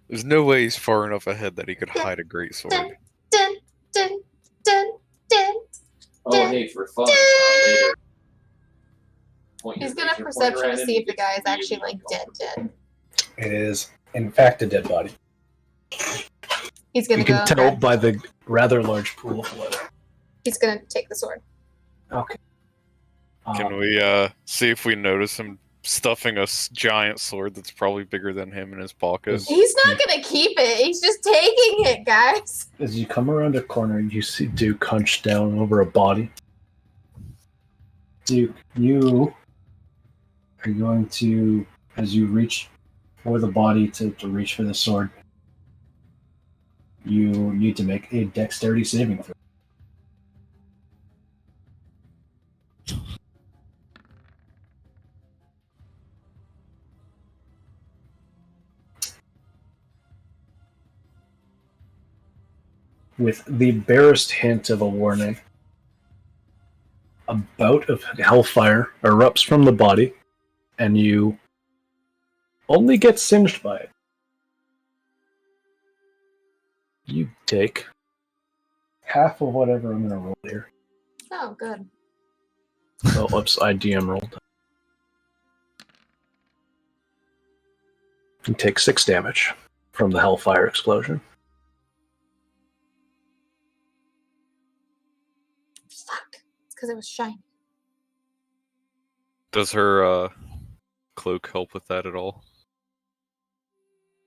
There's no way he's far enough ahead that he could hide a great sword. Dun, dun, dun, dun, dun. Oh, hey, for fun. Later. He's gonna perception to see if the guy is actually like dead. It is, in fact, a dead body. He's gonna You can go. tell by the rather large pool of blood. He's gonna take the sword. Okay. Can we see if we notice him stuffing a giant sword that's probably bigger than him in his pocket? He's not gonna keep it. He's just taking it, guys. As you come around a corner, you see Duke hunched down over a body. Duke, you are going to, as you reach for the body to reach for the sword, you need to make a dexterity saving throw. With the barest hint of a warning, a bout of hellfire erupts from the body, and you only get singed by it. You take half of whatever I'm going to roll here. Oh, good. Oh, oops, I DM rolled. You take 6 damage from the hellfire explosion. Fuck. It's because it was shiny. Does her cloak help with that at all?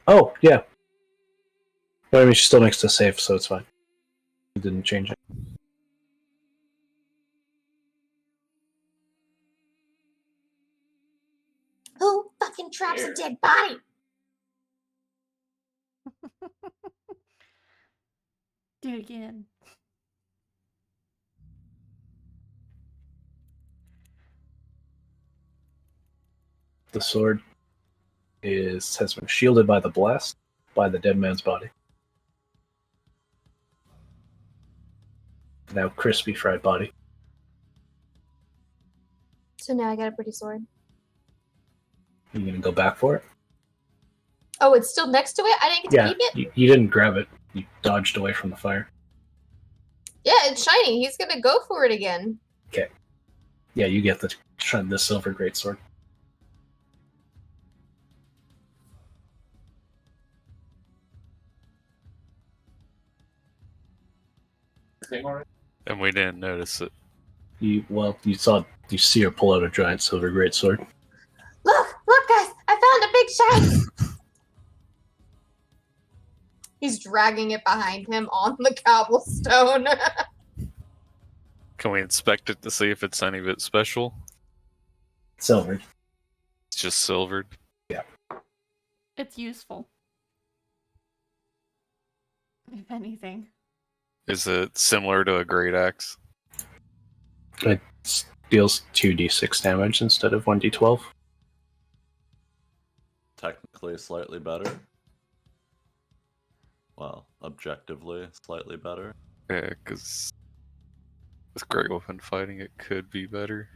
Oh, yeah. But I mean, she still makes the save, so it's fine. It didn't change it. Who fucking traps a dead body? Do it again. The sword has been shielded by the blast, by the dead man's body. Now crispy fried body. So now I got a pretty sword. You gonna go back for it? Oh, it's still next to it? I didn't get to Yeah, keep it? you didn't grab it. You dodged away from the fire. Yeah, it's shiny. He's gonna go for it again. Okay. Yeah, you get the silver greatsword. And we didn't notice it. You see her pull out a giant silver greatsword. Look, guys! I found a big shiny! He's dragging it behind him on the cobblestone. Can we inspect it to see if it's any bit special? Silvered. It's just silvered. Yeah. It's useful. If anything. Is it similar to a great axe? It deals 2d6 damage instead of 1d12. Technically slightly better. Well, objectively slightly better. Yeah, because with great weapon fighting, it could be better.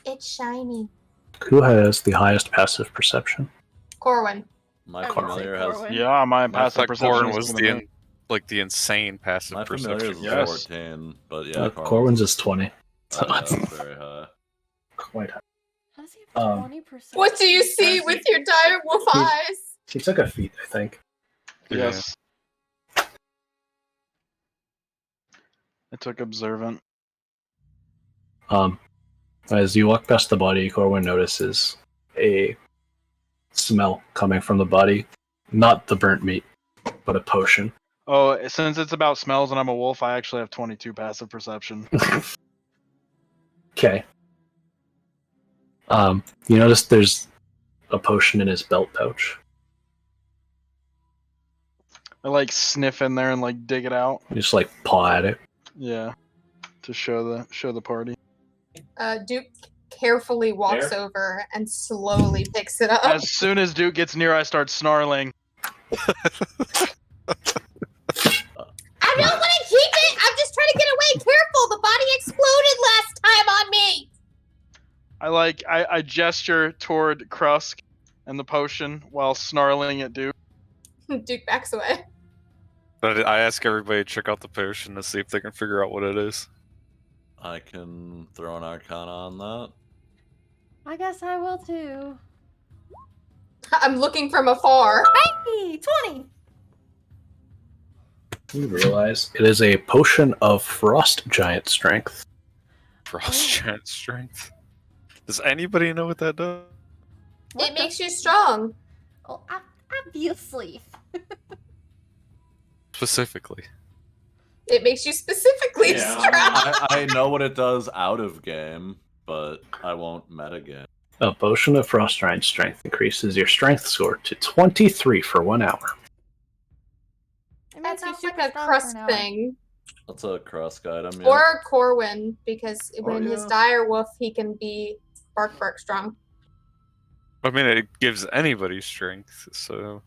It's shiny. Who has the highest passive perception? Corwin. My Oh, familiar has. Corwin. Yeah, my I passive thought perception Corwin is was gonna be- the insane passive My familiar perception. is Yes. 14, but yeah, Corwin's is 20. So yeah, it's that's very high. quite high. How does he have Um, 20%? What do you see with your dire wolf eyes? He took a feat, I think. Yes. I took observant. As you walk past the body, Corwin notices a smell coming from the body. Not the burnt meat, but a potion Oh, since it's about smells and I'm a wolf, I actually have 22 passive perception. Okay. You notice there's a potion in his belt pouch. I like sniff in there and like dig it out. You just like paw at it. Yeah, to show the party. Duke carefully walks There. over and slowly picks it up. As soon as Duke gets near, I start snarling. I don't want to keep it. I'm just trying to get away. Careful, the body exploded last time on me. I gesture toward Krusk and the potion while snarling at Duke. Duke backs away. But I ask everybody to check out the potion to see if they can figure out what it is. I can throw an Arcana on that. I guess I will too. I'm looking from afar. Hey, 20. You realize it is a potion of frost giant strength. Frost giant strength. Does anybody know what that does? It makes you strong. Oh, obviously. Specifically. It makes you specifically Yeah. strong. I know what it does out of game, but I won't metagame. A potion of frost giant strength increases your strength score to 23 for 1 hour. It That makes me sounds like super a strong crust for an hour. thing. That's a Krusk item. Yeah. Or Corwin, because Oh, when his yeah. dire wolf, he can be bark strong. I mean, it gives anybody strength, so.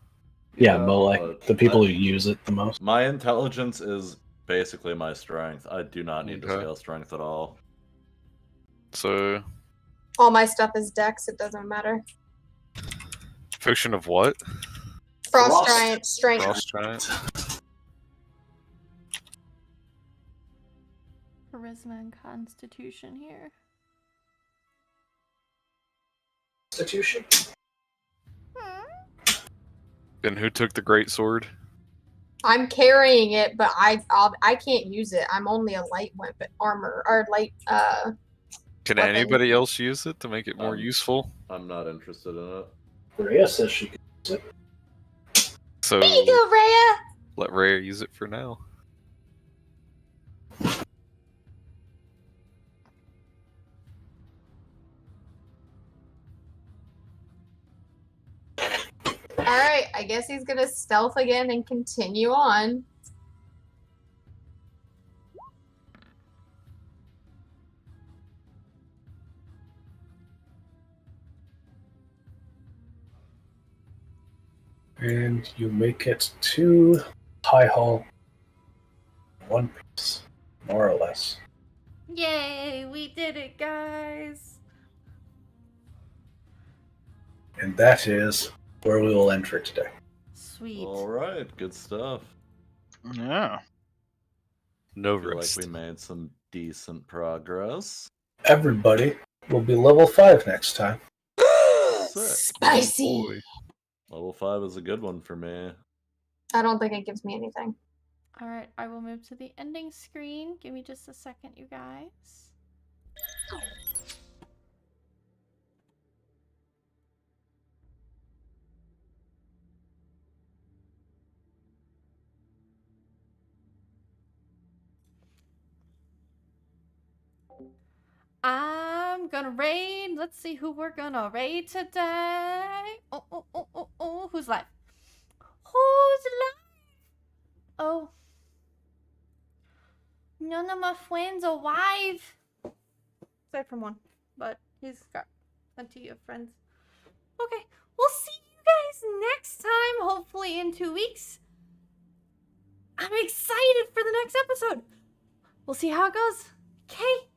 Yeah, Yeah, but like but the people who use it the most. My intelligence is basically my strength. I do not need to Okay. scale strength at all. So, All my stuff is dex, it doesn't matter. potion of what? Frost giant strength. Frost giant. Charisma and Constitution here. Constitution. And who took the great sword? I'm carrying it, but I can't use it. I'm only a light weapon armor or light. Can Weapon. anybody else use it to make it more useful? I'm not interested in it. Rhea says she can use it. So There you go, Rhea. let Rhea use it for now. All right, I guess he's gonna stealth again and continue on. And you make it to High Hall. One piece, more or less. Yay, we did it, guys. And that is where we will enter today. Sweet. All right, good stuff. Yeah. No I feel rest. like we made some decent progress. Everybody will be level 5 next time. Sick. Spicy. Boy. Level 5 is a good one for me. I don't think it gives me anything. All right, I will move to the ending screen. Give me just a second, you guys. I'm gonna raid. Let's see who we're gonna raid today. Oh, who's live? Who's live? Oh. None of my friends are live. Aside from one, but he's got plenty of friends. Okay, we'll see you guys next time, hopefully in 2 weeks. I'm excited for the next episode. We'll see how it goes. Okay.